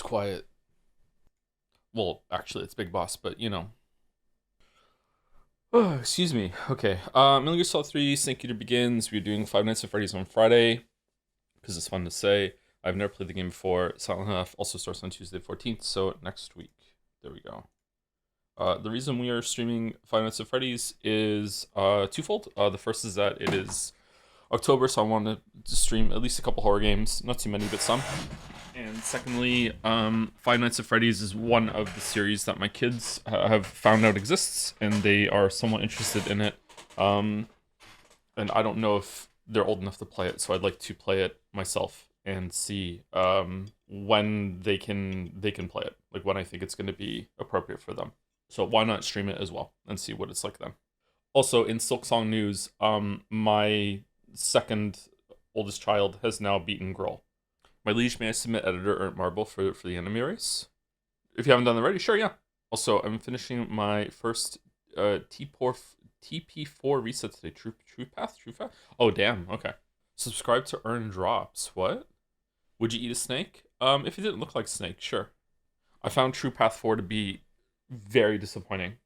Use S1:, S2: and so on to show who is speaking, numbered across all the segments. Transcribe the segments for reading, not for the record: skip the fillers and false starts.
S1: It's quiet. Well, actually, it's Big Boss, but you know. Oh, excuse me. Okay. Metal Gear Solid 3 Snake Eater begins. We're doing Five Nights at Freddy's on Friday because it's fun to say. I've never played the game before. Silent Hill also starts on Tuesday 14th, so next week. There we go. The reason we are streaming Five Nights at Freddy's is twofold. The first is that it is October, so I wanted to stream at least a couple horror games. Not too many, but some. And secondly, Five Nights at Freddy's is one of the series that my kids have found out exists, and they are somewhat interested in it. And I don't know if they're old enough to play it, so I'd like to play it myself and see when they can play it, like when I think it's going to be appropriate for them. So why not stream it as well and see what it's like then. Also, in Silksong news, my second oldest child has now beaten Grohl. My liege, may I submit editor Ernst Marble for the enemy race? If you haven't done that already, sure, yeah. Also, I'm finishing my first TP4 reset today. True path? Oh, damn, okay. Subscribe to earn drops. What? Would you eat a snake? If it didn't look like snake, sure. I found True Path 4 to be very disappointing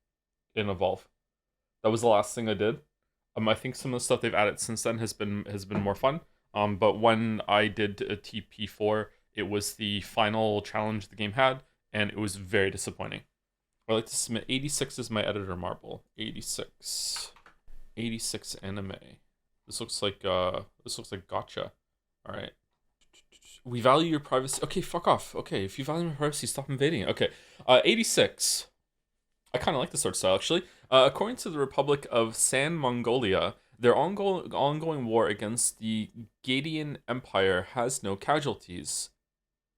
S1: in Evolve. That was the last thing I did. I think some of the stuff they've added since then has been more fun. But when I did a TP4, it was the final challenge the game had, and it was very disappointing. I'd like to submit 86 as my editor marble. 86 anime. This looks like gotcha. All right. We value your privacy. Okay, fuck off. Okay, if you value my privacy, stop invading. Okay, 86. I kind of like this art style, actually. According to the Republic of San Mongolia, their ongoing war against the Gadian Empire has no casualties.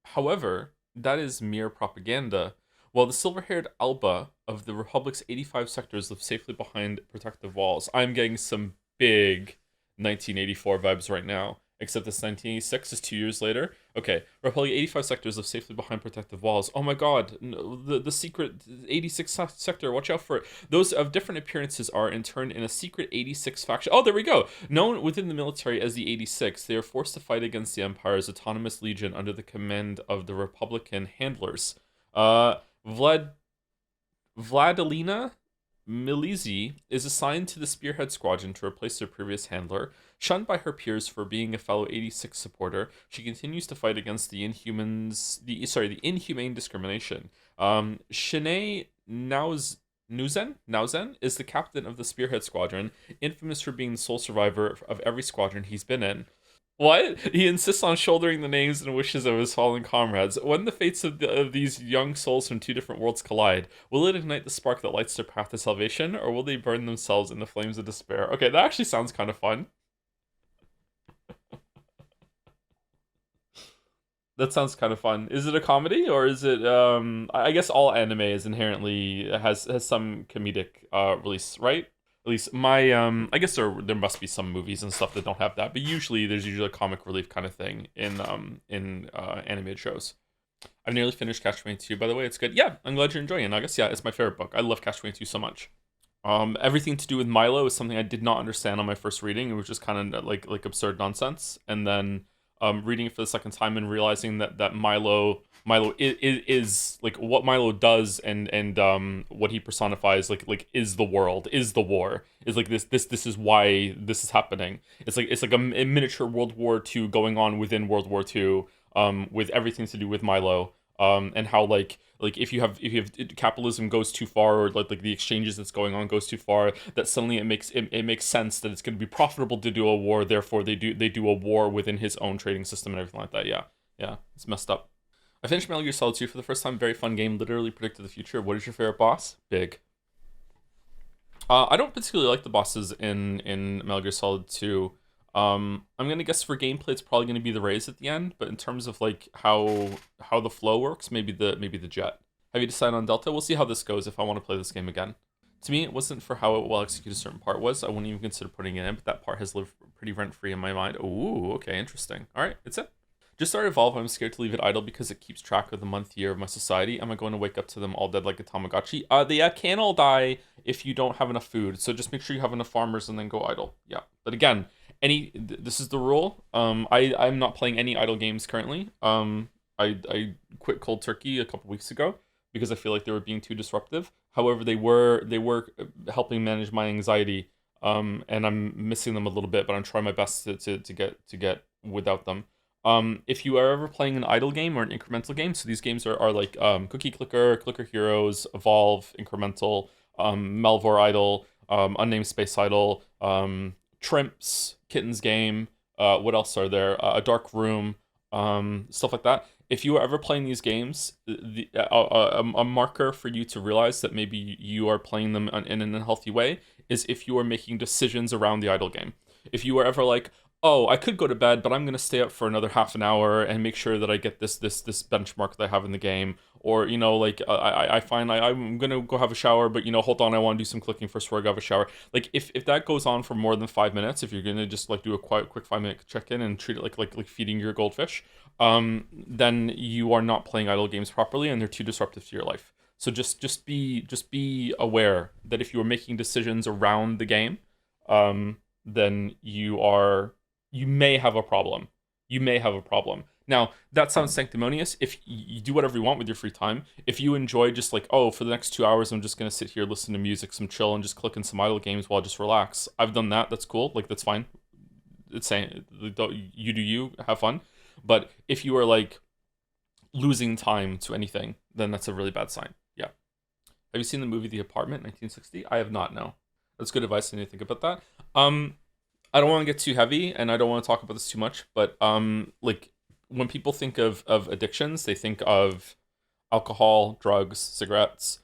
S1: However, that is mere propaganda. While the silver-haired Alba of the Republic's 85 sectors live safely behind protective walls. I'm getting some big 1984 vibes right now. Except this 1986 is 2 years later. Okay, Republic 85 sectors live safely behind protective walls. Oh my god, the secret 86 sector, watch out for it. Those of different appearances are interned in a secret 86 faction. Oh, there we go. Known within the military as the 86, they are forced to fight against the Empire's autonomous legion under the command of the Republican handlers. Vladilena Milizi is assigned to the Spearhead Squadron to replace their previous handler. Shunned by her peers for being a fellow 86 supporter, she continues to fight against the inhumane discrimination. Shanae Nauzen is the captain of the Spearhead Squadron, infamous for being the sole survivor of every squadron he's been in. What? He insists on shouldering the names and wishes of his fallen comrades. When the fates of these young souls from two different worlds collide, will it ignite the spark that lights their path to salvation, or will they burn themselves in the flames of despair? Okay, that actually sounds kind of fun. That sounds kind of fun. Is it a comedy, or is it? I guess all anime is inherently has some comedic release, right? At least my I guess there must be some movies and stuff that don't have that, but there's usually a comic relief kind of thing in animated shows. I've nearly finished Catch 22, by the way. It's good. Yeah, I'm glad you're enjoying it. I guess yeah, it's my favorite book. I love Catch 22 so much. Everything to do with Milo is something I did not understand on my first reading. It was just kind of like absurd nonsense, and then reading it for the second time and realizing that Milo is like what Milo does and what he personifies like is the world, is the war, is like this is why this is happening. It's like a miniature World War II going on within World War II, with everything to do with Milo, and how like if you have capitalism goes too far, or like the exchanges that's going on goes too far, that suddenly it makes sense that it's going to be profitable to do a war, therefore they do a war within his own trading system and everything like that. Yeah, it's messed up. I finished Metal Gear Solid 2 for the first time. Very fun game, literally predicted the future. What is your favorite boss? Big. I don't particularly like the bosses in Metal Gear Solid 2. I'm gonna guess for gameplay it's probably gonna be the raise at the end, but in terms of like how the flow works, maybe the jet. Have you decided on Delta? We'll see how this goes if I want to play this game again. To me, it wasn't for how well executed a certain part was. I wouldn't even consider putting it in, but that part has lived pretty rent-free in my mind. Ooh, okay, interesting. All right, it's it. Just started Evolve. I'm scared to leave it idle because it keeps track of the month, year of my society. Am I going to wake up to them all dead like a Tamagotchi? They can all die if you don't have enough food. So just make sure you have enough farmers and then go idle. Yeah, but again, this is the rule. I'm not playing any idle games currently. I quit cold turkey a couple weeks ago because I feel like they were being too disruptive. However, they were helping manage my anxiety, and I'm missing them a little bit, but I'm trying my best to get without them. If you are ever playing an idle game or an incremental game, so these games are like Cookie Clicker, Clicker Heroes, Evolve, Incremental, Melvor Idle, Unnamed Space Idle, Trimps, Kittens Game. What else are there? A Dark Room, stuff like that. If you are ever playing these games, a marker for you to realize that maybe you are playing them in an unhealthy way is if you are making decisions around the idle game. If you are ever like, oh, I could go to bed, but I'm gonna stay up for another half an hour and make sure that I get this benchmark that I have in the game. Or like I find I'm gonna go have a shower, but hold on, I want to do some clicking first before I go have a shower. Like if that goes on for more than 5 minutes, if you're gonna just like do a quick 5 minute check in and treat it like feeding your goldfish, then you are not playing idle games properly and they're too disruptive to your life. So just be aware that if you are making decisions around the game, then you may have a problem. You may have a problem. Now, that sounds sanctimonious. If you do whatever you want with your free time, if you enjoy just like, oh, for the next 2 hours, I'm just going to sit here, listen to music, some chill, and just click in some idle games while I just relax. I've done that. That's cool. Like, that's fine. It's saying, you do you, have fun. But if you are like losing time to anything, then that's a really bad sign. Yeah. Have you seen the movie The Apartment, 1960? I have not, no. That's good advice. I need to think about that. I don't want to get too heavy, and I don't want to talk about this too much, but like when people think of addictions, they think of alcohol, drugs, cigarettes.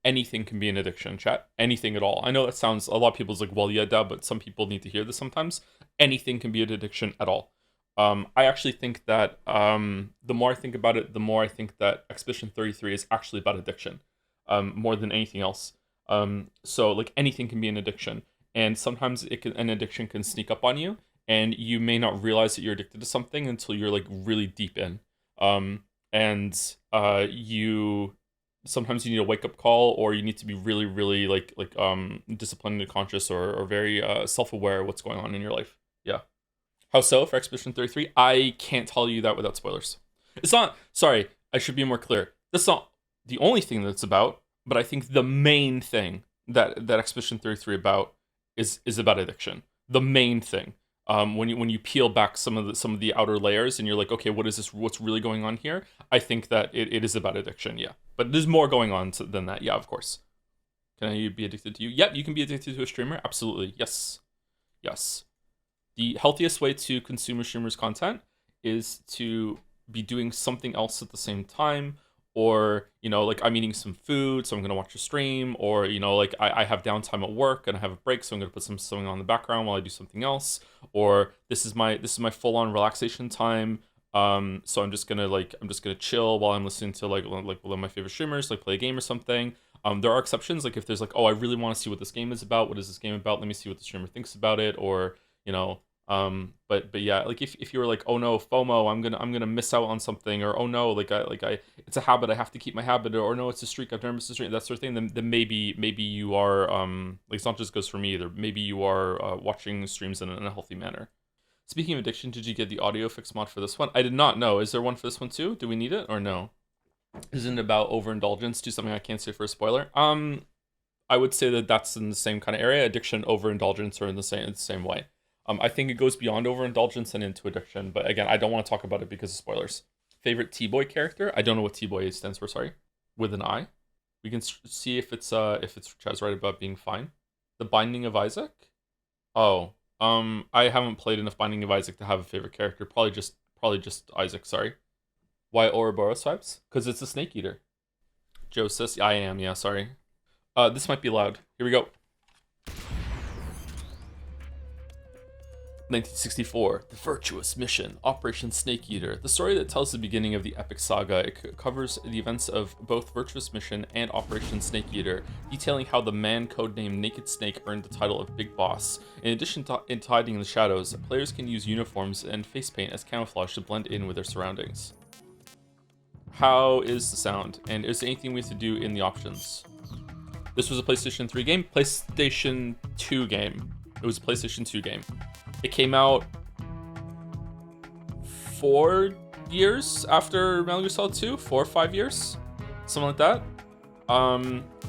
S1: Anything can be an addiction, chat. Anything at all. I know that sounds, a lot of people's like, well, yeah, duh, but some people need to hear this sometimes. Anything can be an addiction at all. I actually think that the more I think about it, the more I think that Expedition 33 is actually about addiction, more than anything else. So like anything can be an addiction. And sometimes an addiction can sneak up on you, and you may not realize that you're addicted to something until you're like really deep in. You sometimes you need a wake up call, or you need to be really, really like disciplined and conscious, or very self aware of what's going on in your life. Yeah. How so for Expedition 33? I can't tell you that without spoilers. It's not. Sorry, I should be more clear. That's not the only thing that it's about, but I think the main thing that Expedition 33 is about addiction. The main thing. When you peel back some of the outer layers and you're like, okay, what is this? What's really going on here? I think that it is about addiction, yeah. But there's more going on than that, yeah, of course. Can I be addicted to you? Yep, you can be addicted to a streamer. Absolutely, yes. The healthiest way to consume a streamer's content is to be doing something else at the same time. Or, like I'm eating some food, so I'm going to watch a stream. Or, like I have downtime at work and I have a break, so I'm going to put something on the background while I do something else. Or this is my full-on relaxation time. So I'm just going to chill while I'm listening to like one of my favorite streamers, like play a game or something. There are exceptions, like if there's like, oh, I really want to see what this game is about. What is this game about? Let me see what the streamer thinks about it. Or, but yeah, like if you were like, oh no, FOMO, I'm gonna miss out on something, or oh no, like I it's a habit, I have to keep my habit, or no, it's a streak, I've never missed a streak, that sort of thing, then maybe you are like, it's not just goes for me either. Maybe you are watching streams in a healthy manner. Speaking of addiction, did you get the audio fix mod for this one? I did not know. Is there one for this one too? Do we need it or no? Isn't it about overindulgence? Do something I can't say for a spoiler. I would say that that's in the same kind of area. Addiction, overindulgence are in the same way. I think it goes beyond overindulgence and into addiction, but again, I don't want to talk about it because of spoilers. Favorite T-Boy character? I don't know what T-Boy stands for, sorry. With an I. We can see if it's Chaz right about being fine. The Binding of Isaac? Oh, I haven't played enough Binding of Isaac to have a favorite character. Probably just Isaac, sorry. Why Ouroboros vibes? Because it's a snake eater. Joe says, I am, yeah, sorry. This might be loud. Here we go. 1964, The Virtuous Mission, Operation Snake Eater, the story that tells the beginning of the epic saga. It covers the events of both Virtuous Mission and Operation Snake Eater, detailing how the man codenamed Naked Snake earned the title of Big Boss. In addition to hiding in the shadows, players can use uniforms and face paint as camouflage to blend in with their surroundings. How is the sound? And is there anything we have to do in the options? This was a PlayStation 3 game? PlayStation 2 game. It was a PlayStation 2 game. It came out 4 years after Metal Gear Solid 2, 4 or 5 years, something like that.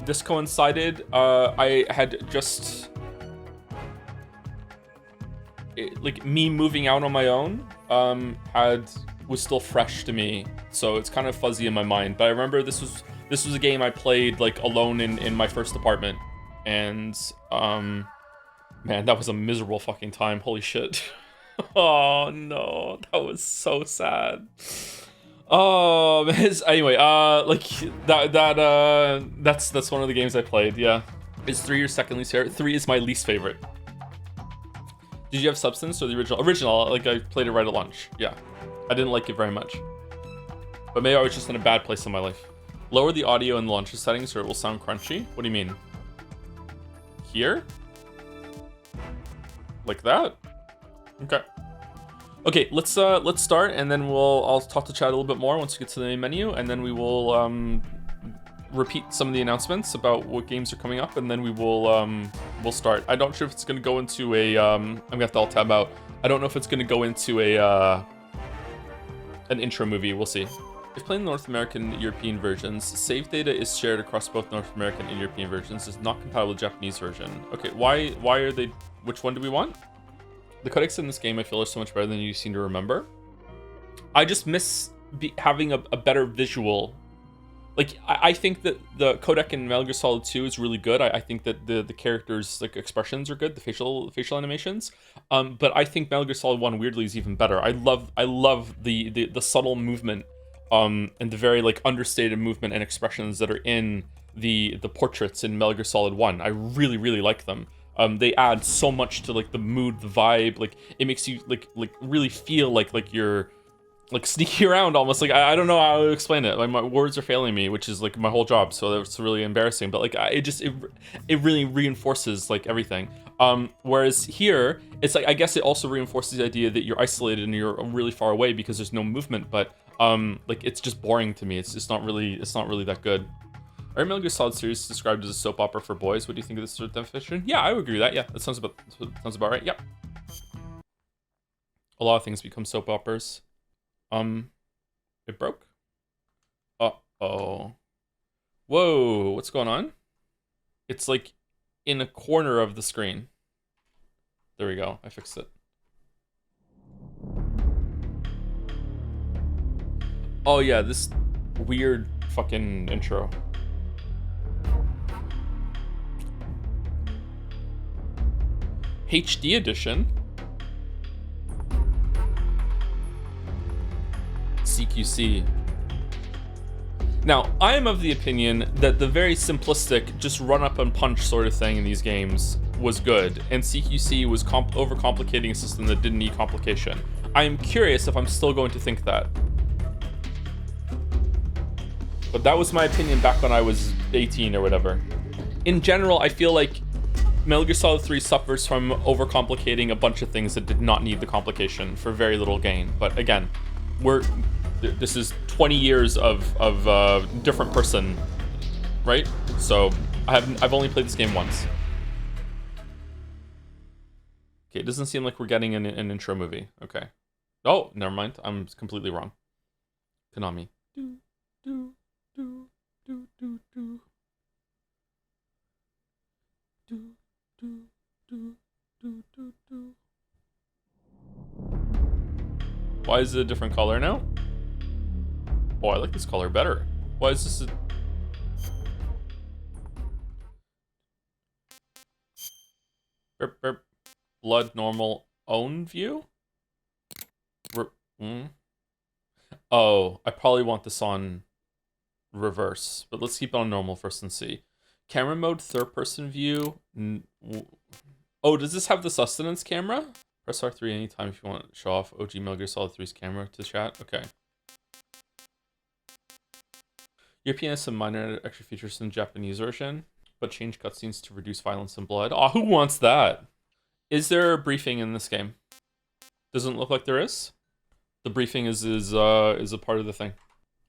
S1: This coincided. I had just like me moving out on my own. Was still fresh to me, so it's kind of fuzzy in my mind. But I remember this was a game I played like alone in my first apartment, and man, that was a miserable fucking time. Holy shit. Oh no, that was so sad. Oh man. Anyway, like that's one of the games I played. Yeah, is 3 your second least favorite? 3 is my least favorite. Did you have Substance or the original? Like, I played it right at launch. Yeah, I didn't like it very much, but maybe I was just in a bad place in my life. Lower the audio in the launcher settings or it will sound crunchy. What do you mean? Here? Like that? Okay. Okay, let's start, and then I'll talk to chat a little bit more once we get to the main menu, and then we will repeat some of the announcements about what games are coming up, and then we'll start. I'm not sure if it's gonna go into a I'm gonna have to alt tab out. I don't know if it's gonna go into a an intro movie. We'll see. If playing North American European versions, save data is shared across both North American and European versions. Is not compatible with Japanese version. Okay, why are they? Which one do we want? The codecs in this game I feel are so much better than you seem to remember. I just miss having a better visual. Like, I think that the codec in Metal Gear Solid 2 is really good. I think that the characters' like expressions are good, the facial animations. But I think Metal Gear Solid 1 weirdly is even better. I love the subtle movement, and the very like understated movement and expressions that are in the portraits in Metal Gear Solid 1. I really like them. They add so much to like the mood, the vibe. Like, it makes you like really feel like you're like sneaking around almost. Like, I don't know how to explain it. Like, my words are failing me, which is like my whole job, so that's really embarrassing. But like, it really reinforces like everything. Whereas here, it's like, I guess it also reinforces the idea that you're isolated and you're really far away because there's no movement. But like, it's just boring to me. It's not really that good. Are Metal Gear Solid series described as a soap opera for boys? What do you think of this sort of definition? Yeah, I would agree with that. Yeah, that sounds about right. Yep. A lot of things become soap operas. It broke? Uh-oh. Whoa, what's going on? It's like in a corner of the screen. There we go, I fixed it. Oh yeah, this weird fucking intro. HD edition. CQC. Now, I am of the opinion that the very simplistic, just run up and punch sort of thing in these games was good, and CQC was overcomplicating a system that didn't need complication. I am curious if I'm still going to think that. But that was my opinion back when I was 18 or whatever. In general, I feel like Metal Gear Solid 3 suffers from overcomplicating a bunch of things that did not need the complication for very little gain. But again, this is 20 years of different person, right? So I've only played this game once. Okay, it doesn't seem like we're getting an intro movie. Okay. Oh, never mind. I'm completely wrong. Konami. Do, do, do, do, do, do. Do, do, do, do, do, do. Why is it a different color now? Oh, I like this color better. Why is this Burp, burp. Blood normal own view? Oh, I probably want this on reverse, but let's keep it on normal first and see. Camera mode, third person view. Oh, does this have the sustenance camera? Press R3 anytime if you want to show off OG Metal Gear Solid 3's camera to chat. Okay. European has some minor extra features in the Japanese version, but change cutscenes to reduce violence and blood. Oh, who wants that? Is there a briefing in this game? Doesn't look like there is. The briefing is a part of the thing.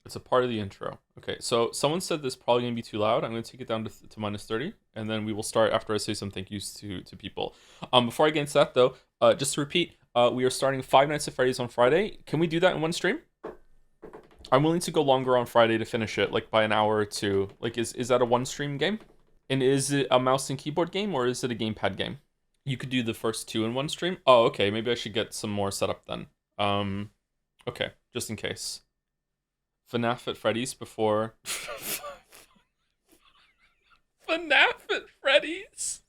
S1: It's a part of the intro. Okay, so someone said this is probably going to be too loud. I'm going to take it down to -30, and then we will start after I say some thank yous to people. Before I get into that, though, just to repeat, we are starting Five Nights at Freddy's on Friday. Can we do that in one stream? I'm willing to go longer on Friday to finish it, like by an hour or two. Like, is that a one stream game? And is it a mouse and keyboard game or is it a gamepad game? You could do the first two in one stream. Oh, okay. Maybe I should get some more set up then. Okay, just in case. FNAF at Freddy's before. FNAF at Freddy's.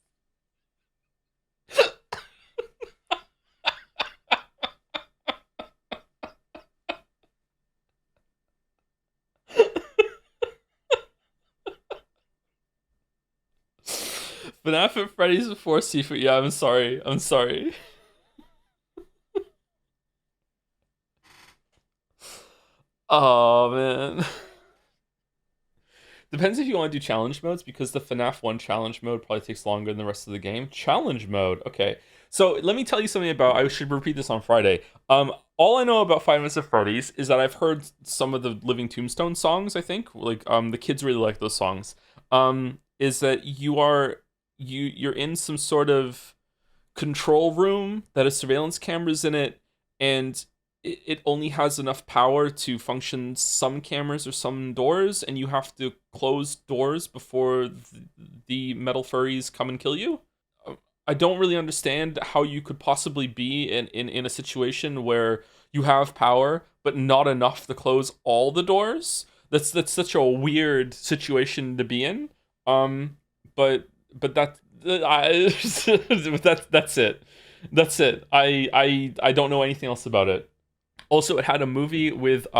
S1: FNAF at Freddy's before Seafood. Yeah, I'm sorry. I'm sorry. Oh man. Depends if you want to do challenge modes because the FNAF 1 challenge mode probably takes longer than the rest of the game. Challenge mode. Okay. So let me tell you something about I should repeat this on Friday. All I know about Five Nights at Freddy's is that I've heard some of the Living Tombstone songs, I think. Like the kids really like those songs. Is that you're in some sort of control room that has surveillance cameras in it, and it only has enough power to function some cameras or some doors, and you have to close doors before the metal furries come and kill you. I don't really understand how you could possibly be in a situation where you have power but not enough to close all the doors. That's such a weird situation to be in. But that's it. That's it. I don't know anything else about it. Also, it had a movie with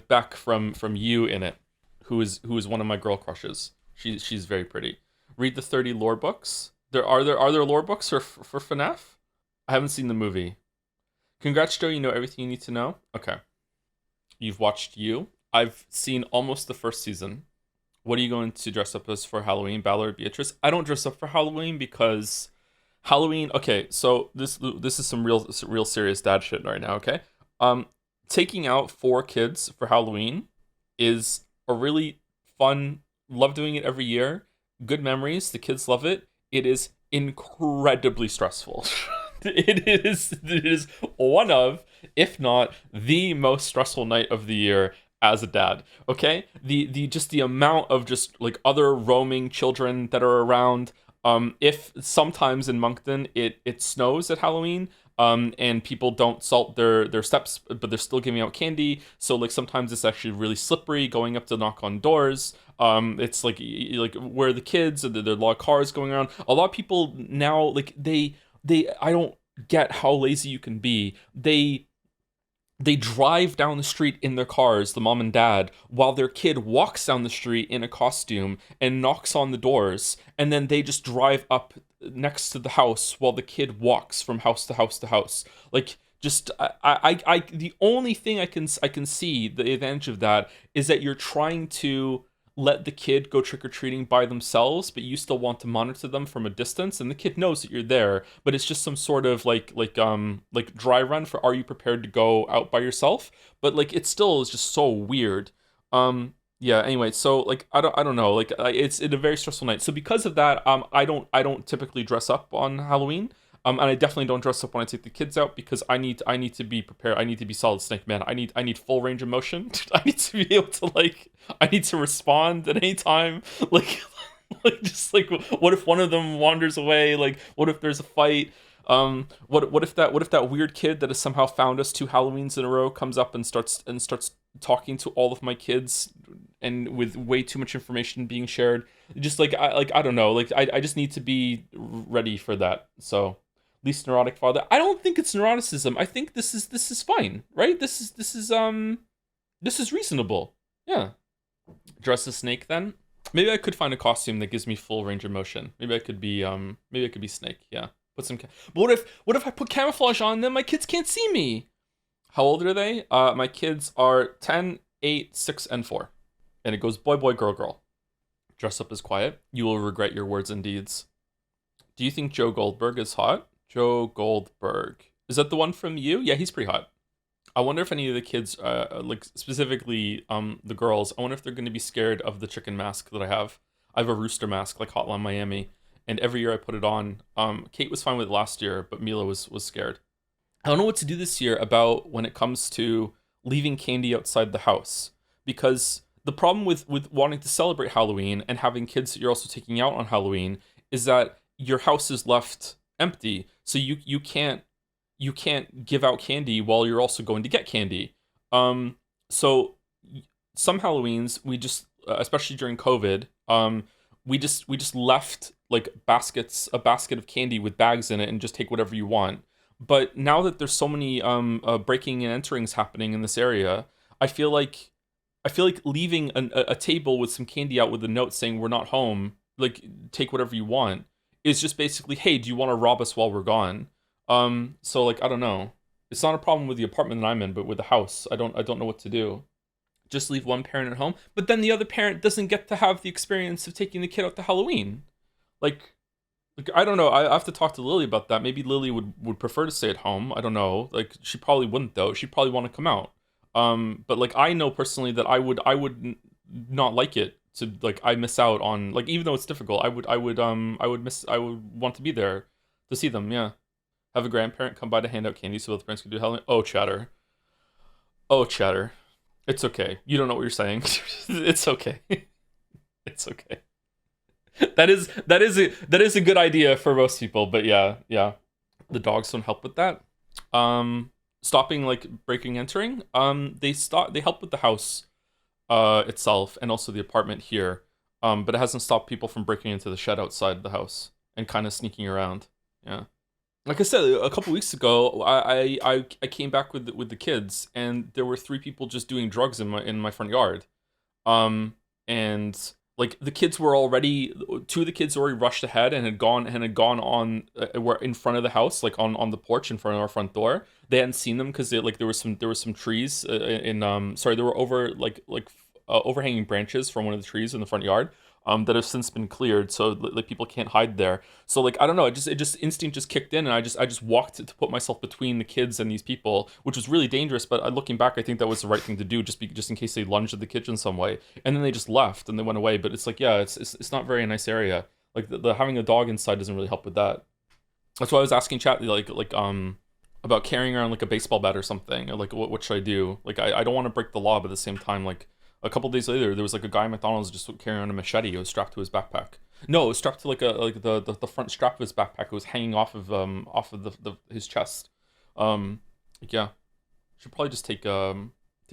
S1: Beck from You in it, who is one of my girl crushes. She's very pretty. Read the 30 lore books. Are there lore books for FNAF? I haven't seen the movie. Congrats, Joe. You know everything you need to know. Okay. You've watched You. I've seen almost the first season. What are you going to dress up as for Halloween, Ballard, Beatrice? I don't dress up for Halloween because Halloween. Okay, so this is some real serious dad shit right now. Okay, taking out 4 kids for Halloween is a really fun. Love doing it every year. Good memories. The kids love it. It is incredibly stressful. It is one of, if not the most stressful night of the year as a dad. Okay, the just the amount of just like other roaming children that are around. If sometimes in Moncton it snows at Halloween, and people don't salt their steps, but they're still giving out candy. So like sometimes it's actually really slippery going up to knock on doors. It's like where the kids, there are a lot of cars going around. A lot of people now, like they I don't get how lazy you can be. They drive down the street in their cars, the mom and dad, while their kid walks down the street in a costume and knocks on the doors, and then they just drive up next to the house while the kid walks from house to house to house. Like, just the only thing I can see the advantage of that is that you're trying to let the kid go trick-or-treating by themselves, but you still want to monitor them from a distance, and the kid knows that you're there, but it's just some sort of like dry run for are you prepared to go out by yourself? But like it still is just so weird. Yeah, anyway, so like I don't know, like it's a very stressful night. So because of that, I don't typically dress up on Halloween. And I definitely don't dress up when I take the kids out because I need to be prepared. I need to be Solid Snake Man. I need full range of motion. I need to be able to I need to respond at any time. Like just like what if one of them wanders away? Like what if there's a fight? What if that weird kid that has somehow found us 2 Halloweens in a row comes up and starts talking to all of my kids and with way too much information being shared? Just I don't know. Like I just need to be ready for that. So least neurotic father. I don't think it's neuroticism. I think this is fine, right? This is reasonable. Yeah. Dress as Snake then. Maybe I could find a costume that gives me full range of motion. Maybe I could be Snake. Yeah. Put some. But what if I put camouflage on them? My kids can't see me. How old are they? My kids are 10, 8, 6, and 4. And it goes boy, boy, girl, girl. Dress up as quiet. You will regret your words and deeds. Do you think Joe Goldberg is hot? Joe Goldberg. Is that the one from You? Yeah, he's pretty hot. I wonder if any of the kids, like specifically the girls, I wonder if they're going to be scared of the chicken mask that I have. I have a rooster mask like Hotline Miami, and every year I put it on. Kate was fine with it last year, but Mila was scared. I don't know what to do this year about when it comes to leaving candy outside the house, because the problem with wanting to celebrate Halloween and having kids that you're also taking out on Halloween is that your house is left empty, so you can't give out candy while you're also going to get candy. So some Halloweens we just, especially during COVID, we just left like a basket of candy with bags in it, and just take whatever you want. But now that there's so many breaking and enterings happening in this area, I feel like leaving a table with some candy out with a note saying we're not home, like take whatever you want, is just basically, hey, do you want to rob us while we're gone? So like I don't know. It's not a problem with the apartment that I'm in, but with the house, I don't know what to do. Just leave one parent at home, but then the other parent doesn't get to have the experience of taking the kid out to Halloween. Like, I don't know. I have to talk to Lily about that. Maybe Lily would prefer to stay at home. I don't know. Like she probably wouldn't though. She'd probably want to come out. But like I know personally that not like it to, like, I miss out on, like, even though it's difficult, I would want to be there to see them. Yeah. Have a grandparent come by to hand out candy so both parents can do Halloween. Oh, chatter. Oh, chatter. It's okay. You don't know what you're saying. It's okay. It's okay. That is a good idea for most people, but yeah, yeah. The dogs don't help with that. Stopping like breaking entering. They help with the house itself and also the apartment here. But it hasn't stopped people from breaking into the shed outside the house and kind of sneaking around. Yeah. Like I said, a couple weeks ago, I came back with the kids, and there were three people just doing drugs in my front yard. And like the kids were already, two of the kids already rushed ahead and had gone on, were in front of the house, like on the porch in front of our front door. They hadn't seen them because there was some trees sorry, there were overhanging branches from one of the trees in the front yard. That have since been cleared, so like people can't hide there. So like I don't know, it just instinct just kicked in, and I just walked to put myself between the kids and these people, which was really dangerous. But looking back, I think that was the right thing to do, just in case they lunged at the kids in some way. And then they just left and they went away. But it's like, yeah, it's not very a nice area. Like the having a dog inside doesn't really help with that. That's why I was asking chat about carrying around like a baseball bat or something. Or, like what should I do? Like I don't want to break the law, but at the same time, like a couple days later, there was like a guy at McDonald's just carrying around a machete. It was strapped to his backpack. No, it was strapped to the front strap of his backpack. It was hanging off of his chest. Yeah, should probably just take a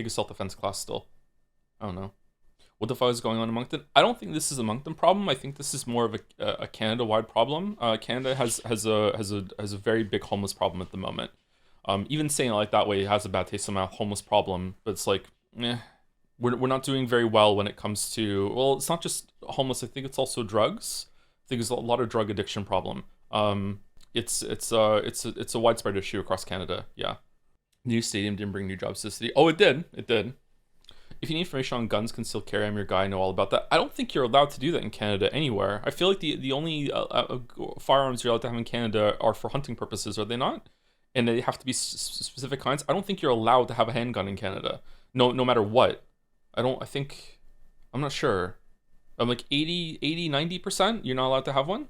S1: self defense class still. I don't know. What the fuck is going on in Moncton? I don't think this is a Moncton problem. I think this is more of a Canada wide problem. Canada has a very big homeless problem at the moment. Even saying it like that way has a bad taste in my mouth. Homeless problem, but it's like, eh. We're not doing very well when it comes to, well, it's not just homeless. I think it's also drugs. I think there's a lot of drug addiction problem. It's a widespread issue across Canada. Yeah. New stadium didn't bring new jobs to the city. Oh, it did. It did. If you need information on guns, concealed carry, I'm your guy. I know all about that. I don't think you're allowed to do that in Canada anywhere. I feel like the only firearms you're allowed to have in Canada are for hunting purposes, are they not? And they have to be specific kinds. I don't think you're allowed to have a handgun in Canada. No matter what. I'm not sure. I'm like 90% you're not allowed to have one.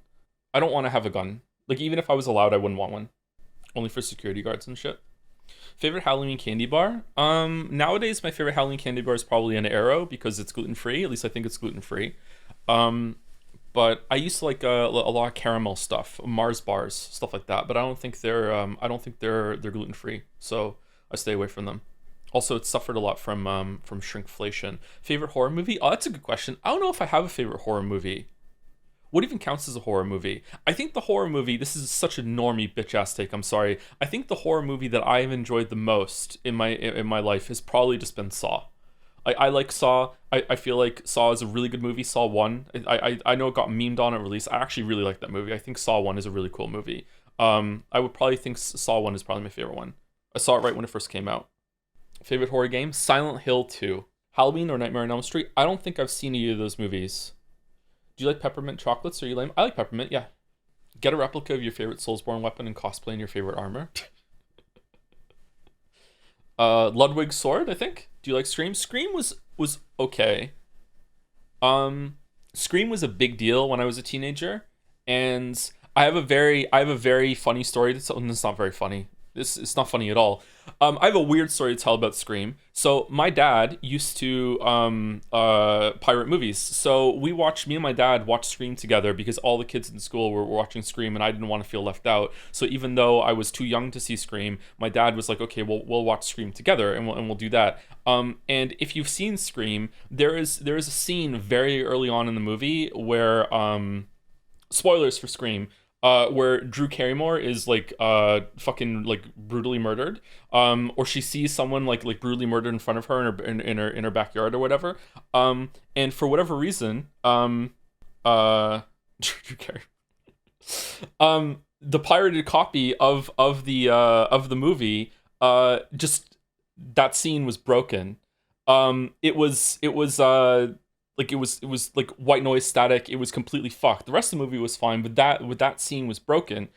S1: I don't want to have a gun. Like, even if I was allowed, I wouldn't want one. Only for security guards and shit. Favorite Halloween candy bar? Nowadays my favorite Halloween candy bar is probably an Arrow because it's gluten-free. At least I think it's gluten-free. But I used to like a lot of caramel stuff, Mars bars, stuff like that. But I don't think they're gluten-free. So I stay away from them. Also, it suffered a lot from shrinkflation. Favorite horror movie? Oh, that's a good question. I don't know if I have a favorite horror movie. What even counts as a horror movie? I think the horror movie, this is such a normie bitch-ass take, I'm sorry. I think the horror movie that I've enjoyed the most in my life has probably just been Saw. I like Saw. I feel like Saw is a really good movie. Saw 1. I know it got memed on at release. I actually really like that movie. I think Saw 1 is a really cool movie. I would probably think Saw 1 is probably my favorite one. I saw it right when it first came out. Favorite horror game? Silent Hill 2. Halloween or Nightmare on Elm Street? I don't think I've seen either of those movies. Do you like peppermint chocolates? Are you lame? I like peppermint, yeah. Get a replica of your favorite Soulsborne weapon and cosplay in your favorite armor. Ludwig's sword, I think. Do you like Scream? Scream was okay. Scream was a big deal when I was a teenager, and I have a very funny story. It's not very funny. This it's not funny at all. I have a weird story to tell about Scream. So my dad used to pirate movies. So me and my dad watched Scream together because all the kids in school were watching Scream, and I didn't want to feel left out. So even though I was too young to see Scream, my dad was like, "Okay, we'll watch Scream together, and we'll do that." And if you've seen Scream, there is a scene very early on in the movie where spoilers for Scream, where Drew Carrymore is like fucking like brutally murdered, or she sees someone like brutally murdered in front of her in her backyard or whatever, and for whatever reason, Drew Carrymore, the pirated copy of the movie, just that scene was broken. It was like white noise static. It was completely fucked. The rest of the movie was fine, but that scene was broken.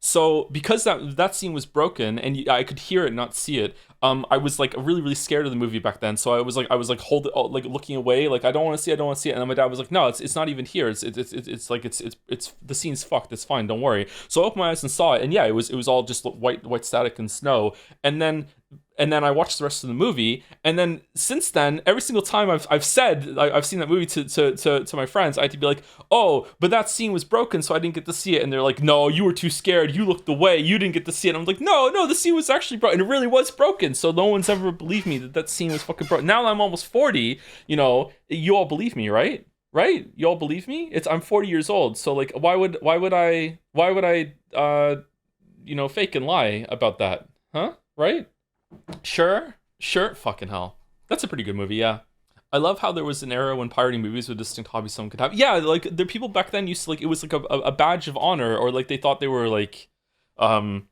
S1: So because that scene was broken and I could hear it, not see it. I was like really really scared of the movie back then. So I was like looking away, like I don't want to see it. And then my dad was like, no, it's not even here. It's the scene's fucked. It's fine. Don't worry. So I opened my eyes and saw it, and yeah, it was all just white static and snow. And then I watched the rest of the movie, and then since then, every single time I've said I've seen that movie to my friends, I had to be like, oh, but that scene was broken, so I didn't get to see it, and they're like, no, you were too scared, you looked away, you didn't get to see it. And I'm like, no, the scene was actually broken, and it really was broken. So no one's ever believed me that scene was fucking broken. Now that I'm almost 40, you all believe me, right? Right? You all believe me? I'm 40 years old, so like, why would I fake and lie about that, huh? Right? Sure, sure. Fucking hell. That's a pretty good movie, yeah. I love how there was an era when pirating movies was a distinct hobby someone could have. Yeah, like the people back then used to like it was like a badge of honor, or like they thought they were like um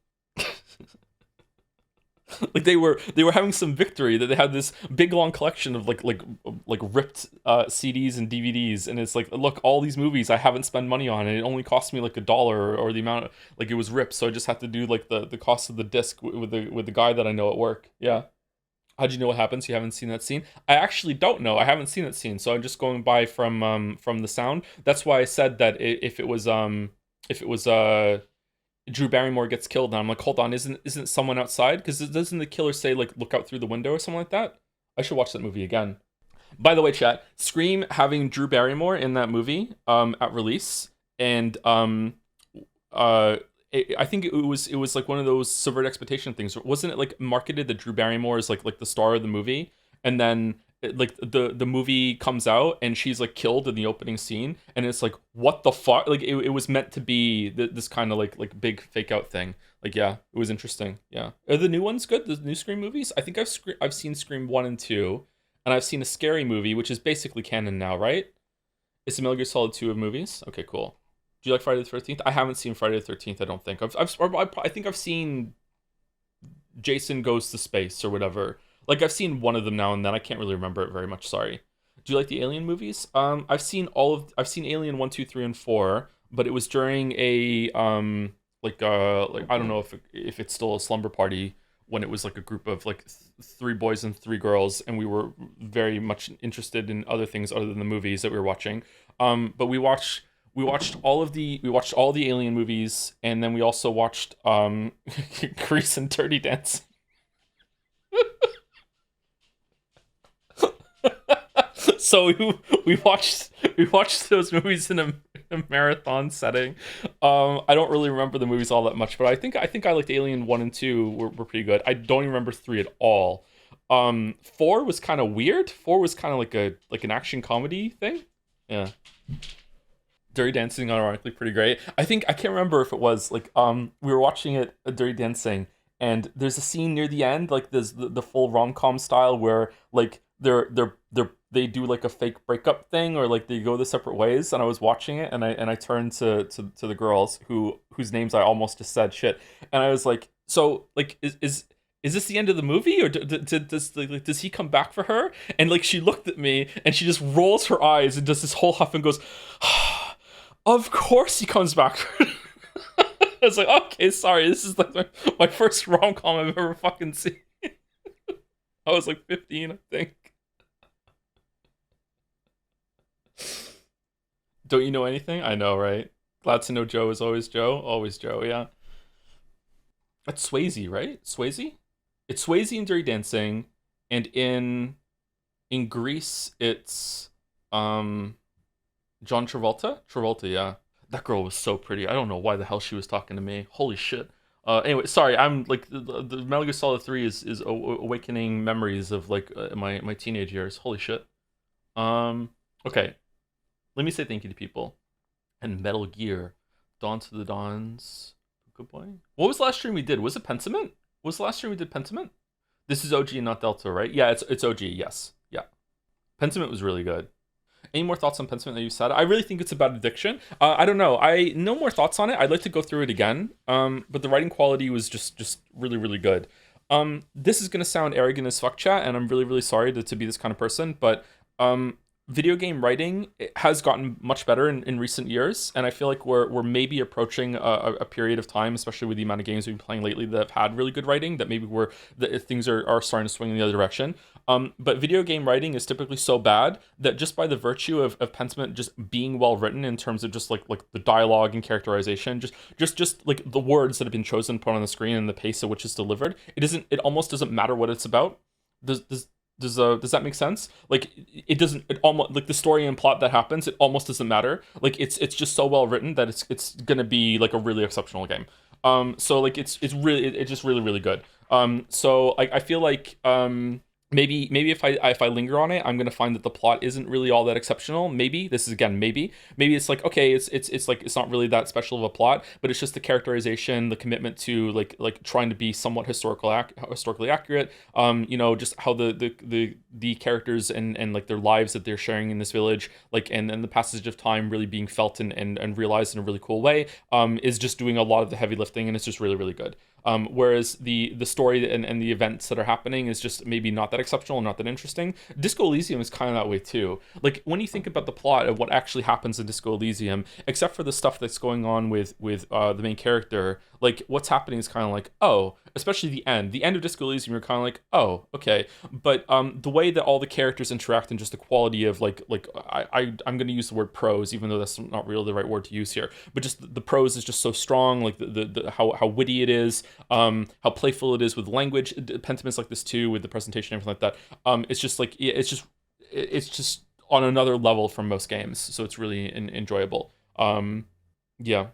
S1: like they were having some victory, that they had this big long collection of like ripped CDs and DVDs, and it's like, look, all these movies I haven't spent money on, and it only cost me like $1, or the amount of, like, it was ripped, so I just had to do like the cost of the disc with the guy that I know at work. Yeah. How'd you know what happens? You haven't seen that scene? I actually don't know. I haven't seen that scene, so I'm just going by from the sound. That's why I said that if it was Drew Barrymore gets killed, and I'm like, hold on, isn't someone outside? Because doesn't the killer say like look out through the window or something like that? I should watch that movie again. By the way, chat, Scream having Drew Barrymore in that movie at release, and uh I think it was like one of those subvert expectation things. Wasn't it like marketed that Drew Barrymore is like the star of the movie, and then like the movie comes out and she's like killed in the opening scene, and it's like, what the fuck? Like it was meant to be this kind of like big fake out thing. Like, yeah, it was interesting. Yeah, are the new ones good? The new Scream movies? I think I've seen Scream 1 and 2, and I've seen a scary movie, which is basically canon now, right? It's a Metal Gear Solid 2 of movies. Okay, cool. Do you like Friday the 13th? I haven't seen Friday the 13th. I don't think I think I've seen Jason Goes to Space or whatever. Like, I've seen one of them now and then. I can't really remember it very much. Sorry. Do you like the Alien movies? I've seen Alien 1, 2, 3, and 4, but it was during a like I don't know if it's still a slumber party, when it was like a group of like three boys and three girls, and we were very much interested in other things other than the movies that we were watching. But we watched all the Alien movies, and then we also watched Grease and Dirty Dancing. So we watched those movies in a marathon setting. I don't really remember the movies all that much, but I think I liked Alien 1 and 2 were pretty good. I don't even remember 3 at all. 4 was kind of weird. 4 was kind of like an action comedy thing. Yeah. Dirty Dancing, ironically pretty great. I can't remember if it was like we were watching it, Dirty Dancing, and there's a scene near the end, like there's the full rom-com style, where like they do like a fake breakup thing, or like they go the separate ways. And I was watching it, and I turned to the girls whose names I almost just said, shit, and I was like, so like is this the end of the movie, or does he come back for her? And like she looked at me and she just rolls her eyes and does this whole huff and goes, of course he comes back. I was like, okay, sorry, this is like my first rom-com I've ever fucking seen. I was like 15, I think. Don't you know anything? I know, right? Glad to know Joe is always Joe. Always Joe, yeah. That's Swayze, right? Swayze? It's Swayze in Dirty Dancing, and in Greece it's um John Travolta. Travolta, yeah. That girl was so pretty. I don't know why the hell she was talking to me. Holy shit. Anyway, sorry. I'm like the Metal Gear Solid 3 is awakening memories of like my teenage years. Holy shit. Um. Okay. Let me say thank you to people. And Metal Gear, Dawn to the Dawns. Good boy. What was the last stream we did? Was it Pentiment? Was the last stream we did Pentiment? This is OG and not Delta, right? Yeah, it's OG. Yes. Yeah. Pentiment was really good. Any more thoughts on Pentiment that you said? I really think it's about addiction. I don't know. I no more thoughts on it. I'd like to go through it again. But the writing quality was just really really good. This is gonna sound arrogant as fuck, chat, and I'm really really sorry to be this kind of person, but video game writing has gotten much better in recent years, and I feel like we're maybe approaching a period of time, especially with the amount of games we've been playing lately that have had really good writing, that maybe things are starting to swing in the other direction. But video game writing is typically so bad that just by the virtue of Pentiment just being well written in terms of just like the dialogue and characterization, just like the words that have been chosen put on the screen and the pace at which it's delivered, it almost doesn't matter what it's about. Does that make sense? Like it doesn't. It almost like the story and plot that happens. It almost doesn't matter. Like it's just so well written that it's gonna be like a really exceptional game. So like it's just really really good. So I feel like maybe if I linger on it, I'm gonna find that the plot isn't really all that exceptional. Maybe this is again maybe it's like okay, it's like it's not really that special of a plot, but it's just the characterization, the commitment to like trying to be somewhat historically accurate. Just how the characters and like their lives that they're sharing in this village, like and the passage of time really being felt and realized in a really cool way, is just doing a lot of the heavy lifting, and it's just really really good. Whereas the story and the events that are happening is just maybe not that exceptional and not that interesting. Disco Elysium is kind of that way too. Like when you think about the plot of what actually happens in Disco Elysium, except for the stuff that's going on with the main character, like what's happening is kind of like, oh, especially the end of Disco Elysium, you're kind of like, oh, okay. But the way that all the characters interact and just the quality of I'm going to use the word prose, even though that's not really the right word to use here, but just the prose is just so strong, like the how witty it is, how playful it is with language. Pentiment's like this too, with the presentation and everything like that. It's just like it's just on another level from most games, so it's really enjoyable. Yeah.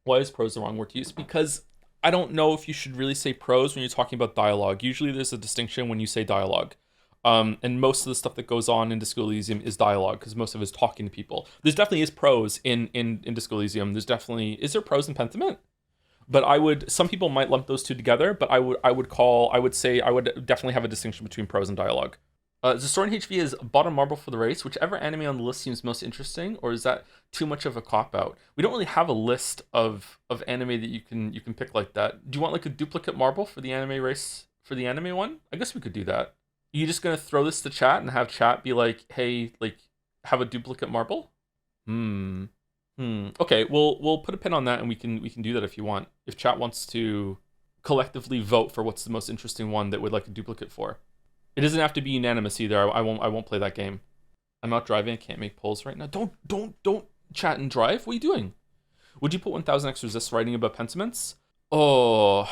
S1: Why is prose the wrong word to use? Because I don't know if you should really say prose when you're talking about dialogue. Usually there's a distinction when you say dialogue. And most of the stuff that goes on in Disco Elysium is dialogue, because most of it is talking to people. There's definitely is prose in Disco Elysium. Is there prose in Pentiment? But some people might lump those two together, but I would say I would definitely have a distinction between prose and dialogue. Zostorin HV is bottom marble for the race. Whichever anime on the list seems most interesting, or is that too much of a cop out? We don't really have a list of anime that you can pick like that. Do you want like a duplicate marble for the anime race for the anime one? I guess we could do that. Are you just gonna throw this to chat and have chat be like, hey, like have a duplicate marble? Okay, we'll put a pin on that, and we can do that if you want. If chat wants to collectively vote for what's the most interesting one that would like a duplicate for. It doesn't have to be unanimous either. I won't play that game. I'm out driving. I can't make polls right now. Don't chat and drive. What are you doing? Would you put 1000 X Resist writing about pentiments? Oh,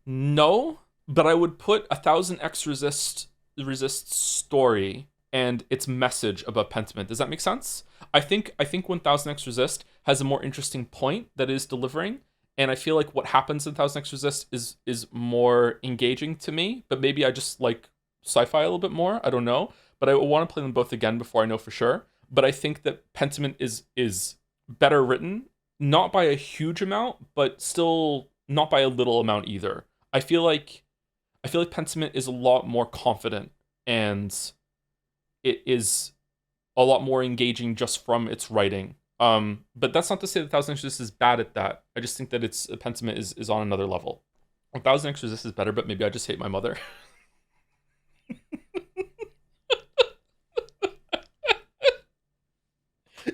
S1: no. But I would put 1000 X Resist story and its message about Pentiment. Does that make sense? I think 1000 X Resist has a more interesting point that it is delivering, and I feel like what happens in 1000 X Resist is more engaging to me, but maybe I just like sci-fi a little bit more. I don't know, but I want to play them both again before I know for sure. But I think that Pentiment is better written, not by a huge amount, but still not by a little amount either. I feel like Pentiment is a lot more confident, and it is a lot more engaging just from its writing. But that's not to say that 1000 X Resist is bad at that. I just think that its Pentiment is on another level. 1000 X Resist is better, but maybe I just hate my mother.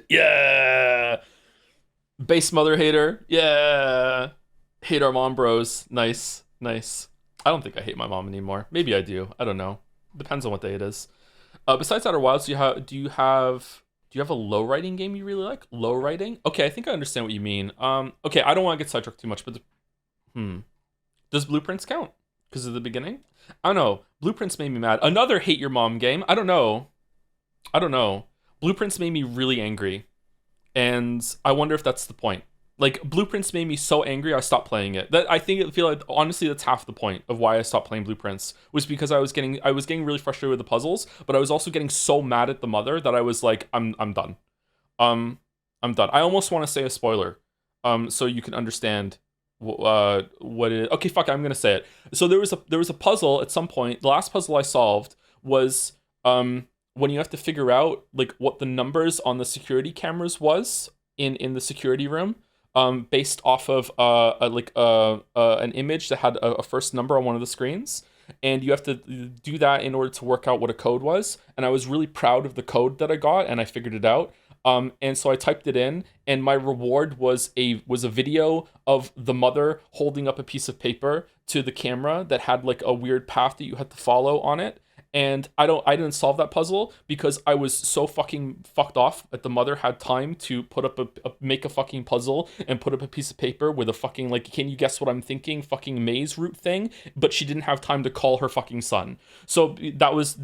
S1: Yeah, base mother hater. Yeah, hate our mom bros. Nice. I don't think I hate my mom anymore. Maybe I do. I don't know. Depends on what day it is. Besides Outer Wilds, do you have a low writing game you really like? Low writing? Okay, I think I understand what you mean. Okay, I don't want to get sidetracked too much, but Does Blueprints count? Because of the beginning? I don't know. Blueprints made me mad. Another hate your mom game. I don't know. Blueprints made me really angry. And I wonder if that's the point. Like, Blueprints made me so angry I stopped playing it. That I feel like honestly that's half the point of why I stopped playing Blueprints, was because I was getting really frustrated with the puzzles, but I was also getting so mad at the mother that I was like, I'm done. I'm done. I almost want to say a spoiler, so you can understand what it. Okay, fuck it, I'm gonna say it. So there was a puzzle at some point. The last puzzle I solved was when you have to figure out like what the numbers on the security cameras was in the security room, based off of an image that had a first number on one of the screens. And you have to do that in order to work out what a code was. And I was really proud of the code that I got, and I figured it out. And so I typed it in, and my reward was a video of the mother holding up a piece of paper to the camera that had like a weird path that you had to follow on it. And I didn't solve that puzzle because I was so fucking fucked off that the mother had time to put up make a fucking puzzle and put up a piece of paper with a fucking, like, can you guess what I'm thinking, fucking maze route thing, but she didn't have time to call her fucking son. So that was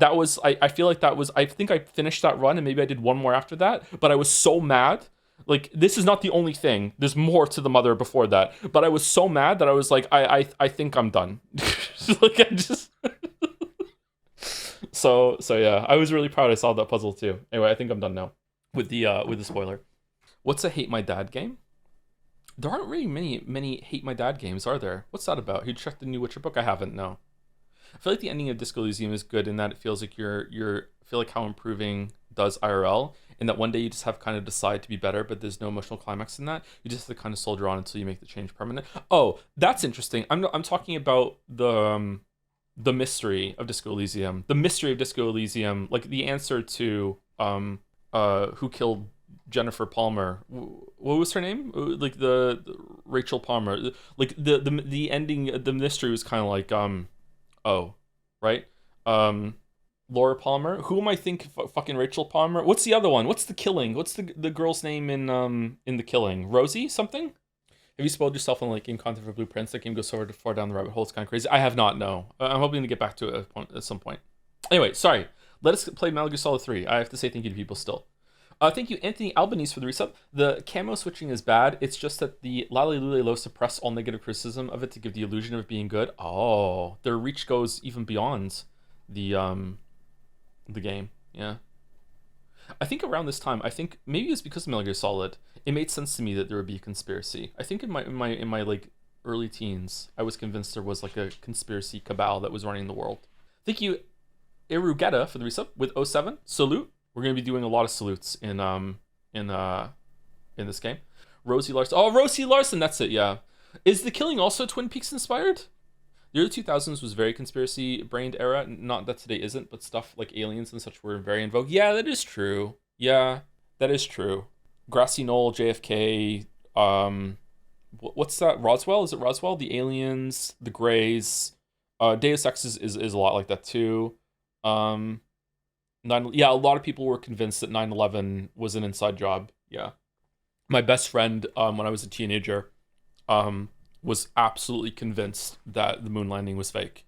S1: I feel like that was, I think I finished that run and maybe I did one more after that, but I was so mad. Like, this is not the only thing. There's more to the mother before that. But I was so mad that I was like, I think I'm done. Like, I just So yeah, I was really proud I solved that puzzle too. Anyway, I think I'm done now with the spoiler. What's a Hate My Dad game? There aren't really many Hate My Dad games, are there? What's that about? You checked the new Witcher book? I haven't. No. I feel like the ending of Disco Elysium is good in that it feels like you're feel like how improving does IRL, and that one day you just have kind of decide to be better, but there's no emotional climax in that. You just have to kind of soldier on until you make the change permanent. Oh, that's interesting. I'm talking about the mystery of Disco Elysium. The mystery of Disco Elysium, like the answer to who killed Jennifer Palmer. What was her name? Like the Rachel Palmer. Like the ending, the mystery was kind of like oh, right? Laura Palmer. Who am I thinking? Fucking Rachel Palmer. What's the other one? What's the killing? What's the girl's name in the killing? Rosie something? Have you spoiled yourself on like game content for Blueprints? That game goes so far down the rabbit hole. It's kind of crazy. I have not. No, I'm hoping to get back to it at some point. Anyway, sorry. Let us play Metal Gear Solid 3. I have to say thank you to people still. Thank you, Anthony Albanese, for the resub. The camo switching is bad. It's just that the Lale Lule Lo suppress all negative criticism of it to give the illusion of it being good. Oh, their reach goes even beyond the game. Yeah. I think around this time, I think maybe it's because of Metal Gear Solid, it made sense to me that there would be a conspiracy. I think in my like early teens, I was convinced there was like a conspiracy cabal that was running the world. Thank you, Irugeta, for the resub with 07. Salute. We're gonna be doing a lot of salutes in this game. Rosie Larson. Oh, Rosie Larson. That's it. Yeah. Is the killing also Twin Peaks inspired? The early 2000s was very conspiracy-brained era. Not that today isn't, but stuff like aliens and such were very in vogue. Yeah, that is true. Yeah, that is true. Grassy Knoll, JFK, what's that? Roswell? Is it Roswell? The aliens, the Greys. Deus Ex is a lot like that too. Yeah, a lot of people were convinced that 9/11 was an inside job. Yeah. My best friend, when I was a teenager, was absolutely convinced that the moon landing was fake,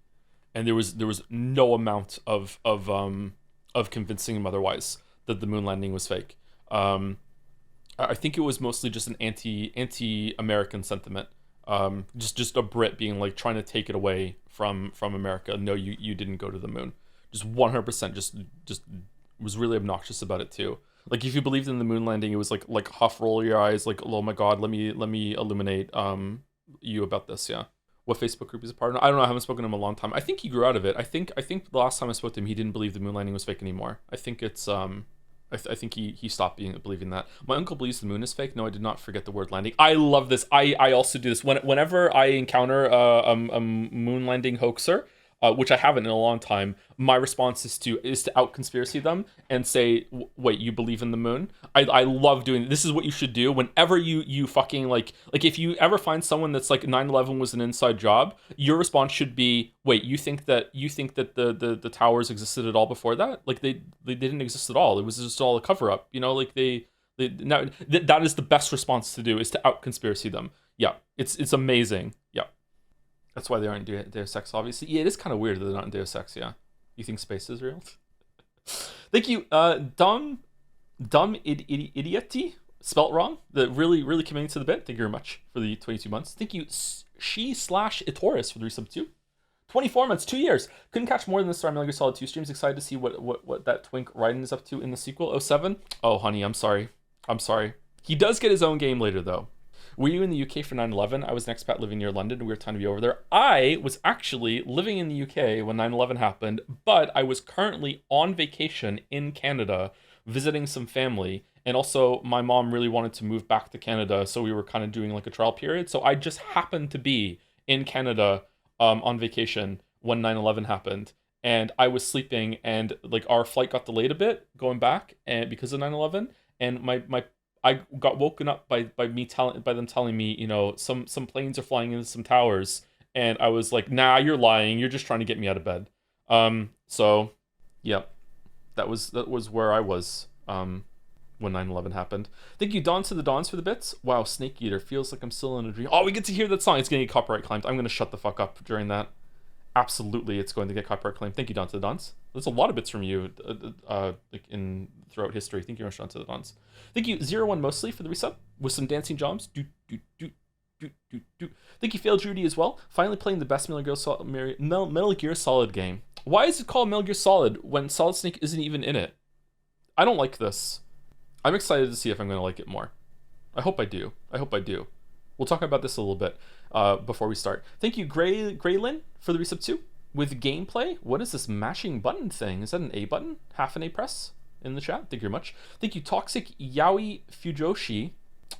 S1: and there was no amount of convincing him otherwise that the moon landing was fake. I think it was mostly just an anti-American sentiment. Just a Brit being like trying to take it away from America. No, you didn't go to the moon. Just 100%. Just was really obnoxious about it too. Like if you believed in the moon landing, it was like huff, roll your eyes, like, oh my god, let me illuminate you about this. Yeah. What Facebook group is a part of? I don't know. I haven't spoken to him in a long time. I think he grew out of it. I think the last time I spoke to him, he didn't believe the moon landing was fake anymore. I think it's I think he stopped believing that. My uncle believes the moon is fake. No, I did not forget the word landing. I love this. I also do this whenever I encounter a moon landing hoaxer, which I haven't in a long time. My response is to out conspiracy them and say, wait, you believe in the moon? I love doing this. Is what you should do whenever you fucking like if you ever find someone that's like 9/11 was an inside job, your response should be, wait, you think that the towers existed at all before that? Like they didn't exist at all. It was just all a cover up, you know, like now that is the best response to do, is to out conspiracy them. Yeah, it's amazing. Yeah. That's why they aren't Deus Ex, obviously. Yeah, it is kind of weird that they're not in Deus Ex, yeah. You think space is real? Thank you, Idioti, spelt wrong. The really committing to the bit. Thank you very much for the 22 months. Thank you, she/Itoris for the resub 2. 24 months, 2 years. Couldn't catch more than the Star Metal Gear Solid 2 streams. Excited to see what that twink Raiden is up to in the sequel. Oh 07? Oh, honey, I'm sorry. He does get his own game later, though. Were you in the UK for 9/11? I was an expat living near London. We were time to be over there. I was actually living in the UK when 9/11 happened, but I was currently on vacation in Canada visiting some family. And also, my mom really wanted to move back to Canada, so we were kind of doing like a trial period. So I just happened to be in Canada on vacation when 9/11 happened. And I was sleeping, and like our flight got delayed a bit going back, and because of 9/11, and I got woken up by them telling me, you know, some planes are flying into some towers, and I was like, nah, you're lying. You're just trying to get me out of bed. So, yeah, that was where I was when 9/11 happened. Thank you, Dawn to the Dawns, for the bits. Wow, Snake Eater feels like I'm still in a dream. Oh, we get to hear that song. It's gonna get copyright claimed. I'm gonna shut the fuck up during that. Absolutely, it's going to get copyright claimed. Thank you, Dawn to the Dawns. There's a lot of bits from you, like throughout history. Thank you very much, Dawn to the Dawns. Thank you, 01 mostly, for the resub with some dancing jobs. Thank you, Fail Judy, as well. Finally playing the best Metal Gear Solid game. Why is it called Metal Gear Solid when Solid Snake isn't even in it? I don't like this. I'm excited to see if I'm going to like it more. I hope I do. We'll talk about this a little bit before we start. Thank you, Graylin, for the resub 2 with gameplay. What is this mashing button thing? Is that an A button? Half an A press in the chat. Thank you very much. Thank you, Toxic Yaoi Fujoshi.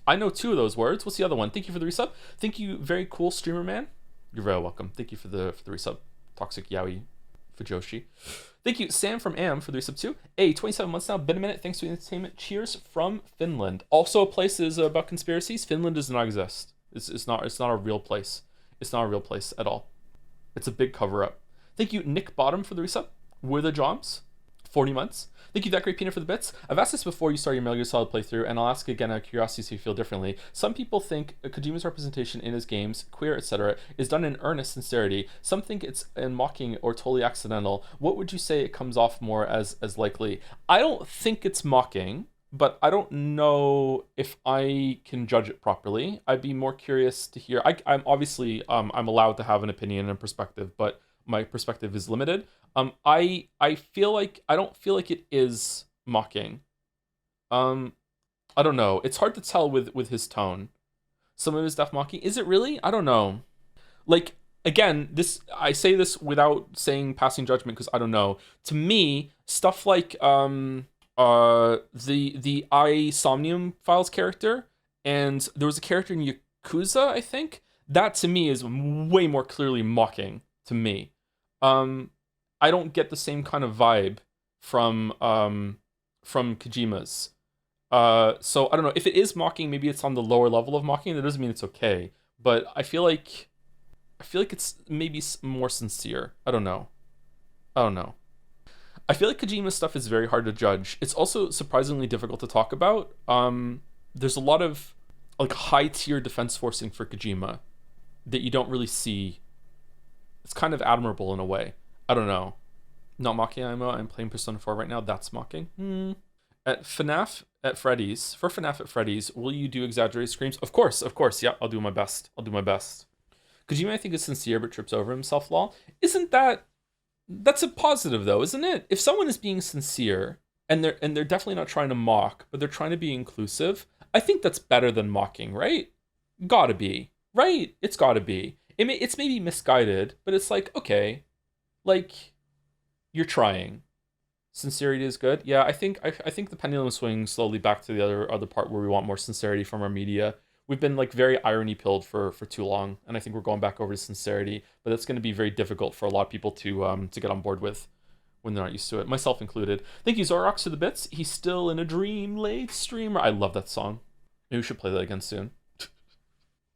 S1: I know 2 of those words. What's the other one? Thank you for the resub. Thank you, very cool streamer man. You're very welcome. Thank you for the resub, Toxic Yaoi Fujoshi. Thank you, Sam from Am, for the resub 2. 27 months now. Been a minute. Thanks to entertainment. Cheers from Finland. Also, a place that is about conspiracies. Finland does not exist. It's not a real place. It's not a real place at all. It's a big cover-up. Thank you, Nick Bottom, for the resub. With the Joms, 40 months. Thank you, That Great Peanut, for the bits. I've asked this before you start your Metal Gear Solid playthrough, and I'll ask again out of curiosity so you feel differently. Some people think Kojima's representation in his games, queer, etc., is done in earnest sincerity. Some think it's in mocking or totally accidental. What would you say it comes off more as likely? I don't think it's mocking, but I don't know if I can judge it properly. I'd be more curious to hear. I'm obviously I'm allowed to have an opinion and perspective, but my perspective is limited. I feel like I don't feel like it is mocking. I don't know. It's hard to tell with his tone. Some of his stuff mocking. Is it really? I don't know. Like, again, I say this without saying passing judgment because I don't know. To me, stuff like the I Somnium Files character, and there was a character in Yakuza, I think. That to me is way more clearly mocking to me. I don't get the same kind of vibe from Kojima's. So I don't know if it is mocking. Maybe it's on the lower level of mocking. That doesn't mean it's okay. But I feel like it's maybe more sincere. I don't know. I feel like Kojima's stuff is very hard to judge. It's also surprisingly difficult to talk about. There's a lot of like high tier defense forcing for Kojima that you don't really see. It's kind of admirable in a way. I don't know. Not mocking IMO. I'm playing Persona 4 right now. That's mocking. At FNAF at Freddy's, for FNAF at Freddy's, will you do exaggerated screams? Of course. Yeah, I'll do my best. Kojima, I think, is sincere but trips over himself, lol. Isn't that's a positive though, isn't it? If someone is being sincere and they're definitely not trying to mock, but they're trying to be inclusive, I think that's better than mocking, right? Gotta be. Right? It's gotta be. It's maybe misguided, but it's like, okay, like, you're trying. Sincerity is good. Yeah, I think the pendulum swings slowly back to the other part where we want more sincerity from our media. We've been like very irony pilled for too long, and I think we're going back over to sincerity. But that's going to be very difficult for a lot of people to get on board with when they're not used to it, myself included. Thank you, Zorox, for the bits. He's still in a dream, late streamer. I love that song. Maybe we should play that again soon.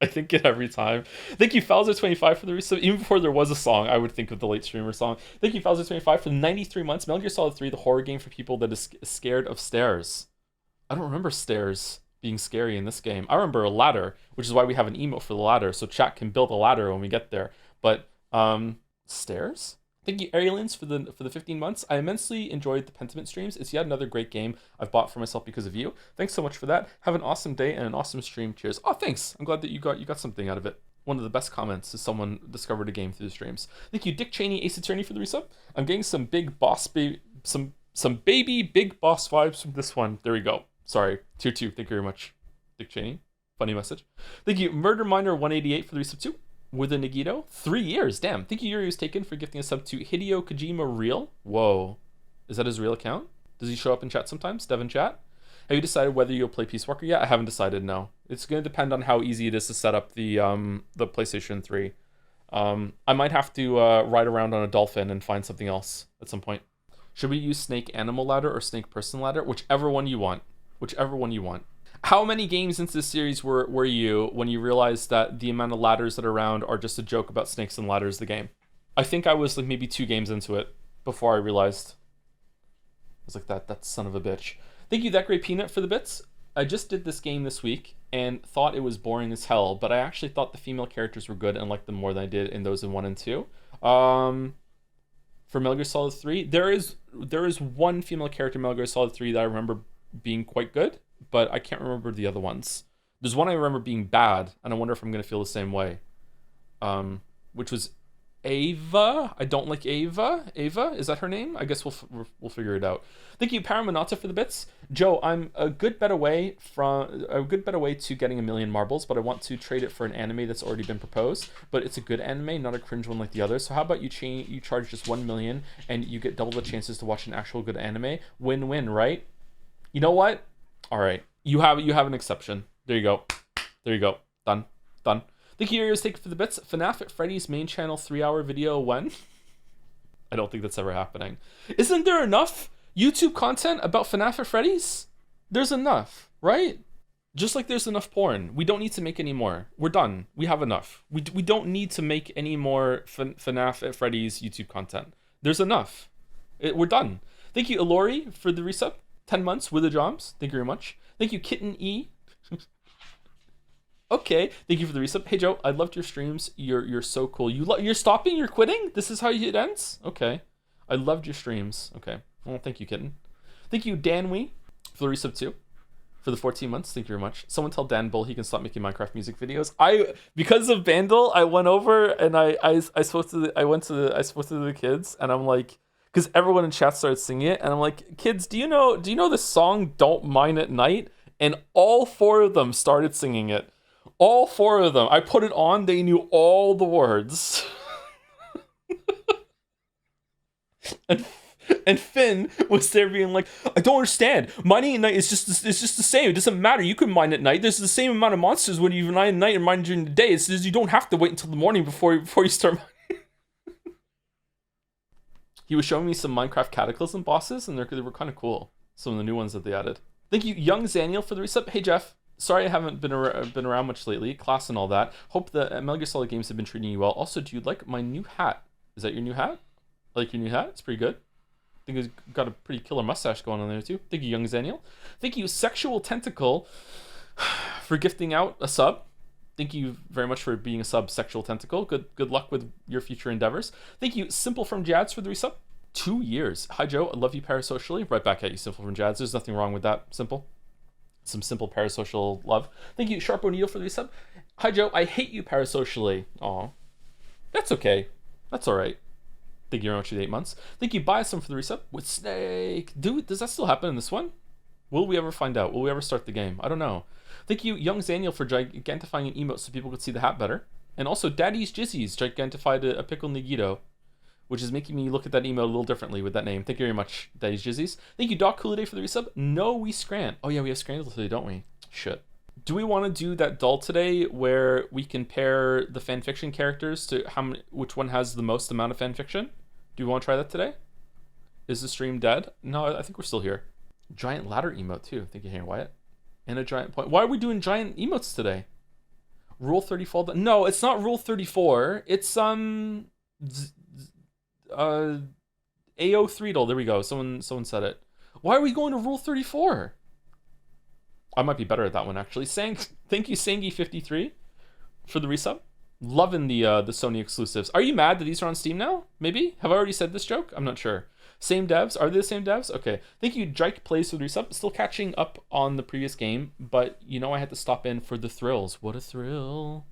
S1: I think it every time. Thank you, Falzer25, for the resub. Even before there was a song, I would think of the late streamer song. Thank you, Falzer25, for the 93 months. Metal Gear Solid 3, the horror game for people that is scared of stairs. I don't remember stairs being scary in this game. I remember a ladder, which is why we have an emote for the ladder, so chat can build a ladder when we get there. But stairs. Thank you, Aliens, for the 15 months. I immensely enjoyed the Pentiment streams. It's yet another great game I've bought for myself because of you. Thanks so much for that. Have an awesome day and an awesome stream. Cheers. Oh, thanks. I'm glad that you got something out of it. One of the best comments is someone discovered a game through the streams. Thank you, Dick Cheney, Ace Attorney, for the resub. I'm getting some big boss some baby big boss vibes from this one. There we go. Sorry. Tier 2. Thank you very much, Dick Cheney. Funny message. Thank you, Murder Miner 188 for the resub too. With a Nagito. 3 years. Damn. Thank you, Yuri was taken, for gifting a sub to Hideo Kojima Real. Whoa. Is that his real account? Does he show up in chat sometimes? Devin chat? Have you decided whether you'll play Peace Walker yet? I haven't decided, no. It's going to depend on how easy it is to set up the PlayStation 3. I might have to ride around on a dolphin and find something else at some point. Should we use Snake Animal Ladder or Snake Person Ladder? Whichever one you want. Whichever one you want. How many games into this series were you when you realized that the amount of ladders that are around are just a joke about snakes and ladders, the game? I think I was like maybe 2 games into it before I realized. I was like, that son of a bitch. Thank you, That Great Peanut, for the bits. I just did this game this week and thought it was boring as hell, but I actually thought the female characters were good and liked them more than I did in those in 1 and 2. For Metal Gear Solid 3, there is one female character in Metal Gear Solid 3 that I remember being quite good, but I can't remember the other ones. There's one I remember being bad, and I wonder if I'm going to feel the same way. Which was Ava. I don't like Ava. Ava, is that her name? I guess we'll figure it out. Thank you, Paramanata, for the bits. Joe, I'm a good bet away to getting 1,000,000 marbles, but I want to trade it for an anime that's already been proposed. But it's a good anime, not a cringe one like the others. So how about you charge just 1,000,000 and you get double the chances to watch an actual good anime? Win-win, right? You know what? All right, you have an exception. There you go. There you go. Done. Thank you, Arios, take it for the bits. FNAF at Freddy's main channel 3-hour video when? I don't think that's ever happening. Isn't there enough YouTube content about FNAF at Freddy's? There's enough, right? Just like there's enough porn. We don't need to make any more. We're done. We have enough. We don't need to make any more FNAF at Freddy's YouTube content. There's enough. We're done. Thank you, Alori, for the resub. 10 months with the jobs. Thank you very much. Thank you, Kitten E. Okay, thank you for the resub. Hey Joe, I loved your streams. You're so cool. You're stopping? You're quitting? This is how it ends? Okay. I loved your streams. Okay. Well, thank you, Kitten. Thank you, Dan Wee, for the resub too. For the 14 months. Thank you very much. Someone tell Dan Bull he can stop making Minecraft music videos. Because of Vandal, I went over and I spoke to the kids, and I'm like, because everyone in chat started singing it, and I'm like, kids, do you know this song Don't Mine at Night? And all 4 of them started singing it. All 4 of them. I put it on, they knew all the words. and Finn was there being like, I don't understand. Mining at night is just the same. It doesn't matter. You can mine at night. There's the same amount of monsters when you mine at night and mine during the day. It's just you don't have to wait until the morning before you start mining. He was showing me some Minecraft Cataclysm bosses, and they were kind of cool. Some of the new ones that they added. Thank you, Young Zaniel, for the resub. Hey Jeff. Sorry I haven't been around much lately, class and all that. Hope the Metal Gear Solid games have been treating you well. Also, do you like my new hat? Is that your new hat? I like your new hat? It's pretty good. I think it's got a pretty killer mustache going on there too. Thank you, Young Zaniel. Thank you, Sexual Tentacle, for gifting out a sub. Thank you very much for being a sub, Sexual Tentacle. Good luck with your future endeavors. Thank you, Simple from Jads, for the resub. 2 years. Hi Joe, I love you parasocially. Right back at you, Simple from Jads. There's nothing wrong with that, Simple. Some simple parasocial love. Thank you, Sharp O'Neill, for the resub. Hi Joe, I hate you parasocially. Aw. That's okay. That's alright. Thank you very much for the 8 months. Thank you, Biasum, for the resub. With Snake. Dude, does that still happen in this one? Will we ever find out? Will we ever start the game? I don't know. Thank you, Young Zaniel, for gigantifying an emote so people could see the hat better. And also, Daddy's Jizzies gigantified a pickle Nagito, which is making me look at that emote a little differently with that name. Thank you very much, Daddy's Jizzies. Thank you, Doc Cooliday, for the resub. No, we scran. Oh yeah, we have Scrandal today, don't we? Shit. Do we want to do that doll today where we compare the fanfiction characters to which one has the most amount of fanfiction? Do we want to try that today? Is the stream dead? No, I think we're still here. Giant ladder emote too. Thank you, Henry Wyatt. And a giant point. Why are we doing giant emotes today? Rule 34. No, it's not Rule 34. It's AO3 there we go. Someone said it. Why are we going to Rule 34? I might be better at that one actually. Thank you, Sangi53, for the resub. Loving the Sony exclusives. Are you mad that these are on Steam now? Maybe? Have I already said this joke? I'm not sure. Same devs? Are they the same devs? Okay. Thank you, Drake Plays for the resub. Still catching up on the previous game, but you know I had to stop in for the thrills. What a thrill.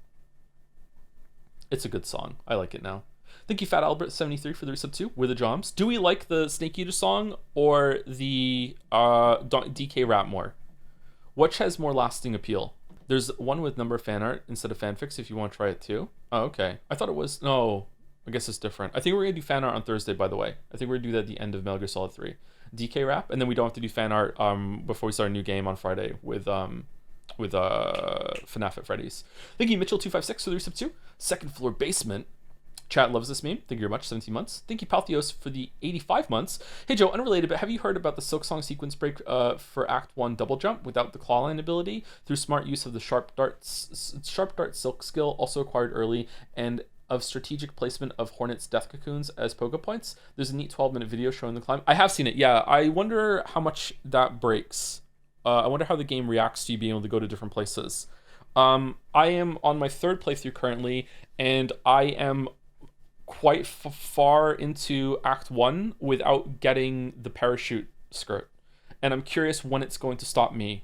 S1: It's a good song. I like it now. Thank you, Fat Albert 73 for the resub too. We're the Joms. Do we like the Snake Eater song or the DK rap more? Which has more lasting appeal? There's one with number fan art instead of fanfics if you want to try it too. Oh, okay. I thought it was... No, I guess it's different. I think we're going to do fan art on Thursday, by the way. I think we're going to do that at the end of Metal Gear Solid 3. DK rap, and then we don't have to do fan art before we start a new game on Friday with FNAF at Freddy's. Thank you, Mitchell256 for the resub too. Second floor basement. Chat loves this meme. Thank you very much. 17 months. Thank you, Paltheos, for the 85 months. Hey, Joe, unrelated, but have you heard about the Silk Song sequence break for Act 1 double jump without the clawline ability through smart use of the sharp dart silk skill, also acquired early, and of strategic placement of Hornet's death cocoons as pogo points? There's a neat 12-minute video showing the climb. I have seen it, yeah. I wonder how much that breaks. I wonder how the game reacts to you being able to go to different places. I am on my third playthrough currently, and I am quite far into Act 1 without getting the parachute skirt, and I'm curious when it's going to stop me.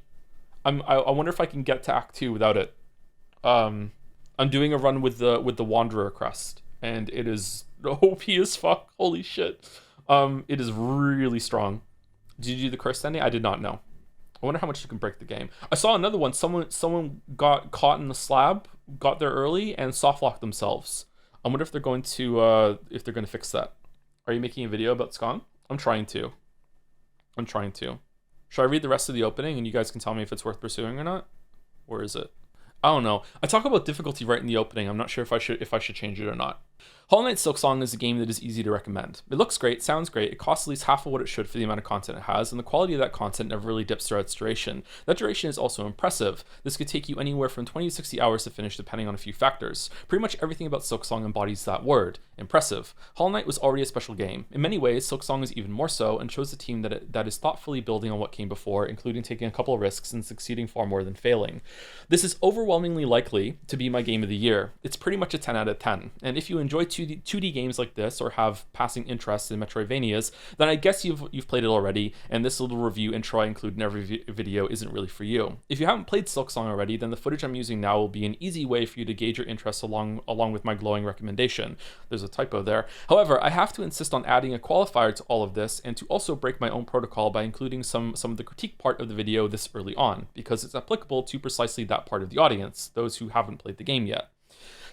S1: I wonder if I can get to Act 2 without it. I'm doing a run with the Wanderer crest, and it is OP as fuck. Holy shit. It is really strong. Did you do the curse ending? I did not know. I wonder how much you can break the game. I saw another one. Someone got caught in the slab, got there early, and soft locked themselves. I wonder if they're going to fix that. Are you making a video about Skong? I'm trying to. Should I read the rest of the opening and you guys can tell me if it's worth pursuing or not? Or is it? I don't know. I talk about difficulty right in the opening. I'm not sure if I should change it or not. Hollow Knight Silk Song is a game that is easy to recommend. It looks great, sounds great, it costs at least half of what it should for the amount of content it has, and the quality of that content never really dips throughout its duration. That duration is also impressive. This could take you anywhere from 20 to 60 hours to finish depending on a few factors. Pretty much everything about Silk Song embodies that word. Impressive. Hollow Knight was already a special game. In many ways, Silk Song is even more so, and shows a team that is thoughtfully building on what came before, including taking a couple of risks and succeeding far more than failing. This is overwhelmingly likely to be my game of the year. It's pretty much a 10 out of 10, and if you enjoy 2D games like this or have passing interest in Metroidvanias, then I guess you've played it already, and this little review intro I include in every video isn't really for you. If you haven't played Silk Song already, then the footage I'm using now will be an easy way for you to gauge your interest along with my glowing recommendation. There's a typo there. However, I have to insist on adding a qualifier to all of this, and to also break my own protocol by including some of the critique part of the video this early on, because it's applicable to precisely that part of the audience, those who haven't played the game yet.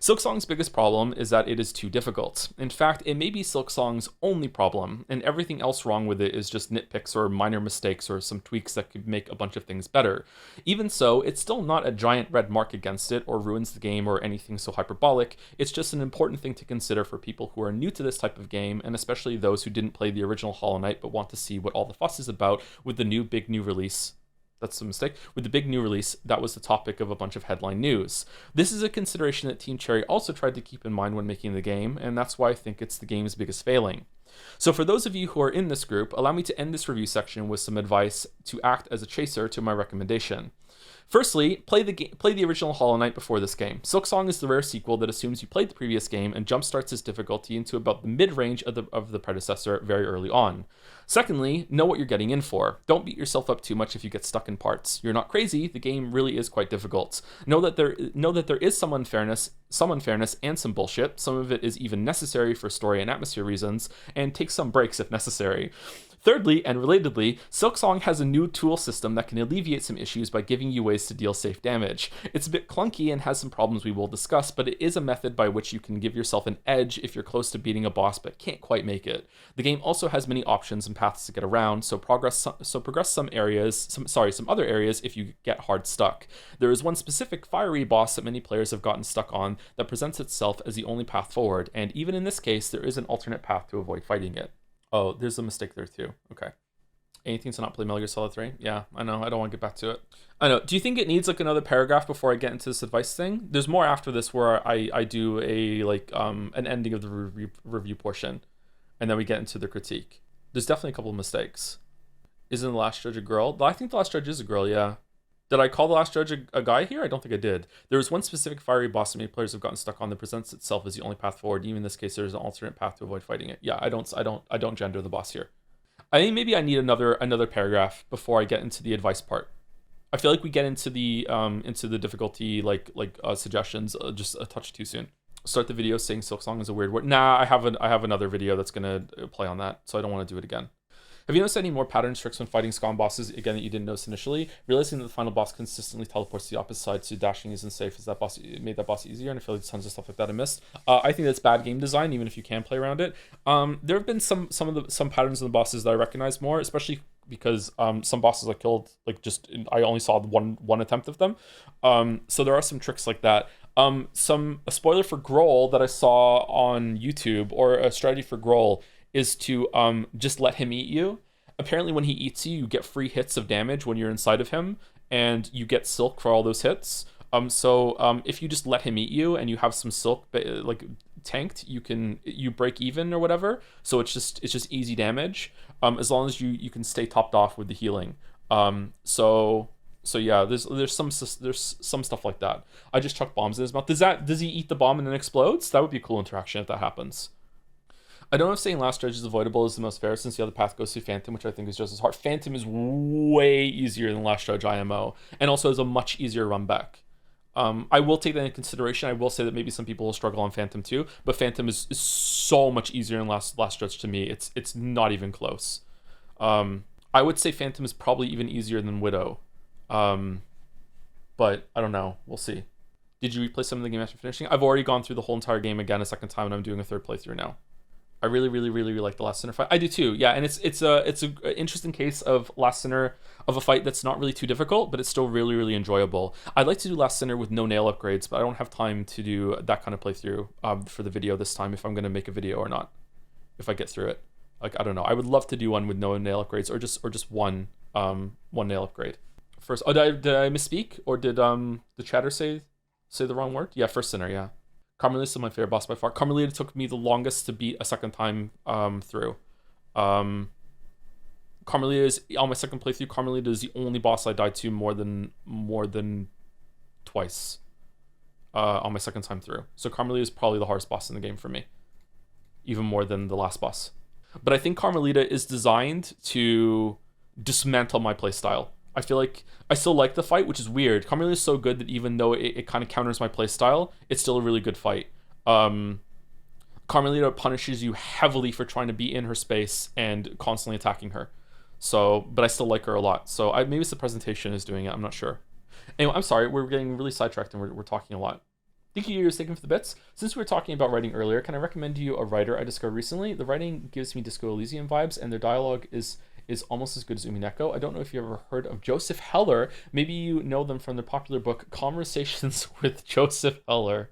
S1: Silk Song's biggest problem is that it is too difficult. In fact, it may be Silk Song's only problem, and everything else wrong with it is just nitpicks or minor mistakes or some tweaks that could make a bunch of things better. Even so, it's still not a giant red mark against it or ruins the game or anything so hyperbolic. It's just an important thing to consider for people who are new to this type of game, and especially those who didn't play the original Hollow Knight but want to see what all the fuss is about with the big new release. That's a mistake. With the big new release, that was the topic of a bunch of headline news. This is a consideration that Team Cherry also tried to keep in mind when making the game, and that's why I think it's the game's biggest failing. So for those of you who are in this group, allow me to end this review section with some advice to act as a chaser to my recommendation. Firstly, play the original Hollow Knight before this game. Silk Song is the rare sequel that assumes you played the previous game and jumpstarts its difficulty into about the mid-range of the predecessor very early on. Secondly, know what you're getting in for. Don't beat yourself up too much if you get stuck in parts. You're not crazy, the game really is quite difficult. Know that there is some unfairness and some bullshit. Some of it is even necessary for story and atmosphere reasons, and take some breaks if necessary. Thirdly, and relatedly, Silk Song has a new tool system that can alleviate some issues by giving you ways to deal safe damage. It's a bit clunky and has some problems we will discuss, but it is a method by which you can give yourself an edge if you're close to beating a boss but can't quite make it. The game also has many options and paths to get around, so progress some other areas if you get hard stuck. There is one specific fiery boss that many players have gotten stuck on that presents itself as the only path forward, and even in this case, there is an alternate path to avoid fighting it. Oh, there's a mistake there too. Okay. Anything to not play Metal Gear Solid 3? Yeah, I know. I don't want to get back to it. I know. Do you think it needs like another paragraph before I get into this advice thing? There's more after this where I do a an ending of the review portion, and then we get into the critique. There's definitely a couple of mistakes. Isn't the last judge a girl? I think the last judge is a girl, yeah. Did I call the last judge a guy here? I don't think I did. There was one specific fiery boss that many players have gotten stuck on that presents itself as the only path forward. Even in this case, there's an alternate path to avoid fighting it. Yeah, I don't gender the boss here. I think maybe I need another paragraph before I get into the advice part. I feel like we get into the difficulty suggestions just a touch too soon. Start the video saying Silk Song is a weird word. Nah, I have another video that's gonna play on that, so I don't want to do it again. Have you noticed any more pattern tricks when fighting Scum bosses, again, that you didn't notice initially? Realizing that the final boss consistently teleports to the opposite side, so dashing isn't safe. Is that boss made that boss easier? And I feel like tons of stuff like that I missed. I think that's bad game design, even if you can play around it. There have been some patterns in the bosses that I recognize more, especially because some bosses I killed, I only saw one attempt of them. So there are some tricks like that. A spoiler for Grohl that I saw on YouTube, or a strategy for Grohl, is to just let him eat you. Apparently when he eats you, you get free hits of damage when you're inside of him, and you get silk for all those hits. So if you just let him eat you and you have some silk tanked, you break even or whatever. So it's just easy damage, as long as you can stay topped off with the healing. So yeah, there's some stuff like that. I just chuck bombs in his mouth. Does he eat the bomb and then explodes? That would be a cool interaction if that happens. I don't know if saying Last Dredge is avoidable is the most fair, since the other path goes through Phantom, which I think is just as hard. Phantom is way easier than Last Dredge IMO, and also is a much easier run back. I will take that into consideration. I will say that maybe some people will struggle on Phantom too, but Phantom is so much easier than Last Dredge to me. It's not even close. I would say Phantom is probably even easier than Widow. But I don't know. We'll see. Did you replay some of the game after finishing? I've already gone through the whole entire game again a second time, and I'm doing a third playthrough now. I really like the Last Sinner fight. I do too, yeah. And it's a interesting case of Last Sinner, of a fight that's not really too difficult, but it's still really enjoyable. I'd like to do Last Sinner with no nail upgrades, but I don't have time to do that kind of playthrough for the video this time, if I'm gonna make a video or not, if I get through it. Like, I don't know. I would love to do one with no nail upgrades, or just one nail upgrade. First, did I misspeak, or did the chatter say the wrong word? Yeah, First Sinner, yeah. Carmelita is my favorite boss by far. Carmelita took me the longest to beat a second time through. Carmelita is on my second playthrough. Carmelita is the only boss I died to more than twice on my second time through. So Carmelita is probably the hardest boss in the game for me, even more than the last boss. But I think Carmelita is designed to dismantle my playstyle. I feel like I still like the fight, which is weird. Carmelita is so good that even though it kind of counters my playstyle, it's still a really good fight. Carmelita punishes you heavily for trying to be in her space and constantly attacking her. So, but I still like her a lot. So maybe it's the presentation is doing it. I'm not sure. Anyway, I'm sorry. We're getting really sidetracked and we're talking a lot. Thank you, Sticking for the Bits. Since we were talking about writing earlier, can I recommend to you a writer I discovered recently? The writing gives me Disco Elysium vibes, and their dialogue is almost as good as Umineko. I don't know if you ever heard of Joseph Heller. Maybe you know them from their popular book, Conversations with Joseph Heller.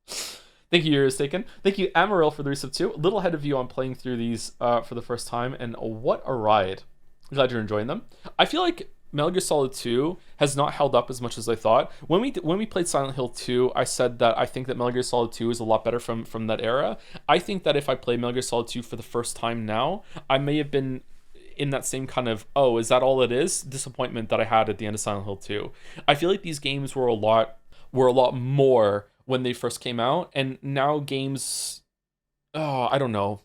S1: Thank you, Taken. Thank you, Amaryl, for the resub too. A little ahead of you on playing through these for the first time, and what a ride. I'm glad you're enjoying them. I feel like Metal Gear Solid 2 has not held up as much as I thought. When we played Silent Hill 2, I said that I think that Metal Gear Solid 2 is a lot better from that era. I think that if I play Metal Gear Solid 2 for the first time now, I may have been in that same kind of, oh, is that all it is? Disappointment that I had at the end of Silent Hill 2. I feel like these games were a lot more when they first came out, and now games, I don't know.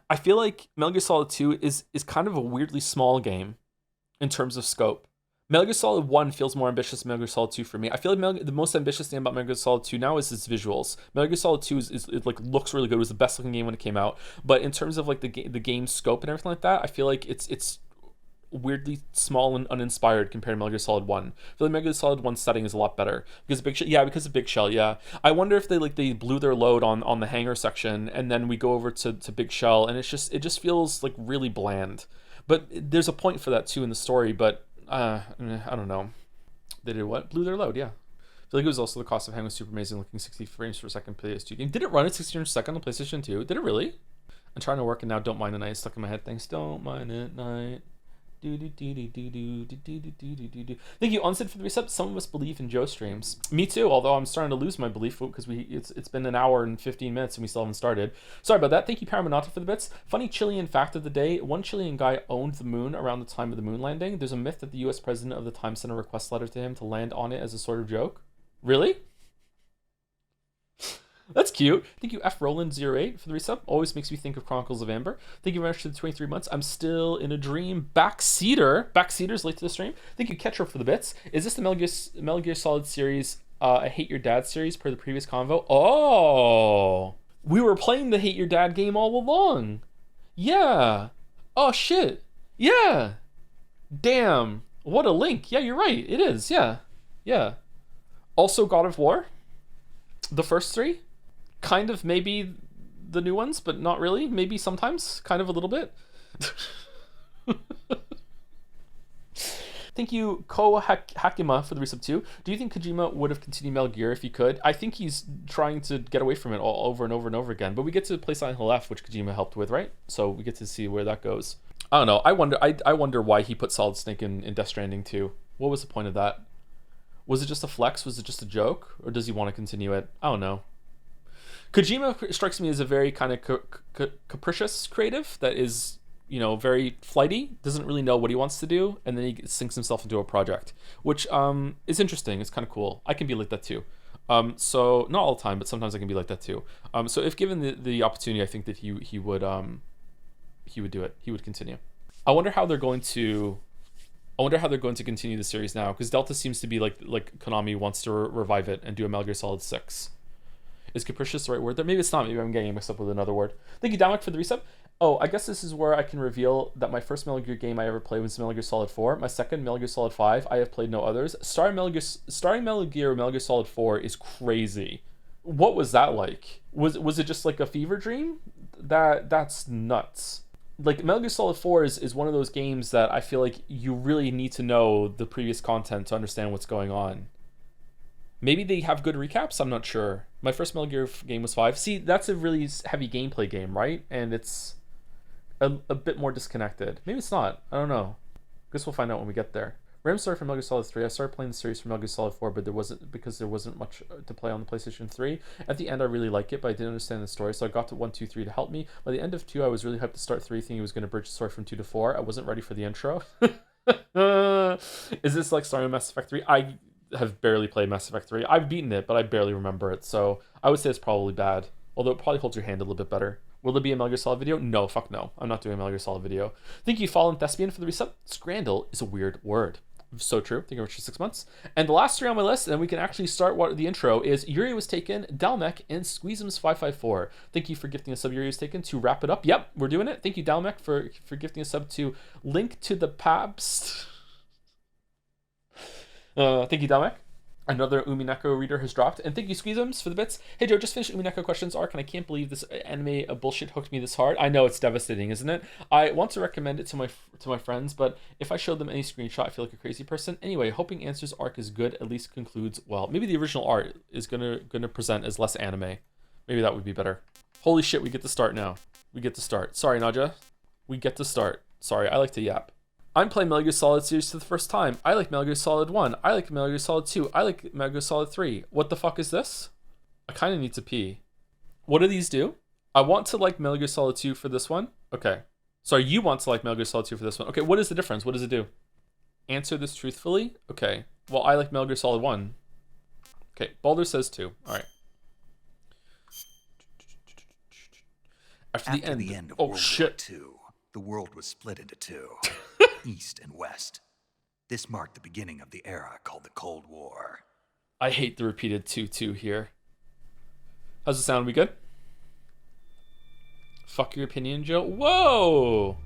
S1: I feel like Metal Gear Solid 2 is kind of a weirdly small game in terms of scope. Metal Gear Solid 1 feels more ambitious than Metal Gear Solid 2 for me. I feel like the most ambitious thing about Metal Gear Solid 2 now is its visuals. Metal Gear Solid 2 is like looks really good. It was the best looking game when it came out. But in terms of like the game scope and everything like that, I feel like it's weirdly small and uninspired compared to Metal Gear Solid 1. I feel like Metal Gear Solid 1 setting is a lot better because Big Shell. Yeah, because of Big Shell. Yeah, I wonder if they blew their load on the hangar section, and then we go over to Big Shell, and it just feels like really bland. But there's a point for that too in the story. But I don't know. They did what? Blew their load. Yeah. I feel like it was also the cost of Hang was super amazing, looking 60 frames per second PS2 game. Did it run at 60 frames per second on PlayStation 2? Did it really? I'm trying to work and now don't mind the night. Stuck in my head. Thanks. Don't mind it night. Thank you, Unsid, for the resub. Some of us believe in Joe streams. Me too, although I'm starting to lose my belief because it's been an hour and 15 minutes and we still haven't started. Sorry about that. Thank you, Paramanata, for the bits. Funny Chilean fact of the day. One Chilean guy owned the moon around the time of the moon landing. There's a myth that the US president of the time sent a request letter to him to land on it as a sort of joke. Really? That's cute. Thank you, F Roland08, for the resub. Always makes me think of Chronicles of Amber. Thank you very much for the 23 months. I'm still in a dream. Backseater's late to the stream. Thank you, Ketchup, for the bits. Is this the Metal Gear Solid series, I Hate Your Dad series per the previous convo? Oh, we were playing the Hate Your Dad game all along. Yeah. Oh, shit. Yeah. Damn. What a link. Yeah, you're right. It is. Yeah. Yeah. Also God of War. The first three. Kind of maybe the new ones, but not really. Maybe sometimes, kind of a little bit. Thank you, Ko Hakima, for the resub too. Do you think Kojima would have continued Metal Gear if he could? I think he's trying to get away from it all over and over and over again. But we get to play Silent Hill F, which Kojima helped with, right? So we get to see where that goes. I don't know. I wonder why he put Solid Snake in Death Stranding too. What was the point of that? Was it just a flex? Was it just a joke? Or does he want to continue it? I don't know. Kojima strikes me as a very kind of capricious creative that is, you know, very flighty, doesn't really know what he wants to do, and then he sinks himself into a project, which is interesting. It's kind of cool. I can be like that too. So not all the time, but sometimes I can be like that too. So if given the opportunity, I think that he would do it. He would continue. I wonder how they're going to continue the series now, because Delta seems to be like Konami wants to revive it and do a Metal Gear Solid 6. Is capricious the right word there? Maybe it's not. Maybe I'm getting mixed up with another word. Thank you, Damak, for the resub. Oh, I guess this is where I can reveal that my first Metal Gear game I ever played was Metal Gear Solid 4. My second, Metal Gear Solid 5. I have played no others. Starring Metal Gear Metal Gear Solid 4 is crazy. What was that like? Was it just like a fever dream? That's nuts. Like, Metal Gear Solid 4 is one of those games that I feel like you really need to know the previous content to understand what's going on. Maybe they have good recaps, I'm not sure. My first Metal Gear game was 5. See, that's a really heavy gameplay game, right? And it's a bit more disconnected. Maybe it's not. I don't know. Guess we'll find out when we get there. Random story for Metal Gear Solid 3. I started playing the series for Metal Gear Solid 4, but there wasn't much to play on the PlayStation 3. At the end, I really liked it, but I didn't understand the story, so I got to 1, 2, 3 to help me. By the end of 2, I was really hyped to start 3, thinking it was going to bridge the story from 2 to 4. I wasn't ready for the intro. Is this like starting Mass Effect 3? I have barely played Mass Effect 3. I've beaten it, but I barely remember it, so I would say it's probably bad. Although it probably holds your hand a little bit better. Will there be a Metal Gear Solid video? No, fuck no. I'm not doing a Metal Gear Solid video. Thank you, Fallen Thespian, for the resub. Scrandal is a weird word. So true. Thank you very much for 6 months. And the last 3 on my list, and we can actually start what the intro is Yuri Was Taken, Dalmec, and Squeezums554. Thank you for gifting a sub Yuri Was Taken to wrap it up. Yep, we're doing it. Thank you, Dalmec, for gifting a sub to Link to the Pabst. Thank you, Dalmec. Another Umineko reader has dropped. And thank you, Squeezums, for the bits. Hey, Joe, just finished Umineko Questions arc, and I can't believe this anime bullshit hooked me this hard. I know, it's devastating, isn't it? I want to recommend it to my friends, but if I showed them any screenshot, I feel like a crazy person. Anyway, hoping Answers arc is good, at least concludes well. Maybe the original art is gonna present as less anime. Maybe that would be better. Holy shit, we get to start now. We get to start. Sorry, Naja. We get to start. Sorry, I like to yap. I'm playing Metal Gear Solid series for the first time. I like Metal Gear Solid 1. I like Metal Gear Solid 2. I like Metal Gear Solid 3. What the fuck is this? I kind of need to pee. What do these do? I want to like Metal Gear Solid 2 for this one. Okay. Sorry, you want to like Metal Gear Solid 2 for this one. Okay, what is the difference? What does it do? Answer this truthfully? Okay. Well, I like Metal Gear Solid 1. Okay, Baldur says 2. All right. After the end of World War II, the world was split into two. East and West. This marked the beginning of the era called the Cold War. I hate the repeated 2-2 here. How's it sound? We good? Fuck your opinion, Joe. Whoa!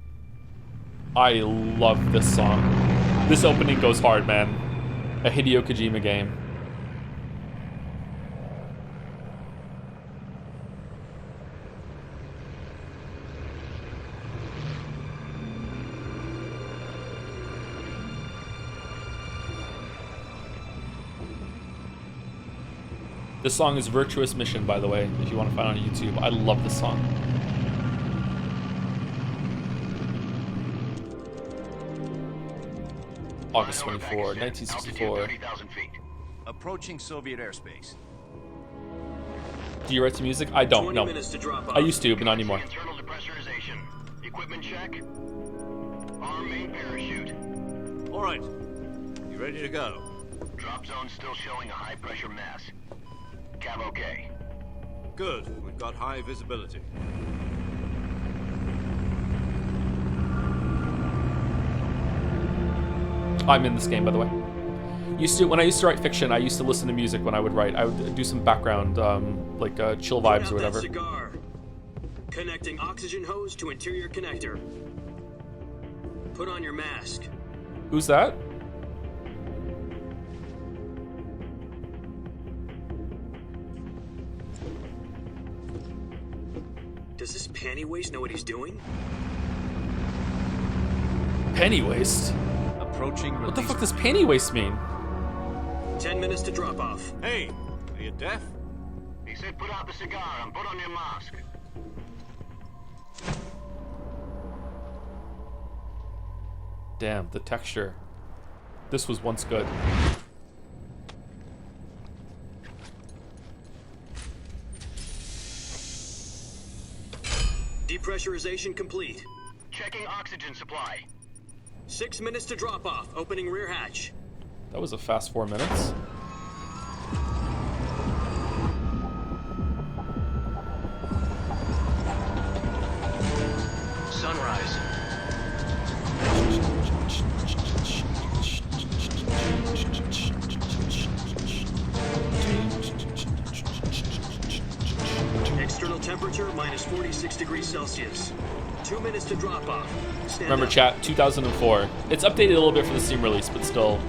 S1: I love this song. This opening goes hard, man. A Hideo Kojima game. This song is Virtuous Mission, by the way, if you want to find it on YouTube. I love this song. August 24, 1964.
S2: Approaching Soviet airspace.
S1: Do you write some music? I don't, no. I used to, but not anymore.
S3: Internal depressurization. Equipment check. Arm main parachute.
S2: All right. You ready to go?
S3: Drop zone still showing a high pressure mass. Cav okay.
S2: Good. We've got high visibility.
S1: I'm in this game, by the way. When I used to write fiction, I used to listen to music when I would write. I would do some background, like chill vibes or whatever.
S4: Cigar. Connecting oxygen hose to interior connector. Put on your mask.
S1: Who's that?
S4: Does this panty waste know what he's doing?
S1: Penny waste?
S2: Approaching release.
S1: What the fuck does penny waste mean?
S4: 10 minutes to drop off.
S2: Hey, are you deaf?
S3: He said put out the cigar and put on your mask.
S1: Damn, the texture. This was once good.
S4: Depressurization complete.
S3: Checking oxygen supply.
S4: 6 minutes to drop off. Opening rear hatch.
S1: That was a fast 4 minutes.
S3: Sunrise.
S4: External temperature minus 46 degrees Celsius. 2 minutes to drop off. Stand
S1: Remember,
S4: up.
S1: chat, 2004. It's updated a little bit for the Steam release, but still,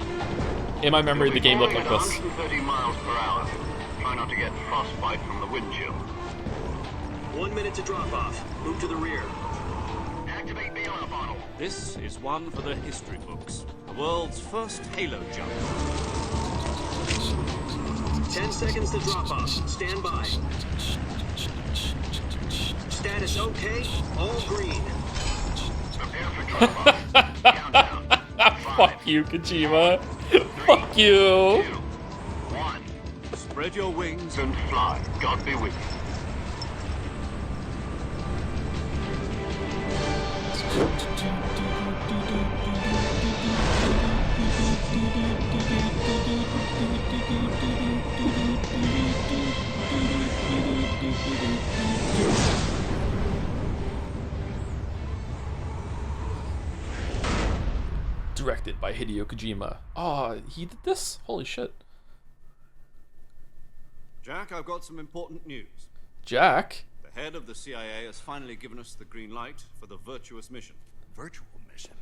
S1: in my memory, the game looked like this.
S3: 130 miles per hour. Try not to get frostbite from the wind chill.
S4: 1 minute to drop off. Move to the rear.
S3: Activate the honor bottle.
S2: This is one for the history books. The world's first halo jump.
S4: 10 seconds to drop off. Stand by. Status okay. All green.
S3: Prepare for drop-off. Countdown. 5,
S1: Fuck you, Kojima. Fuck you.
S3: 2, 1.
S2: Spread your wings
S3: And fly. God be with you.
S1: Directed by Hideo Kojima. Oh, he did this? Holy shit.
S2: Jack, I've got some important news.
S1: Jack?
S2: The head of the CIA has finally given us the green light for the Virtuous Mission.
S5: Virtual Mission?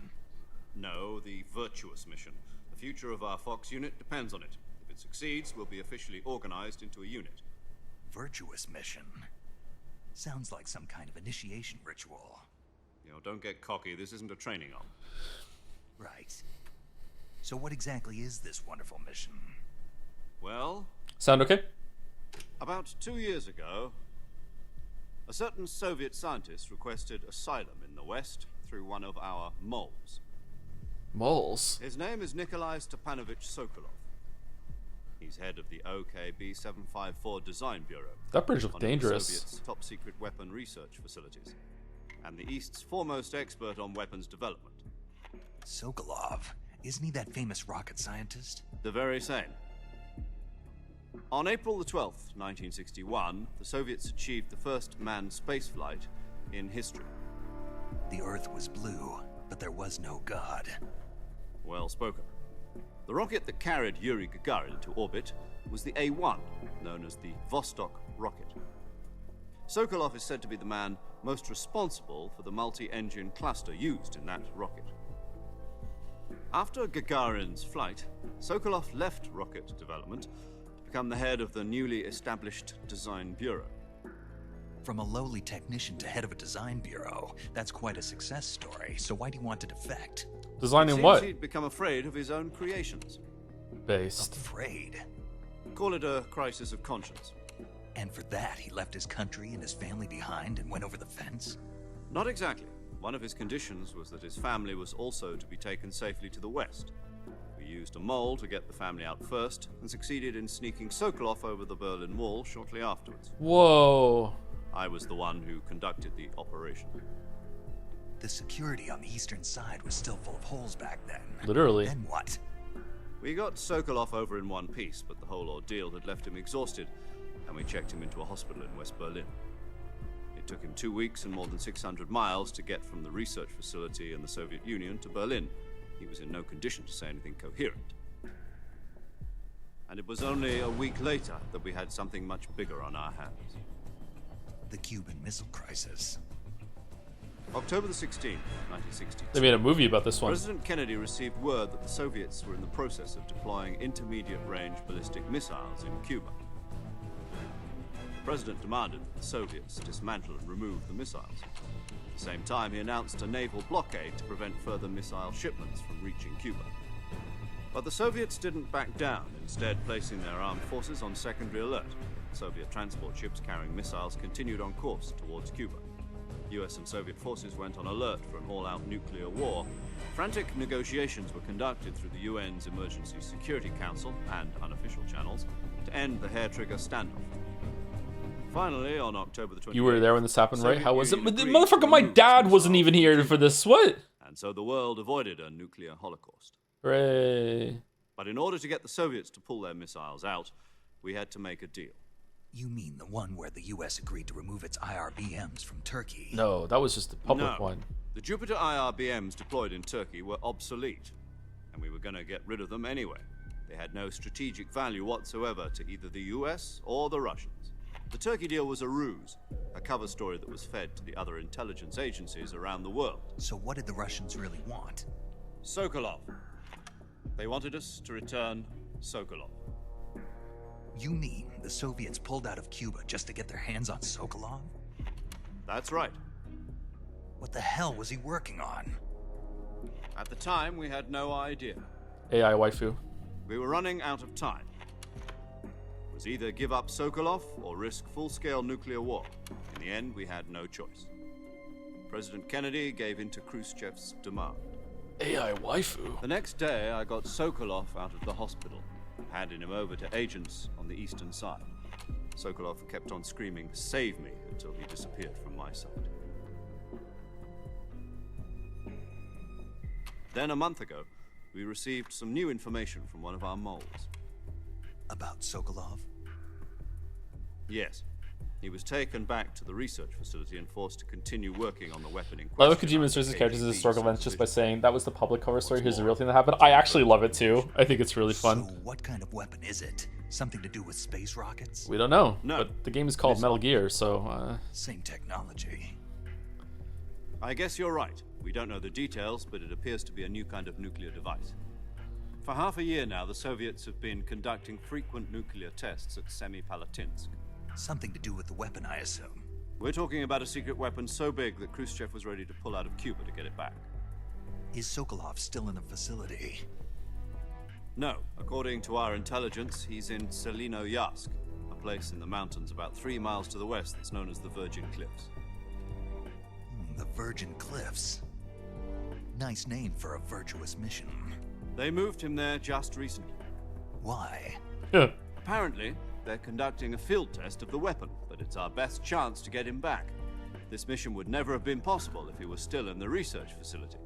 S2: No, the Virtuous Mission. The future of our Fox unit depends on it. If it succeeds, we'll be officially organized into a unit.
S5: Virtuous Mission? Sounds like some kind of initiation ritual.
S2: You know, don't get cocky. This isn't a training op.
S5: Right. So what exactly is this wonderful mission?
S2: Well,
S1: Sound okay?
S2: about 2 years ago, a certain Soviet scientist requested asylum in the West through one of our moles.
S1: Moles.
S2: His name is Nikolai Stepanovich Sokolov. He's head of the OKB 754 Design Bureau.
S1: That bridge looked
S2: one of the
S1: dangerous.
S2: Soviet's top secret weapon research facilities, and the East's foremost expert on weapons development.
S5: Sokolov. Isn't he that famous rocket scientist?
S2: The very same. On April the 12th, 1961, the Soviets achieved the first manned spaceflight in history.
S5: The Earth was blue, but there was no God.
S2: Well spoken. The rocket that carried Yuri Gagarin into orbit was the A-1, known as the Vostok rocket. Sokolov is said to be the man most responsible for the multi-engine cluster used in that rocket. After Gagarin's flight, Sokolov left rocket development to become the head of the newly established Design Bureau.
S5: From a lowly technician to head of a design bureau, that's quite a success story. So why do you want to defect?
S1: Designing
S2: Seems
S1: what?
S2: he'd become afraid of his own creations.
S1: Based.
S5: Afraid.
S2: Call it a crisis of conscience.
S5: And for that, he left his country and his family behind and went over the fence?
S2: Not exactly. One of his conditions was that his family was also to be taken safely to the West. used a mole to get the family out first, and succeeded in sneaking Sokolov over the Berlin Wall shortly afterwards.
S1: Whoa.
S2: I was the one who conducted the operation.
S5: The security on the eastern side was still full of holes back then.
S1: Literally.
S5: Then what?
S2: We got Sokolov over in one piece, but the whole ordeal had left him exhausted, and we checked him into a hospital in West Berlin. It took him 2 weeks and more than 600 miles to get from the research facility in the Soviet Union to Berlin. He was in no condition to say anything coherent. And it was only a week later that we had something much bigger on our hands.
S5: The Cuban Missile Crisis.
S2: October the 16th, 1962.
S1: They made a movie about this one.
S2: President Kennedy received word that the Soviets were in the process of deploying intermediate-range ballistic missiles in Cuba. The President demanded that the Soviets dismantle and remove the missiles. At the same time, he announced a naval blockade to prevent further missile shipments from reaching Cuba. But the Soviets didn't back down, instead placing their armed forces on secondary alert. Soviet transport ships carrying missiles continued on course towards Cuba. US and Soviet forces went on alert for an all-out nuclear war. Frantic negotiations were conducted through the UN's Emergency Security Council and unofficial channels to end the hair-trigger standoff. Finally, on October the 28th...
S1: You were there when this happened, right? How was it?
S2: Soviet Union
S1: Motherfucker,
S2: agreed
S1: my
S2: to remove
S1: dad
S2: its
S1: wasn't even
S2: missiles
S1: here
S2: from
S1: for this. What?
S2: And so the world avoided a nuclear holocaust.
S1: Hooray.
S2: But in order to get the Soviets to pull their missiles out, we had to make a deal.
S5: You mean the one where the US agreed to remove its IRBMs from Turkey?
S1: No, that was just the public
S2: No.
S1: one.
S2: The Jupiter IRBMs deployed in Turkey were obsolete, and we were going to get rid of them anyway. They had no strategic value whatsoever to either the US or the Russians. The Turkey deal was a ruse, a cover story that was fed to the other intelligence agencies around the world.
S5: So what did the Russians really want?
S2: Sokolov. They wanted us to return Sokolov.
S5: You mean the Soviets pulled out of Cuba just to get their hands on Sokolov?
S2: That's right.
S5: What the hell was he working on?
S2: At the time, we had no idea.
S1: AI waifu.
S2: We were running out of time. It was either give up Sokolov or risk full-scale nuclear war. In the end, we had no choice. President Kennedy gave in to Khrushchev's demand.
S1: AI waifu?
S2: The next day, I got Sokolov out of the hospital, handing him over to agents on the eastern side. Sokolov kept on screaming, "Save me," until he disappeared from my sight. Then, a month ago, we received some new information from one of our moles.
S5: About Sokolov?
S2: Yes. He was taken back to the research facility and forced to continue working on the weapon in
S1: I love
S2: question.
S1: Kojima inserts his characters as historical events just by saying that was the public cover story, here's the real thing that happened. I actually love it too. I think it's really fun.
S5: So what kind of weapon is it? Something to do with space rockets?
S1: We don't know.
S2: No.
S1: But the game is called Metal Gear, so
S5: Same technology.
S2: I guess you're right. We don't know the details, but it appears to be a new kind of nuclear device. For half a year now, the Soviets have been conducting frequent nuclear tests at Semipalatinsk.
S5: Something to do with the weapon, I assume.
S2: We're talking about a secret weapon so big that Khrushchev was ready to pull out of Cuba to get it back.
S5: Is Sokolov still in the facility?
S2: No, according to our intelligence, he's in Selino-Yarsk, a place in the mountains about 3 miles to the west that's known as the Virgin Cliffs.
S5: The Virgin Cliffs. Nice name for a virtuous mission.
S2: They moved him there just recently.
S5: Why?
S2: Apparently, they're conducting a field test of the weapon, but it's our best chance to get him back. This mission would never have been possible if he was still in the research facility.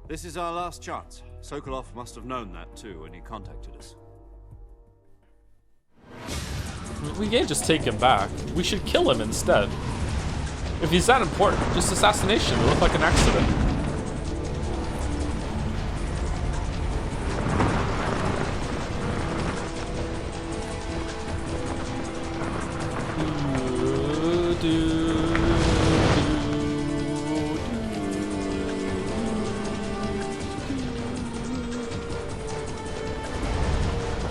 S2: This is our last chance. Sokolov must have known that too when he contacted us.
S1: we can't just take him back. We should kill him instead. If he's that important, just assassination. It looked like an accident.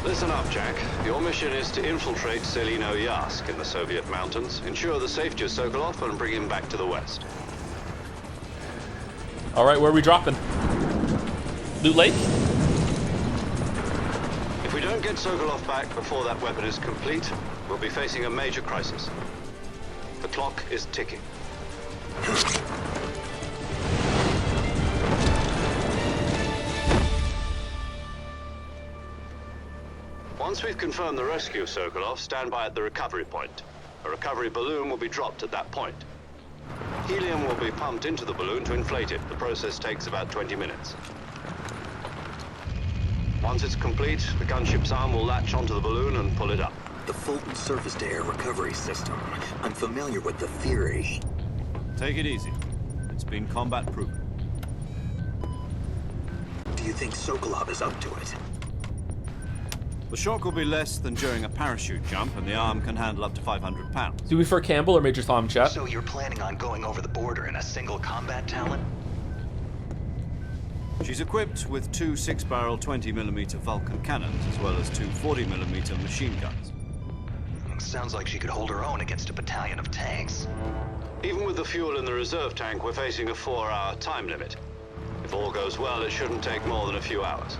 S2: Listen up, Jack. Your mission is to infiltrate Selino-Yarsk in the Soviet mountains, ensure the safety of Sokolov, and bring him back to the west.
S1: All right, where are we dropping? Loot Lake?
S2: If we don't get Sokolov back before that weapon is complete, we'll be facing a major crisis. The clock is ticking. Once we've confirmed the rescue of Sokolov, stand by at the recovery point. A recovery balloon will be dropped at that point. Helium will be pumped into the balloon to inflate it. The process takes about 20 minutes. Once it's complete, the gunship's arm will latch onto the balloon and pull it up.
S6: The Fulton surface-to-air recovery system. I'm familiar with the theory.
S2: Take it easy. It's been combat-proven.
S6: Do you think Sokolov is up to it?
S2: The shock will be less than during a parachute jump, and the arm can handle up to 500 pounds.
S1: Do we prefer Campbell or Major Tom, chat?
S5: So you're planning on going over the border in a single combat talent?
S2: She's equipped with two 6-barrel 20mm Vulcan cannons, as well as two 40mm machine guns.
S5: Sounds like she could hold her own against a battalion of tanks.
S2: Even with the fuel in the reserve tank, we're facing a 4-hour time limit. If all goes well, it shouldn't take more than a few hours.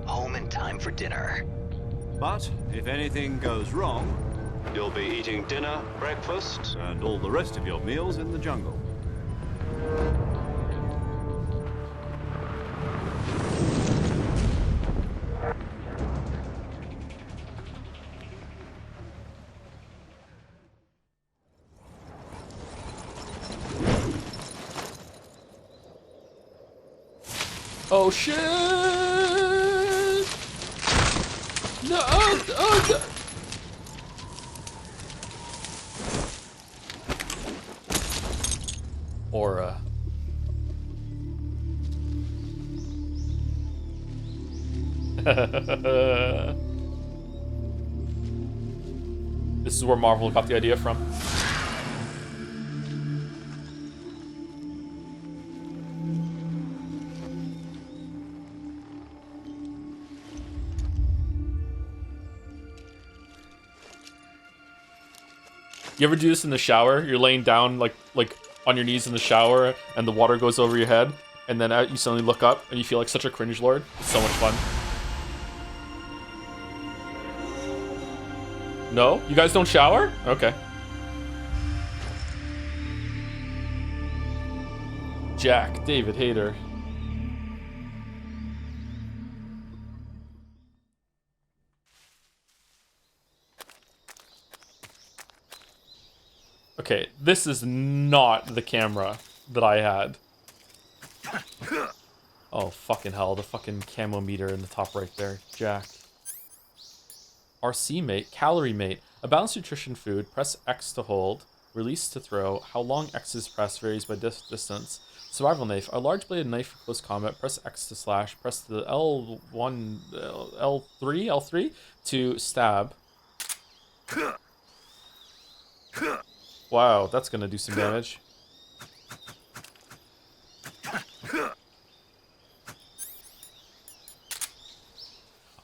S5: Home in time for dinner.
S2: But if anything goes wrong, you'll be eating dinner, breakfast, and all the rest of your meals in the jungle.
S1: Oh shit! No! Oh, no. Aura. This is where Marvel got the idea from. You ever do this in the shower? You're laying down like on your knees in the shower and the water goes over your head and then you suddenly look up and you feel like such a cringe lord. It's so much fun. No? You guys don't shower? Okay. Jack, David Hayter. Okay, this is not the camera that I had. Oh, fucking hell. The fucking camo meter in the top right there. Jack. RC mate. Calorie mate. A balanced nutrition food. Press X to hold. Release to throw. How long X is pressed varies by distance. Survival knife. A large bladed knife for close combat. Press X to slash. Press the L1, L3 to stab. Wow, that's gonna do some damage.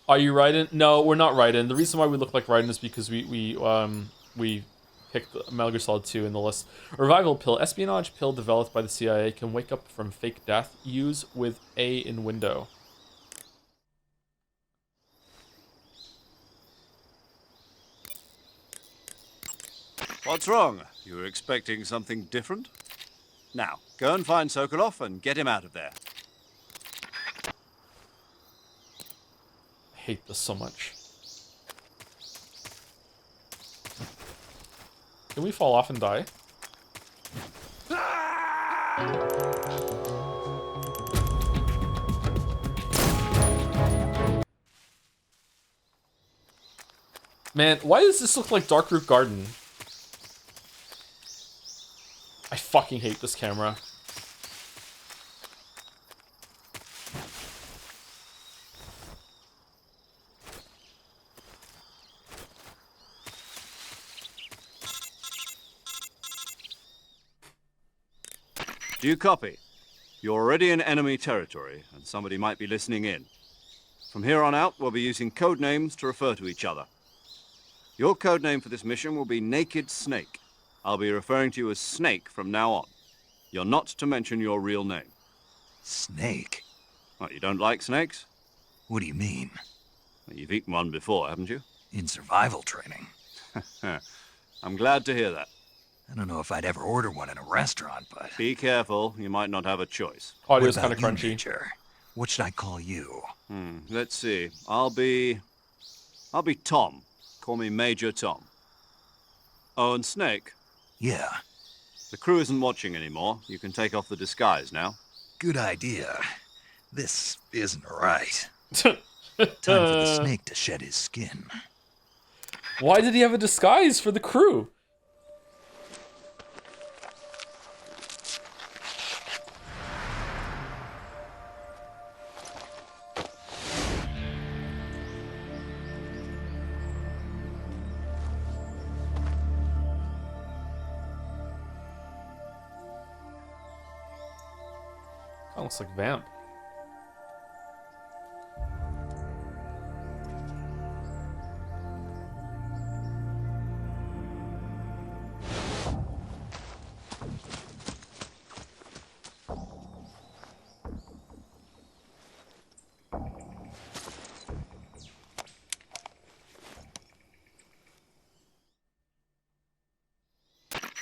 S1: Are you Raiden? No, we're not Raiden. The reason why we look like Raiden is because we picked Metal Gear Solid 2 in the list. Revival pill. Espionage pill developed by the CIA can wake up from fake death. Use with A in window.
S2: What's wrong? You were expecting something different? Now, go and find Sokolov and get him out of there.
S1: I hate this so much. Can we fall off and die? Man, why does this look like Dark Root Garden? I fucking hate this camera.
S2: Do you copy? You're already in enemy territory, and somebody might be listening in. From here on out, we'll be using code names to refer to each other. Your code name for this mission will be Naked Snake. I'll be referring to you as Snake from now on. You're not to mention your real name.
S5: Snake?
S2: What, you don't like snakes?
S5: What do you mean?
S2: Well, you've eaten one before, haven't you?
S5: In survival training.
S2: I'm glad to hear that.
S5: I don't know if I'd ever order one in a restaurant, but...
S2: Be careful, you might not have a choice.
S1: Audio's
S5: What
S1: kind of
S5: about you,
S1: crunchy.
S5: Major? What should I call you?
S2: Let's see. I'll be I'll be Tom. Call me Major Tom. Oh, and Snake,
S5: Yeah,
S2: the crew isn't watching anymore. You can take off the disguise now.
S5: good idea. This isn't right. Time for the snake to shed his skin.
S1: Why did he have a disguise for the crew? That looks like Vamp.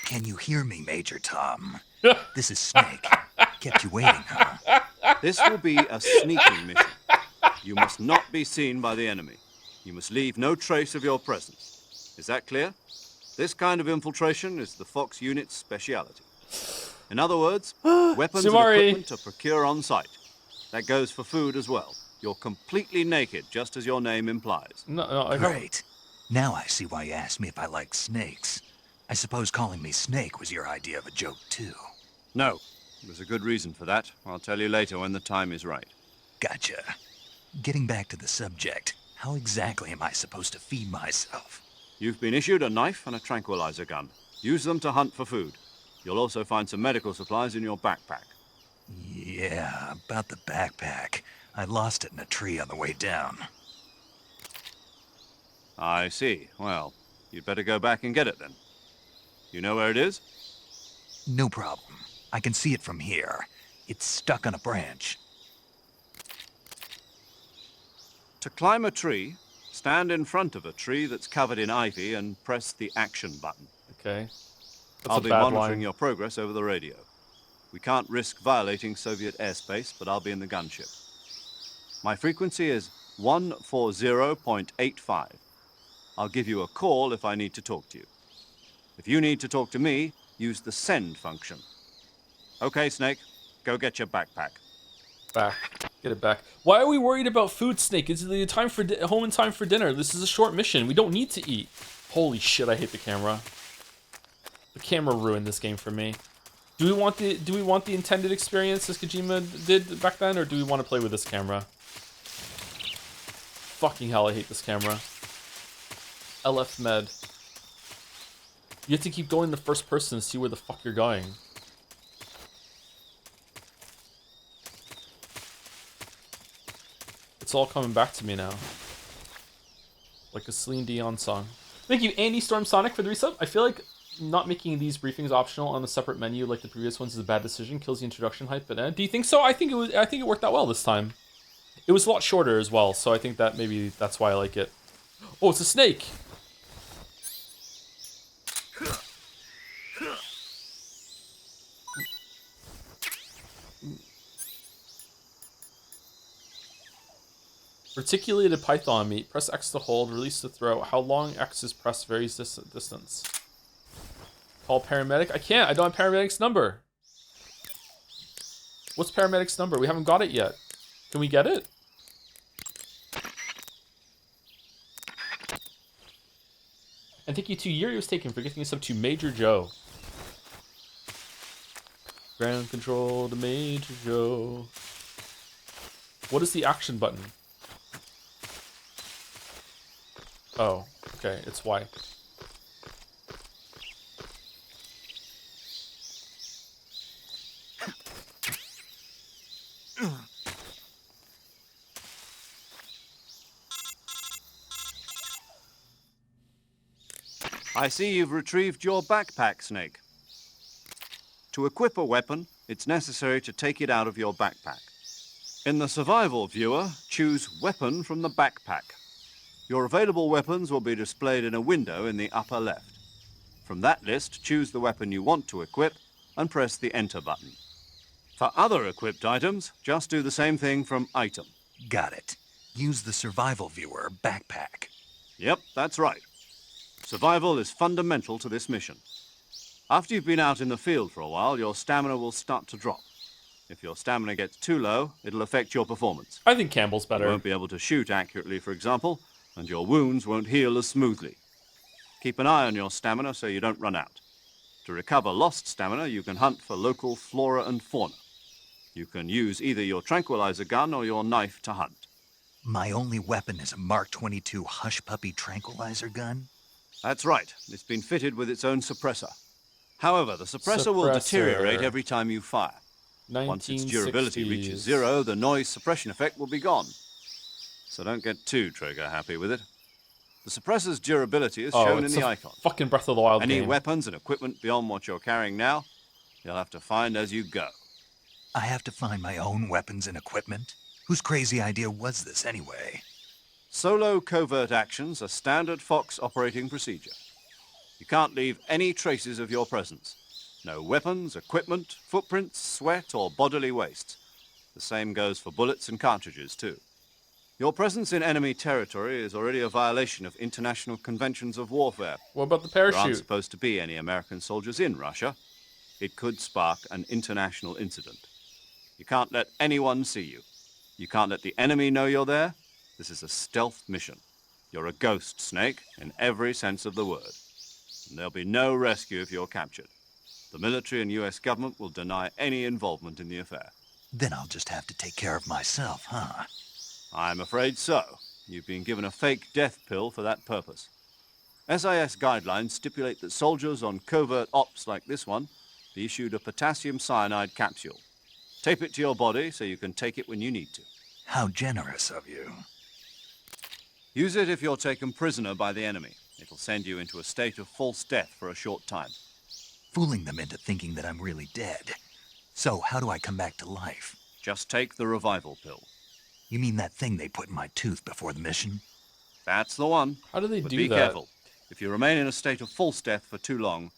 S5: Can you hear me, Major Tom? This is Snake. Kept you waiting, huh?
S2: This will be a sneaking mission. You must not be seen by the enemy. You must leave no trace of your presence. Is that clear? This kind of infiltration is the Fox unit's speciality. In other words, weapons and
S1: Sumari.
S2: equipment are procure on site. That goes for food as well. You're completely naked, just as your name implies.
S1: No, I don't.
S5: Great. Now I see why you asked me if I like snakes. I suppose calling me Snake was your idea of a joke, too.
S2: No, there's a good reason for that. I'll tell you later when the time is right.
S5: Gotcha. Getting back to the subject, how exactly am I supposed to feed myself?
S2: You've been issued a knife and a tranquilizer gun. Use them to hunt for food. You'll also find some medical supplies in your backpack.
S5: Yeah, about the backpack. I lost it in a tree on the way down.
S2: I see. Well, you'd better go back and get it then. You know where it is?
S5: No problem. I can see it from here. It's stuck on a branch.
S2: To climb a tree, stand in front of a tree that's covered in ivy and press the action button.
S1: Okay. That's
S2: I'll
S1: a
S2: be
S1: bad
S2: monitoring
S1: line.
S2: your progress over the radio. We can't risk violating Soviet airspace, but I'll be in the gunship. My frequency is 140.85. I'll give you a call if I need to talk to you. If you need to talk to me, use the send function. Okay, Snake, go get your backpack.
S1: Back. Get it back. Why are we worried about food, Snake? Is it the time for home in time for dinner? This is a short mission. We don't need to eat. Holy shit! I hate the camera. The camera ruined this game for me. Do we want the intended experience as Kojima did back then, or do we want to play with this camera? Fucking hell! I hate this camera. LF Med. You have to keep going in the first person to see where the fuck you're going. It's all coming back to me now. Like a Celine Dion song. Thank you, Andy Storm Sonic, for the resub. I feel like not making these briefings optional on a separate menu like the previous ones is a bad decision. Kills the introduction hype, but do you think so? I think it worked out well this time. It was a lot shorter as well, so I think that maybe that's why I like it. Oh, it's a snake! Reticulated python meat. Press X to hold, release to throw. How long X is pressed varies distance. Call paramedic. I can't. I don't have paramedic's number. What's paramedic's number? We haven't got it yet. Can we get it? And thank you to Yuri was taken for gifting us up to Major Joe. Ground control to Major Joe. What is the action button? Oh, okay, it's Y.
S2: I see you've retrieved your backpack, Snake. To equip a weapon, it's necessary to take it out of your backpack. In the survival viewer, choose Weapon from the backpack. Your available weapons will be displayed in a window in the upper left. From that list, choose the weapon you want to equip and press the Enter button. For other equipped items, just do the same thing from Item.
S5: Got it. Use the survival viewer backpack.
S2: Yep, that's right. Survival is fundamental to this mission. After you've been out in the field for a while, your stamina will start to drop. If your stamina gets too low, it'll affect your performance.
S1: I think Campbell's
S2: You
S1: better.
S2: won't be able to shoot accurately, for example, and your wounds won't heal as smoothly. Keep an eye on your stamina so you don't run out. To recover lost stamina, you can hunt for local flora and fauna. You can use either your tranquilizer gun or your knife to hunt.
S5: My only weapon is a Mark 22 Hush Puppy tranquilizer gun?
S2: That's right. It's been fitted with its own suppressor. However, the suppressor will deteriorate every time you fire. Once its durability
S1: 1960s.
S2: reaches 0, the noise suppression effect will be gone. So don't get too trigger happy with it. The suppressor's durability is shown in
S1: it's
S2: the
S1: a
S2: icon.
S1: fucking Breath of the Wild
S2: Any
S1: game.
S2: weapons and equipment beyond what you're carrying now, you'll have to find as you go.
S5: I have to find my own weapons and equipment? Whose crazy idea was this anyway?
S2: Solo covert actions are standard Fox operating procedure. You can't leave any traces of your presence. No weapons, equipment, footprints, sweat, or bodily waste. The same goes for bullets and cartridges, too. Your presence in enemy territory is already a violation of international conventions of warfare.
S1: What about the
S2: There aren't
S1: parachute?
S2: supposed to be any American soldiers in Russia. It could spark an international incident. You can't let anyone see you. You can't let the enemy know you're there. This is a stealth mission. You're a ghost, Snake, in every sense of the word. And there'll be no rescue if you're captured. The military and US government will deny any involvement in the affair.
S5: Then I'll just have to take care of myself, huh?
S2: I'm afraid so. You've been given a fake death pill for that purpose. SIS guidelines stipulate that soldiers on covert ops like this one be issued a potassium cyanide capsule. Tape it to your body so you can take it when you need to.
S5: How generous of you.
S2: Use it if you're taken prisoner by the enemy. It'll send you into a state of false death for a short time.
S5: Fooling them into thinking that I'm really dead. So, how do I come back to life?
S2: Just take the revival pill.
S5: You mean that thing they put in my tooth before the mission?
S2: That's the one.
S1: How do they
S2: But
S1: do
S2: be
S1: that?
S2: careful. If you remain in a state of false death for too long,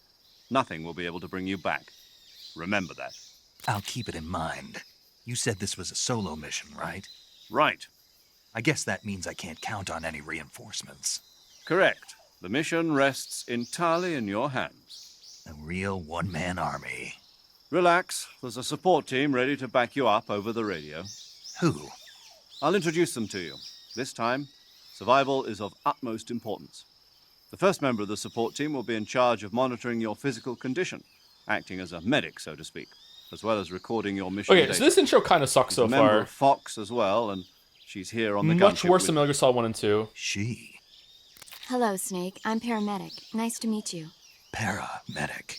S2: nothing will be able to bring you back. Remember that.
S5: I'll keep it in mind. You said this was a solo mission, right?
S2: Right.
S5: I guess that means I can't count on any reinforcements.
S2: Correct. The mission rests entirely in your hands.
S5: A real one-man army.
S2: Relax. There's a support team ready to back you up over the radio.
S5: Who?
S2: I'll introduce them to you. This time, survival is of utmost importance. The first member of the support team will be in charge of monitoring your physical condition, acting as a medic, so to speak, as well as recording your mission
S1: Okay,
S2: data.
S1: so this intro kind of sucks
S2: She's
S1: so
S2: a member
S1: far.
S2: of Fox as well, and she's here on the
S1: Much
S2: gunship
S1: worse
S2: with-
S1: than Metal Gear Solid 1 and 2.
S5: She.
S7: Hello, Snake. I'm paramedic. Nice to meet you.
S5: Paramedic.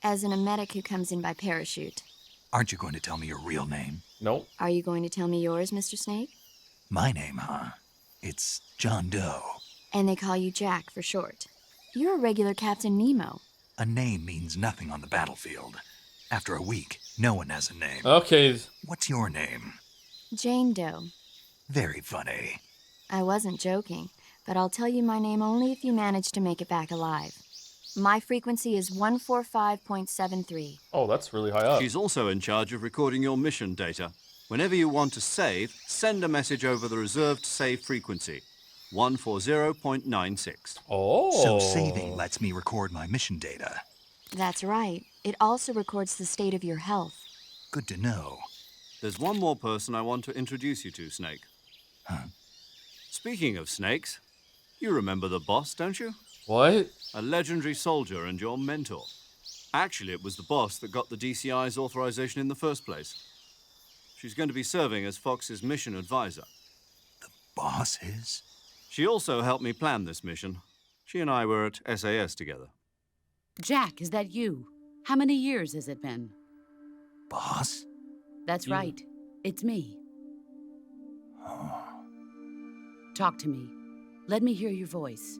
S7: As in a medic who comes in by parachute.
S5: Aren't you going to tell me your real name?
S1: Nope.
S7: Are you going to tell me yours, Mr. Snake?
S5: My name, huh? It's John Doe.
S7: And they call you Jack for short. You're a regular Captain Nemo.
S5: A name means nothing on the battlefield. After a week, no one has a name.
S1: Okay.
S5: What's your name?
S7: Jane Doe.
S5: Very funny.
S7: I wasn't joking, but I'll tell you my name only if you manage to make it back alive. My frequency is 145.73.
S1: Oh, that's really high up.
S2: She's also in charge of recording your mission data. Whenever you want to save, send a message over the reserved save frequency, 140.96.
S1: Oh.
S5: So saving lets me record my mission data.
S7: That's right. It also records the state of your health.
S5: Good to know.
S2: There's one more person I want to introduce you to, Snake.
S5: Huh?
S2: Speaking of snakes, you remember the boss, don't you?
S1: What?
S2: A legendary soldier and your mentor. Actually, it was the boss that got the DCI's authorization in the first place. She's going to be serving as Fox's mission advisor.
S5: Boss is?
S2: She also helped me plan this mission. She and I were at SAS together.
S8: Jack, is that you? How many years has it been?
S5: Boss?
S8: That's
S1: Yeah.
S8: right. It's me. Talk to me. Let me hear your voice.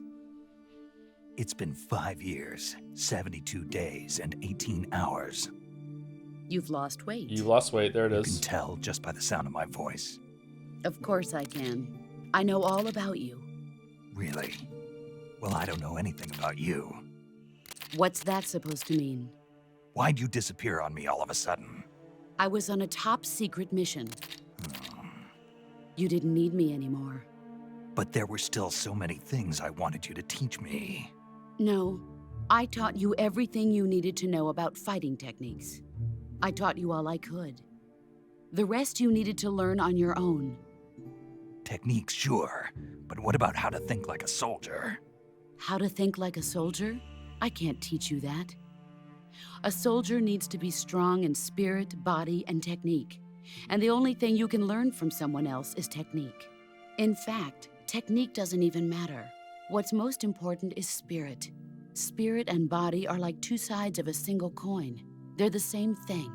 S5: It's been 5 years, 72 days, and 18 hours.
S8: You've lost weight.
S1: You lost weight. There it
S5: You can
S1: is.
S5: tell just by the sound of my voice.
S8: Of course I can. I know all about you.
S5: Really? Well, I don't know anything about you.
S8: What's that supposed to mean?
S5: Why'd you disappear on me all of a sudden?
S8: I was on a top secret mission. You didn't need me anymore.
S5: But there were still so many things I wanted you to teach me.
S8: No, I taught you everything you needed to know about fighting techniques. I taught you all I could. The rest you needed to learn on your own.
S5: Techniques, sure. But what about how to think like a soldier?
S8: How to think like a soldier? I can't teach you that. A soldier needs to be strong in spirit, body, and technique. And the only thing you can learn from someone else is technique. In fact, technique doesn't even matter. What's most important is spirit. Spirit and body are like two sides of a single coin. They're the same thing.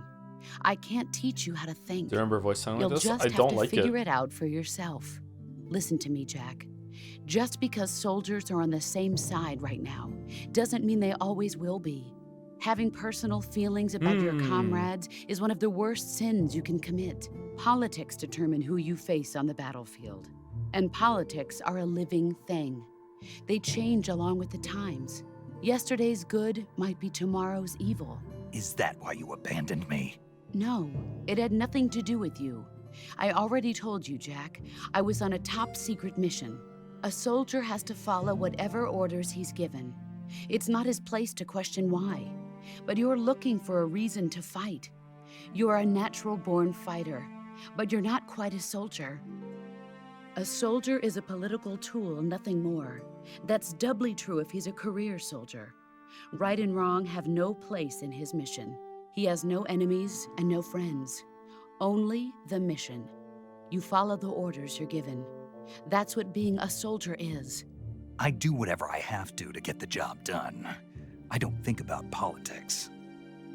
S8: I can't teach you how to think.
S1: Do you remember a voice sound like
S8: You'll
S1: this?
S8: just
S1: I
S8: have
S1: don't
S8: to
S1: like
S8: figure
S1: it.
S8: it out for yourself. Listen to me, Jack. Just because soldiers are on the same side right now doesn't mean they always will be. Having personal feelings about your comrades is one of the worst sins you can commit. Politics determine who you face on the battlefield. And politics are a living thing. They change along with the times. Yesterday's good might be tomorrow's evil.
S5: Is that why you abandoned me?
S8: No, it had nothing to do with you. I already told you, Jack. I was on a top-secret mission. A soldier has to follow whatever orders he's given. It's not his place to question why. But you're looking for a reason to fight. You're a natural-born fighter, but you're not quite a soldier. A soldier is a political tool, nothing more. That's doubly true if he's a career soldier. Right and wrong have no place in his mission. He has no enemies and no friends. Only the mission. You follow the orders you're given. That's what being a soldier is.
S5: I do whatever I have to get the job done. I don't think about politics.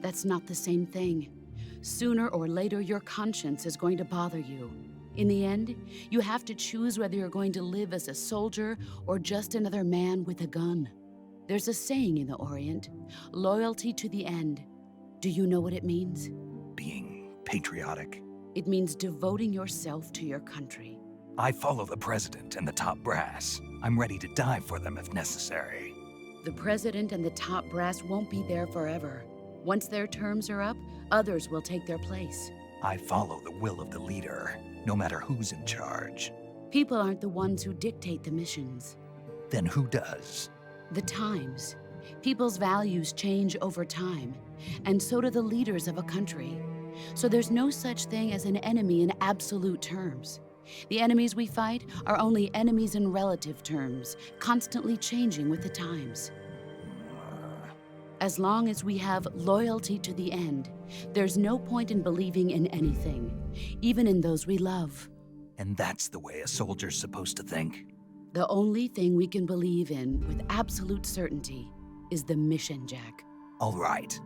S8: That's not the same thing. Sooner or later, your conscience is going to bother you. In the end, you have to choose whether you're going to live as a soldier or just another man with a gun. There's a saying in the Orient, loyalty to the end. Do you know what it means?
S5: Being patriotic.
S8: It means devoting yourself to your country.
S5: I follow the president and the top brass. I'm ready to die for them if necessary.
S8: The president and the top brass won't be there forever. Once their terms are up, others will take their place.
S5: I follow the will of the leader, no matter who's in charge.
S8: People aren't the ones who dictate the missions.
S5: Then who does?
S8: The times. People's values change over time, and so do the leaders of a country. So there's no such thing as an enemy in absolute terms. The enemies we fight are only enemies in relative terms, constantly changing with the times. As long as we have loyalty to the end, there's no point in believing in anything, even in those we love.
S5: And that's the way a soldier's supposed to think?
S8: The only thing we can believe in with absolute certainty is the mission, Jack.
S5: All right,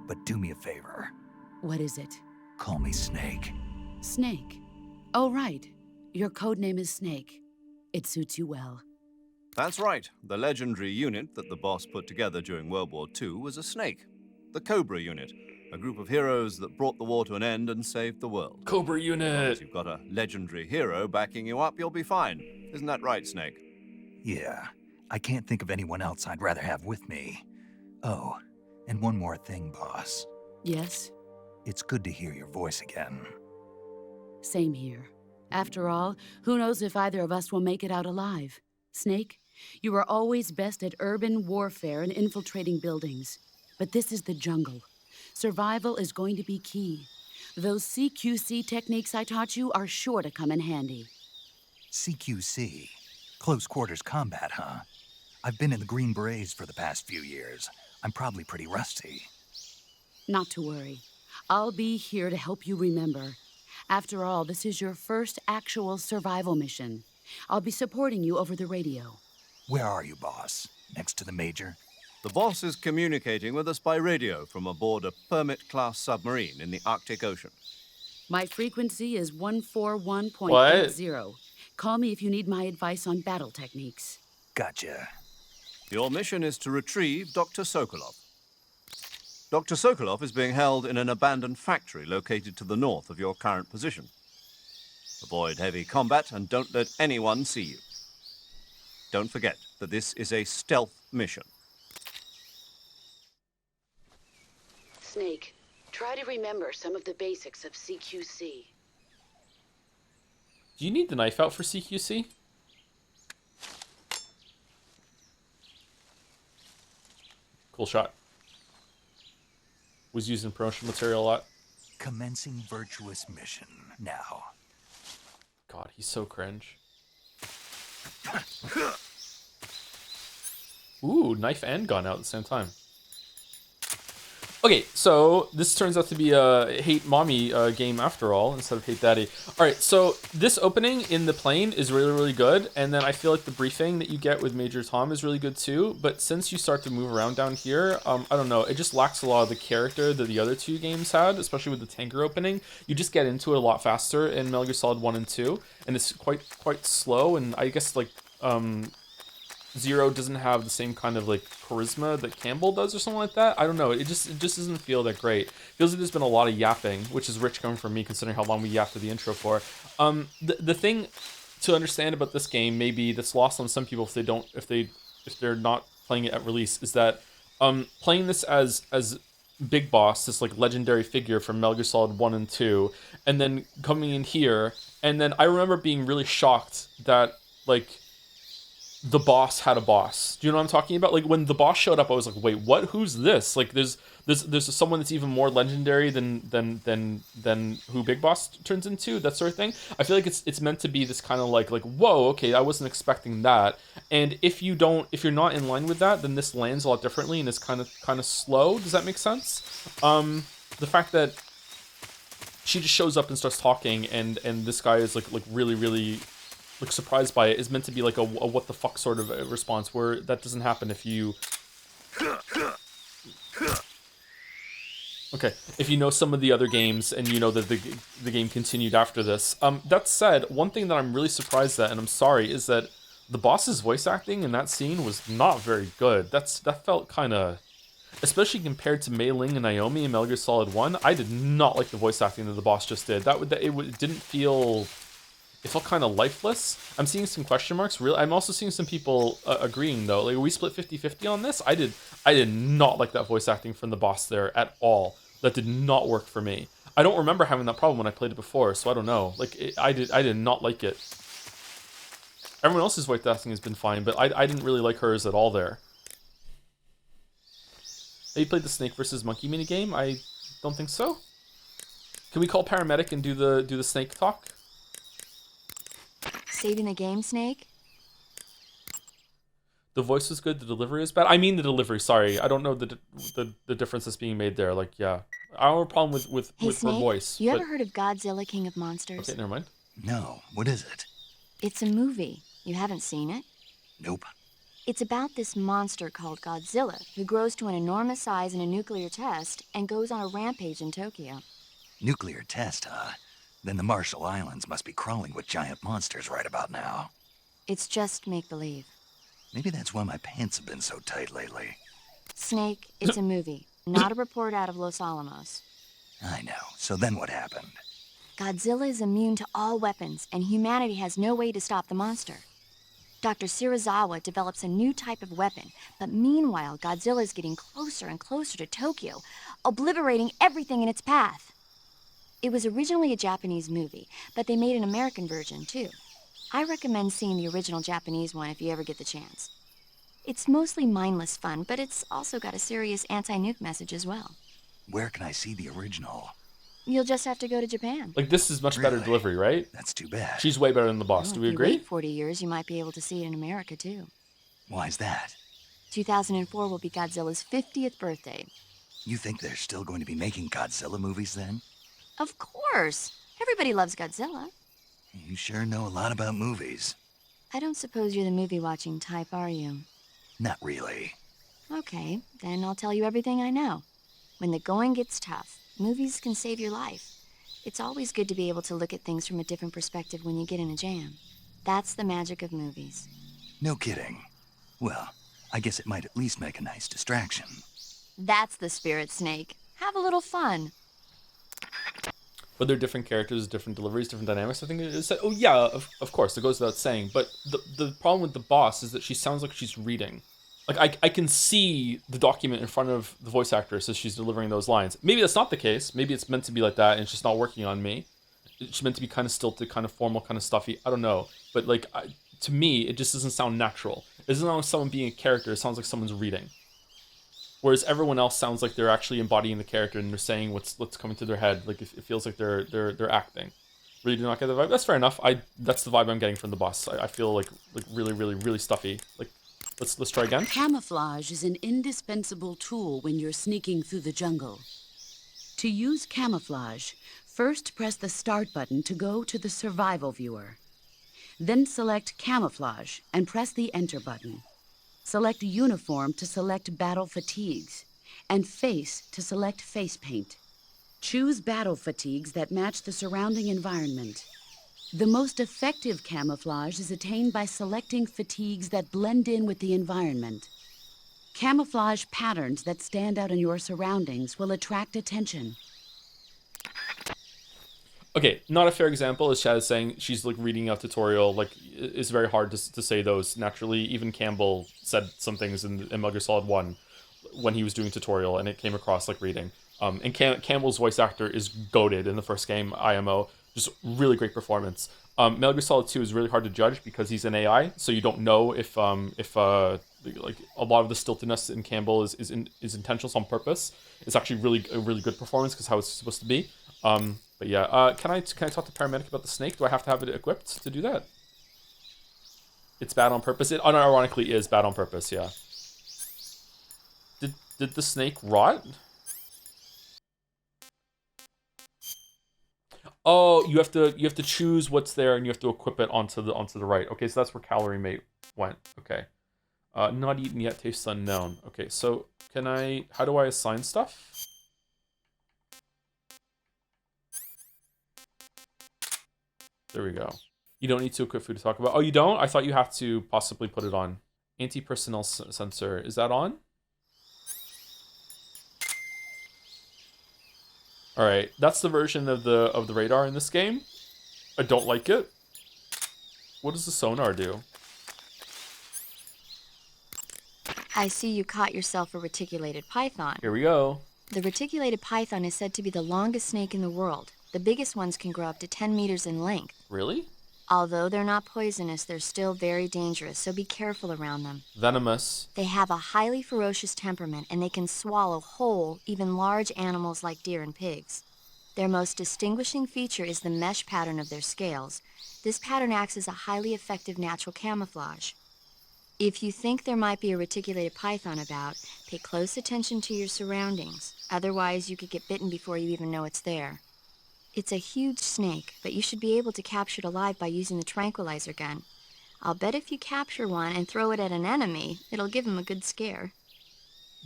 S5: but do me a favor.
S8: What is it?
S5: Call me Snake.
S8: Snake. Oh, right. Your code name is Snake. It suits you well.
S2: That's right. The legendary unit that the boss put together during World War II was a snake. The Cobra unit, a group of heroes that brought the war to an end and saved the world.
S1: Cobra
S2: If
S1: unit.
S2: you've got a legendary hero backing you up, you'll be fine. Isn't that right, Snake?
S5: Yeah, I can't think of anyone else I'd rather have with me. Oh, and one more thing, boss.
S8: Yes?
S5: It's good to hear your voice again.
S8: Same here. After all, who knows if either of us will make it out alive? Snake, you are always best at urban warfare and infiltrating buildings. But this is the jungle. Survival is going to be key. Those CQC techniques I taught you are sure to come in handy.
S5: CQC? Close quarters combat, huh? I've been in the Green Berets for the past few years. I'm probably pretty rusty.
S8: Not to worry. I'll be here to help you remember. After all, this is your first actual survival mission. I'll be supporting you over the radio.
S5: Where are you, boss? Next to the major?
S2: The boss is communicating with us by radio from aboard a Permit-class submarine in the Arctic Ocean.
S8: My frequency is 141.80. Call me if you need my advice on battle techniques.
S5: Gotcha.
S2: Your mission is to retrieve Dr. Sokolov. Dr. Sokolov is being held in an abandoned factory located to the north of your current position. Avoid heavy combat and don't let anyone see you. Don't forget that this is a stealth mission.
S8: Snake, try to remember some of the basics of CQC.
S1: Do you need the knife out for CQC? Cool shot. Was used in promotional material a lot.
S5: Commencing Virtuous Mission now.
S1: God, he's so cringe. Ooh, knife and gun out at the same time. Okay, so this turns out to be a Hate Mommy game after all, instead of Hate Daddy. All right, so this opening in the plane is really, really good, and then I feel like the briefing that you get with Major Tom is really good too, but since you start to move around down here, I don't know, it just lacks a lot of the character that the other two games had, especially with the tanker opening. You just get into it a lot faster in Metal Gear Solid 1 and 2, and it's quite slow, and I guess, like, Zero doesn't have the same kind of like charisma that Campbell does or something like that. I don't know. It just doesn't feel that great. Feels like there's been a lot of yapping, which is rich coming from me considering how long we yapped at the intro for. The thing to understand about this game, maybe that's lost on some people if they're not playing it at release, is that playing this as Big Boss, this like legendary figure from Metal Gear Solid 1 and 2, and then coming in here, and then I remember being really shocked that like the boss had a boss. Do you know what I'm talking about? Like when the boss showed up, I was like, wait, what? Who's this? Like there's someone that's even more legendary than who Big Boss turns into, that sort of thing. I feel like it's meant to be this kind of like whoa, okay, I wasn't expecting that. And if you're not in line with that, then this lands a lot differently and is kind of slow. Does that make sense? The fact that she just shows up and starts talking, and this guy is like really like surprised by it, is meant to be like a what the fuck sort of a response, where that doesn't happen if you okay, if you know some of the other games and you know that the game continued after this. That said, one thing that I'm really surprised at, and I'm sorry, is that the boss's voice acting in that scene was not very good. That felt kind of, especially compared to Mei Ling and Naomi in Metal Gear Solid 1, I did not like the voice acting that the boss just did. It didn't feel, it felt kind of lifeless. I'm seeing some question marks. Really, I'm also seeing some people agreeing though. Like, we split 50-50 on this. I did not like that voice acting from the boss there at all. That did not work for me. I don't remember having that problem when I played it before, so I don't know. Like, I did not like it. Everyone else's voice acting has been fine, but I didn't really like hers at all there. Have you played the Snake versus Monkey minigame? I don't think so. Can we call paramedic and do the snake talk?
S7: Saving the game, Snake?
S1: The voice was good, the delivery was bad. I mean the delivery, sorry. I don't know the difference that's being made there. Like, yeah. I don't have a problem with
S7: Hey,
S1: her
S7: Snake,
S1: voice.
S7: you ever heard of Godzilla, King of Monsters?
S1: Okay, never mind.
S5: No, what is it?
S7: It's a movie. You haven't seen it?
S5: Nope.
S7: It's about this monster called Godzilla, who grows to an enormous size in a nuclear test and goes on a rampage in Tokyo.
S5: Nuclear test, huh? Then the Marshall Islands must be crawling with giant monsters right about now.
S7: It's just make-believe.
S5: Maybe that's why my pants have been so tight lately.
S7: Snake, it's a movie, not a report out of Los Alamos.
S5: I know. So then what happened?
S7: Godzilla is immune to all weapons, and humanity has no way to stop the monster. Dr. Shirazawa develops a new type of weapon, but meanwhile, Godzilla is getting closer and closer to Tokyo, obliterating everything in its path. It was originally a Japanese movie, but they made an American version, too. I recommend seeing the original Japanese one if you ever get the chance. It's mostly mindless fun, but it's also got a serious anti-nuke message as well.
S5: Where can I see the original?
S7: You'll just have to go to Japan.
S1: Like, this is much better delivery, right?
S5: That's too bad.
S1: She's way better than the boss.
S7: Well,
S1: Do we
S7: if you
S1: agree?
S7: wait 40 years, you might be able to see it in America, too.
S5: Why's that?
S7: 2004 will be Godzilla's 50th birthday.
S5: You think they're still going to be making Godzilla movies then?
S7: Of course! Everybody loves Godzilla.
S5: You sure know a lot about movies.
S7: I don't suppose you're the movie-watching type, are you?
S5: Not really.
S7: Okay, then I'll tell you everything I know. When the going gets tough, movies can save your life. It's always good to be able to look at things from a different perspective when you get in a jam. That's the magic of movies.
S5: No kidding. Well, I guess it might at least make a nice distraction.
S7: That's the spirit, Snake. Have a little fun.
S1: But they're different characters, different deliveries, different dynamics. I think it said, oh yeah, of course, it goes without saying. But the problem with the boss is that she sounds like she's reading. Like, I can see the document in front of the voice actress as she's delivering those lines. Maybe that's not the case. Maybe it's meant to be like that and it's just not working on me. It's meant to be kind of stilted, kind of formal, kind of stuffy. I don't know. But like, to me, it just doesn't sound natural. It doesn't sound like someone being a character. It sounds like someone's reading. whereas everyone else sounds like they're actually embodying the character and they're saying what's coming to their head. Like it feels like they're acting. Really do not get the vibe. That's fair enough. That's the vibe I'm getting from the boss. I feel like really stuffy. Like let's try again.
S8: Camouflage is an indispensable tool when you're sneaking through the jungle. To use camouflage, first press the start button to go to the survival viewer. Then select camouflage and press the enter button. Select uniform to select battle fatigues, and face to select face paint. Choose battle fatigues that match the surrounding environment. The most effective camouflage is attained by selecting fatigues that blend in with the environment. Camouflage patterns that stand out in your surroundings will attract attention.
S1: Okay, not a fair example is Chad is saying she's like reading a tutorial. Like it's very hard to say those naturally. Even Campbell said some things in Metal Gear Solid 1 when he was doing a tutorial, and it came across like reading. And Campbell's voice actor is goated in the first game, IMO. Just really great performance. Metal Gear Solid 2 is really hard to judge because he's an AI, so you don't know if like a lot of the stiltedness in Campbell is intentional on purpose. It's actually a really good performance because how it's supposed to be. But yeah, can I talk to paramedic about the snake? Do I have to have it equipped to do that? It's bad on purpose. It unironically is bad on purpose. Yeah. Did the snake rot? Oh, you have to choose what's there and you have to equip it onto the right. Okay, so that's where calorie mate went. Okay. Not eaten yet, tastes unknown. Okay, so how do I assign stuff? There we go. You don't need to equip food to talk about. Oh, you don't? I thought you have to possibly put it on. Anti-personnel sensor. Is that on? All right, that's the version of the radar in this game. I don't like it. What does the sonar do?
S7: I see you caught yourself a reticulated python.
S1: Here we go.
S7: The reticulated python is said to be the longest snake in the world. The biggest ones can grow up to 10 meters in length.
S1: Really?
S7: Although they're not poisonous, they're still very dangerous, so be careful around them.
S1: Venomous.
S7: They have a highly ferocious temperament, and they can swallow whole, even large animals like deer and pigs. Their most distinguishing feature is the mesh pattern of their scales. This pattern acts as a highly effective natural camouflage. If you think there might be a reticulated python about, pay close attention to your surroundings. Otherwise, you could get bitten before you even know it's there. It's a huge snake, but you should be able to capture it alive by using the tranquilizer gun. I'll bet if you capture one and throw it at an enemy, it'll give him a good scare.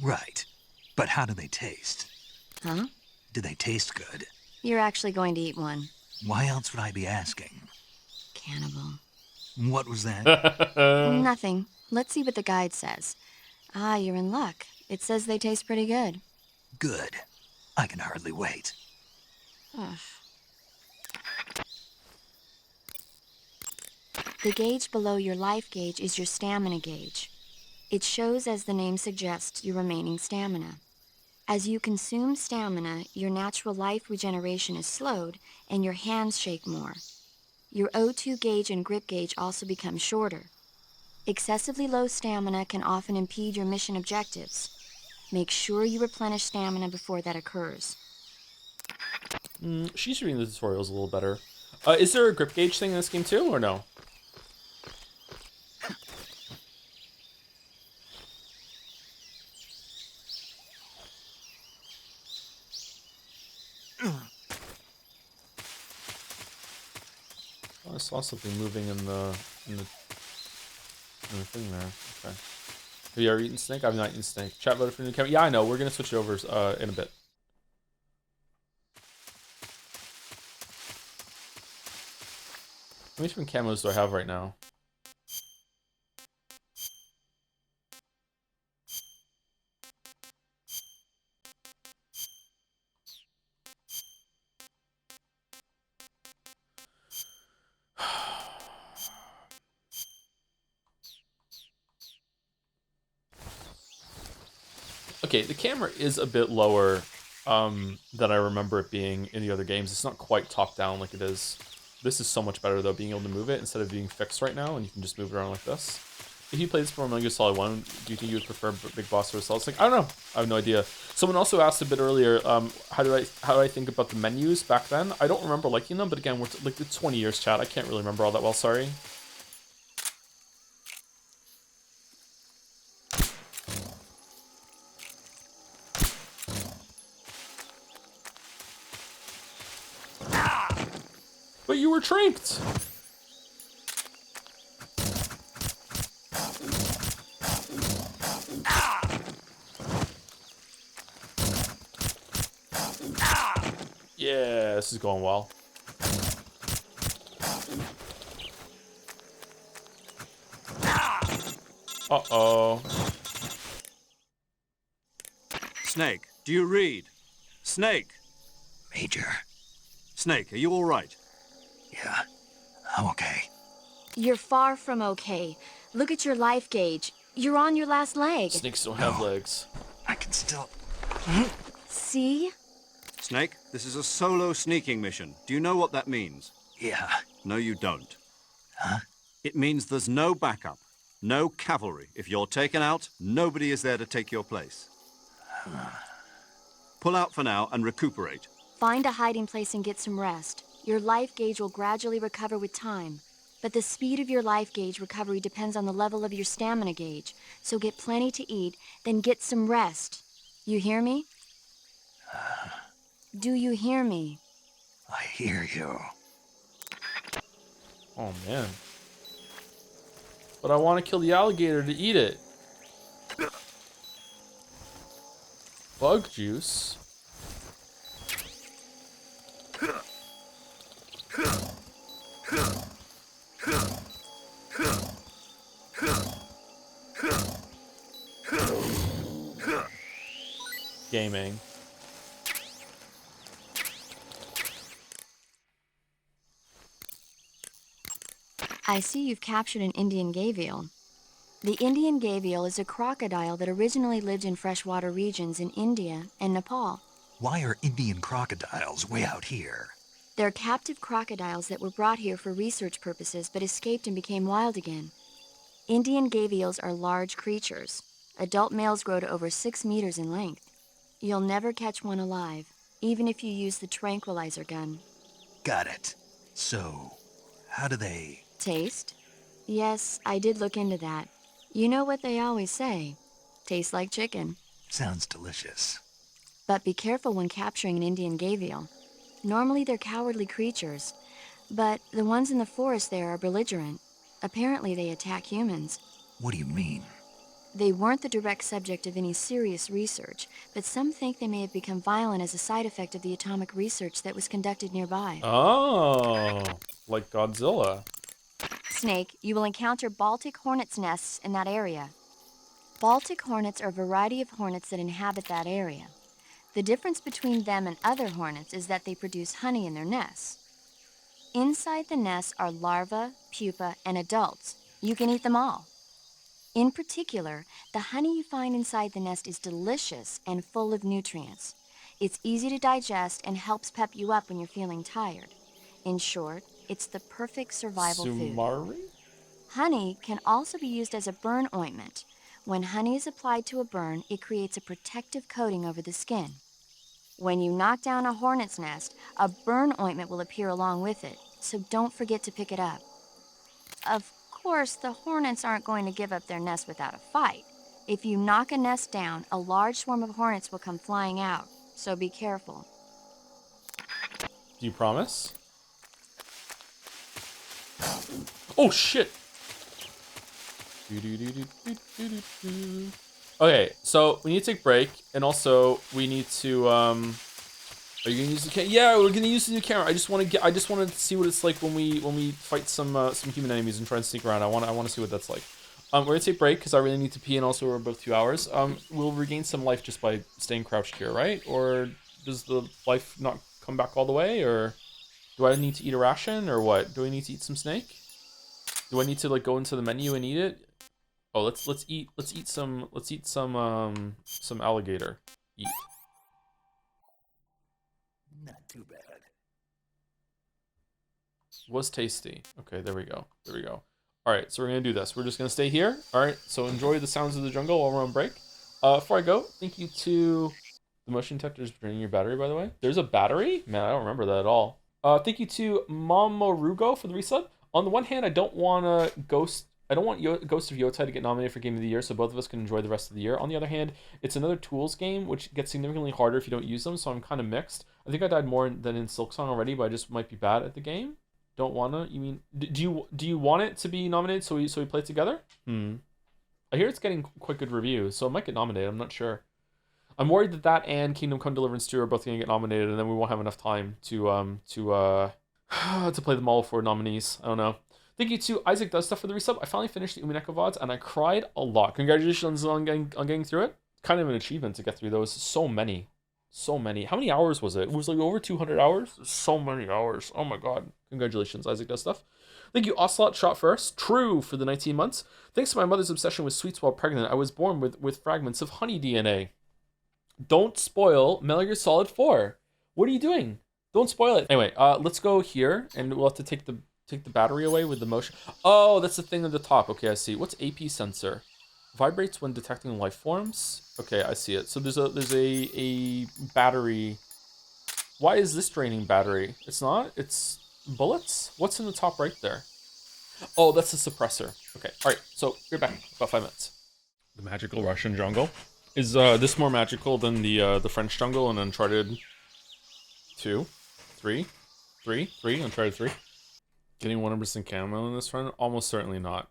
S5: Right. But how do they taste?
S7: Huh?
S5: Do they taste good?
S7: You're actually going to eat one.
S5: Why else would I be asking?
S7: Cannibal.
S5: What was that?
S7: Nothing. Let's see what the guide says. Ah, you're in luck. It says they taste pretty good.
S5: Good. I can hardly wait.
S7: Ugh. The gauge below your life gauge is your stamina gauge. It shows, as the name suggests, your remaining stamina. As you consume stamina, your natural life regeneration is slowed and your hands shake more. Your O2 gauge and grip gauge also become shorter. Excessively low stamina can often impede your mission objectives. Make sure you replenish stamina before that occurs.
S1: She's reading the tutorials a little better. Is there a grip gauge thing in this game too, or no? Oh, I saw something moving in the thing there. Okay. Have you ever eaten snake? I've not eaten snake. Chat voted for new camera. Yeah, I know. We're gonna switch it over in a bit. How many different camos do I have right now? Okay, the camera is a bit lower than I remember it being in the other games. It's not quite top down like it is. This is so much better though, being able to move it instead of being fixed right now, and you can just move it around like this. if you played this for Metal Gear Solid 1, do you think you would prefer Big Boss or Assault? It's like, I don't know. I have no idea. Someone also asked a bit earlier, how do I think about the menus back then? I don't remember liking them, but again, we're like it's 20 years, chat. I can't really remember all that well. Sorry. But you were trinked. Yeah, this is going well. Uh-oh.
S2: Snake, do you read? Snake!
S5: Major.
S2: Snake, are you all right?
S5: Yeah, I'm okay.
S7: You're far from okay. Look at your life gauge. You're on your last leg.
S1: Snakes don't have legs.
S5: I can still...
S7: See?
S2: Snake, this is a solo sneaking mission. Do you know what that means?
S5: Yeah.
S2: No, you don't.
S5: Huh?
S2: It means there's no backup, no cavalry. If you're taken out, nobody is there to take your place. Pull out for now and recuperate.
S7: Find a hiding place and get some rest. Your life gauge will gradually recover with time. But the speed of your life gauge recovery depends on the level of your stamina gauge. So get plenty to eat, then get some rest. You hear me? Do you hear me?
S5: I hear you.
S1: Oh, man. But I want to kill the alligator to eat it. Bug juice. Gaming.
S7: I see you've captured an Indian gavial. The Indian gavial is a crocodile that originally lived in freshwater regions in India and Nepal.
S5: Why are Indian crocodiles way out here?
S7: They're captive crocodiles that were brought here for research purposes but escaped and became wild again. Indian gavials are large creatures. Adult males grow to over 6 meters in length. You'll never catch one alive, even if you use the tranquilizer gun.
S5: Got it. So, how do they...
S7: Taste? Yes, I did look into that. You know what they always say. Tastes like chicken.
S5: Sounds delicious.
S7: But be careful when capturing an Indian gavial. Normally they're cowardly creatures, but the ones in the forest there are belligerent. Apparently they attack humans.
S5: What do you mean?
S7: They weren't the direct subject of any serious research, but some think they may have become violent as a side effect of the atomic research that was conducted nearby.
S1: Oh, like Godzilla.
S7: Snake, you will encounter Baltic hornets' nests in that area. Baltic hornets are a variety of hornets that inhabit that area. The difference between them and other hornets is that they produce honey in their nests. Inside the nests are larvae, pupa, and adults. You can eat them all. In particular, the honey you find inside the nest is delicious and full of nutrients. It's easy to digest and helps pep you up when you're feeling tired. In short, it's the perfect survival food. Honey can also be used as a burn ointment. When honey is applied to a burn, it creates a protective coating over the skin. When you knock down a hornet's nest, a burn ointment will appear along with it, so don't forget to pick it up. Of course, the hornets aren't going to give up their nest without a fight. If you knock a nest down, a large swarm of hornets will come flying out, so be careful.
S1: Do you promise? Oh, shit! Okay, so we need to take a break, and also we need to, are you gonna use the camera? Yeah, we're gonna use the new camera. I just want to see what it's like when we fight some human enemies and try and sneak around. I want to see what that's like. We're gonna take a break because I really need to pee, and also we're about 2 hours. We'll regain some life just by staying crouched here, right? Or does the life not come back all the way, or do I need to eat a ration, or what? Do I need to eat some snake? Do I need to like go into the menu and eat it? Oh, let's eat some alligator. Eat.
S5: Not too bad.
S1: Was tasty. Okay, there we go. All right, so we're gonna do this. We're just gonna stay here. All right, so enjoy the sounds of the jungle while we're on break. Before I go, thank you to the motion detector's draining your battery, by the way. There's a battery? Man, I don't remember that at all. Thank you to Mamorugo for the resub. On the one hand, I don't want Ghost of Yotai to get nominated for Game of the Year, so both of us can enjoy the rest of the year. On the other hand, it's another Tools game, which gets significantly harder if you don't use them, so I'm kind of mixed. I think I died more than in Silksong already, but I just might be bad at the game. Don't wanna? You mean do you want it to be nominated so we play it together? I hear it's getting quite good reviews, so it might get nominated. I'm not sure. I'm worried that and Kingdom Come Deliverance 2 are both gonna get nominated, and then we won't have enough time to play them all for nominees. I don't know. Thank you to Isaac Does Stuff for the resub. I finally finished the Umineko VODs and I cried a lot. Congratulations on getting through it. Kind of an achievement to get through those. So many. How many hours was it? It was like over 200 hours. So many hours. Oh my god. Congratulations, Isaac Does Stuff. Thank you, Ocelot Shot First. True for the 19 months. Thanks to my mother's obsession with sweets while pregnant, I was born with fragments of honey DNA. Don't spoil Metal Gear Solid 4. What are you doing? Don't spoil it. Anyway, let's go here, and we'll have to take the battery away with the motion. Oh, that's the thing at the top. Okay, I see. What's AP sensor? Vibrates when detecting life forms. Okay, I see it. So there's a battery. Why is this draining battery? It's not. It's bullets. What's in the top right there? Oh, that's the suppressor. Okay. All right. So you're back. About 5 minutes. The magical Russian jungle. Is this more magical than the French jungle in Uncharted 2, 3, Uncharted 3? Getting 100% camo in this run? Almost certainly not.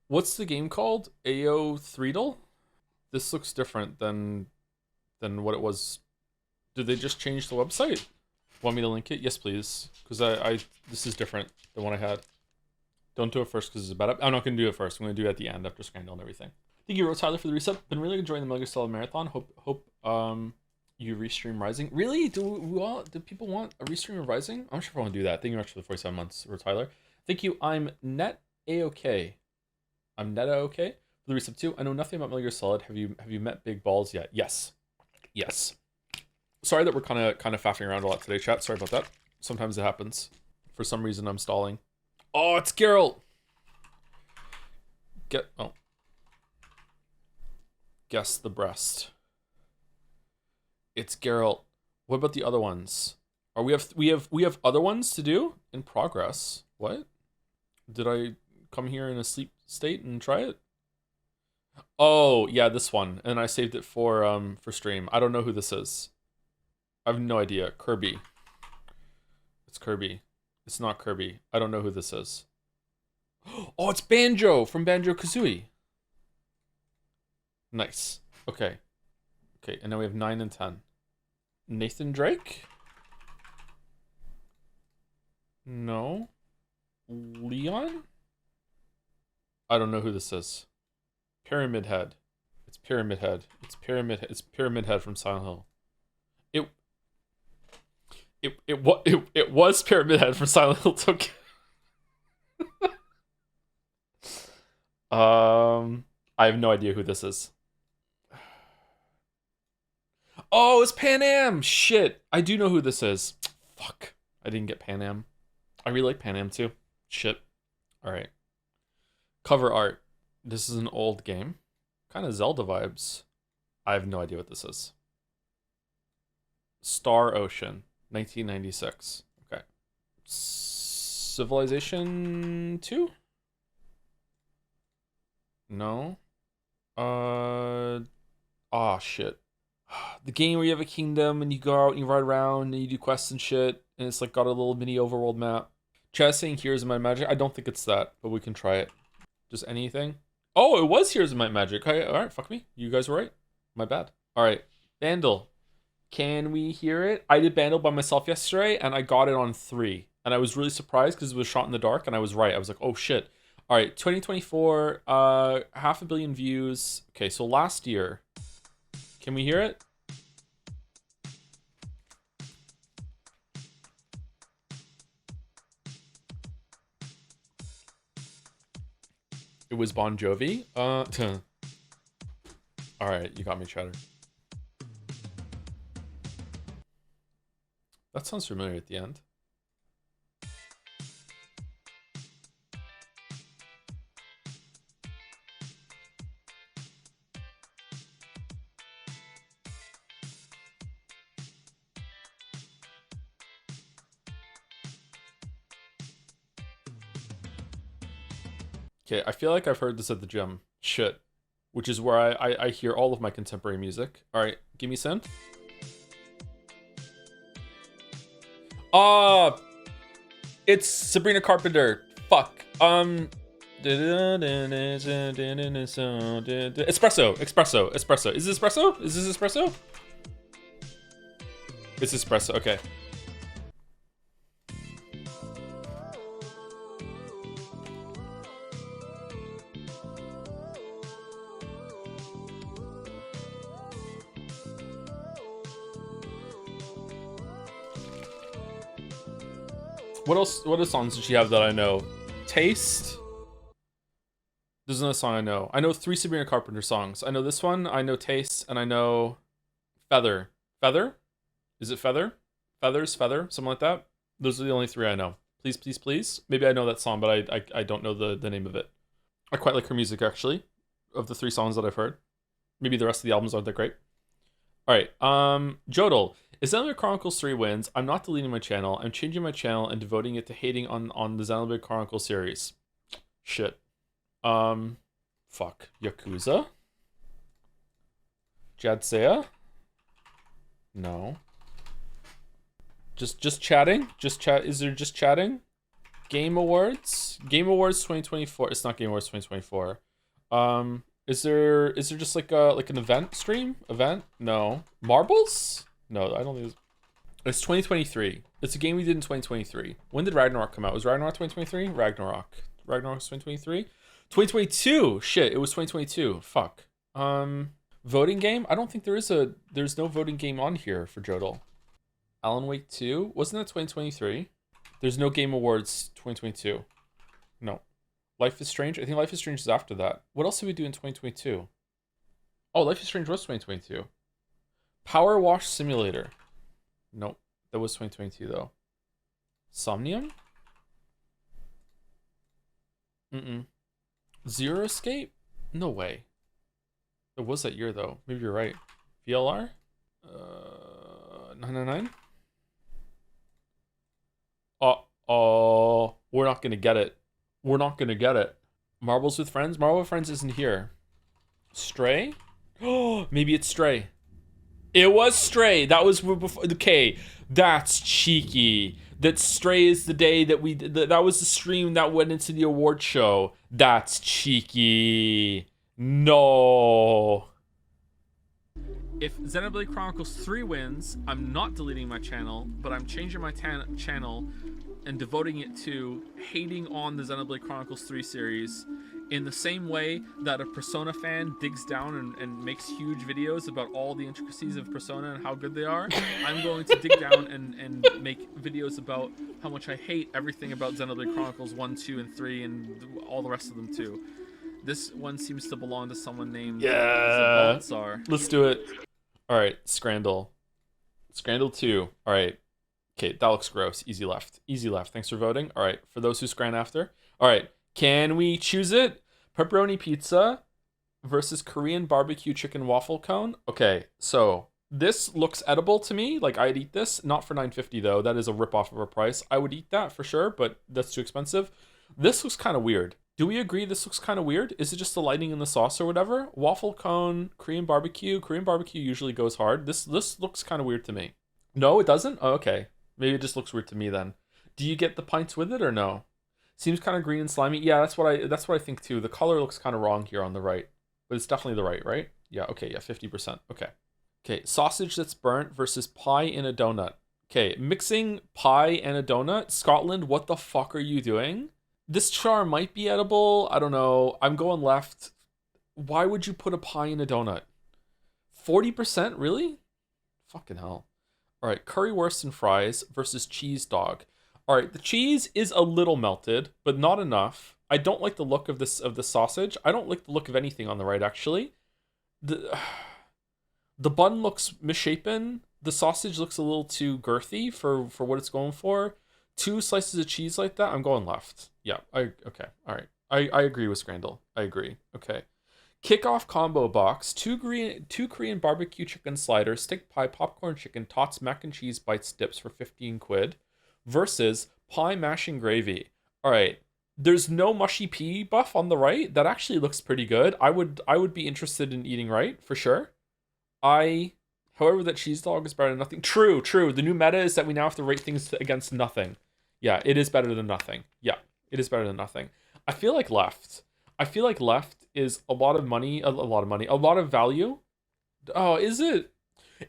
S1: What's the game called? AO Threedle? This looks different than what it was. Did they just change the website? Want me to link it? Yes, please. Because this is different than what I had. Don't do it first because it's a bad up. I'm not going to do it first. I'm going to do it at the end after Scandal and everything. Thank you, Tyler, for the resub. Been really enjoying the Metal Gear Solid Marathon. Hope you restream Rising. Really? Do people want a restream of Rising? I'm sure I want to do that. Thank you very much for the 47 months, Tyler. Thank you. I'm net a-okay. I'm net a-okay for the resub too. I know nothing about Metal Gear Solid. Have you met Big Balls yet? Yes. Sorry that we're kind of faffing around a lot today, chat. Sorry about that. Sometimes it happens. For some reason, I'm stalling. Oh, it's Geralt. Guess the breast. It's Geralt. What about the other ones? We have other ones to do in progress. What? Did I come here in a sleep state and try it? Oh yeah, this one, and I saved it for stream. I don't know who this is. I have no idea. Kirby. It's Kirby. It's not Kirby. I don't know who this is. Oh, it's Banjo from Banjo-Kazooie. Nice. Okay, and now we have 9 and 10. Nathan Drake? No. Leon? I don't know who this is. Pyramid Head. It's Pyramid Head. It's Pyramid Head from Silent Hill. It was Pyramid Head from Silent Hill Tokyo. I have no idea who this is. Oh, it's Pan Am! Shit! I do know who this is. Fuck. I didn't get Pan Am. I really like Pan Am too. Shit. Alright. Cover art. This is an old game. Kind of Zelda vibes. I have no idea what this is. Star Ocean. 1996. Okay. Civilization 2? No. Shit. The game where you have a kingdom and you go out and you ride around and you do quests and shit, and it's like got a little mini overworld map. Chaz saying Here's My Magic. I don't think it's that, but we can try it. Just anything. Oh, it was Here's My Magic. Alright, fuck me. You guys were right. My bad. Alright. Bandle. Can we hear it? I did Bandle by myself yesterday and I got it on 3. And I was really surprised because it was shot in the dark and I was right. I was like, oh shit. Alright, 2024, 500 million views. Okay, so last year. Can we hear it? It was Bon Jovi? Alright, you got me, Chatter. That sounds familiar at the end. Okay, I feel like I've heard this at the gym. Shit. Which is where I hear all of my contemporary music. All right, give me synth. It's Sabrina Carpenter. Fuck. Espresso. Is this espresso? It's espresso. Okay. What else? What other songs did she have that I know? Taste. There's another song I know. I know 3 Sabrina Carpenter songs. I know this one. I know Taste, and I know Feather. Feather? Is it Feather? Feathers? Feather? Something like that. Those are the only 3 I know. Please, please, please. Maybe I know that song, but I don't know the name of it. I quite like her music actually. Of the 3 songs that I've heard. Maybe the rest of the albums aren't that great. All right. Jodel. If Xenoblade Chronicles 3 wins, I'm not deleting my channel. I'm changing my channel and devoting it to hating on the Xenoblade Chronicles series. Shit. Fuck. Yakuza? Jadsea? No. Just chatting? Just chat. Is there just chatting? Game Awards? Game Awards 2024. It's not Game Awards 2024. Is there just like an event stream? Event? No. Marbles? No, I don't think it's 2023. It's a game we did in 2023. When did Ragnarok come out? Was Ragnarok 2023? Ragnarok 2023? 2022. Shit, it was 2022. Fuck. Voting game? I don't think there's no voting game on here for Jodel. Alan Wake 2? Wasn't that 2023? There's no Game Awards 2022. No. Life is Strange? I think Life is Strange is after that. What else did we do in 2022? Oh, Life is Strange was 2022. Power Wash Simulator. Nope. That was 2022 though. Somnium? Zero Escape? No way. It was that year though. Maybe you're right. VLR? 999? Uh-oh. We're not gonna get it. We're not gonna get it. Marbles with Friends? Marble with Friends isn't here. Stray? Oh, maybe it's Stray. It was Stray. That was before. Okay, that's cheeky. That Stray is the day that we. That was the stream that went into the award show. That's cheeky. No. If Xenoblade Chronicles 3 wins, I'm not deleting my channel, but I'm changing my channel and devoting it to hating on the Xenoblade Chronicles 3 series in the same way that a Persona fan digs down and makes huge videos about all the intricacies of Persona and how good they are. I'm going to dig down and make videos about how much I hate everything about Xenoblade Chronicles 1, 2, and 3 and all the rest of them too. This one seems to belong to someone named Baltzar. Let's do it. All right, Scrandal. Scrandal 2. All right. Okay, that looks gross. Easy left. Easy left. Thanks for voting. All right, for those who scran after. All right, can we choose it? Pepperoni pizza versus Korean barbecue chicken waffle cone. Okay, so this looks edible to me. Like, I'd eat this. Not for $9.50 though. That is a ripoff of a price. I would eat that for sure, but that's too expensive. This looks kind of weird. Do we agree this looks kind of weird? Is it just the lighting in the sauce or whatever? Waffle cone, Korean barbecue. Korean barbecue usually goes hard. This looks kind of weird to me. No, it doesn't? Oh, okay. Maybe it just looks weird to me then. Do you get the pints with it or no? Seems kind of green and slimy. Yeah, that's what I think too. The color looks kind of wrong here on the right, but it's definitely the right? Yeah, okay, yeah, 50%. Okay, sausage that's burnt versus pie in a donut. Okay, mixing pie and a donut. Scotland, what the fuck are you doing? This char might be edible. I don't know. I'm going left. Why would you put a pie in a donut? 40%? Really? Fucking hell. All right, currywurst and fries versus cheese dog. All right, the cheese is a little melted, but not enough. I don't like the look of the sausage. I don't like the look of anything on the right, actually. The bun looks misshapen. The sausage looks a little too girthy for what it's going for. 2 slices of cheese like that, I'm going left. Yeah, okay, all right. I agree with Scrandal. I agree. Okay. Kickoff combo box, 2 Korean barbecue chicken sliders, steak pie, popcorn chicken, tots, mac and cheese bites dips for 15 quid versus pie mashing gravy. All right, There's no mushy pea buff on the right. That actually looks pretty good. I would be interested in eating right for sure. However, that cheese dog is better than nothing. True. The new meta is that we now have to rate things against nothing. Yeah, it is better than nothing. Yeah, it is better than nothing. I feel like left. Is a lot of money, a lot of value. Oh, is it?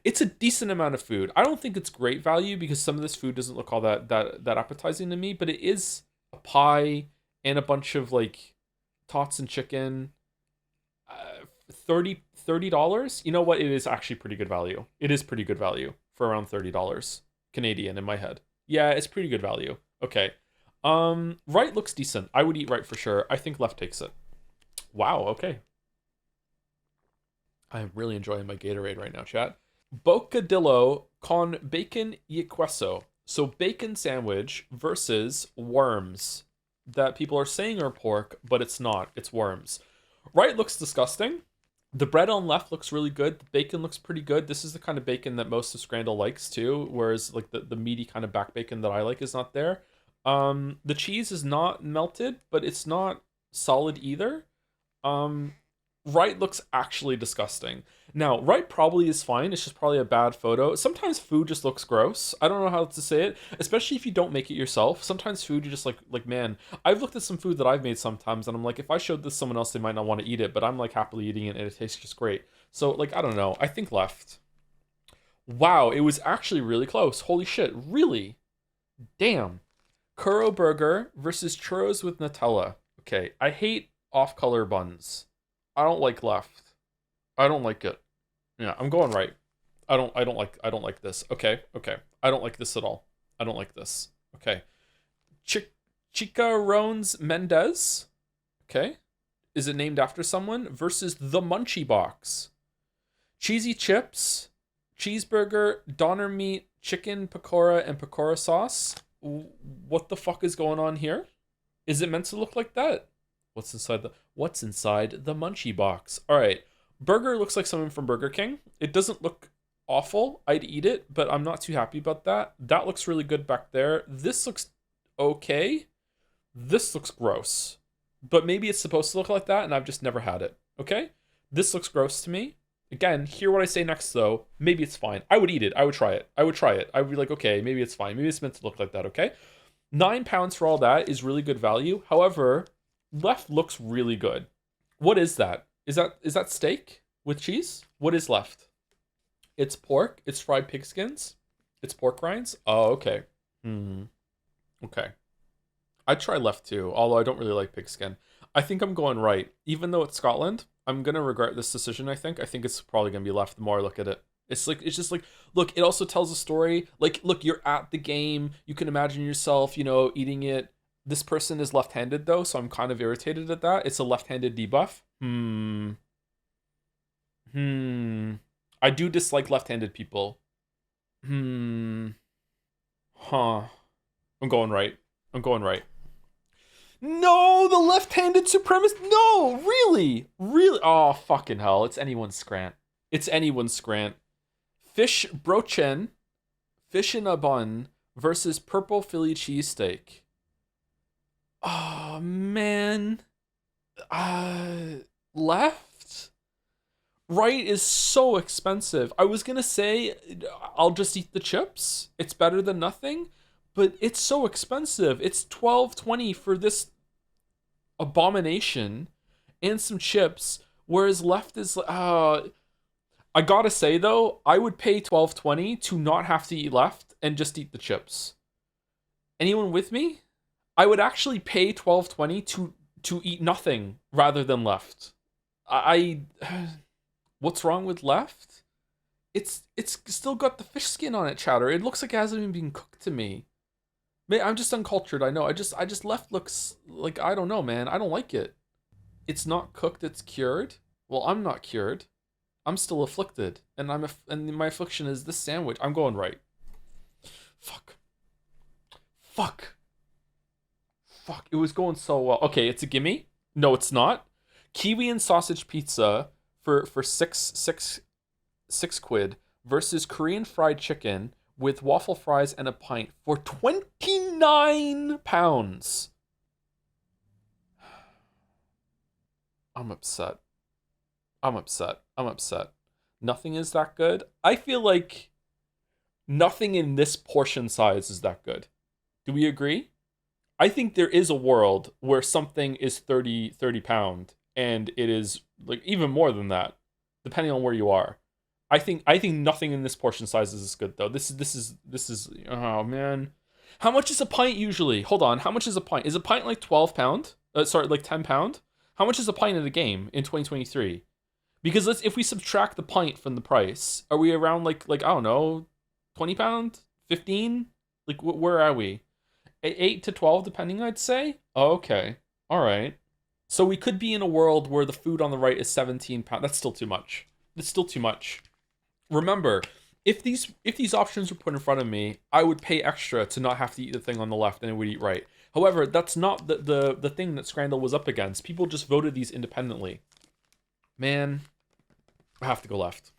S1: It's a decent amount of food. I don't think it's great value because some of this food doesn't look all that appetizing to me, but it is a pie and a bunch of like tots and chicken. $30. You know what? It is actually pretty good value. It is pretty good value for around $30 Canadian in my head. Yeah, it's pretty good value. Okay. Right looks decent. I would eat right for sure. I think left takes it. Wow, okay. I'm really enjoying my Gatorade right now, chat. Bocadillo con bacon y queso. So bacon sandwich versus worms that people are saying are pork, but it's not. It's worms. Right looks disgusting. The bread on left looks really good. The bacon looks pretty good. This is the kind of bacon that most of Scrandal likes too, whereas like the meaty kind of back bacon that I like is not there. The cheese is not melted, but it's not solid either. Right looks actually disgusting. Now, right probably is fine. It's just probably a bad photo. Sometimes food just looks gross. I don't know how to say it, especially if you don't make it yourself. Sometimes food, you just like, man, I've looked at some food that I've made sometimes, and I'm like, if I showed this to someone else, they might not want to eat it, but I'm like happily eating it, and it tastes just great. So, like, I don't know. I think left. Wow, it was actually really close. Holy shit, really? Damn. Churro burger versus churros with Nutella. Okay, I hate off-color buns. I don't like left. I don't like it. Yeah, I'm going right. I don't like this. Okay. I don't like this at all. I don't like this. Okay. Chicarones Mendez. Okay. Is it named after someone? Versus the Munchie Box. Cheesy chips, cheeseburger, doner meat, chicken pakora, and pakora sauce. What the fuck is going on here? Is it meant to look like that? What's inside the Munchie Box? All right. Burger looks like something from Burger King. It doesn't look awful. I'd eat it, but I'm not too happy about that. That looks really good back there. This looks okay. This looks gross. But maybe it's supposed to look like that, and I've just never had it. Okay? This looks gross to me. Again, hear what I say next, though. Maybe it's fine. I would eat it. I would try it. I would be like, okay, maybe it's fine. Maybe it's meant to look like that, okay? £9 for all that is really good value. However, left looks really good. What is that? Is that steak with cheese? What is left? It's pork. It's fried pig skins. It's pork rinds. Oh, okay. Okay. I'd try left too, although I don't really like pig skin. I think I'm going right. Even though it's Scotland, I'm going to regret this decision, I think. I think it's probably going to be left the more I look at it. It's just like, look, it also tells a story. Like, look, you're at the game. You can imagine yourself, eating it. This person is left-handed, though, so I'm kind of irritated at that. It's a left-handed debuff. I do dislike left-handed people. Huh. I'm going right. No, the left-handed supremacist. No, really? Oh, fucking hell. It's anyone's scrant. Fish brochen, fish in a bun versus purple Philly cheesesteak. Oh, man. Left? Right is so expensive. I was gonna say I'll just eat the chips. It's better than nothing, but it's so expensive. It's $12.20 for this abomination and some chips, whereas left is I gotta say though, I would pay $12.20 to not have to eat left and just eat the chips. Anyone with me? I would actually pay $12.20 to eat nothing rather than left. What's wrong with left? It's still got the fish skin on it, chatter. It looks like it hasn't even been cooked to me. I'm just uncultured, I know. I just left looks like, I don't know, man. I don't like it. It's not cooked, it's cured. Well, I'm not cured. I'm still afflicted, and and my affliction is this sandwich. I'm going right. Fuck. It was going so well. Okay, it's a gimme. No, it's not. Kiwi and sausage pizza for six quid versus Korean fried chicken with waffle fries and a pint for £29. I'm upset. I'm upset. I'm upset. Nothing is that good. I feel like nothing in this portion size is that good. Do we agree? I think there is a world where something is 30 pound and it is like even more than that, depending on where you are. I think nothing in this portion size is good though. This is oh man. How much is a pint usually? Hold on. How much is a pint? Is a pint like 12 pound? Like 10 pound? How much is a pint in a game in 2023? Because if we subtract the pint from the price, are we around like I don't know, 20 pound, 15? Like where are we? 8 to 12 depending, I'd say. Oh, okay. All right. So we could be in a world where the food on the right is 17 pounds. That's still too much. It's still too much. Remember, if these options were put in front of me, I would pay extra to not have to eat the thing on the left and it would eat right. However, that's not the thing that Scrandal was up against. People just voted these independently. Man, I have to go left.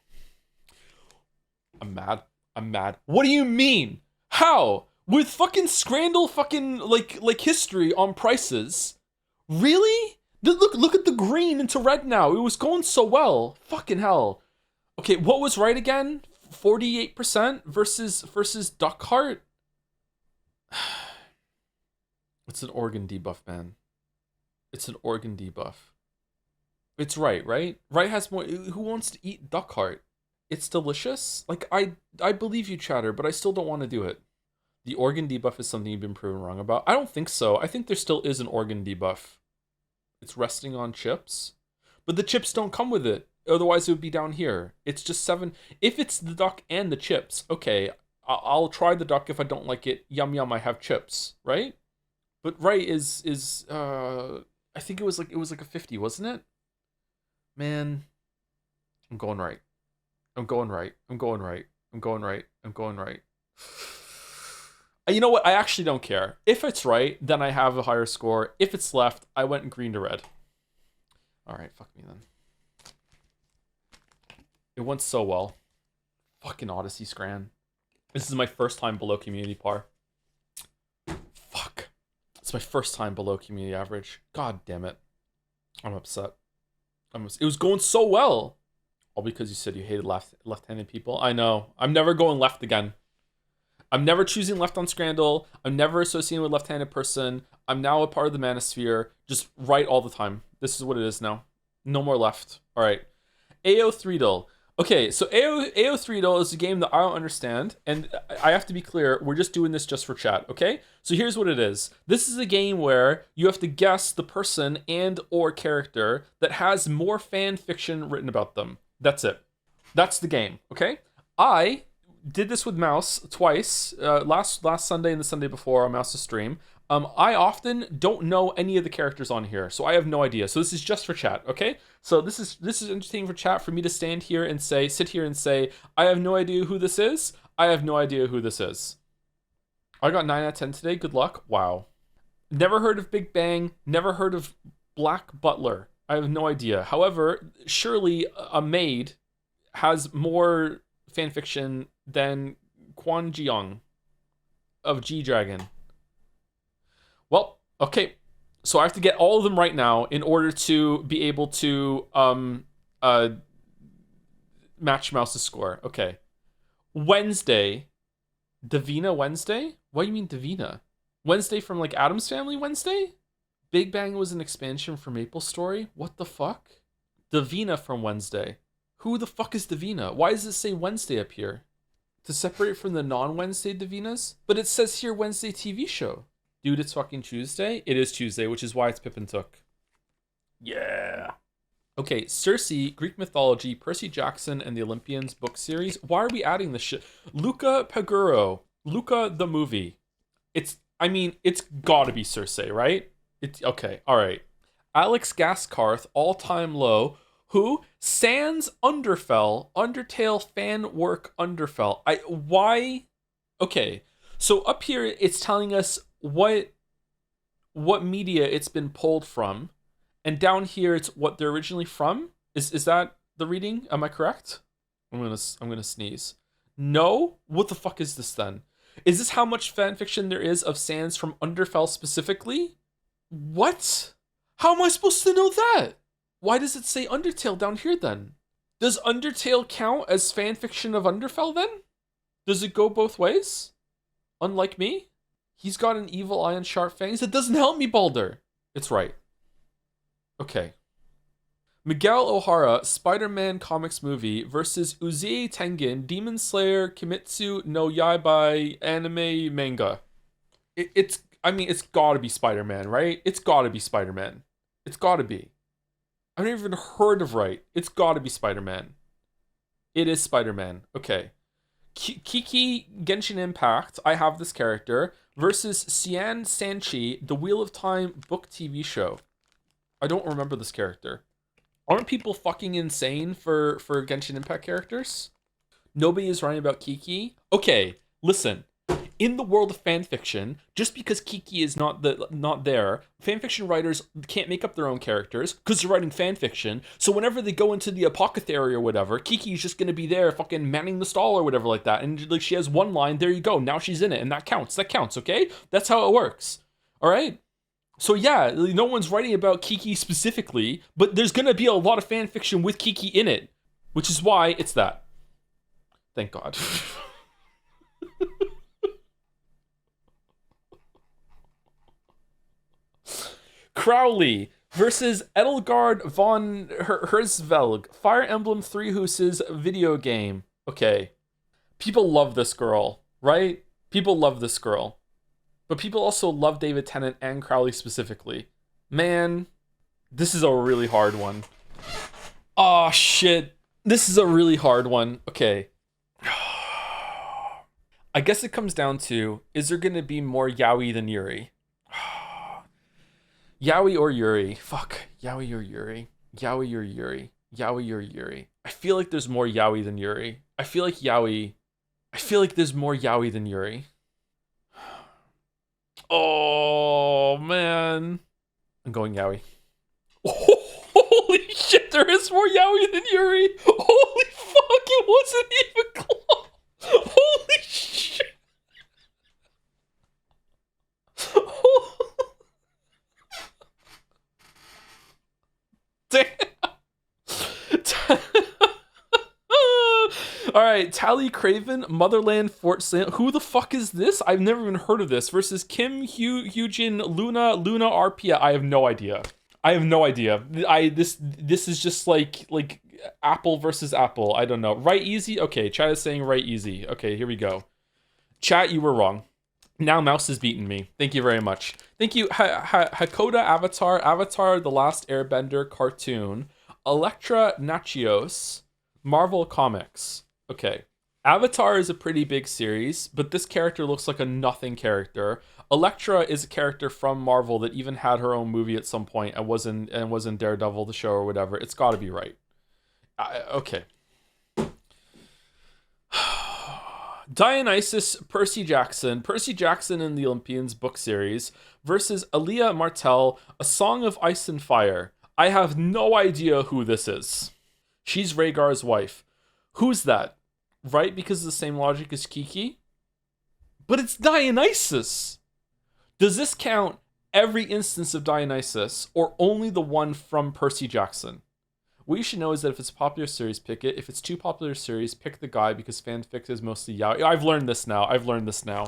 S1: I'm mad. I'm mad. What do you mean? How? With fucking Scrandal fucking like history on prices? Really? Look at the green into red now. It was going so well. Fucking hell. Okay, what was right again? 48% versus Duck Heart? It's an organ debuff, man. It's an organ debuff. It's right? Right has more. Who wants to eat Duck Heart? It's delicious. Like, I believe you, Chatter, but I still don't want to do it. The organ debuff is something you've been proven wrong about. I don't think so. I think there still is an organ debuff. It's resting on chips. But the chips don't come with it. Otherwise, it would be down here. It's just 7. If it's the duck and the chips, okay, I'll try the duck. If I don't like it, yum yum, I have chips, right? But right is I think it was like a 50, wasn't it? Man, I'm going right. I'm going right. I'm going right. I'm going right. I'm going right. You know what? I actually don't care. If it's right, then I have a higher score. If it's left, I went green to red. All right, fuck me then. It went so well. Fucking Odyssey Scran. This is my first time below community par. Fuck. It's my first time below community average. God damn it. I'm upset. It was going so well. All because you said you hated left-handed people. I know. I'm never going left again. I'm never choosing left on Scrandal. I'm never associating with left-handed person. I'm now a part of the manosphere. Just right all the time. This is what it is now. No more left. All right. AO Threedle. Okay, so AO Threedle is a game that I don't understand, and I have to be clear, we're just doing this just for chat, okay? So here's what it is. This is a game where you have to guess the person and or character that has more fan fiction written about them. That's it. That's the game, okay? I did this with Mouse twice, last Sunday and the Sunday before on Mouse's stream. I often don't know any of the characters on here, so I have no idea. So this is just for chat, okay? So this is entertaining for chat for me to sit here and say, I have no idea who this is. I have no idea who this is. I got 9 out of 10 today. Good luck. Wow. Never heard of Big Bang. Never heard of Black Butler. I have no idea. However, surely a maid has more fanfiction than Quan Jiong of G-Dragon. Well, okay. So I have to get all of them right now in order to be able to match Mouse's score. Okay. Wednesday. Davina Wednesday? What do you mean Davina? Wednesday from like Addams Family Wednesday? Big Bang was an expansion for Maple Story? What the fuck? Davina from Wednesday. Who the fuck is Davina? Why does it say Wednesday up here? To separate from the non-Wednesday Davinas? But it says here Wednesday TV show. Dude, it's fucking Tuesday? It is Tuesday, which is why it's Pippin Took. Yeah. Okay, Circe, Greek mythology, Percy Jackson, and the Olympians book series. Why are we adding this shit? Luca Paguro. Luca the movie. It's gotta be Circe, right? It's okay, alright. Alex Gaskarth, all-time low. Who? Sans Underfell. Undertale fan work Underfell. Why? Okay, so up here it's telling us what media it's been pulled from, and down here it's what they're originally from. Is that the reading? Am I correct? I'm gonna sneeze. No? What the fuck is this then? Is this how much fanfiction there is of Sans from Underfell specifically? What? How am I supposed to know that? Why does it say Undertale down here then? Does Undertale count as fanfiction of Underfell then? Does it go both ways? Unlike me? He's got an evil eye and sharp fangs. That doesn't help me, Balder. It's right. Okay. Miguel O'Hara, Spider-Man comics movie versus Uzie Tengen, Demon Slayer, Kimetsu no Yaiba anime manga. It's gotta be Spider-Man, right? It's gotta be Spider-Man. It's gotta be. I've never even heard of right. It's gotta be Spider-Man. It is Spider-Man. Okay. Kiki Genshin Impact, I have this character, versus Cian Sanchi, the Wheel of Time book TV show. I don't remember this character. Aren't people fucking insane for Genshin Impact characters? Nobody is writing about Kiki. Okay, listen. In the world of fanfiction, just because Kiki is not there, fanfiction writers can't make up their own characters because they're writing fanfiction. So whenever they go into the apothecary or whatever, Kiki is just gonna be there, fucking manning the stall or whatever like that. And like she has one line, there you go. Now she's in it, and that counts. That counts. Okay, that's how it works. All right. So yeah, no one's writing about Kiki specifically, but there's gonna be a lot of fanfiction with Kiki in it, which is why it's that. Thank God. Crowley versus Edelgard von Herzvelg, Fire Emblem Three Houses video game. Okay. People love this girl, right? People love this girl. But people also love David Tennant and Crowley specifically. Man, this is a really hard one. Oh, shit. This is a really hard one. Okay. I guess it comes down to, is there going to be more Yaoi than Yuri? Yaoi or Yuri? Fuck. Yaoi or Yuri? Yaoi or Yuri? Yaoi or Yuri? I feel like there's more Yaoi than Yuri. I feel like there's more Yaoi than Yuri. Oh, man. I'm going Yaoi. Holy shit, there is more Yaoi than Yuri. Holy fuck, it wasn't even close. Holy shit. Damn. All right, Tally Craven, Motherland, Fort St. Who the fuck is this? I've never even heard of this. Versus Kim Hyujin, Luna Arpia. I have no idea. This is just like Apple versus Apple. I don't know. Right easy. Okay, chat is saying right easy. Okay, here we go. Chat, you were wrong. Now Mouse has beaten me. Thank you very much. Thank you, Hakoda Avatar, The Last Airbender cartoon, Electra Nachios, Marvel Comics. Okay. Avatar is a pretty big series, but this character looks like a nothing character. Electra is a character from Marvel that even had her own movie at some point and was in Daredevil, the show or whatever. It's got to be right. Okay. Dionysus, Percy Jackson in the Olympians book series versus Aaliyah Martell, A Song of Ice and Fire. I have no idea who this is. She's Rhaegar's wife. Who's that? Right? Because of the same logic as Kiki? But it's Dionysus! Does this count every instance of Dionysus or only the one from Percy Jackson? What you should know is that if it's a popular series, pick it. If it's too popular series, pick the guy because fanfic is mostly yaoi. I've learned this now.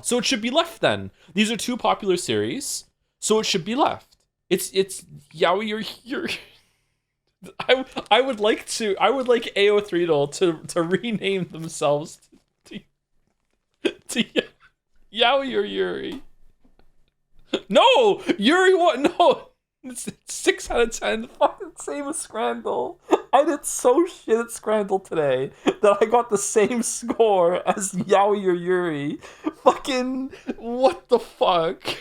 S1: So it should be left then. These are two popular series, so it should be left. It's yaoi or yuri. I would like AO3 to rename themselves to yaoi or Yuri. No! Yuri what? No! It's 6 out of 10. Fucking same as Scrandle. I did so shit at Scrandle today that I got the same score as Yaoi or Yuri. Fucking what the fuck?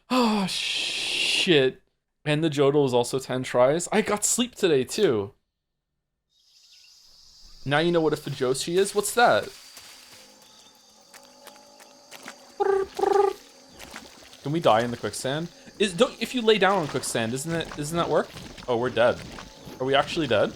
S1: Oh shit. And the Jodel was also 10 tries. I got sleep today too. Now you know what a Fujoshi is? What's that? Can we die in the quicksand? If you lay down on quicksand, doesn't that work? Oh, we're dead. Are we actually dead?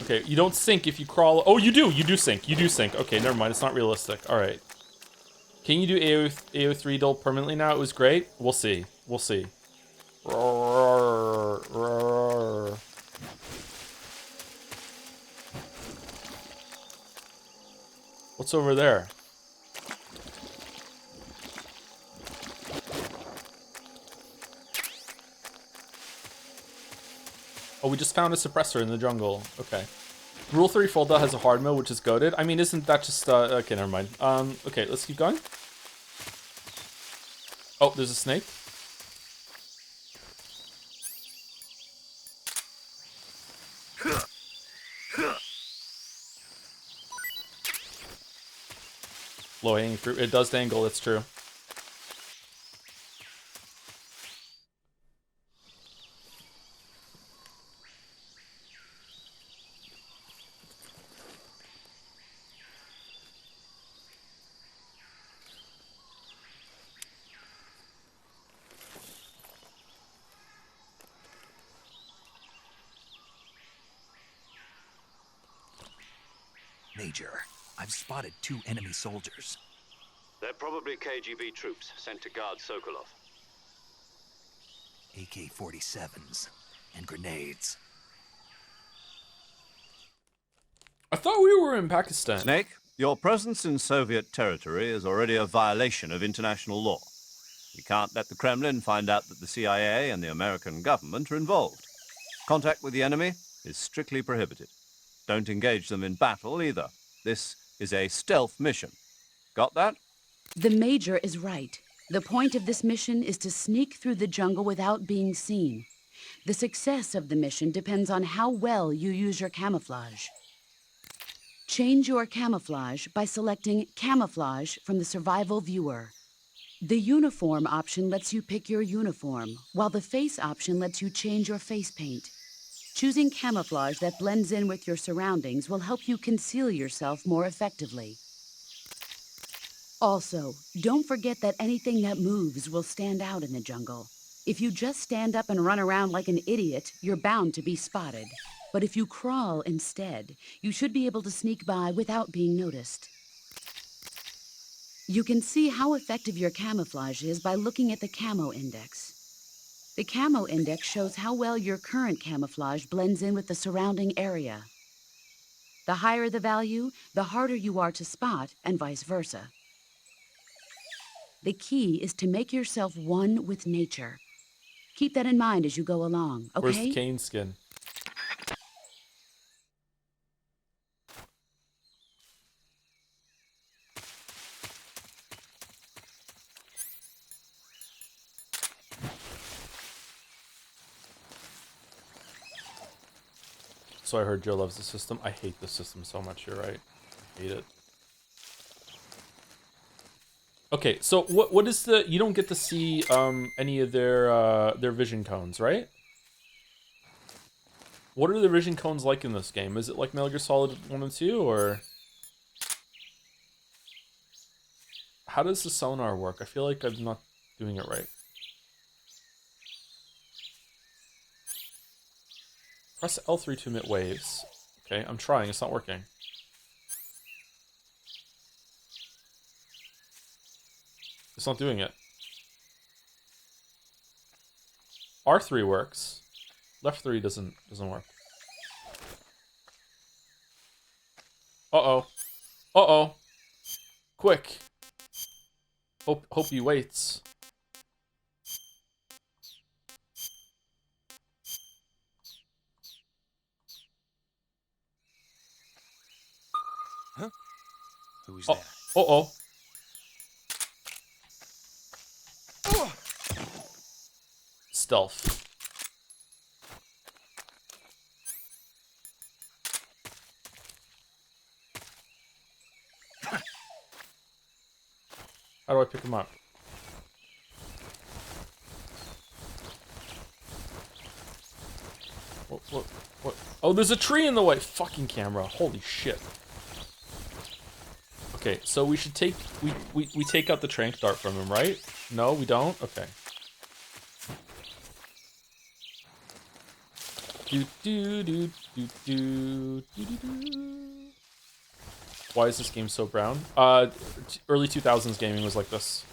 S1: Okay, you don't sink if you crawl. Oh, you do. You do sink. You do sink. Okay, never mind. It's not realistic. All right. Can you do AO3 dull permanently now? It was great. We'll see. We'll see. Roar, roar. What's over there? Oh, we just found a suppressor in the jungle. Okay. Rule 3 Folda has a hard mode, which is goated. I mean, isn't that just, okay, never mind. Okay, let's keep going. Oh, there's a snake. Low hanging fruit. It does dangle, it's true.
S5: Major, I've spotted 2 enemy soldiers.
S2: They're probably KGB troops sent to guard Sokolov.
S5: AK-47s and grenades.
S1: I thought we were in Pakistan.
S2: Snake, your presence in Soviet territory is already a violation of international law. We can't let the Kremlin find out that the CIA and the American government are involved. Contact with the enemy is strictly prohibited. Don't engage them in battle either. This is a stealth mission. Got that?
S8: The Major is right. The point of this mission is to sneak through the jungle without being seen. The success of the mission depends on how well you use your camouflage. Change your camouflage by selecting Camouflage from the Survival Viewer. The Uniform option lets you pick your uniform, while the Face option lets you change your face paint. Choosing camouflage that blends in with your surroundings will help you conceal yourself more effectively. Also, don't forget that anything that moves will stand out in the jungle. If you just stand up and run around like an idiot, you're bound to be spotted. But if you crawl instead, you should be able to sneak by without being noticed. You can see how effective your camouflage is by looking at the camo index. The camo index shows how well your current camouflage blends in with the surrounding area. The higher the value, the harder you are to spot, and vice versa. The key is to make yourself one with nature. Keep that in mind as you go along, okay?
S1: Where's the cane skin? So I heard Joe loves the system. I hate the system so much, you're right. I hate it. Okay, so what is the... You don't get to see any of their vision cones, right? What are the vision cones like in this game? Is it like Metal Gear Solid 1 and 2, or... How does the sonar work? I feel like I'm not doing it right. Press L3 to emit waves. Okay, I'm trying. It's not working. It's not doing it. R3 works. Left 3 doesn't work. Uh-oh. Uh-oh. Quick. Hope he waits.
S9: Huh? Who's that?
S1: Uh-oh. Stealth. How do I pick him up? What? Oh, there's a tree in the way. Fucking camera. Holy shit. Okay, so we should take... We take out the tranq dart from him, right? No, we don't? Okay. Do, do, do, do, do, do, do, do. Why is this game so brown? Early 2000s gaming was like this.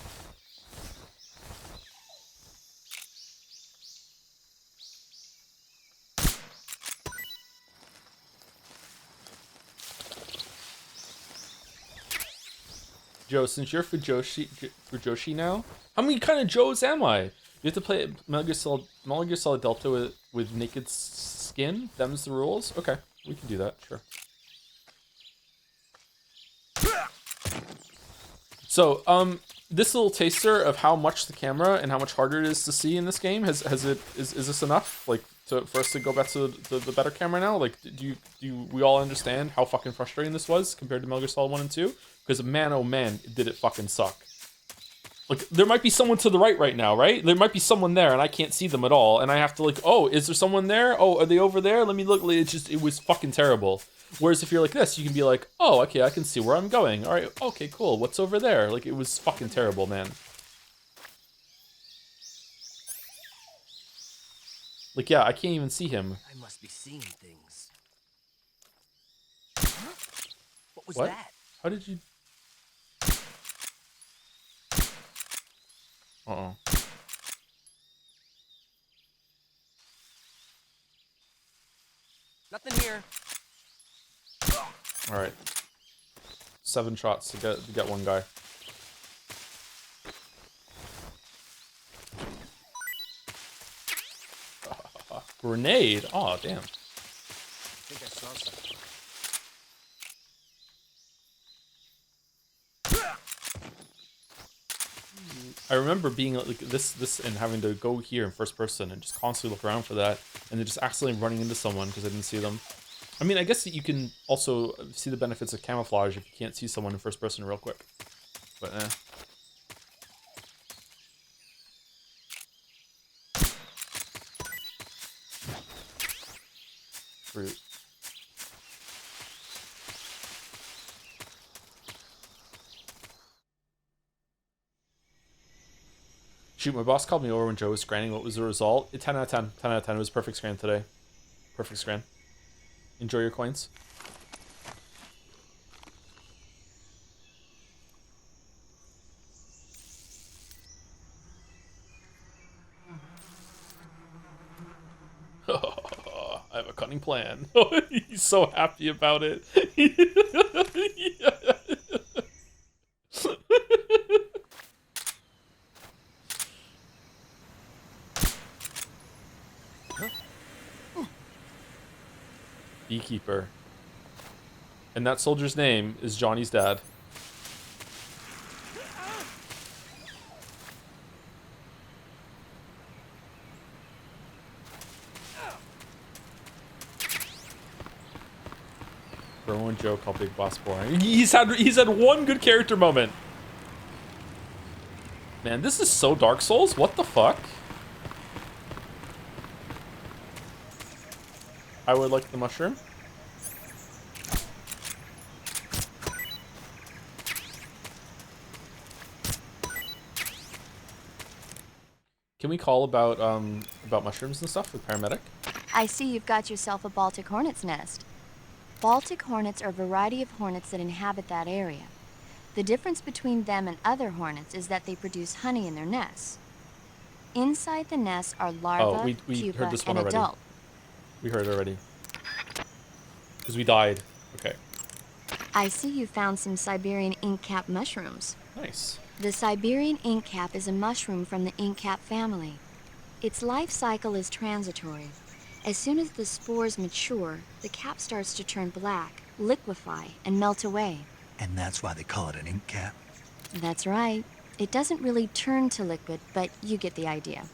S1: Joe, since you're Fujoshi now, how many kind of Joes am I? You have to play Metal Gear Solid Delta with naked skin? Them's the rules? Okay, we can do that, sure. So, this little taster of how much the camera and how much harder it is to see in this game, is this enough? Like, for us to go back to the better camera now? Like, do we all understand how fucking frustrating this was compared to Metal Gear Solid 1 and 2? Because man, oh man, did it fucking suck. Like, there might be someone to the right now, right? There might be someone there, and I can't see them at all, and I have to like, oh, is there someone there? Oh, are they over there? Let me look. It was fucking terrible. Whereas if you're like this, you can be like, oh, okay, I can see where I'm going. All right, okay, cool. What's over there? Like, it was fucking terrible, man. Like, yeah, I can't even see him.
S9: I must be seeing things. What was
S1: What?
S9: that?
S1: How did you... Uh-oh.
S9: Nothing here.
S1: All right. 7 shots to get one guy. Grenade. Oh, damn.
S9: I think I saw something.
S1: I remember being like this and having to go here in first person and just constantly look around for that, and then just accidentally running into someone because I didn't see them. I mean, I guess that you can also see the benefits of camouflage if you can't see someone in first person real quick. But Fruit. Shoot, my boss called me over when Joe was scranning. What was the result? 10 out of 10. 10 out of 10. It was perfect scran today. Perfect scran. Enjoy your coins. I have a cunning plan. He's so happy about it. Beekeeper. And that soldier's name is Johnny's dad. Bro and Joe call Big Boss boring. He's had one good character moment. Man, this is so Dark Souls. What the fuck? I would like the mushroom. Can we call about mushrooms and stuff with paramedic?
S7: I see you've got yourself a Baltic hornet's nest. Baltic hornets are a variety of hornets that inhabit that area. The difference between them and other hornets is that they produce honey in their nests. Inside the nest are larvae,
S1: we
S7: pupa,
S1: heard this one
S7: and
S1: already.
S7: adult.
S1: We heard it already. Because we died. Okay.
S7: I see you found some Siberian inkcap mushrooms.
S1: Nice.
S7: The Siberian inkcap is a mushroom from the inkcap family. Its life cycle is transitory. As soon as the spores mature, the cap starts to turn black, liquefy, and melt away.
S5: And that's why they call it an ink cap.
S7: That's right. It doesn't really turn to liquid, but you get the idea.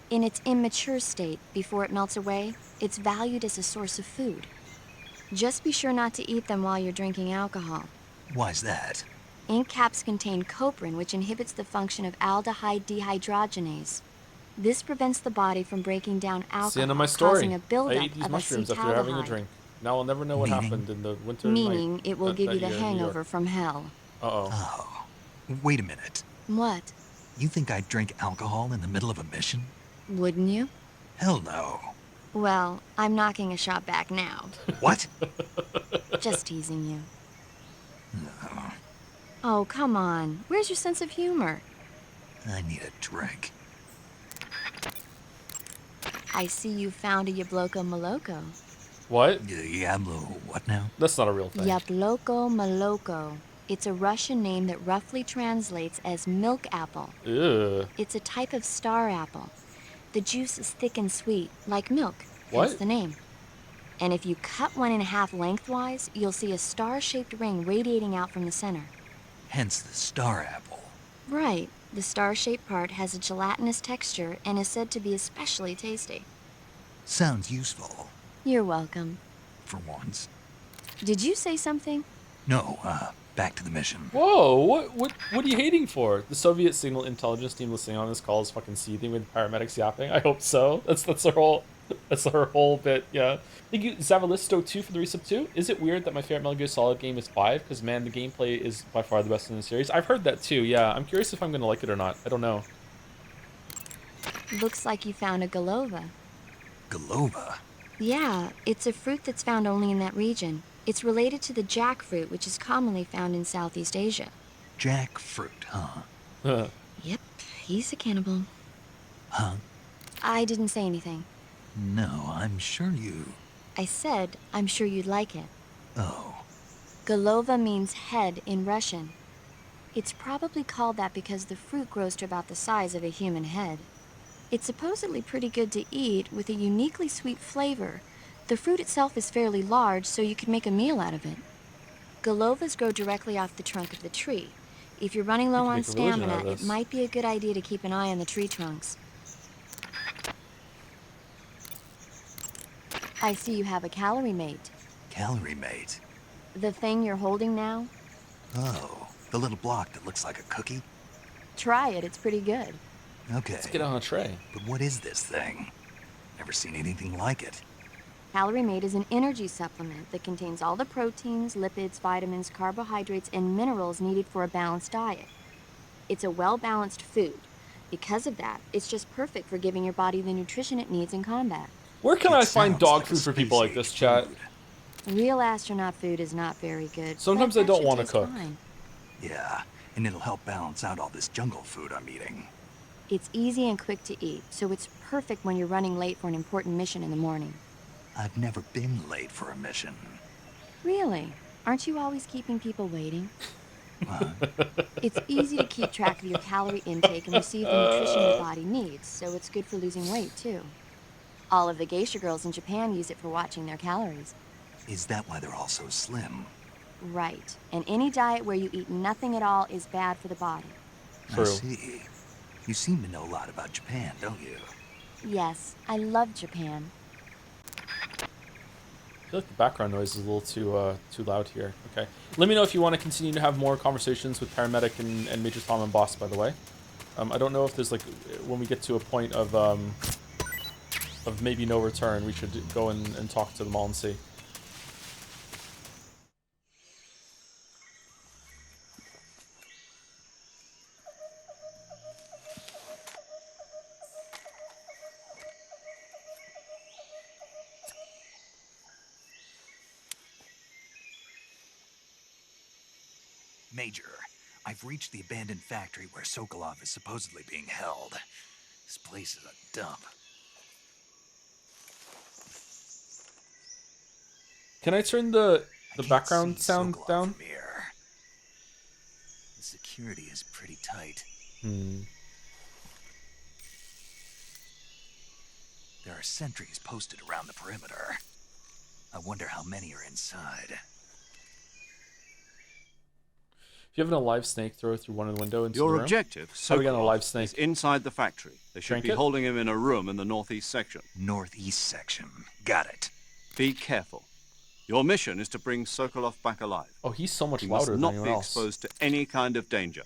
S7: In its immature state, before it melts away, it's valued as a source of food. Just be sure not to eat them while you're drinking alcohol.
S5: Why's that?
S7: Ink caps contain coprin, which inhibits the function of aldehyde dehydrogenase. This prevents the body from breaking down alcohol,
S1: It's the end of my story.
S7: causing a buildup
S1: I ate these
S7: of
S1: mushrooms after having a
S7: acetaldehyde.
S1: drink. Now I'll never know what
S5: Meaning?
S1: happened in the winter
S7: Meaning
S1: night
S7: it will
S1: that-
S7: give
S1: that
S7: you the
S1: year in New York.
S7: hangover from hell.
S1: Uh-oh.
S5: Oh, wait a minute.
S7: What?
S5: You think I'd drink alcohol in the middle of a mission?
S7: Wouldn't you?
S5: Hell no.
S7: Well, I'm knocking a shot back now.
S5: What?
S7: Just teasing you. Oh, come on. Where's your sense of humor?
S5: I need a drink.
S7: I see you found a Yabloko Maloko.
S1: What?
S5: Diablo, what now?
S1: That's not a real thing.
S7: Yabloko Maloko. It's a Russian name that roughly translates as milk apple.
S1: Ew.
S7: It's a type of star apple. The juice is thick and sweet, like milk.
S1: What?
S7: Hence the name. And if you cut one in half lengthwise, you'll see a star-shaped ring radiating out from the center.
S5: Hence the star apple.
S7: Right. The star-shaped part has a gelatinous texture and is said to be especially tasty.
S5: Sounds useful,
S7: You're welcome.
S5: for once.
S7: Did you say something?
S5: No, back to the mission.
S1: Whoa, what are you hating for? The Soviet signal intelligence team listening on this call is fucking seething with paramedics yapping. I hope so. That's her whole bit, yeah. Thank you, Zavalisto2 for the resub 2. Is it weird that my favorite Metal Gear Solid game is 5? Because, man, the gameplay is by far the best in the series. I've heard that too, yeah. I'm curious if I'm going to like it or not. I don't know.
S7: Looks like you found a Golova.
S5: Golova?
S7: Yeah, it's a fruit that's found only in that region. It's related to the jackfruit, which is commonly found in Southeast Asia.
S5: Jackfruit, huh?
S7: Yep, he's a cannibal.
S5: Huh?
S7: I didn't say anything.
S5: No, I'm sure you...
S7: I said, I'm sure you'd like it.
S5: Oh.
S7: Golova means head in Russian. It's probably called that because the fruit grows to about the size of a human head. It's supposedly pretty good to eat with a uniquely sweet flavor. The fruit itself is fairly large, so you could make a meal out of it. Golovas grow directly off the trunk of the tree. If you're running low on stamina, it might be a good idea to keep an eye on the tree trunks. I see you have a calorie mate.
S5: Calorie mate?
S7: The thing you're holding now?
S5: Oh, the little block that looks like a cookie?
S7: Try it, it's pretty good.
S5: Okay.
S1: Let's get it on a tray.
S5: But what is this thing? Never seen anything like it.
S7: Calorie Mate is an energy supplement that contains all the proteins, lipids, vitamins, carbohydrates, and minerals needed for a balanced diet. It's a well-balanced food. Because of that, it's just perfect for giving your body the nutrition it needs in combat.
S1: Where can I find
S5: sounds
S1: dog
S5: like a
S1: food for people like this, chat?
S7: Real astronaut food is not very good.
S1: Sometimes
S7: but
S1: I don't
S7: that should
S1: wanna
S7: taste
S1: cook.
S7: fine.
S5: Yeah, and it'll help balance out all this jungle food I'm eating.
S7: It's easy and quick to eat, so it's perfect when you're running late for an important mission in the morning.
S5: I've never been late for a mission.
S7: Really? Aren't you always keeping people waiting? It's easy to keep track of your calorie intake and receive the nutrition your body needs, so it's good for losing weight, too. All of the geisha girls in Japan use it for watching their calories.
S5: Is that why they're all so slim?
S7: Right. And any diet where you eat nothing at all is bad for the body.
S1: True.
S5: I see. You seem to know a lot about Japan, don't you?
S7: Yes, I love Japan.
S1: I feel like the background noise is a little too loud here. Okay. Let me know if you want to continue to have more conversations with Paramedic and Major Tom and Boss, by the way. I don't know if there's, like, when we get to a point of maybe no return, we should go and talk to them all and see.
S5: Major, I've reached the abandoned factory where Sokolov is supposedly being held. This place is a dump.
S1: Can I turn the
S5: I can't
S1: background
S5: see
S1: sound
S5: Sokolov
S1: down?
S5: from here. The security is pretty tight. There are sentries posted around the perimeter. I wonder how many are inside.
S1: If you have a live snake, throw it through one of the window into the
S2: Your
S1: room.
S2: objective,
S1: How do we get on a live
S2: Sokolov,
S1: snake?
S2: is inside the factory. They should
S1: Shrink
S2: be
S1: it?
S2: holding him in a room in the northeast section.
S5: Northeast section. Got it.
S2: Be careful. Your mission is to bring Sokolov back alive.
S1: Oh, he's so much
S2: He
S1: louder
S2: must
S1: than
S2: not
S1: anyone
S2: be
S1: else.
S2: exposed to any kind of danger.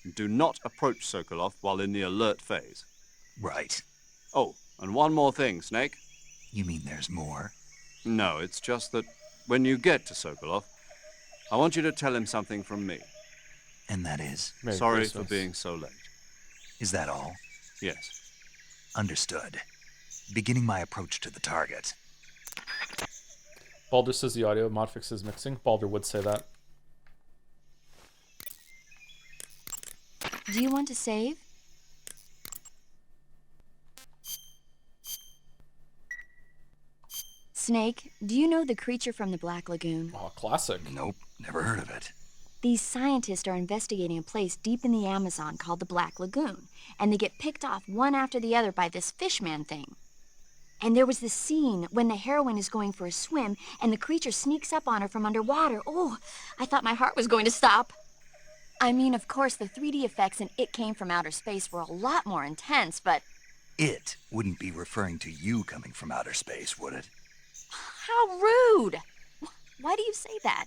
S2: And do not approach Sokolov while in the alert phase.
S5: Right.
S2: Oh, and one more thing, Snake.
S5: You mean there's more?
S2: No, it's just that when you get to Sokolov, I want you to tell him something from me.
S5: And that is?
S1: Merry
S2: Sorry
S1: Christmas.
S2: for being so late.
S5: Is that all?
S2: Yes.
S5: Understood. beginning my approach to the target.
S1: Balder says the audio, Modfix is mixing. Balder would say that.
S7: Do you want to save? Snake, do you know the creature from the Black Lagoon?
S1: Oh, classic.
S5: Nope, never heard of it.
S7: These scientists are investigating a place deep in the Amazon called the Black Lagoon, and they get picked off one after the other by this fishman thing. And there was this scene when the heroine is going for a swim, and the creature sneaks up on her from underwater. Oh, I thought my heart was going to stop. I mean, of course, the 3D effects in It Came from Outer Space were a lot more intense, but...
S5: It wouldn't be referring to you coming from outer space, would it?
S7: How rude! Why do you say that?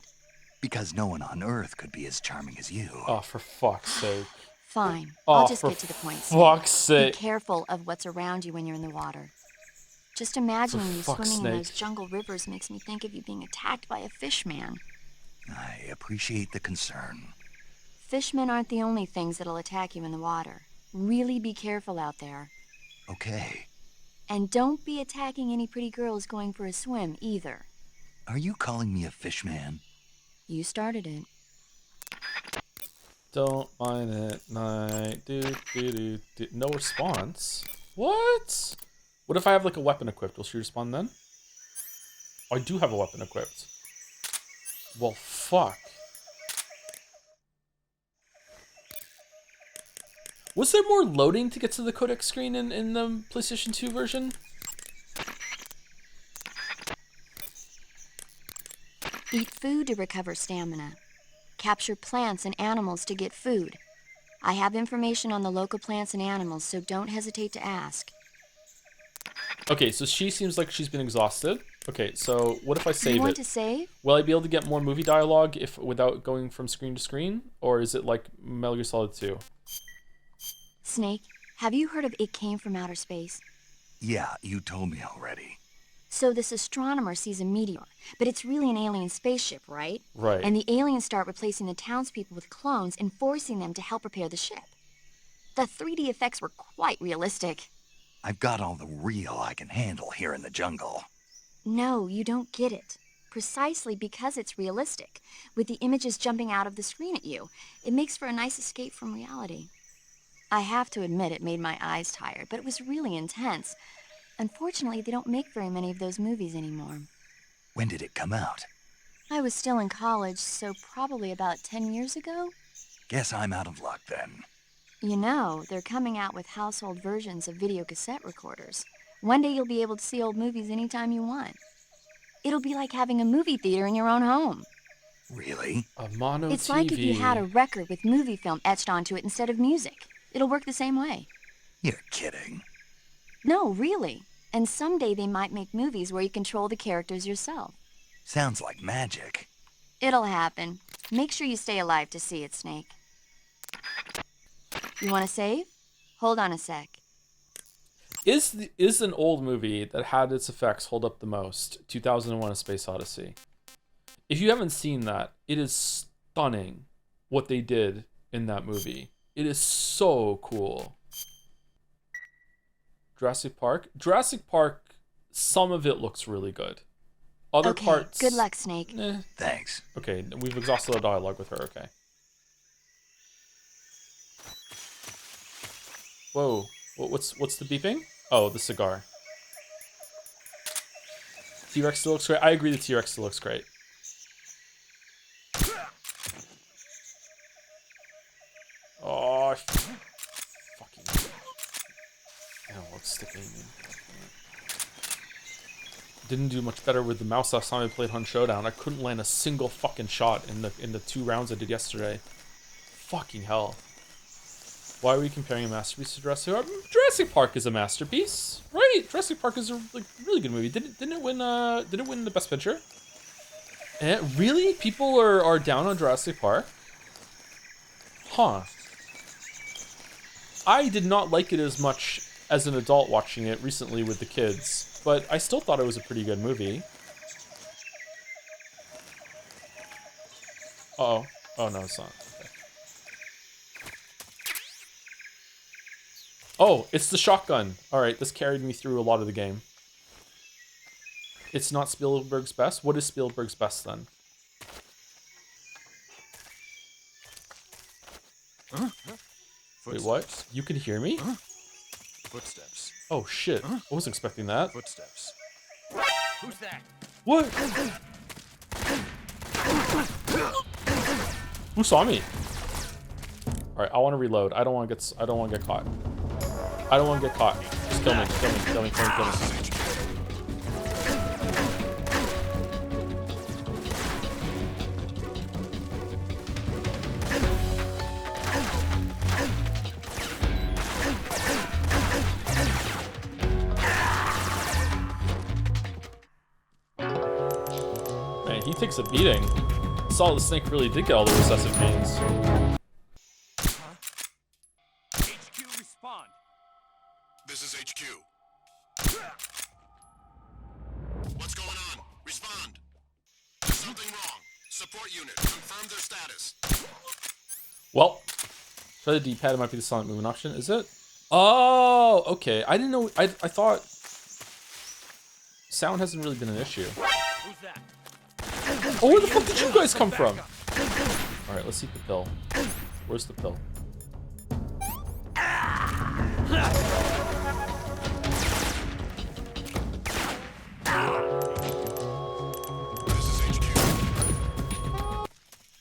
S5: Because no one on Earth could be as charming as you.
S1: Oh, for fuck's sake.
S7: Fine.
S1: Oh,
S7: I'll just
S1: for
S7: get to the point.
S1: Fuck's sake.
S7: Be careful of what's around you when you're in the water. Just imagining you
S1: fuck's
S7: swimming in those
S1: sake.
S7: jungle rivers makes me think of you being attacked by a fishman.
S5: I appreciate the concern.
S7: Fishmen aren't the only things that'll attack you in the water. Really be careful out there.
S5: Okay.
S7: And don't be attacking any pretty girls going for a swim, either.
S5: Are you calling me a fishman?
S7: You started it.
S1: Don't mind it, night. Do. No response? What? What if I have like a weapon equipped? Will she respond then? Oh, I do have a weapon equipped. Well, fuck. Was there more loading to get to the codec screen in the PlayStation 2 version?
S7: Eat food to recover stamina. Capture plants and animals to get food. I have information on the local plants and animals, so don't hesitate to ask.
S1: Okay, so she seems like she's been exhausted. Okay, so what if I save
S7: You want
S1: it?
S7: to save?
S1: Will I be able to get more movie dialogue if without going from screen to screen? Or is it like Metal Gear Solid 2?
S7: Snake, have you heard of It Came from Outer Space?
S5: Yeah, you told me already.
S7: So this astronomer sees a meteor, but it's really an alien spaceship, right?
S1: Right.
S7: And the aliens start replacing the townspeople with clones and forcing them to help repair the ship. The 3D effects were quite realistic.
S5: I've got all the real I can handle here in the jungle.
S7: No, you don't get it. Precisely because it's realistic, with the images jumping out of the screen at you, it makes for a nice escape from reality. I have to admit it made my eyes tired, but it was really intense. Unfortunately, they don't make very many of those movies anymore.
S5: When did it come out?
S7: I was still in college, so probably about 10 years ago.
S5: Guess I'm out of luck then.
S7: You know, they're coming out with household versions of video cassette recorders. One day you'll be able to see old movies anytime you want. It'll be like having a movie theater in your own home.
S5: Really?
S1: A mono
S7: It's
S1: TV.
S7: like if you had a record with movie film etched onto it instead of music. It'll work the same way.
S5: You're kidding.
S7: No, really. And someday they might make movies where you control the characters yourself.
S5: Sounds like magic.
S7: It'll happen. Make sure you stay alive to see it, Snake. You want to save? Hold on a sec.
S1: Is an old movie that had its effects hold up the most 2001: A Space Odyssey? If you haven't seen that, it is stunning what they did in that movie. It is so cool. Jurassic Park, some of it looks really good. Other
S7: Okay,
S1: parts.
S7: good luck, Snake.
S5: Thanks.
S1: Okay, we've exhausted our dialogue with her. Okay. Whoa, what's the beeping? Oh, the cigar. T-Rex still looks great. I agree. The T-Rex still looks great. Oh, fucking. Oh, it's sticking me. Didn't do much better with the mouse last time I played Hunt Showdown. I couldn't land a single fucking shot in the 2 rounds I did yesterday. Fucking hell. Why are we comparing a masterpiece to Jurassic Park? Jurassic Park is a masterpiece, right? Jurassic Park is a really good movie. Didn't it win the Best Picture? Really? People are down on Jurassic Park? Huh. I did not like it as much as an adult watching it recently with the kids, but I still thought it was a pretty good movie. Uh-oh. Oh, no, it's not. Okay. Oh, it's the shotgun. All right, this carried me through a lot of the game. It's not Spielberg's best. What is Spielberg's best then?
S9: Huh?
S1: Wait, what? You can hear me?
S9: Footsteps.
S1: Oh shit! I wasn't expecting that.
S9: Footsteps. Who's that?
S1: What? Who saw me? All right, I want to reload. I don't want to get. I don't want to get caught. I don't want to get caught. Just kill me. Kill me. Kill me. Kill me. Kill me. Man, he takes a beating. Solid Snake really did get all the recessive genes.
S9: HQ respond.
S3: This is HQ. What's going on? Respond. There's something wrong. Support unit, confirm their status.
S1: Well, try the D-pad. It might be the silent movement option. Is it? Oh, okay. I didn't know. I thought sound hasn't really been an issue.
S9: Who's that?
S1: Oh, where the fuck did you guys come from? All right, let's eat the pill. Where's the pill?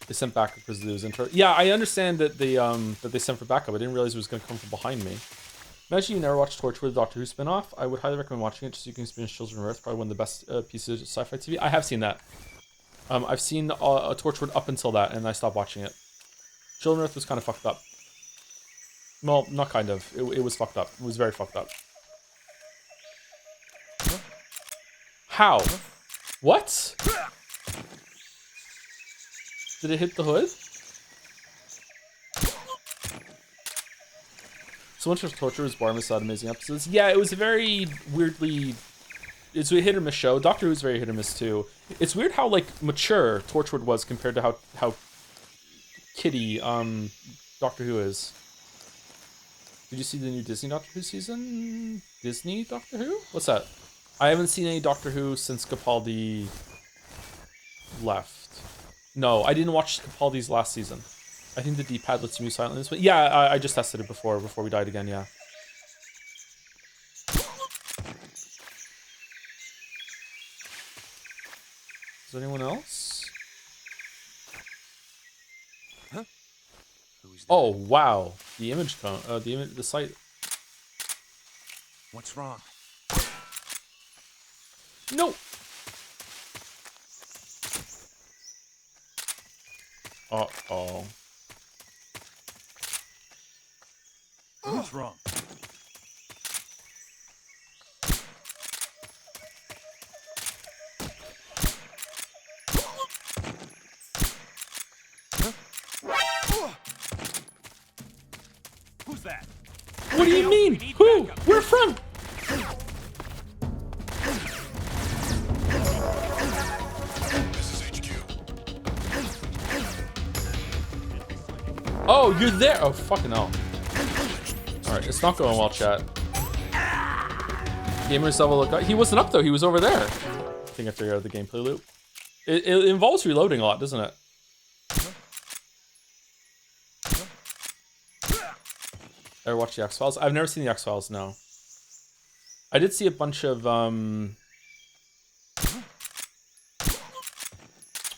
S1: They sent backup because it was intro. Yeah, I understand that they sent for backup. I didn't realize it was gonna come from behind me. Imagine you never watched Torchwood, the Doctor Who spin-off. I would highly recommend watching it just so you can experience Children of Earth, probably one of the best pieces of sci-fi TV. I have seen that. I've seen Torchwood up until that, and I stopped watching it. Children of Earth was kind of fucked up. Well, not kind of. It was fucked up. It was very fucked up. How? What? Did it hit the hood? So much of Torture was Barmas had amazing episodes. Yeah, it was a very weirdly... It's a hit or miss show. Doctor Who's very hit or miss too. It's weird how like mature Torchwood was compared to how kiddie Doctor Who is. Did you see the new Disney Doctor Who season? Disney Doctor Who? What's that? I haven't seen any Doctor Who since Capaldi left. No, I didn't watch Capaldi's last season. I think the D-pad lets you move silently this way. Yeah, I just tested it before we died again, yeah. Is there anyone else?
S9: Huh? Who's that?
S1: Oh, wow. The image cone, the site.
S9: What's wrong?
S1: No. Uh-oh.
S9: What's wrong? Who's that?
S1: What do you mean? Who? Where from?
S3: This is HQ.
S1: Oh, you're there. Oh, fucking hell. Alright, it's not going well, chat. Gamers level look up. He wasn't up though, he was over there. I think I figured out the gameplay loop. It involves reloading a lot, doesn't it? Ever watch the X-Files? I've never seen the X-Files, no. I did see a bunch of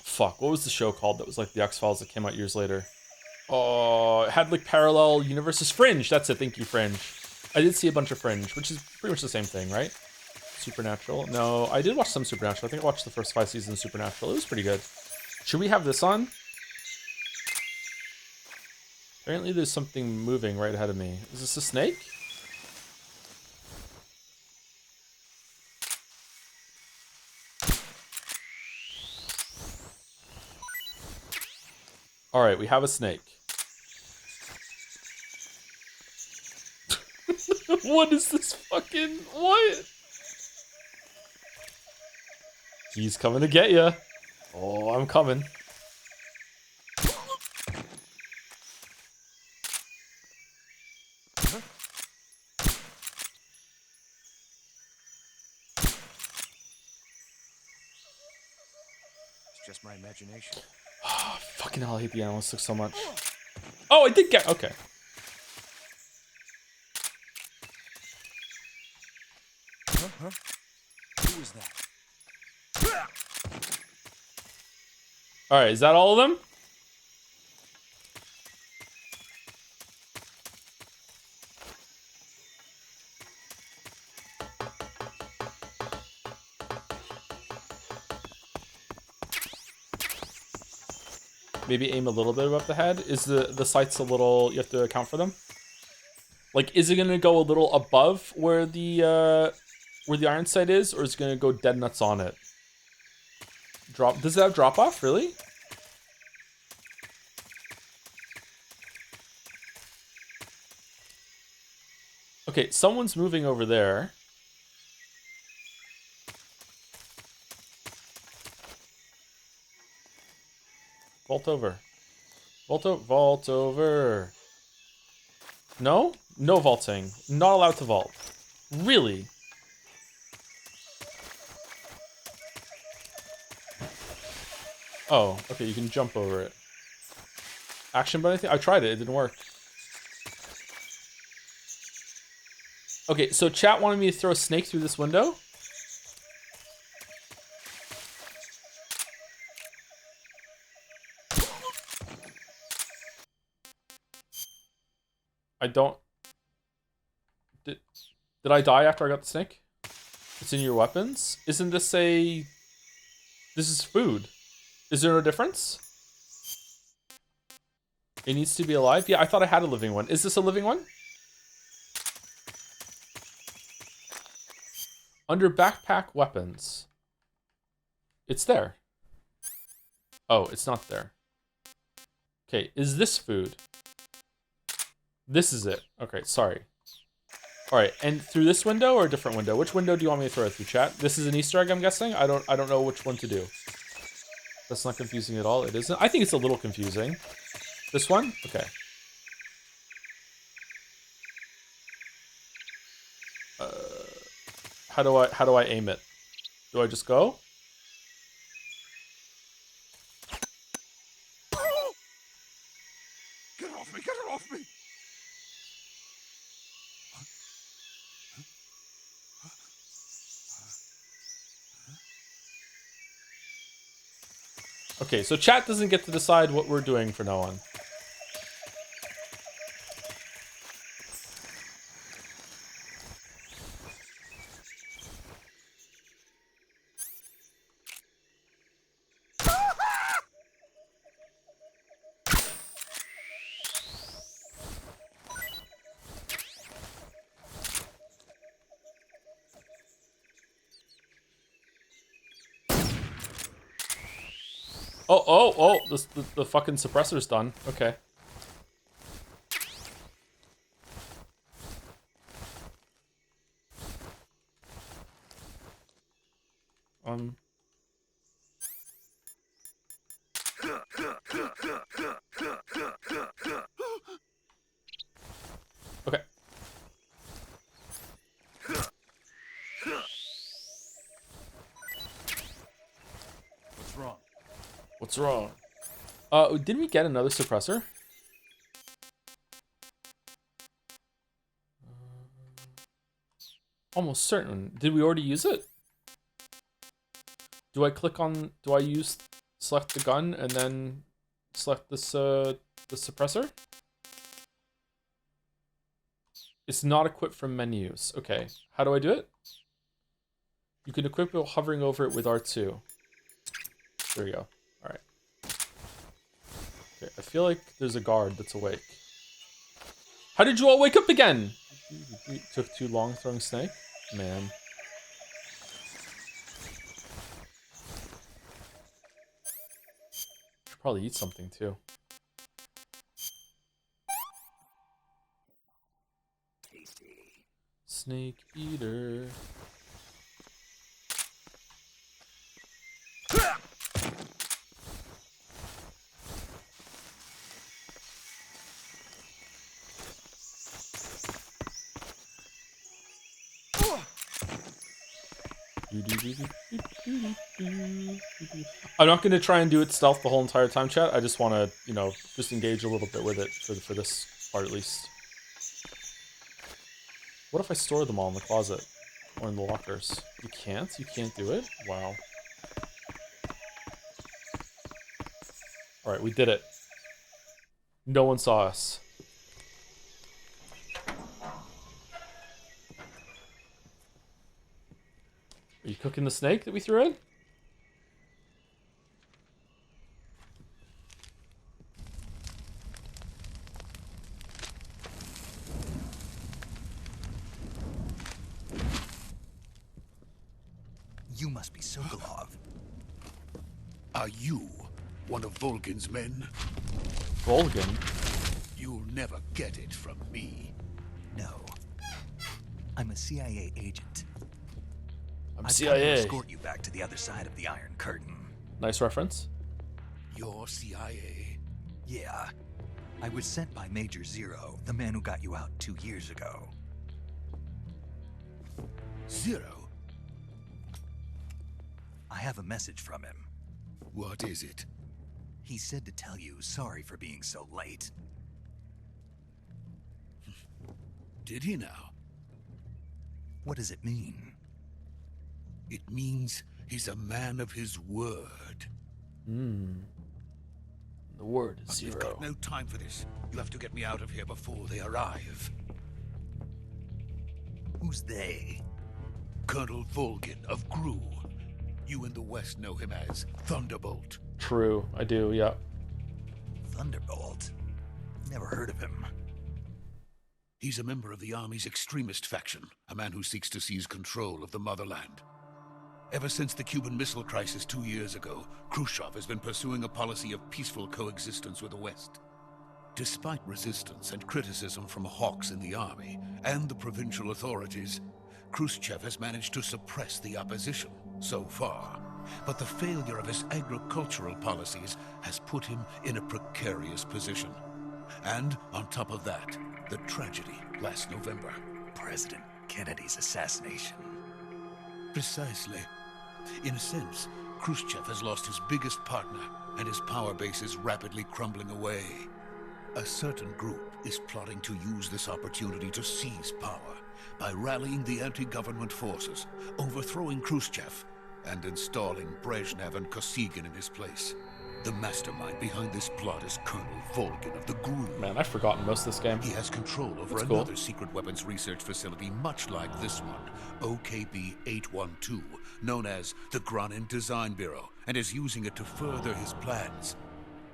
S1: fuck, what was the show called that was like the X-Files that came out years later? Oh, it had like parallel universes. Fringe, that's it, thank you, Fringe. I did see a bunch of Fringe, which is pretty much the same thing, right? Supernatural. No, I did watch some Supernatural. I think I watched the first 5 seasons of Supernatural. It was pretty good. Should we have this on? Apparently there's something moving right ahead of me. Is this a snake? Alright, we have a snake. What is this fucking... What? He's coming to get ya. Oh, I'm coming.
S9: just my imagination.
S1: Oh, fucking hell, I hate the analyst look so much. Oh, I did get... Okay.
S9: Huh? Who was that?
S1: Alright, is that all of them? Maybe aim a little bit above the head. Is the sights a little... You have to account for them? Like, is it going to go a little above where the iron sight is? Or is it going to go dead nuts on it? Drop... Does it have drop off, really? Okay, someone's moving over there. Vault over. Vault over. No? No vaulting. Not allowed to vault. Really? Oh, okay, you can jump over it. Action button thing? I tried it, it didn't work. Okay, so chat wanted me to throw a snake through this window. I don't... Did I die after I got the snake? It's in your weapons? Isn't this a... This is food. Is there no difference? It needs to be alive? Yeah, I thought I had a living one. Is this a living one? Under backpack weapons. It's there. Oh, it's not there. Okay, is this food? This is it. Okay, sorry. Alright, and through this window or a different window? Which window do you want me to throw it through, chat? This is an Easter egg, I'm guessing? I don't know which one to do. That's not confusing at all. It isn't. I think it's a little confusing. This one? Okay. How do I aim it? Do I just go?
S9: Get off me! Get it off me!
S1: Okay, so chat doesn't get to decide what we're doing from now on. Oh, the fucking suppressor's done. Okay. Okay.
S9: What's wrong?
S1: What's wrong? Didn't we get another suppressor? Almost certain. Did we already use it? Do I click on... Do I select the gun and then select this, the suppressor? It's not equipped from menus. Okay. How do I do it? You can equip it while hovering over it with R2. There we go. Alright. Okay, I feel like there's a guard that's awake. How did you all wake up again? It took too long throwing snake? Man. Should probably eat something too. Snake eater. I'm not going to try and do it stealth the whole entire time, chat. I just want to, you know, just engage a little bit with it for this part at least. What if I store them all in the closet or in the lockers? You can't? You can't do it? Wow. Alright, we did it. No one saw us. Are you cooking the snake that we threw in?
S5: You must be Sokolov.
S9: Are you one of Volgin's men?
S1: Volgin?
S9: You'll never get it from me.
S5: No. I'm a CIA agent.
S1: I'm
S5: I've
S1: CIA.
S5: come to escort you back to the other side of the Iron Curtain.
S1: Nice reference.
S9: You're CIA?
S5: Yeah. I was sent by Major Zero, the man who got you out 2 years ago.
S9: Zero?
S5: I have a message from him.
S9: What is it?
S5: He said to tell you sorry for being so late.
S9: Did he now?
S5: What does it mean?
S9: It means he's a man of his word.
S1: The word is
S9: But
S1: zero.
S9: you've got no time for this. You have to get me out of here before they arrive.
S5: Who's they?
S9: Colonel Volgin of Gru. You in the West know him as Thunderbolt.
S1: True, I do, yeah.
S5: Thunderbolt? Never heard of him.
S9: He's a member of the Army's extremist faction, a man who seeks to seize control of the motherland. Ever since the Cuban Missile Crisis 2 years ago, Khrushchev has been pursuing a policy of peaceful coexistence with the West. Despite resistance and criticism from hawks in the army and the provincial authorities, Khrushchev has managed to suppress the opposition so far. But the failure of his agricultural policies has put him in a precarious position. And on top of that, the tragedy last November.
S5: President Kennedy's assassination.
S9: Precisely. In a sense, Khrushchev has lost his biggest partner, and his power base is rapidly crumbling away. A certain group is plotting to use this opportunity to seize power by rallying the anti-government forces, overthrowing Khrushchev, and installing Brezhnev and Kosygin in his place. The mastermind behind this plot is Colonel Volgin of the Gru.
S1: Man, I've forgotten most of this game.
S9: He has control over
S1: That's cool.
S9: another secret weapons research facility much like this one, OKB-812, known as the Granin Design Bureau, and is using it to further his plans.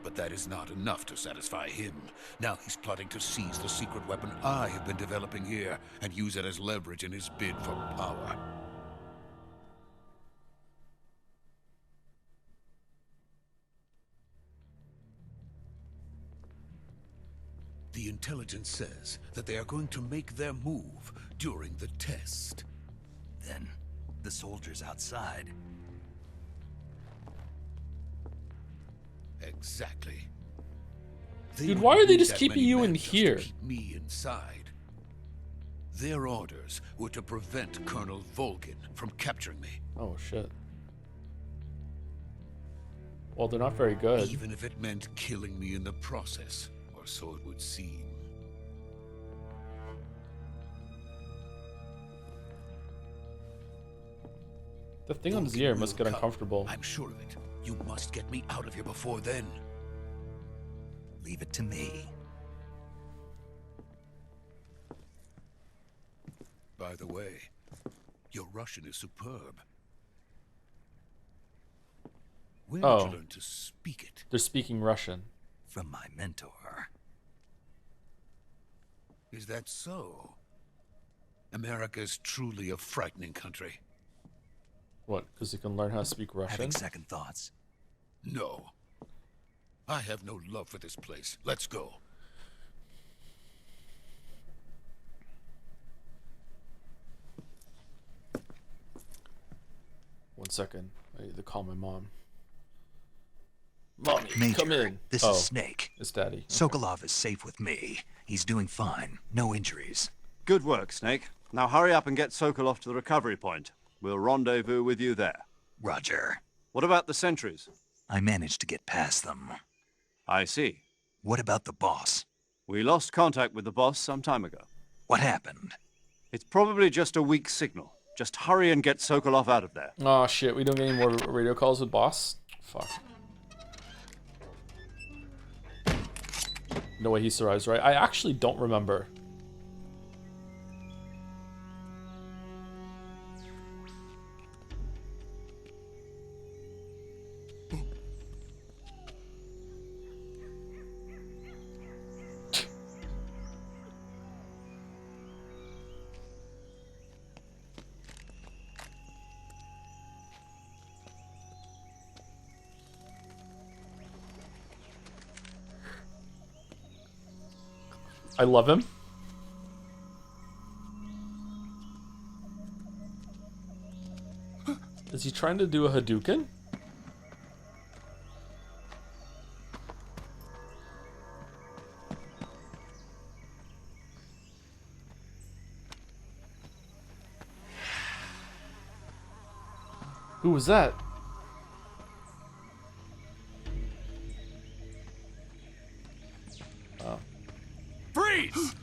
S9: But that is not enough to satisfy him. Now he's plotting to seize the secret weapon I have been developing here and use it as leverage in his bid for power. The intelligence says that they are going to make their move during the test.
S5: Then, the soldiers outside.
S9: Exactly.
S1: Dude, why are they
S9: need
S1: just
S9: that
S1: keeping
S9: many
S1: you
S9: men
S1: in
S9: just to
S1: here?
S9: keep me inside. Their orders were to prevent Colonel Volgin from capturing me.
S1: Oh, shit. Well, they're not very good.
S9: Even if it meant killing me in the process, or so it would seem.
S1: The thing on his
S9: Volgin
S1: ear
S9: will
S1: must get
S9: come.
S1: uncomfortable.
S9: I'm sure of it. You must get me out of here before then.
S5: Leave it to me.
S9: By the way, your Russian is superb. Where did
S1: Oh.
S9: you learn to speak it?
S1: They're speaking Russian.
S5: From my mentor.
S9: Is that so? America is truly a frightening country.
S1: What, because you can learn how to speak Russian?
S5: Having second thoughts.
S9: No. I have no love for this place. Let's go.
S1: One second. I need to call my mom. Mommy,
S5: Major,
S1: come in.
S5: this
S1: Oh,
S5: is Snake.
S1: it's Daddy.
S5: Sokolov is safe with me. He's doing fine. No injuries.
S2: Good work, Snake. Now hurry up and get Sokolov to the recovery point. We'll rendezvous with you there.
S5: Roger.
S2: What about the sentries?
S5: I managed to get past them.
S2: I see.
S5: What about the boss?
S2: We lost contact with the boss some time ago.
S5: What happened?
S2: It's probably just a weak signal. Just hurry and get Sokolov out of there.
S1: Oh shit, we don't get any more radio calls with boss? Fuck. No way he survives, right? I actually don't remember. I love him. Is he trying to do a Hadouken? Who was that? Oh.
S10: Freeze!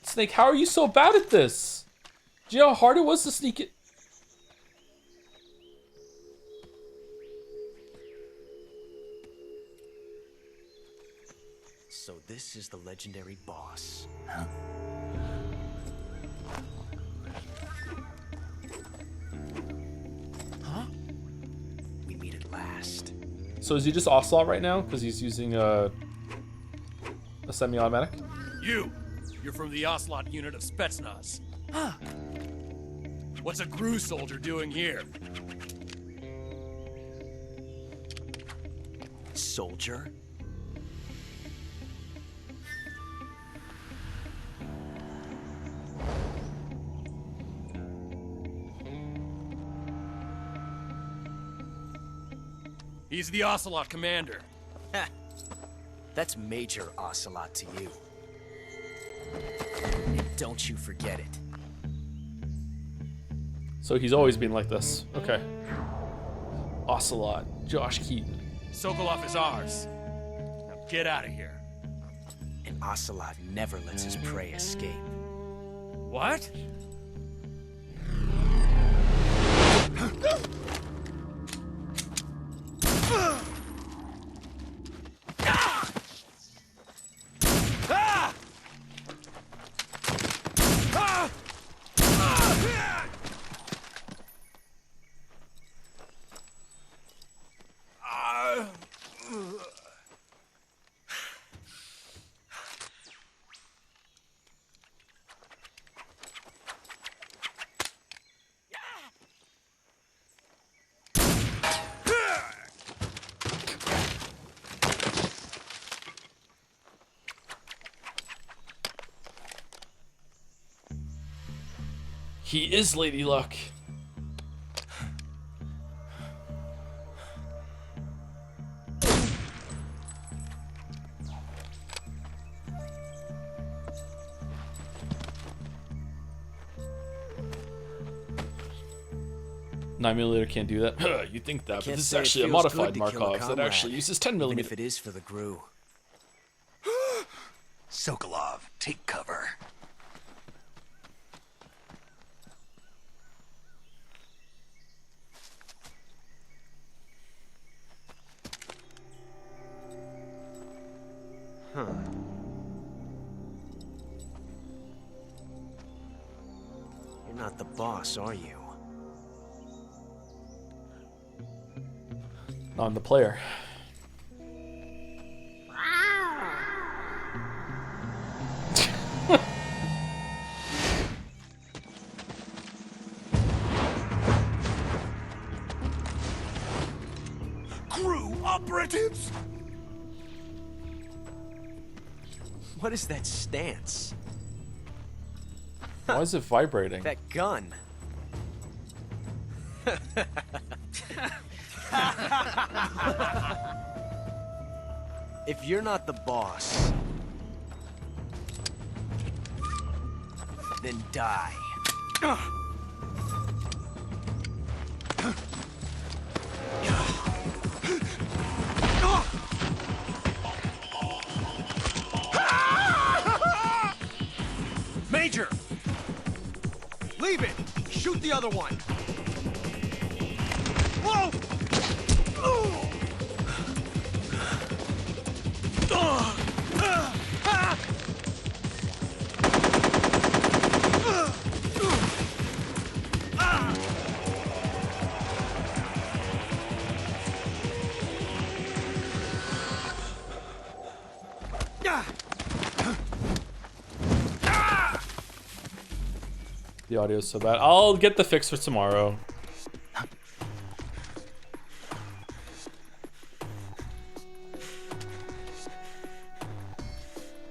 S1: Snake, how are you so bad at this? Do you know how hard it was to sneak it?
S6: So this is the legendary boss.
S5: Huh?
S6: Huh? We meet at last.
S1: So is he just Ocelot right now? Because he's using a semi-automatic?
S10: You're from the Ocelot unit of Spetsnaz. Huh. What's a GRU soldier doing here?
S6: Soldier?
S10: He's the Ocelot commander.
S6: Ha! That's Major Ocelot to you. And don't you forget it.
S1: So he's always been like this. Okay. Ocelot. Josh Keaton.
S10: Sokolov is ours. Now get out of here.
S6: And Ocelot never lets his prey escape.
S10: What?
S1: He is Lady Luck. $9mm can't do that. You think that, but this is actually a modified Markov that actually uses 10mm.
S6: Even if it is for the GRU.
S5: Sokolov, take cover.
S6: Huh. You're not the boss, are you?
S1: No, I'm the player.
S10: GRU operatives!
S6: What is that stance?
S1: Why is it vibrating?
S6: That gun. If you're not the boss, then die.
S10: Major! Leave it! Shoot the other one! Whoa!
S1: The audio is so bad. I'll get the fix for tomorrow.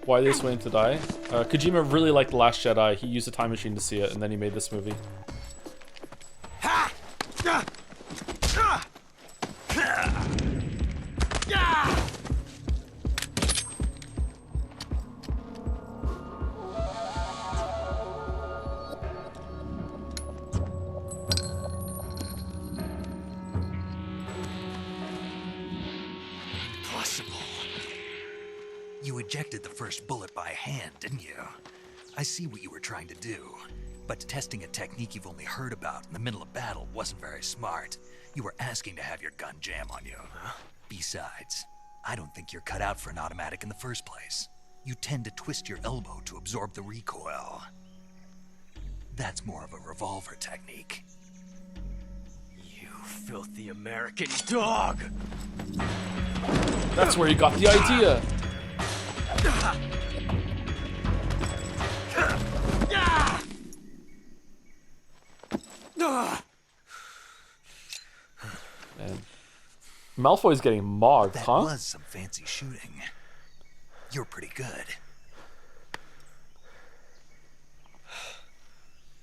S1: Why this waiting to die? Kojima really liked The Last Jedi. He used a time machine to see it, and then he made this movie.
S5: You ejected the first bullet by hand, didn't you? I see what you were trying to do. But testing a technique you've only heard about in the middle of battle wasn't very smart. You were asking to have your gun jam on you. Besides, I don't think you're cut out for an automatic in the first place. You tend to twist your elbow to absorb the recoil. That's more of a revolver technique.
S10: You filthy American dog!
S1: That's where you got the idea. Man. Malfoy's getting mogged,
S5: that
S1: huh?
S5: That was some fancy shooting. You're pretty good.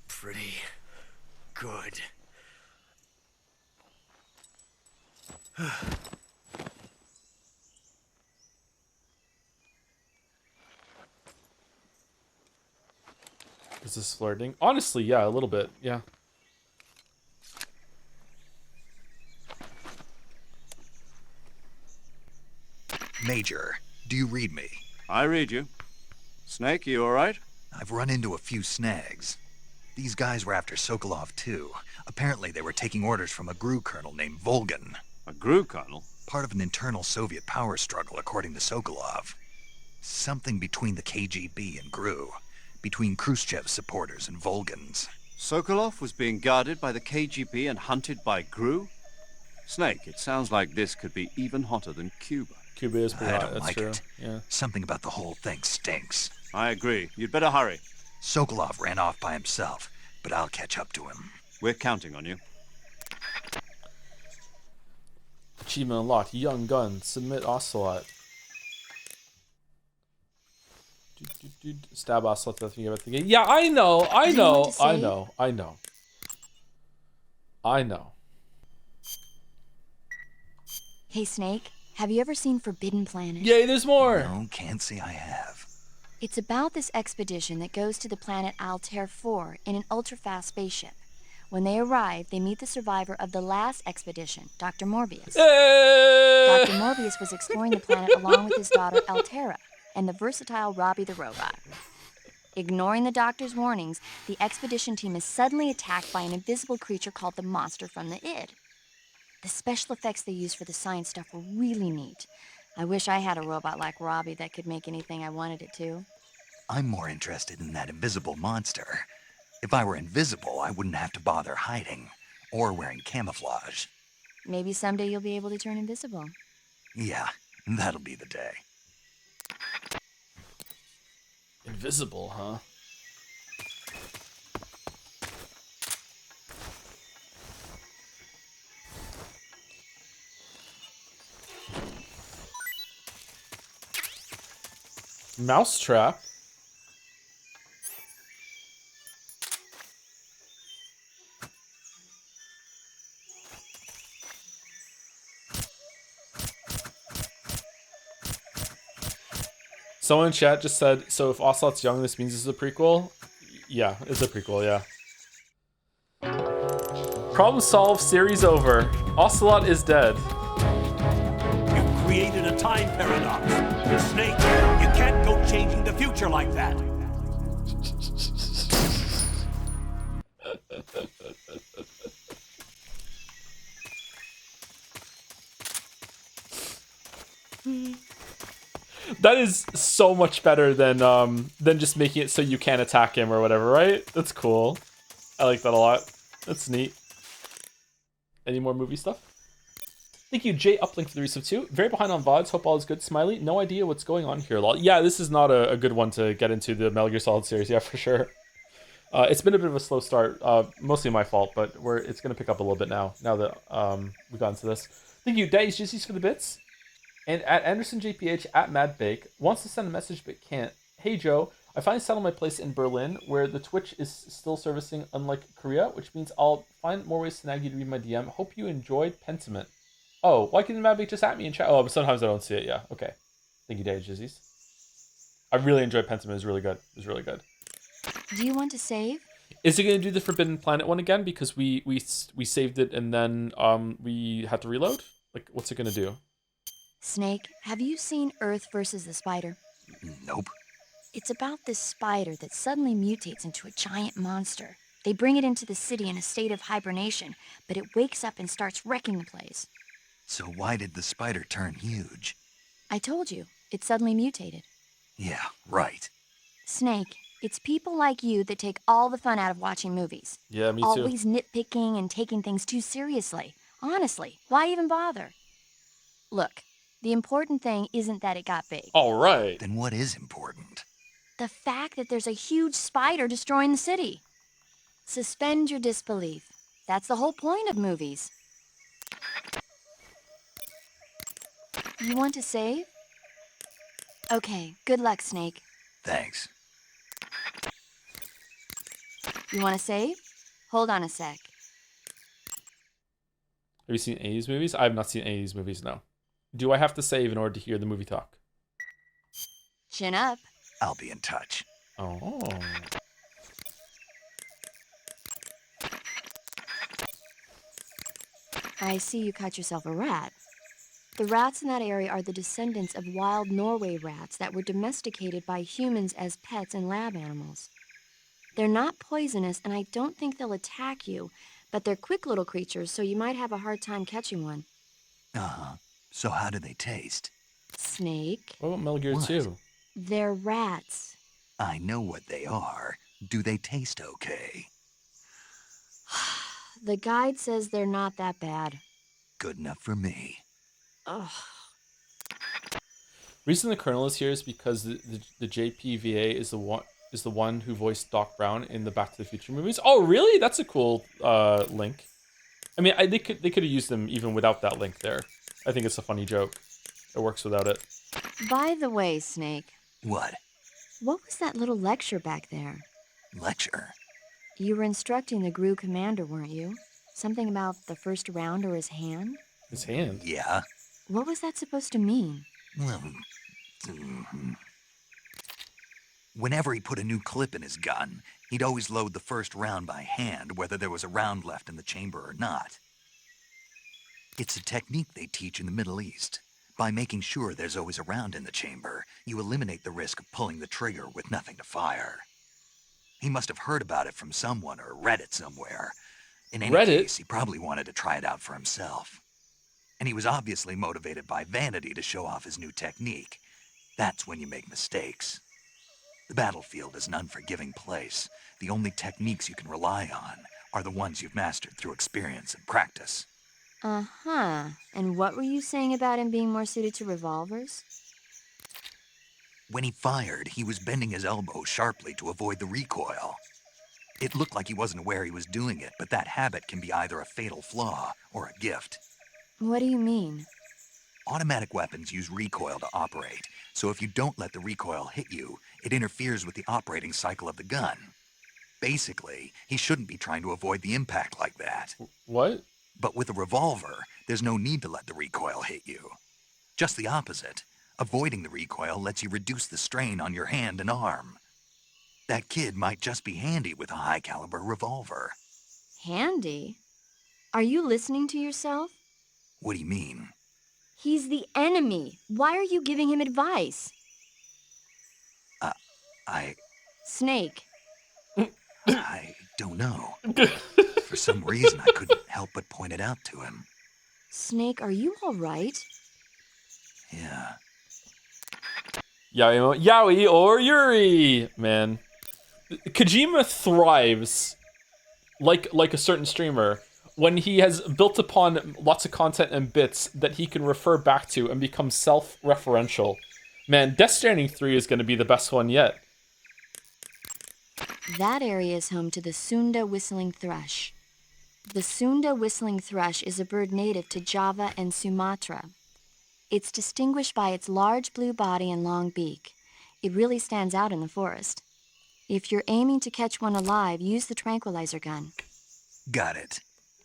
S10: Pretty good.
S1: Is this flirting? Honestly, yeah, a little bit, yeah.
S5: Major, do you read me?
S2: I read you. Snake, you all right?
S5: I've run into a few snags. These guys were after Sokolov, too. Apparently they were taking orders from a GRU colonel named Volgan.
S2: A GRU colonel?
S5: Part of an internal Soviet power struggle, according to Sokolov. Something between the KGB and GRU. Between Khrushchev's supporters and Volgan's.
S2: Sokolov was being guarded by the KGB and hunted by GRU? Snake, it sounds like this could be even hotter than Cuba.
S1: Cuba is pretty
S5: I
S1: hot,
S5: don't
S1: that's
S5: like
S1: true.
S5: it.
S1: Yeah.
S5: Something about the whole thing stinks.
S2: I agree. You'd better hurry.
S5: Sokolov ran off by himself, but I'll catch up to him.
S2: We're counting on you.
S1: Achievement unlocked. Young gun. Submit Ocelot. Stab Ocelot to think about the game. Yeah, I know. I know. I know. I know. I know.
S7: Hey, Snake, have you ever seen Forbidden Planet?
S1: Yay, there's more!
S5: No, can't say I have.
S7: It's about this expedition that goes to the planet Altair 4 in an ultra-fast spaceship. When they arrive, they meet the survivor of the last expedition, Dr. Morbius. Dr. Morbius was exploring the planet along with his daughter Altera and the versatile Robbie the robot. Ignoring the doctor's warnings, the expedition team is suddenly attacked by an invisible creature called the Monster from the Id. The special effects they used for the science stuff were really neat. I wish I had a robot like Robbie that could make anything I wanted it to.
S5: I'm more interested in that invisible monster. If I were invisible, I wouldn't have to bother hiding or wearing camouflage.
S7: Maybe someday you'll be able to turn invisible.
S5: Yeah, that'll be the day.
S1: Invisible, huh? Mousetrap. Someone in chat just said, so if Ocelot's young, this means this is a prequel? Yeah, it's a prequel, yeah. Problem solved, series over. Ocelot is dead.
S11: You created a time paradox. Snake, you can't go changing the future like that.
S1: That is so much better than just making it so you can't attack him or whatever, right? That's cool. I like that a lot. That's neat. Any more movie stuff? Thank you, Jay Uplink, for the resub too. Very behind on VODs. Hope all is good. Smiley. No idea what's going on here. Lol. Yeah, this is not a good one to get into the Metal Gear Solid series. Yeah, for sure. It's been a bit of a slow start. Mostly my fault, but it's going to pick up a little bit now that we've gotten to this. Thank you, Daddy's Jizzys, for the bits. And at Anderson JPH at MadBake wants to send a message but can't. Hey Joe, I finally settled my place in Berlin where the Twitch is still servicing unlike Korea, which means I'll find more ways to nag you to read my DM. Hope you enjoyed Pentiment. Oh, why couldn't MadBake just at me in chat? Oh, but sometimes I don't see it. Yeah, okay. Thank you, Daddy Jizzies. I really enjoyed Pentiment. It was really good. It was really good.
S7: Do you want to save?
S1: Is it going to do the Forbidden Planet one again? Because we saved it and then we had to reload? Like, what's it going to do?
S7: Snake, have you seen Earth versus the Spider?
S5: Nope.
S7: It's about this spider that suddenly mutates into a giant monster. They bring it into the city in a state of hibernation, but it wakes up and starts wrecking the place.
S5: So why did the spider turn huge?
S7: I told you, it suddenly mutated.
S5: Yeah, right.
S7: Snake, it's people like you that take all the fun out of watching movies.
S1: Yeah, me too.
S7: Always nitpicking and taking things too seriously. Honestly, why even bother? Look, the important thing isn't that it got big.
S1: All right.
S5: Then what is important?
S7: The fact that there's a huge spider destroying the city. Suspend your disbelief. That's the whole point of movies. You want to save? Okay, good luck, Snake.
S5: Thanks.
S7: You want to save? Hold on a sec.
S1: Have you seen any of these movies? I have not seen any of these movies, no. Do I have to save in order to hear the movie talk?
S7: Chin up.
S5: I'll be in touch.
S1: Oh.
S7: I see you caught yourself a rat. The rats in that area are the descendants of wild Norway rats that were domesticated by humans as pets and lab animals. They're not poisonous, and I don't think they'll attack you, but they're quick little creatures, so you might have a hard time catching one.
S5: Uh-huh. So how do they taste?
S7: Snake.
S1: What about Metal Gear 2?
S7: They're rats.
S5: I know what they are. Do they taste okay?
S7: The guide says they're not that bad.
S5: Good enough for me.
S7: Ugh.
S1: Reason the Colonel is here is because the JPVA is the one who voiced Doc Brown in the Back to the Future movies. Oh, really? That's a cool link. I mean, they could have used them even without that link there. I think it's a funny joke. It works without it.
S7: By the way, Snake.
S5: What?
S7: What was that little lecture back there?
S5: Lecture?
S7: You were instructing the GRU commander, weren't you? Something about the first round or his hand?
S1: His hand?
S5: Yeah.
S7: What was that supposed to mean?
S5: Well, whenever he put a new clip in his gun, he'd always load the first round by hand, whether there was a round left in the chamber or not. It's a technique they teach in the Middle East. By making sure there's always a round in the chamber, you eliminate the risk of pulling the trigger with nothing to fire. He must have heard about it from someone or read it somewhere. In any case, he probably wanted to try it out for himself. And he was obviously motivated by vanity to show off his new technique. That's when you make mistakes. The battlefield is an unforgiving place. The only techniques you can rely on are the ones you've mastered through experience and practice.
S7: Uh-huh. And what were you saying about him being more suited to revolvers?
S5: When he fired, he was bending his elbow sharply to avoid the recoil. It looked like he wasn't aware he was doing it, but that habit can be either a fatal flaw or a gift.
S7: What do you mean?
S5: Automatic weapons use recoil to operate, so if you don't let the recoil hit you, it interferes with the operating cycle of the gun. Basically, he shouldn't be trying to avoid the impact like that.
S1: What?
S5: But with a revolver, there's no need to let the recoil hit you. Just the opposite. Avoiding the recoil lets you reduce the strain on your hand and arm. That kid might just be handy with a high-caliber revolver.
S7: Handy? Are you listening to yourself?
S5: What do you mean?
S7: He's the enemy. Why are you giving him advice? Snake.
S5: I don't know. For some reason, I couldn't help but point it out to him.
S7: Snake, are you all right?
S5: Yeah.
S1: Yaoi or Yuri, man. Kojima thrives like a certain streamer when he has built upon lots of content and bits that he can refer back to and become self-referential. Man, Death Stranding 3 is going to be the best one yet.
S7: That area is home to the Sunda whistling thrush. The Sunda whistling thrush is a bird native to Java and Sumatra. It's distinguished by its large blue body and long beak. It really stands out in the forest. If you're aiming to catch one alive, use the tranquilizer gun.
S5: Got it.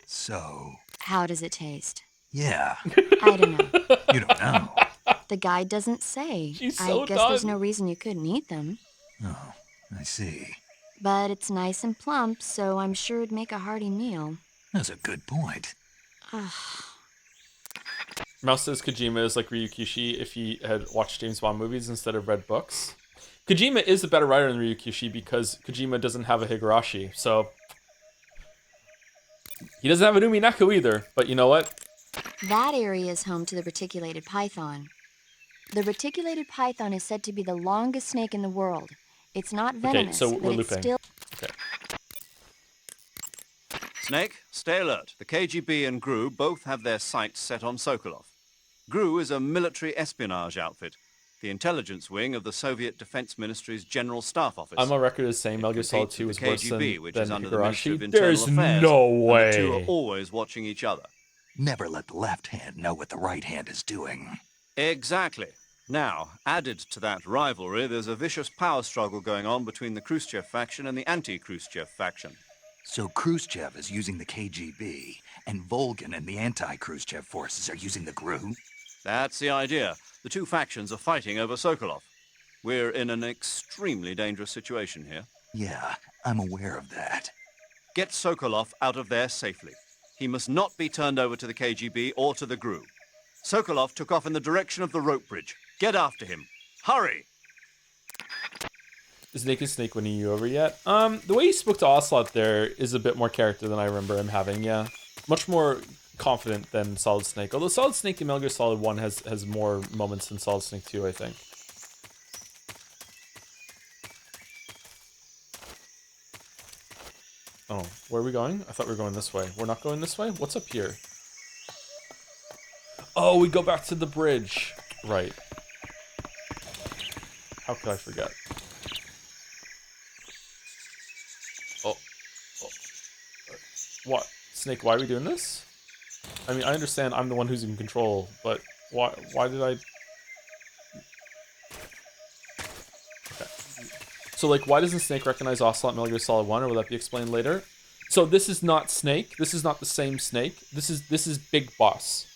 S5: So...
S7: How does it taste?
S5: Yeah.
S7: I don't know.
S5: You don't know.
S7: The guide doesn't say.
S1: She's so
S7: I guess
S1: done.
S7: there's no reason you couldn't eat them.
S5: Oh, I see.
S7: But it's nice and plump, so I'm sure it'd make a hearty meal.
S5: That's a good point.
S1: Mouse says Kojima is like Ryukishi if he had watched James Bond movies instead of read books. Kojima is a better writer than Ryukishi because Kojima doesn't have a Higurashi, so... He doesn't have a Umineko either, but you know what?
S7: That area is home to the reticulated python. The reticulated python is said to be the longest snake in the world. It's not venomous,
S1: okay, so we're
S7: but it's
S1: looping.
S7: still...
S1: Okay.
S2: Snake, stay alert. The KGB and GRU both have their sights set on Sokolov. GRU is a military espionage outfit, the intelligence wing of the Soviet Defense Ministry's General Staff Office.
S1: I'm on record as saying
S2: It
S1: Metal Gear Solid
S2: competes
S1: 2
S2: with
S1: is
S2: the
S1: worse
S2: KGB,
S1: than
S2: which is under the Ministry of
S1: Higurashi.
S2: Internal
S1: There's
S2: Affairs,
S1: no
S2: and the two are
S1: way.
S2: always watching each other.
S5: Never let the left hand know what the right hand is doing.
S2: Exactly. Now, added to that rivalry, there's a vicious power struggle going on between the Khrushchev faction and the anti-Khrushchev faction.
S5: So Khrushchev is using the KGB, and Volgin and the anti-Khrushchev forces are using the GRU?
S2: That's the idea. The two factions are fighting over Sokolov. We're in an extremely dangerous situation here.
S5: Yeah, I'm aware of that.
S2: Get Sokolov out of there safely. He must not be turned over to the KGB or to the GRU. Sokolov took off in the direction of the rope bridge. Get after him. Hurry!
S1: Is Naked Snake winning you over yet? The way he spoke to Ocelot there is a bit more character than I remember him having, yeah. Much more confident than Solid Snake. Although Solid Snake in Metal Gear Solid 1 has more moments than Solid Snake 2, I think. Oh, where are we going? I thought we were going this way. We're not going this way? What's up here? Oh, we go back to the bridge. Right. How could I forget? Oh. What? Snake, why are we doing this? I mean, I understand I'm the one who's in control, but why did I... Okay. So, like, why doesn't Snake recognize Ocelot in Metal Gear Solid 1, or will that be explained later? So this is not Snake. This is not the same Snake. This is Big Boss.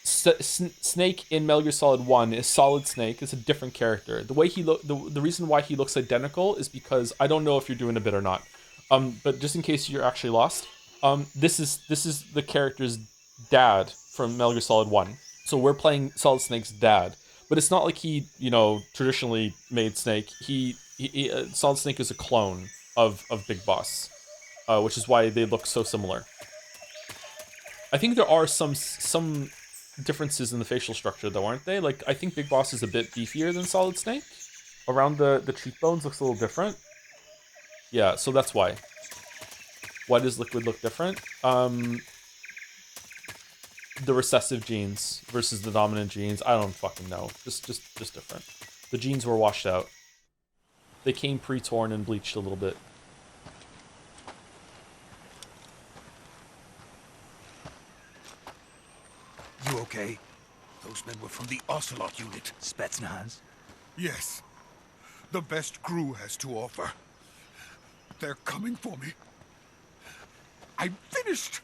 S1: Snake in Metal Gear Solid 1 is Solid Snake. It's a different character. The way he the reason why he looks identical is because I don't know if you're doing a bit or not. But just in case you're actually lost, this is the character's dad from Metal Gear Solid 1. So we're playing Solid Snake's dad. But it's not like he, traditionally made Snake. Solid Snake is a clone of Big Boss, which is why they look so similar. I think there are some differences in the facial structure, though, aren't they? Like, I think Big Boss is a bit beefier than Solid Snake. Around the cheekbones looks a little different. Yeah, so that's why. Why does Liquid look different? The recessive genes versus the dominant genes. I don't fucking know. Just different. The genes were washed out. They came pre-torn and bleached a little bit.
S9: You okay? Those men were from the Ocelot unit.
S5: Spetsnaz?
S9: Yes. The best GRU has to offer. They're coming for me. I'm finished!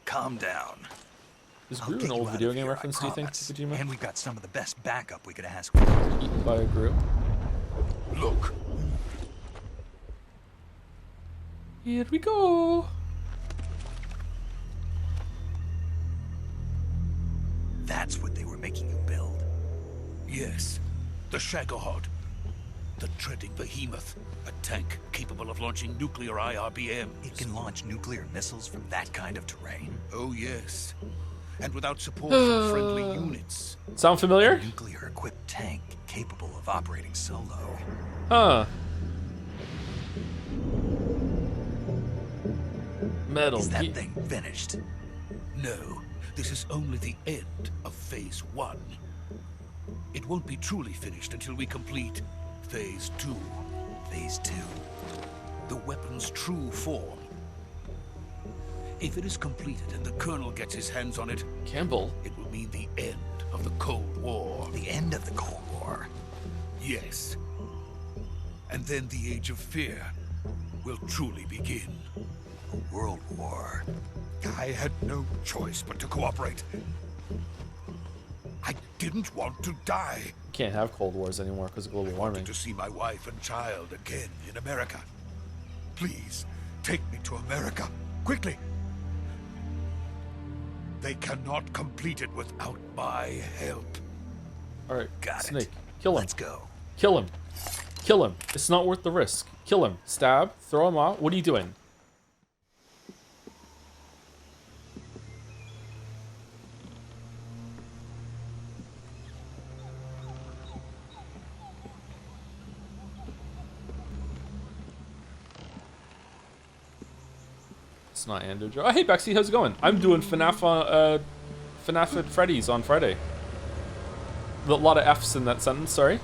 S5: Calm down.
S1: Is GRU an old video game reference, do you think, Kojima?
S5: And we've got some of the best backup we could ask
S1: for. Eaten by a GRU?
S9: Look.
S1: Here we go.
S5: That's what they were making you build?
S9: Yes, the Shagohod. The treading behemoth. A tank capable of launching nuclear IRBMs.
S5: It can launch nuclear missiles from that kind of terrain?
S9: Oh, yes. And without support from friendly units.
S1: Sound familiar?
S5: A nuclear-equipped tank capable of operating solo.
S1: Huh. Metal
S5: Is that
S1: Gear.
S5: thing finished?
S9: No, this is only the end of Phase 1. It won't be truly finished until we complete Phase 2.
S5: Phase 2?
S9: The weapon's true form. If it is completed and the Colonel gets his hands on it,
S1: Campbell,
S9: it will mean the end of the Cold War.
S5: The end of the Cold War?
S9: Yes. And then the Age of Fear will truly begin.
S5: A world war.
S9: I had no choice but to cooperate. I didn't want to die.
S1: can't have Cold Wars anymore because of global warming.
S9: To see my wife and child again in America. Please, take me to America, quickly. They cannot complete it without my help.
S1: Alright,
S5: Got
S1: Snake,
S5: it.
S1: kill him.
S5: Let's go.
S1: Kill him. Kill him. It's not worth the risk. Kill him. Stab. Throw him off. What are you doing? It's not Ando Joe. Oh, hey, Bexy, how's it going? I'm doing FNAF at Freddy's on Friday. A lot of F's in that sentence, sorry.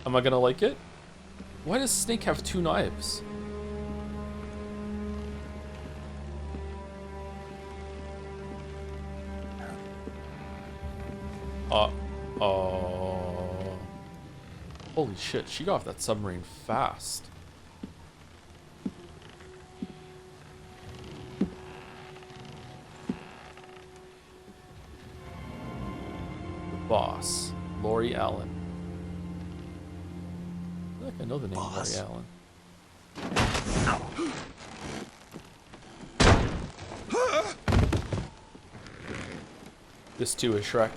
S1: Am I gonna like it? Why does Snake have 2 knives? Oh. Holy shit, she got off that submarine fast. The boss, Lori Allen. I feel like I know the name
S5: Boss.
S1: Lori Allen. This too is Shrek.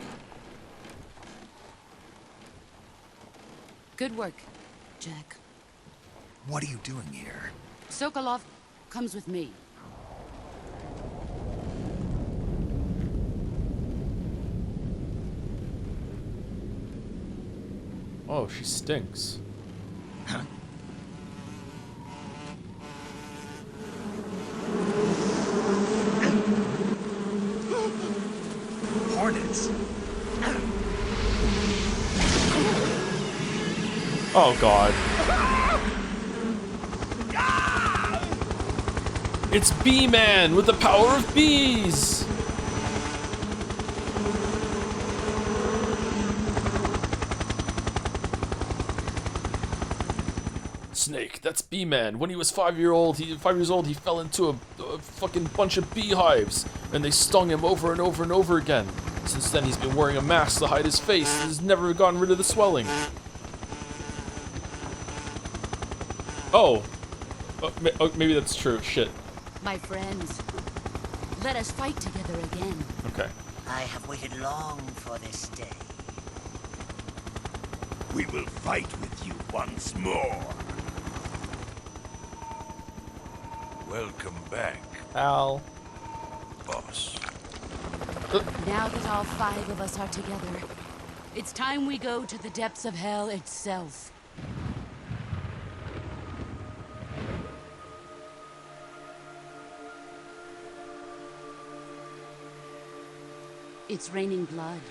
S8: Good work, Jack.
S5: What are you doing here?
S8: Sokolov comes with me.
S1: Oh, she stinks.
S5: Huh? Hornets.
S1: Oh god. It's Bee-Man with the power of bees! Snake, that's Bee-Man. When he was 5 years old, he fell into a fucking bunch of beehives, and they stung him over and over and over again. Since then, he's been wearing a mask to hide his face, and has never gotten rid of the swelling. Oh, maybe that's true. Shit.
S8: My friends, let us fight together again.
S1: Okay.
S12: I have waited long for this day.
S11: We will fight with you once more.
S9: Welcome back,
S1: Al.
S9: boss.
S8: Now that all 5 of us are together, it's time we go to the depths of hell itself. It's raining blood.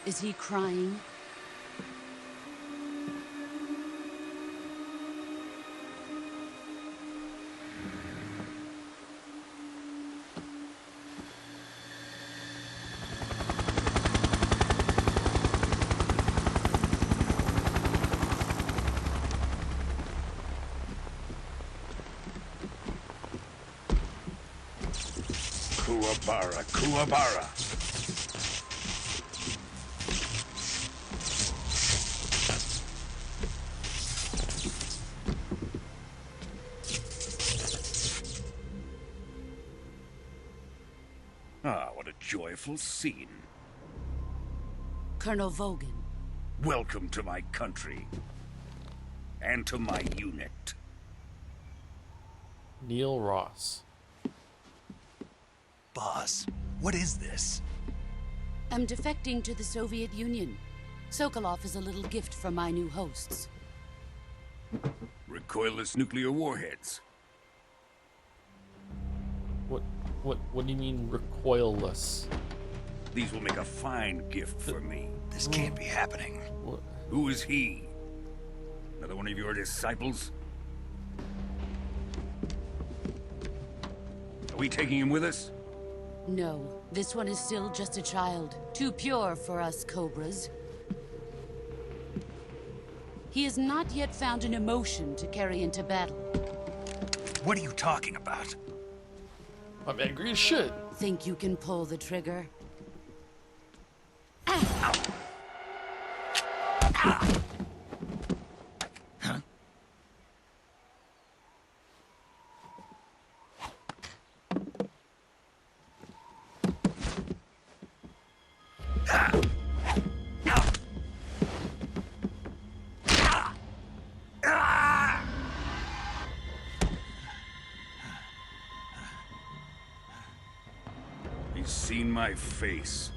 S8: Is he crying?
S11: Kuwabara, Kuwabara.
S13: Ah, what a joyful scene.
S8: Colonel Vogan.
S13: Welcome to my country. And to my unit.
S1: Neil Ross.
S5: Boss, what is this?
S8: I'm defecting to the Soviet Union. Sokolov is a little gift from my new hosts.
S13: Recoilless nuclear warheads.
S1: What do you mean recoilless?
S13: These will make a fine gift for me.
S5: This can't be happening.
S1: What?
S13: Who is he? Another one of your disciples? Are we taking him with us?
S8: No, this one is still just a child. Too pure for us Cobras. He has not yet found an emotion to carry into battle.
S5: What are you talking about?
S1: I'm angry as shit.
S8: Think you can pull the trigger?
S13: He's seen my face.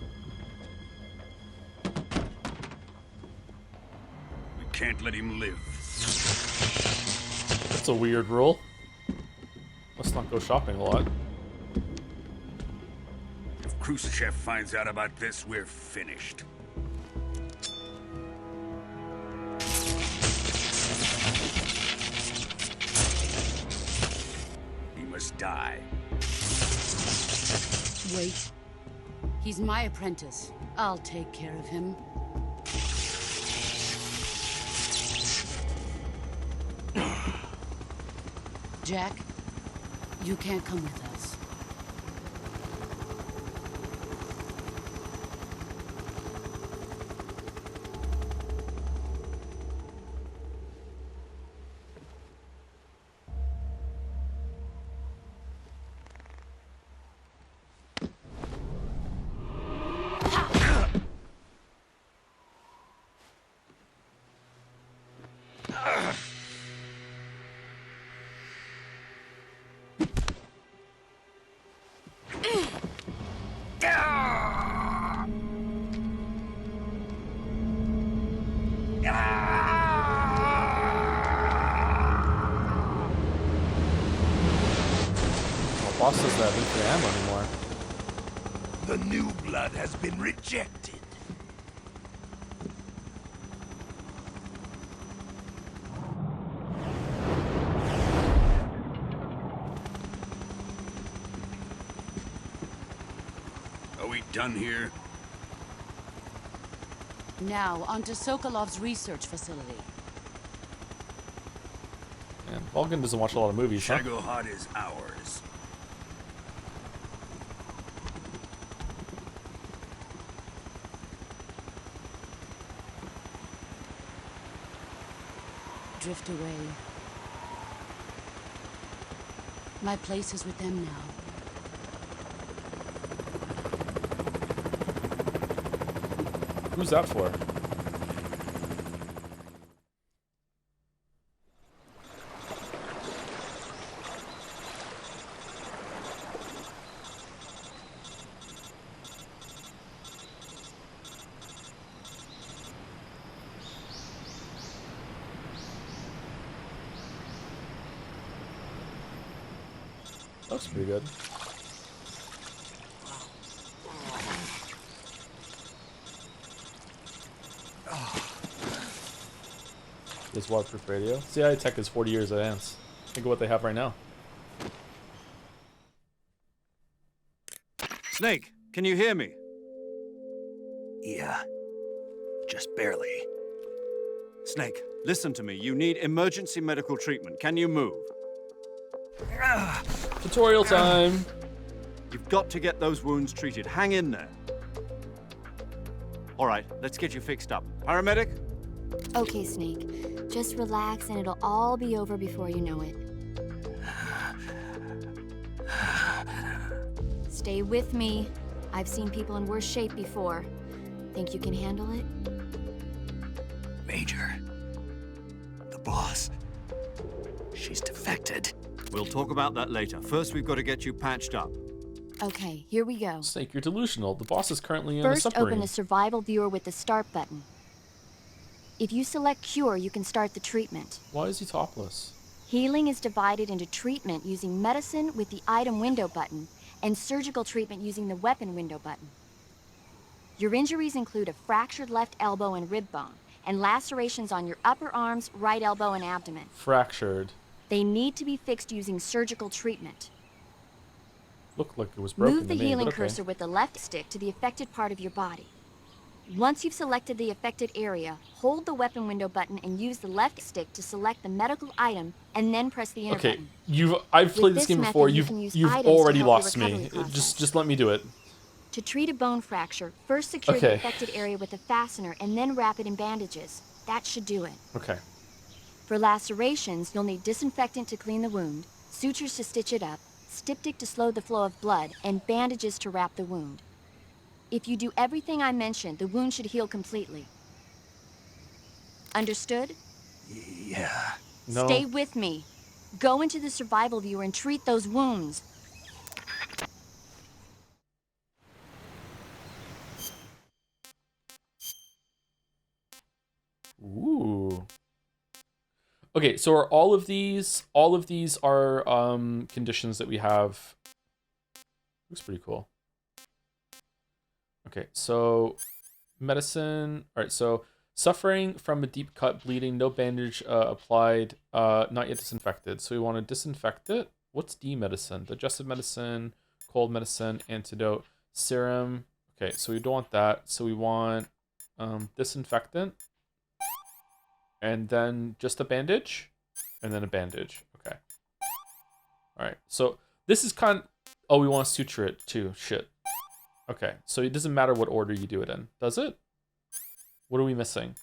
S13: We can't let him live.
S1: That's a weird rule. Let's not go shopping a lot.
S13: If Khrushchev finds out about this, we're finished. He must die.
S8: Wait. He's my apprentice. I'll take care of him. Jack, you can't come with us.
S1: Boss doesn't have infinite ammo anymore.
S11: The new blood has been rejected.
S13: Are we done here?
S8: Now, onto Sokolov's research facility.
S1: Man, Vulcan doesn't watch a lot of movies, huh?
S13: Shagohod is ours.
S8: Drift away. My place is with them now.
S1: Who's that for? Looks pretty good. This waterproof radio. CIA tech is 40 years advanced. Think of what they have right now.
S2: Snake, can you hear me?
S5: Yeah, just barely.
S2: Snake, listen to me. You need emergency medical treatment. Can you move?
S1: Tutorial time!
S2: You've got to get those wounds treated. Hang in there. All right, let's get you fixed up. Paramedic?
S7: Okay, Snake. Just relax and it'll all be over before you know it. Stay with me. I've seen people in worse shape before. Think you can handle it?
S5: Major. The boss. She's defected.
S2: We'll talk about that later. First, we've got to get you patched up.
S7: Okay, here we go.
S1: Snake, you're delusional. The boss is currently in a
S7: First,
S1: submarine.
S7: open the survival viewer with the start button. If you select cure, you can start the treatment.
S1: Why is he topless?
S7: Healing is divided into treatment using medicine with the item window button and surgical treatment using the weapon window button. Your injuries include a fractured left elbow and rib bone and lacerations on your upper arms, right elbow, and abdomen.
S1: Fractured.
S7: They need to be fixed using surgical treatment.
S1: Looked like it was broken.
S7: Move the
S1: to me,
S7: healing
S1: but okay.
S7: cursor with the left stick to the affected part of your body. Once you've selected the affected area, hold the weapon window button and use the left stick to select the medical item, and then press the enter button.
S1: I've played this
S7: this
S1: game before.
S7: method, you
S1: You've
S7: can use
S1: you've
S7: items to
S1: already
S7: help your
S1: lost me.
S7: recovery process.
S1: Just let me do it.
S7: To treat a bone fracture, first secure the affected area with a fastener and then wrap it in bandages. That should do it.
S1: Okay.
S7: For lacerations, you'll need disinfectant to clean the wound, sutures to stitch it up, styptic to slow the flow of blood, and bandages to wrap the wound. If you do everything I mentioned, the wound should heal completely. Understood?
S5: Yeah.
S1: No.
S7: Stay with me. Go into the survival viewer and treat those wounds.
S1: Ooh. Okay, so are all of these are conditions that we have. Looks pretty cool. Okay, so medicine. All right, so suffering from a deep cut, bleeding, no bandage applied, not yet disinfected. So we want to disinfect it. What's D medicine? Digestive medicine, cold medicine, antidote, serum. Okay, so we don't want that. So we want disinfectant. And then just a bandage, and then a bandage. Okay. All right. So this is kind of... Oh, we want to suture it too. Shit. Okay. So it doesn't matter what order you do it in, does it? What are we missing?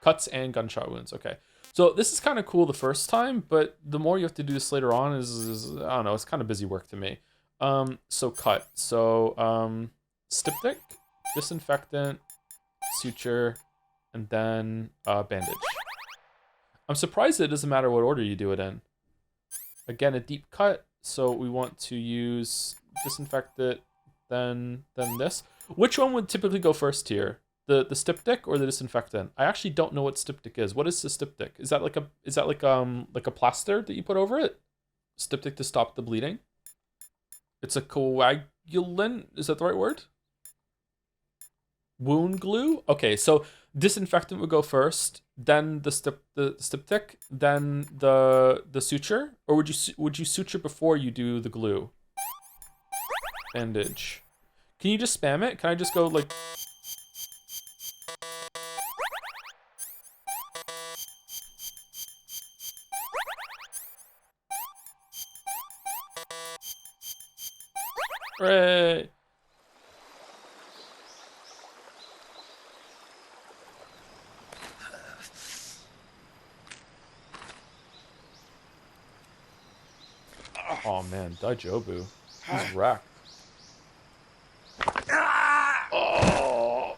S1: Cuts and gunshot wounds. Okay. So this is kind of cool the first time, but the more you have to do this later on is I don't know. It's kind of busy work to me. So cut. So styptic, disinfectant, suture, and then bandage. I'm surprised it doesn't matter what order you do it in. Again, a deep cut, so we want to use disinfect it, then this. Which one would typically go first here? The styptic or the disinfectant? I actually don't know what styptic is. What is the styptic? Is that like a plaster that you put over it? Styptic to stop the bleeding? It's a coagulant, is that the right word? Wound glue? Okay, so disinfectant would go first, then the styptic, then the suture, or would you suture before you do the glue? Bandage. Can you just spam it? Can I just go like... Hooray! Oh man, Daijobu. He's wrecked. Oh.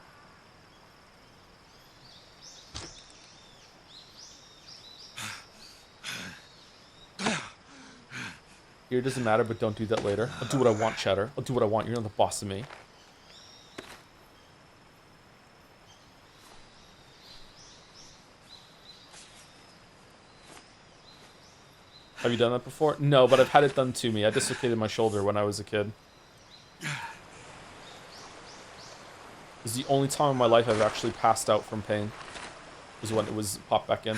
S1: Here, it doesn't matter, but don't do that later. I'll do what I want, Cheddar. I'll do what I want. You're not the boss of me. Have you done that before? No, but I've had it done to me. I dislocated my shoulder when I was a kid. This is the only time in my life I've actually passed out from pain. Was when it was popped back in.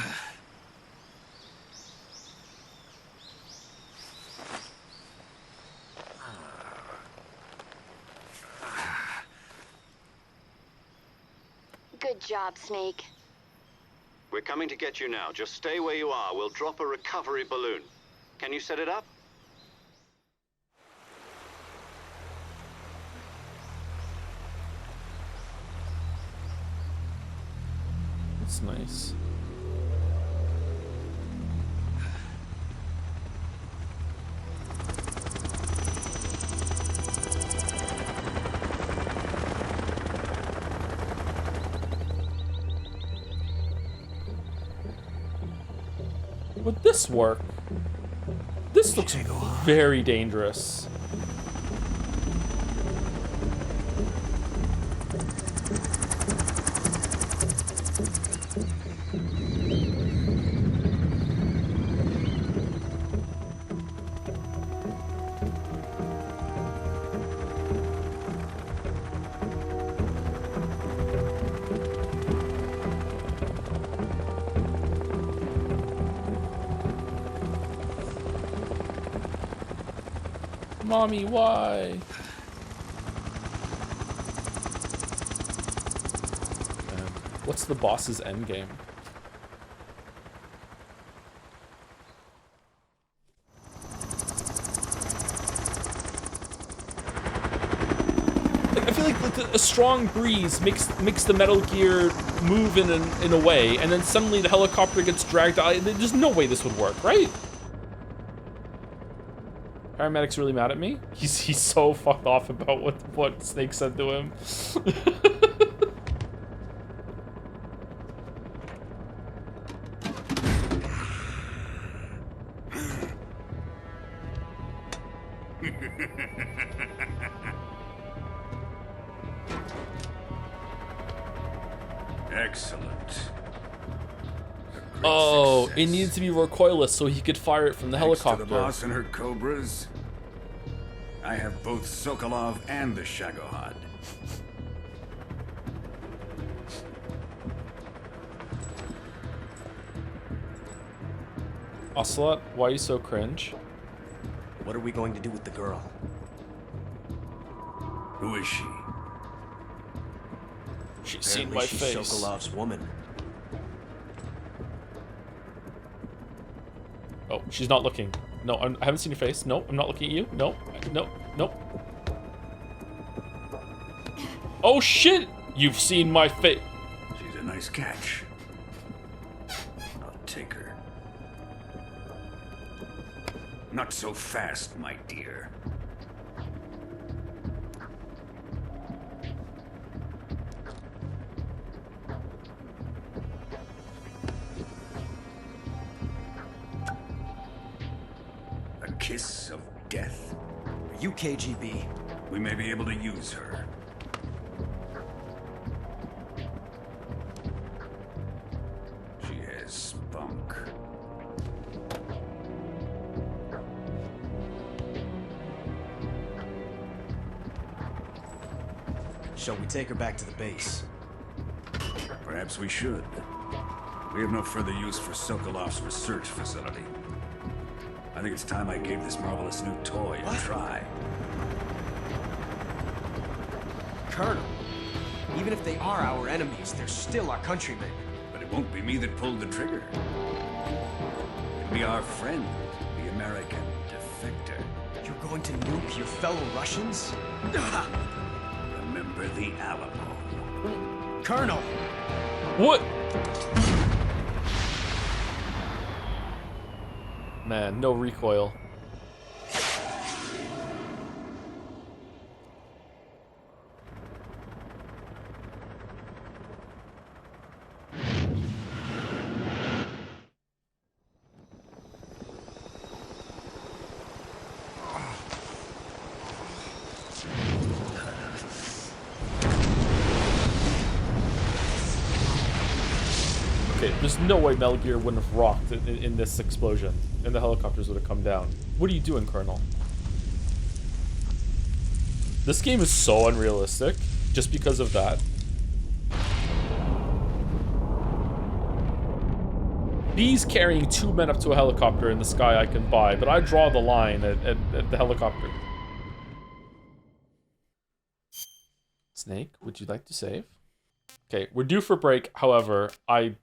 S7: Good job, Snake.
S2: We're coming to get you now. Just stay where you are. We'll drop a recovery balloon. Can you set it up?
S1: That's nice. Would this work? This looks very dangerous. Mommy, why? What's the boss's endgame? Like, I feel like a strong breeze makes the Metal Gear move in a way, and then suddenly the helicopter gets dragged out. There's no way this would work, right? Paramedic's really mad at me. He's so fucked off about what Snake said to him.
S13: Excellent.
S1: Oh, it needed to be recoilless so he could fire it from the helicopter.
S13: To the boss and her cobras, I have both Sokolov and the Shagohod.
S1: Ocelot, why are you so cringe?
S14: What are we going to do with the girl?
S13: Who is she?
S1: She's seen my face.
S14: Sokolov's woman.
S1: Oh, she's not looking. No, I haven't seen your face. No, I'm not looking at you. No, no, no. Oh shit! You've seen my face.
S13: She's a nice catch. I'll take her. Not so fast, my dear. A kiss of death.
S14: Are you KGB?
S13: We may be able to use her. She has spunk.
S14: Shall we take her back to the base?
S13: Perhaps we should. We have no further use for Sokolov's research facility. I think it's time I gave this marvelous new toy a try.
S14: Colonel, even if they are our enemies, they're still our countrymen.
S13: But it won't be me that pulled the trigger. It'll be our friend, the American defector.
S14: You're going to nuke your fellow Russians?
S13: Remember the Alamo.
S14: Colonel!
S1: What? Man, no recoil. Okay, there's no way Metal Gear wouldn't have rocked in this explosion, and the helicopters would have come down. What are you doing, Colonel? This game is so unrealistic, just because of that. Bees carrying 2 men up to a helicopter in the sky I can buy, but I draw the line at the helicopter. Snake, would you like to save? Okay, we're due for break, however, I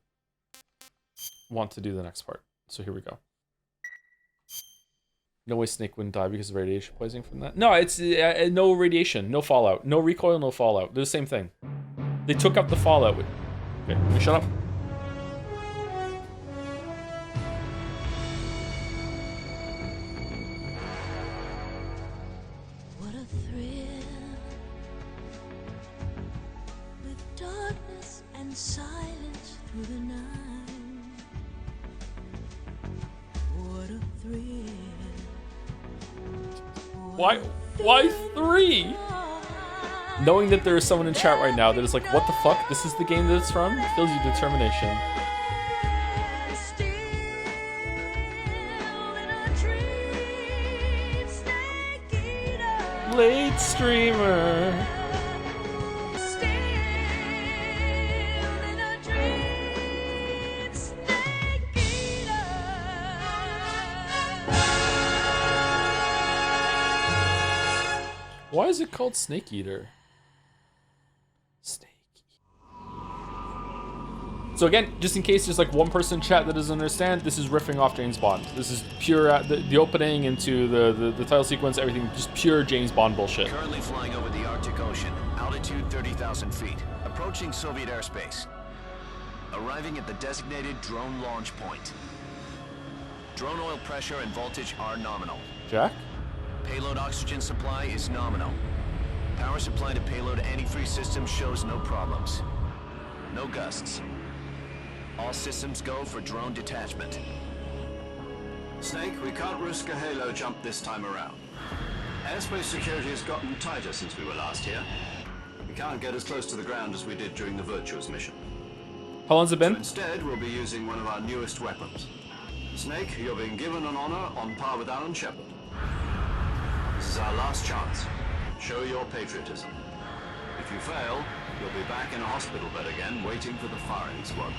S1: want to do the next part. So here we go. No way Snake wouldn't die because of radiation poisoning from that. No, it's no radiation, no fallout. No recoil, no fallout. They're the same thing. They took out the fallout. Okay, shut up.
S15: What a thrill, with darkness and silence through the night.
S1: Why 3? Knowing that there is someone in chat right now that is like, what the fuck? This is the game that it's from? It fills you determination. Late streamer. Why is it called Snake Eater? Snake. So again, just in case there's like one person in chat that doesn't understand, this is riffing off James Bond. This is pure, the opening into the title sequence, everything, just pure James Bond bullshit.
S16: Currently flying over the Arctic Ocean, altitude 30,000 feet, approaching Soviet airspace. Arriving at the designated drone launch point. Drone oil pressure and voltage are nominal.
S1: Jack?
S16: Payload oxygen supply is nominal. Power supply to payload antifreeze system shows no problems. No gusts. All systems go for drone detachment.
S2: Snake, we can't risk a halo jump this time around. Airspace security has gotten tighter since we were last here. We can't get as close to the ground as we did during the Virtuous Mission.
S1: How long's it been?
S2: So instead, we'll be using one of our newest weapons. Snake, you're being given an honor on par with Alan Shepard. This is our last chance. Show your patriotism. If you fail, you'll be back in a hospital bed again, waiting for the firing squad.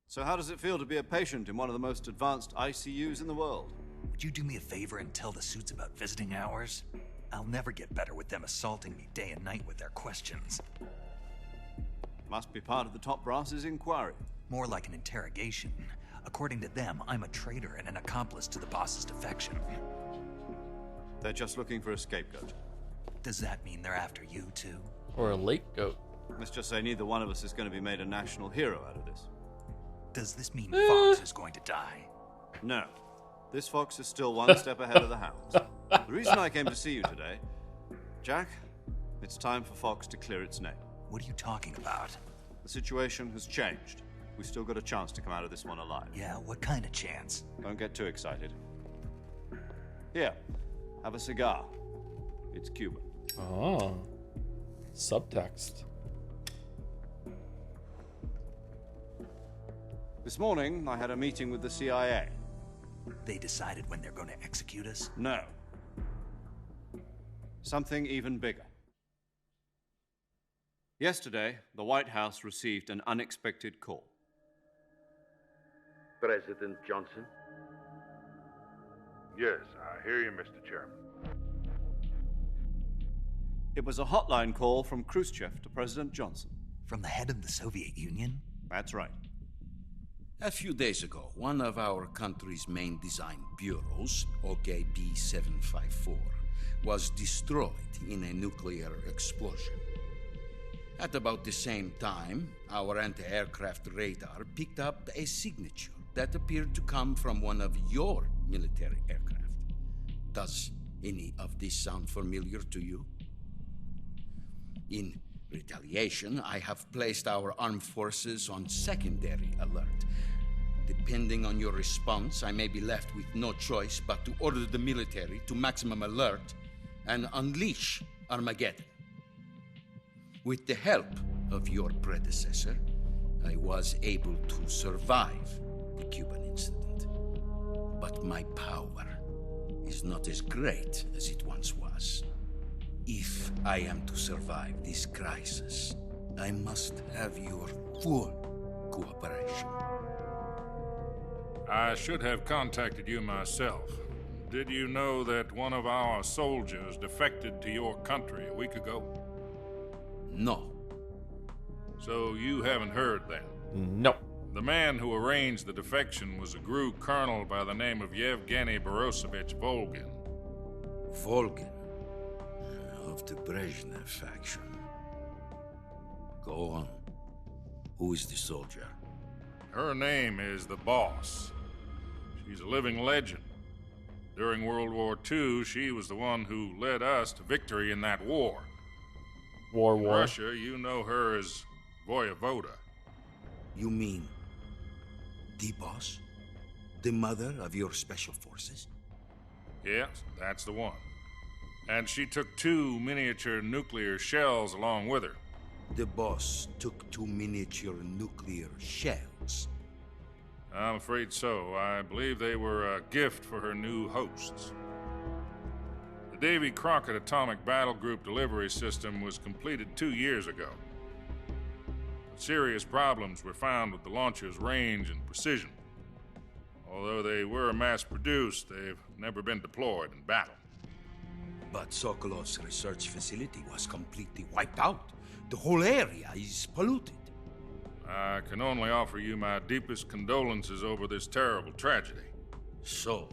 S2: So how does it feel to be a patient in one of the most advanced ICUs in the world?
S5: Would you do me a favor and tell the suits about visiting hours? I'll never get better with them assaulting me day and night with their questions.
S2: Must be part of the top brass's inquiry.
S5: More like an interrogation. According to them, I'm a traitor and an accomplice to the boss's defection.
S2: They're just looking for a scapegoat.
S5: Does that mean they're after you, too?
S1: Or a lake goat?
S2: Let's just say neither one of us is going to be made a national hero out of this.
S5: Does this mean Fox is going to die?
S2: No. This fox is still one step ahead of the hounds. The reason I came to see you today, Jack, it's time for Fox to clear its name.
S5: What are you talking about?
S2: The situation has changed. We've still got a chance to come out of this one alive.
S5: Yeah, what kind of chance?
S2: Don't get too excited. Here, have a cigar. It's Cuban.
S1: Oh. Subtext.
S2: This morning, I had a meeting with the CIA.
S5: They decided when they're going to execute us?
S2: No. Something even bigger. Yesterday, the White House received an unexpected call.
S17: President Johnson? Yes, I hear you, Mr. Chairman.
S2: It was a hotline call from Khrushchev to President Johnson.
S5: From the head of the Soviet Union?
S2: That's right.
S18: A few days ago, one of our country's main design bureaus, OKB 754, was destroyed in a nuclear explosion. At about the same time, our anti-aircraft radar picked up a signature that appeared to come from one of your military aircraft. Does any of this sound familiar to you? In retaliation, I have placed our armed forces on secondary alert. Depending on your response, I may be left with no choice but to order the military to maximum alert and unleash Armageddon. With the help of your predecessor, I was able to survive the Cuban incident. But my power is not as great as it once was. If I am to survive this crisis, I must have your full cooperation.
S17: I should have contacted you myself. Did you know that one of our soldiers defected to your country a week ago?
S18: No.
S17: So you haven't heard then?
S1: No.
S17: The man who arranged the defection was a GRU colonel by the name of Yevgeny Borosovich Volgin.
S18: Volgin? Of the Brezhnev faction. Go on. Who is the soldier?
S17: Her name is the Boss. She's a living legend. During World War II, she was the one who led us to victory in that war.
S1: War.
S17: In Russia, you know her as Voyevoda.
S18: You mean The boss? The mother of your special forces?
S17: Yes, that's the one. And she took 2 miniature nuclear shells along with her.
S18: The boss took 2 miniature nuclear shells.
S17: I'm afraid so. I believe they were a gift for her new hosts. The Davy Crockett Atomic Battle Group delivery system was completed 2 years ago. But serious problems were found with the launcher's range and precision. Although they were mass-produced, they've never been deployed in battle.
S18: But Sokolov's research facility was completely wiped out. The whole area is polluted.
S17: I can only offer you my deepest condolences over this terrible tragedy.
S18: So,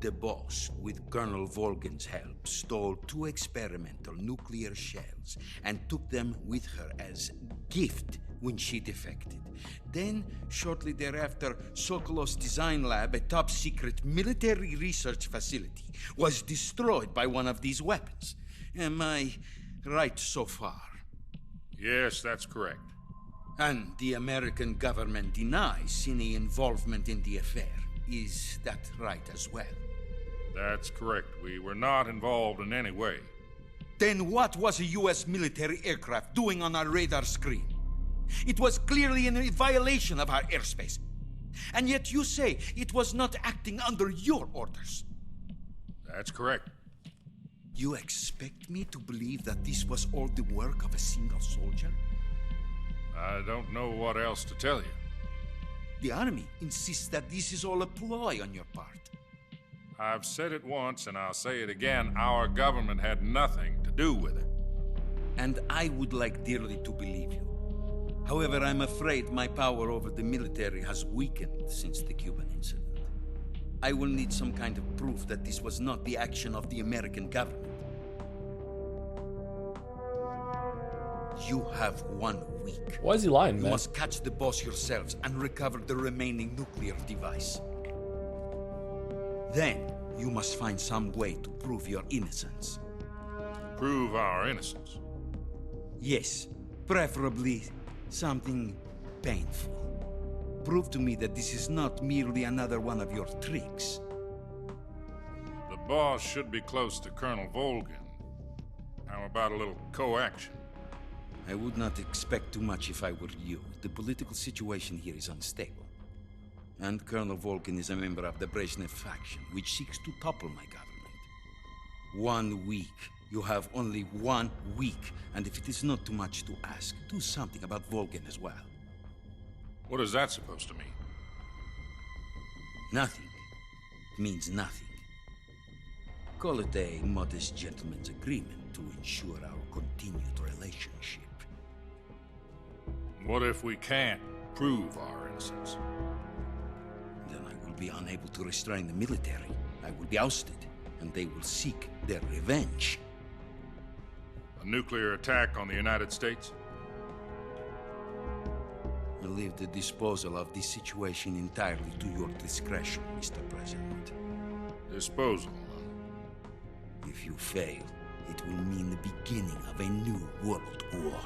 S18: the boss, with Colonel Volgin's help, stole 2 experimental nuclear shells and took them with her as gift when she defected. Then, shortly thereafter, Sokolov's design lab, a top-secret military research facility, was destroyed by one of these weapons. Am I right so far?
S17: Yes, that's correct.
S18: And the American government denies any involvement in the affair. Is that right as well?
S17: That's correct. We were not involved in any way.
S18: Then what was a U.S. military aircraft doing on our radar screen? It was clearly in violation of our airspace. And yet you say it was not acting under your orders.
S17: That's correct.
S18: You expect me to believe that this was all the work of a single soldier?
S17: I don't know what else to tell you.
S18: The Army insists that this is all a ploy on your part.
S17: I've said it once and I'll say it again. Our government had nothing to do with it.
S18: And I would like dearly to believe you. However, I'm afraid my power over the military has weakened since the Cuban incident. I will need some kind of proof that this was not the action of the American government. You have 1 week.
S1: Why is he lying, man?
S18: You must catch the boss yourselves and recover the remaining nuclear device. Then, you must find some way to prove your innocence.
S17: Prove our innocence?
S18: Yes, preferably something painful. Prove to me that this is not merely another one of your tricks.
S17: The boss should be close to Colonel Volgin. How about a little co-action?
S18: I would not expect too much if I were you. The political situation here is unstable. And Colonel Volgin is a member of the Brezhnev faction, which seeks to topple my government. 1 week. You have only 1 week. And if it is not too much to ask, do something about Volgin as well.
S17: What is that supposed to mean?
S18: Nothing. It means nothing. Call it a modest gentleman's agreement to ensure our continued relationship.
S17: What if we can't prove our innocence?
S18: Then I will be unable to restrain the military. I will be ousted, and they will seek their revenge.
S17: A nuclear attack on the United States?
S18: I leave the disposal of this situation entirely to your discretion, Mr. President.
S17: Disposal?
S18: If you fail, it will mean the beginning of a new world war.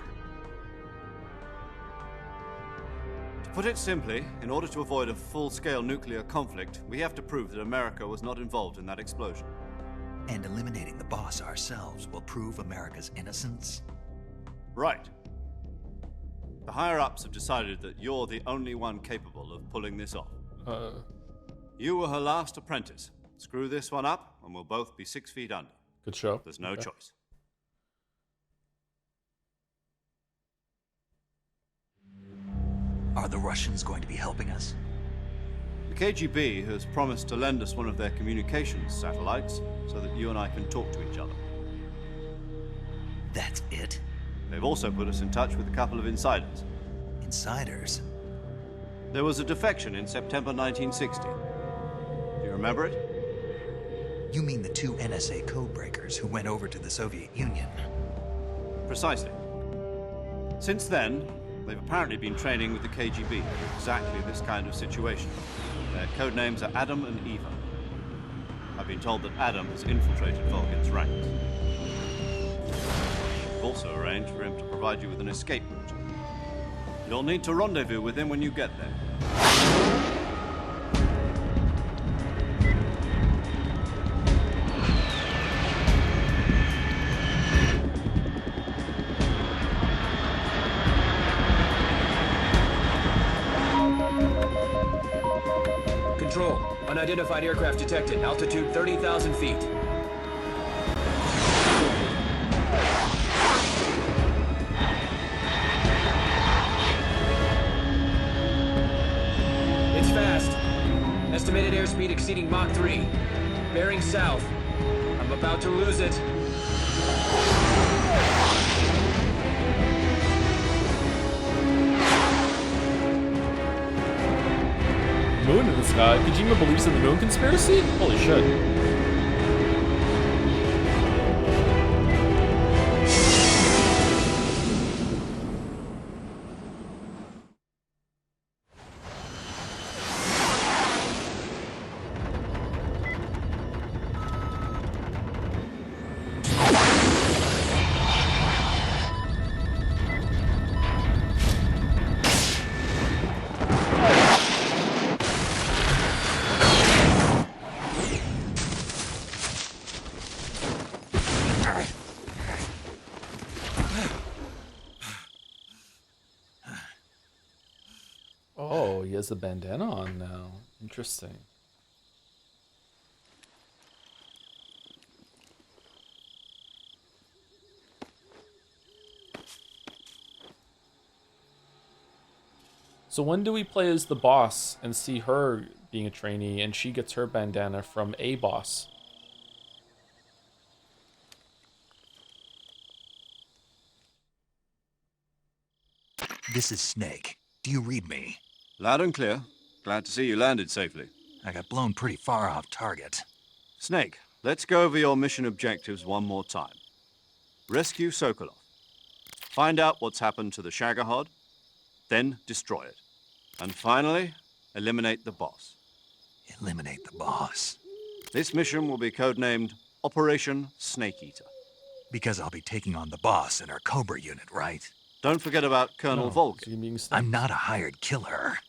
S2: To put it simply, in order to avoid a full-scale nuclear conflict, we have to prove that America was not involved in that explosion.
S5: And eliminating the boss ourselves will prove America's innocence?
S2: Right. The higher-ups have decided that you're the only one capable of pulling this off. You were her last apprentice. Screw this one up, and we'll both be 6 feet under.
S1: Good show.
S2: There's no choice.
S5: Are the Russians going to be helping us?
S2: The KGB has promised to lend us one of their communications satellites so that you and I can talk to each other.
S5: That's it?
S2: They've also put us in touch with a couple of insiders.
S5: Insiders?
S2: There was a defection in September 1960. Do you remember it?
S5: You mean the 2 NSA codebreakers who went over to the Soviet Union?
S2: Precisely. Since then, they've apparently been training with the KGB in exactly this kind of situation. Their code names are Adam and Eva. I've been told that Adam has infiltrated Volgin's ranks. We've also arranged for him to provide you with an escape route. You'll need to rendezvous with him when you get there.
S14: Control. Unidentified aircraft detected. Altitude 30,000 feet. It's fast. Estimated airspeed exceeding Mach 3. Bearing south. I'm about to lose it.
S1: Moon in the sky? Kojima believes in the moon conspiracy? Holy shit. Oh, he has a bandana on now. Interesting. So when do we play as the boss and see her being a trainee and she gets her bandana from a boss?
S5: This is Snake. Do you read me?
S2: Loud and clear. Glad to see you landed safely.
S5: I got blown pretty far off target.
S2: Snake, let's go over your mission objectives one more time. Rescue Sokolov. Find out what's happened to the Shagohod, then destroy it. And finally, eliminate the boss.
S5: Eliminate the boss?
S2: This mission will be codenamed Operation Snake Eater.
S5: Because I'll be taking on the boss in our Cobra unit, right?
S2: Don't forget about Colonel Volkin.
S5: I'm not a hired killer.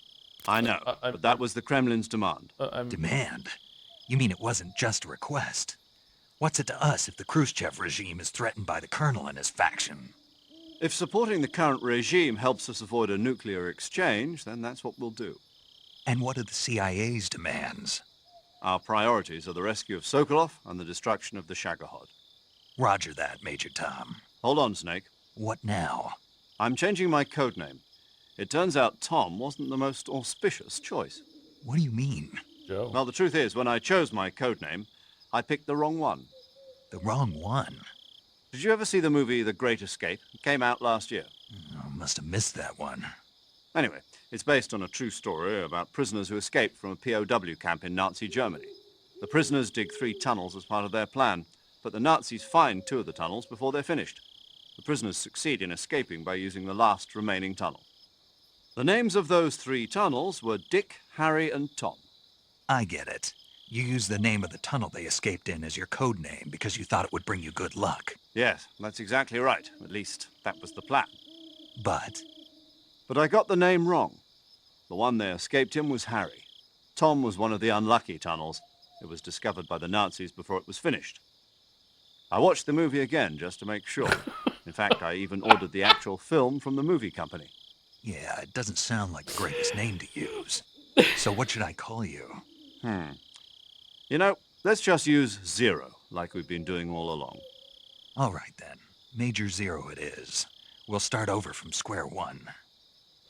S2: I know, but that was the Kremlin's demand.
S5: Demand? You mean it wasn't just a request? What's it to us if the Khrushchev regime is threatened by the Colonel and his faction?
S2: If supporting the current regime helps us avoid a nuclear exchange, then that's what we'll do.
S5: And what are the CIA's demands?
S2: Our priorities are the rescue of Sokolov and the destruction of the Shagohod.
S5: Roger that, Major Tom.
S2: Hold on, Snake.
S5: What now?
S2: I'm changing my codename. It turns out Tom wasn't the most auspicious choice.
S5: What do you mean?
S1: Joe.
S2: Well, the truth is, when I chose my codename, I picked the wrong one.
S5: The wrong one?
S2: Did you ever see the movie The Great Escape? It came out last year.
S5: I must have missed that one.
S2: Anyway, it's based on a true story about prisoners who escaped from a POW camp in Nazi Germany. The prisoners dig 3 tunnels as part of their plan, but the Nazis find 2 of the tunnels before they're finished. The prisoners succeed in escaping by using the last remaining tunnel. The names of those 3 tunnels were Dick, Harry, and Tom.
S5: I get it. You used the name of the tunnel they escaped in as your code name because you thought it would bring you good luck.
S2: Yes, that's exactly right. At least, that was the plan.
S5: But
S2: I got the name wrong. The one they escaped in was Harry. Tom was one of the unlucky tunnels. It was discovered by the Nazis before it was finished. I watched the movie again just to make sure. In fact, I even ordered the actual film from the movie company.
S5: Yeah, it doesn't sound like the greatest name to use. So what should I call you?
S2: You know, let's just use Zero, like we've been doing all along.
S5: All right, then. Major Zero it is. We'll start over from square one.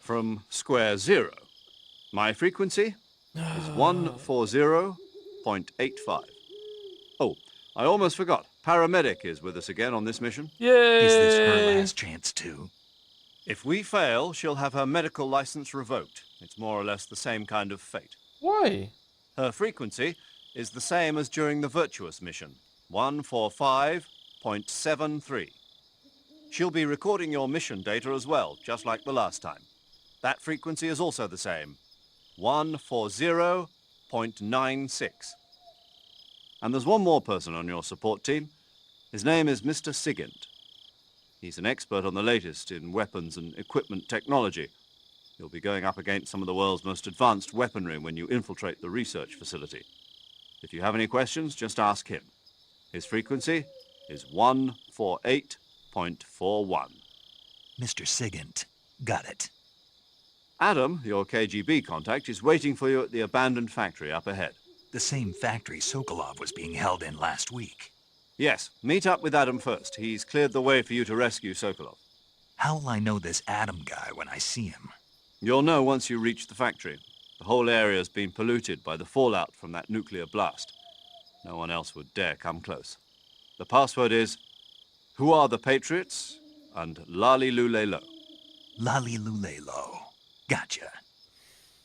S2: From square zero. My frequency is 140.85. Oh, I almost forgot. Paramedic is with us again on this mission.
S1: Yay!
S5: Is this her last chance, too?
S2: If we fail, she'll have her medical license revoked. It's more or less the same kind of fate.
S1: Why?
S2: Her frequency is the same as during the Virtuous Mission, 145.73. She'll be recording your mission data as well, just like the last time. That frequency is also the same, 140.96. And there's one more person on your support team. His name is Mr. Sigint. He's an expert on the latest in weapons and equipment technology. You'll be going up against some of the world's most advanced weaponry when you infiltrate the research facility. If you have any questions, just ask him. His frequency is 148.41.
S5: Mr. Sigint. Got it.
S2: Adam, your KGB contact, is waiting for you at the abandoned factory up ahead.
S5: The same factory Sokolov was being held in last week.
S2: Yes, meet up with Adam first. He's cleared the way for you to rescue Sokolov.
S5: How will I know this Adam guy when I see him?
S2: You'll know once you reach the factory. The whole area's been polluted by the fallout from that nuclear blast. No one else would dare come close. The password is, "Who are the Patriots?" and Lali Lule Lo.
S5: Lali Lule Lo. Gotcha.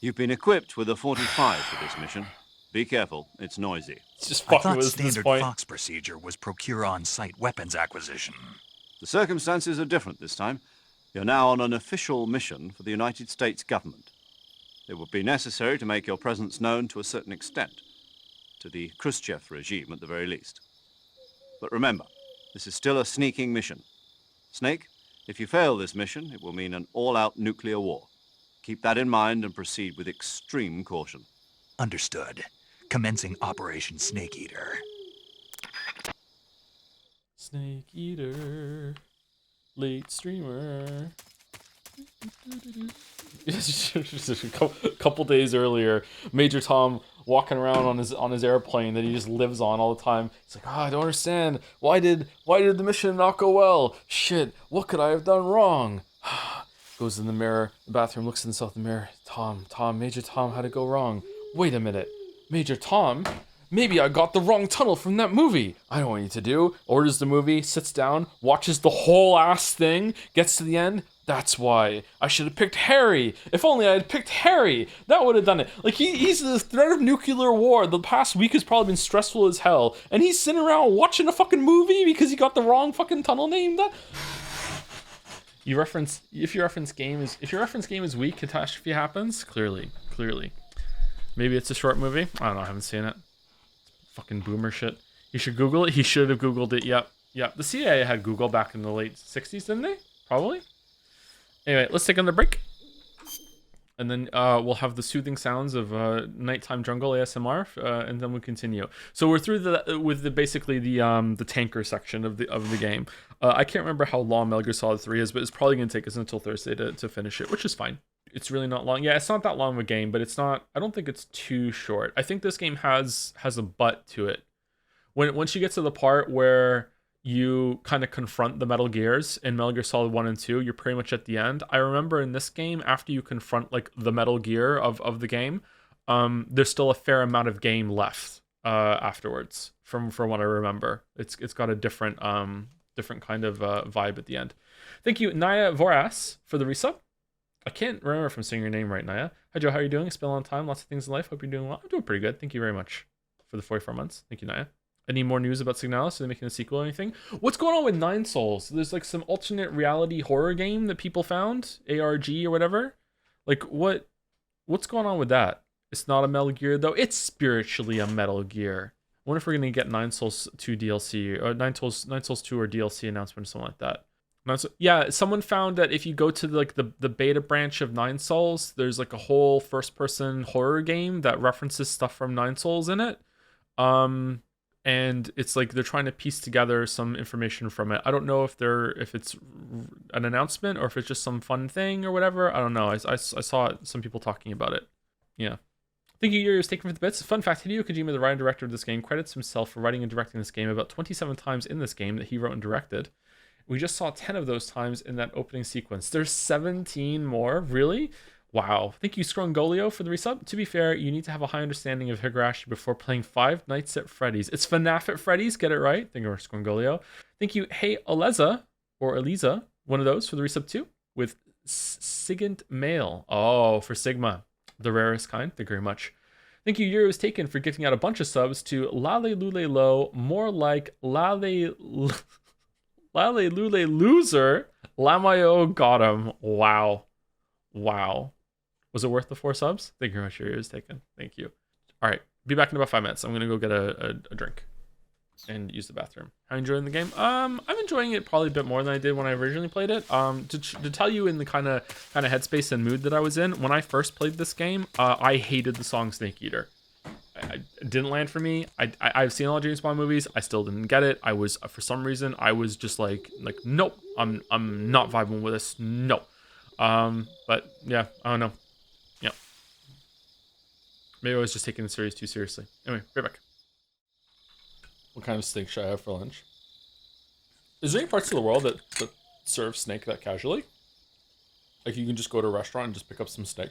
S2: You've been equipped with a 45 for this mission. Be careful, it's noisy.
S1: It's just
S5: I
S1: fucking
S5: thought
S1: with us at this
S5: standard
S1: point.
S5: Fox procedure was procure on-site weapons acquisition.
S2: The circumstances are different this time. You're now on an official mission for the United States government. It would be necessary to make your presence known to a certain extent, to the Khrushchev regime at the very least. But remember, this is still a sneaking mission. Snake, if you fail this mission, it will mean an all-out nuclear war. Keep that in mind and proceed with extreme caution.
S5: Understood. Commencing Operation Snake Eater.
S1: Snake Eater, late streamer. A couple days earlier, Major Tom walking around on his airplane that he just lives on all the time. He's like, I don't understand. Why did the mission not go well? Shit, what could I have done wrong? Goes in the mirror, the bathroom, looks at himself in the mirror. Tom, Major Tom, how'd it go wrong? Wait a minute, Major Tom, maybe I got the wrong tunnel from that movie. I know what I need to do. Orders the movie, sits down, watches the whole ass thing, gets to the end. That's why I should have picked Harry. If only I had picked Harry, that would have done it. Like he's the threat of nuclear war. The past week has probably been stressful as hell, and he's sitting around watching a fucking movie because he got the wrong fucking tunnel name. If your reference game is weak, catastrophe happens. Clearly. Maybe it's a short movie. I don't know. I haven't seen it. Fucking boomer shit. You should Google it. He should have Googled it. Yep. The CIA had Google back in the late 60s, didn't they? Probably. Anyway, let's take another break. And then we'll have the soothing sounds of nighttime jungle ASMR, and then we'll continue. So we're through basically the tanker section of the game. I can't remember how long Metal Gear Solid 3 is, but it's probably going to take us until Thursday to finish it, which is fine. It's really not long. Yeah, it's not that long of a game, but it's not. I don't think it's too short. I think this game has a butt to it. Once you get to the part where you kind of confront the Metal Gears in Metal Gear Solid 1 and 2, you're pretty much at the end. I remember in this game, after you confront like the Metal Gear of the game, there's still a fair amount of game left afterwards from what I remember. It's got a different kind of vibe at the end. Thank you, Naya Voras, for the resub. I can't remember if I'm saying your name right, Naya. Hi, Joe. How are you doing? It's been a long time. Lots of things in life. Hope you're doing well. I'm doing pretty good. Thank you very much for the 44 months. Thank you, Naya. Any more news about Signalis? Are they making a sequel or anything? What's going on with Nine Souls? There's like some alternate reality horror game that people found, ARG or whatever. Like what's going on with that? It's not a Metal Gear though. It's spiritually a Metal Gear. I wonder if we're gonna get Nine Souls 2 DLC or Nine Souls 2 or DLC announcement or something like that. Yeah, someone found that if you go to the beta branch of Nine Souls, there's like a whole first-person horror game that references stuff from Nine Souls in it. And it's like they're trying to piece together some information from it. I don't know if it's an announcement or if it's just some fun thing or whatever. I don't know. I saw some people talking about it. Yeah. Thank you, Yuri, was taken for the bits. Fun fact, Hideo Kojima, the writer and director of this game, credits himself for writing and directing this game about 27 times in this game that he wrote and directed. We just saw 10 of those times in that opening sequence. There's 17 more? Really? Wow. Thank you, Scrongolio, for the resub. To be fair, you need to have a high understanding of Higurashi before playing Five Nights at Freddy's. It's FNAF at Freddy's. Get it right. Thank you, Scrongolio. Thank you, Hey Eliza, or Eliza, one of those for the resub too, with Sigint Mail. Oh, for Sigma, the rarest kind. Thank you very much. Thank you, Yuri was taken for gifting out a bunch of subs to Lale Lule Lo, more like Lale Lule Loser. Lamayo got him. Wow. Was it worth the 4 subs? Thank you very much, Yuri was taken. Thank you. All right, be back in about 5 minutes. I'm gonna go get a drink and use the bathroom. How are you enjoying the game? I'm enjoying it probably a bit more than I did when I originally played it. To tell you in the kind of headspace and mood that I was in when I first played this game, I hated the song Snake Eater. It didn't land for me. I've seen all James Bond movies. I still didn't get it. For some reason I was just like nope. I'm not vibing with this. No. But yeah, I don't know. Maybe I was just taking the series too seriously. Anyway, right back. What kind of steak should I have for lunch? Is there any parts of the world that serve snake that casually? Like you can just go to a restaurant and just pick up some steak?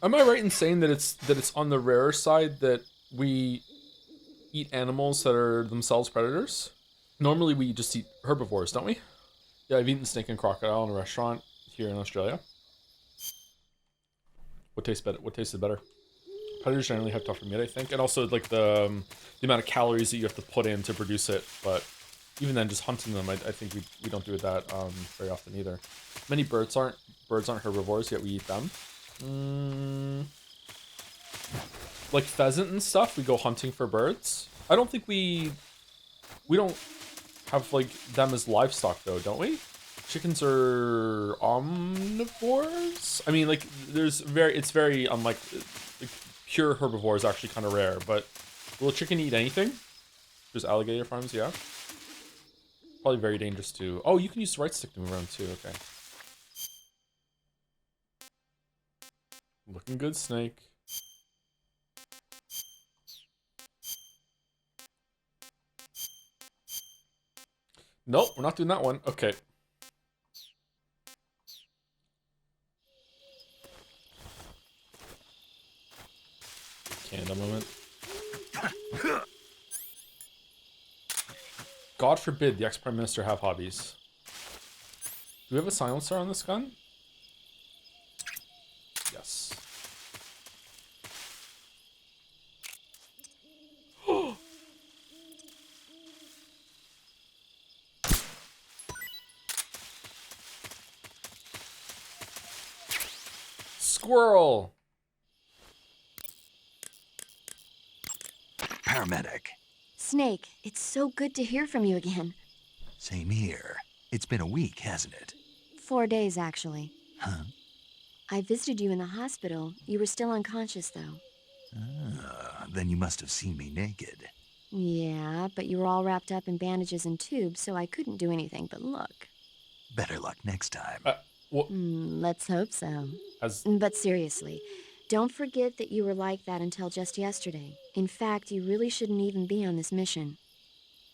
S1: Am I right in saying that it's on the rarer side that we eat animals that are themselves predators? Normally we just eat herbivores, don't we? Yeah, I've eaten snake and crocodile in a restaurant here in Australia. What tastes better? What tasted better? Predators generally have tougher meat, I think, and also like the amount of calories that you have to put in to produce it. But even then, just hunting them, I think we don't do that very often either. Many birds aren't herbivores, yet we eat them. Like pheasant and stuff, we go hunting for birds. I don't think we don't have like them as livestock though, don't we? Chickens are omnivores. I mean, like it's very unlikely. Like, pure herbivore is actually kind of rare, but will a chicken eat anything? There's alligator farms, yeah. Probably very dangerous too. Oh, you can use the right stick to move around too, okay. Looking good, snake. Nope, we're not doing that one. Okay. Candle moment. God forbid the ex-prime minister have hobbies. Do we have a silencer on this gun? Yes. Squirrel!
S5: Paramedic.
S7: Snake, it's so good to hear from you again.
S5: Same here. It's been a week, hasn't it?
S7: 4 days, actually.
S5: Huh?
S7: I visited you in the hospital. You were still unconscious, though.
S5: Then you must have seen me naked.
S7: Yeah, but you were all wrapped up in bandages and tubes, so I couldn't do anything but look.
S5: Better luck next time.
S7: Let's hope so. But seriously, don't forget that you were like that until just yesterday. In fact, you really shouldn't even be on this mission.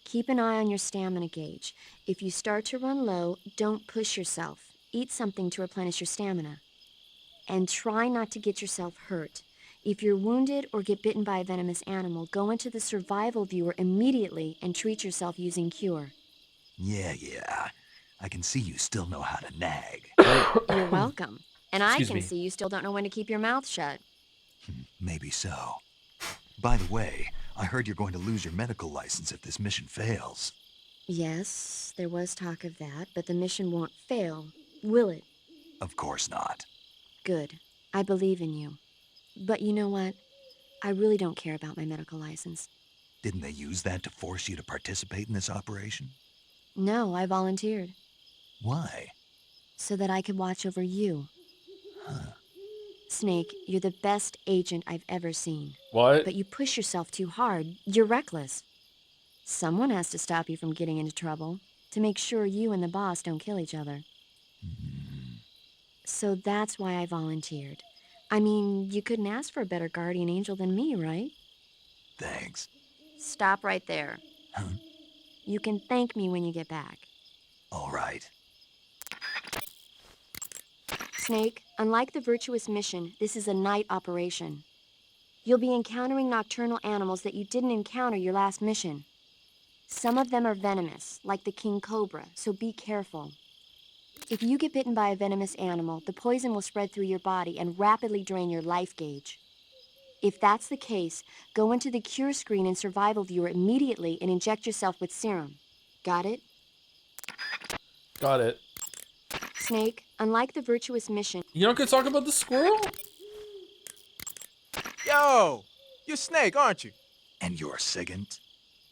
S7: Keep an eye on your stamina gauge. If you start to run low, don't push yourself. Eat something to replenish your stamina. And try not to get yourself hurt. If you're wounded or get bitten by a venomous animal, go into the survival viewer immediately and treat yourself using Cure.
S5: Yeah. I can see you still know how to nag.
S7: You're welcome. And I
S5: Excuse
S7: can
S5: me.
S7: see you still don't know when to keep your mouth shut.
S5: Maybe so. By the way, I heard you're going to lose your medical license if this mission fails.
S7: Yes, there was talk of that, but the mission won't fail, will it?
S5: Of course not.
S7: Good. I believe in you. But you know what? I really don't care about my medical license.
S5: Didn't they use that to force you to participate in this operation?
S7: No, I volunteered.
S5: Why?
S7: So that I could watch over you. Snake, you're the best agent I've ever seen.
S1: What?
S7: But you push yourself too hard. You're reckless. Someone has to stop you from getting into trouble, to make sure you and the boss don't kill each other. So that's why I volunteered. I mean, you couldn't ask for a better guardian angel than me, right?
S5: Thanks.
S7: Stop right there. You can thank me when you get back.
S5: All right.
S7: Snake, unlike the Virtuous Mission, this is a night operation. You'll be encountering nocturnal animals that you didn't encounter your last mission. Some of them are venomous, like the king cobra, so be careful. If you get bitten by a venomous animal, the poison will spread through your body and rapidly drain your life gauge. If that's the case, go into the cure screen in survival viewer immediately and inject yourself with serum. Got it?
S1: Got it.
S7: Snake, unlike the Virtuous Mission...
S1: You don't get to talk about the squirrel?
S19: Yo! You're Snake, aren't you?
S5: And you're Sigint?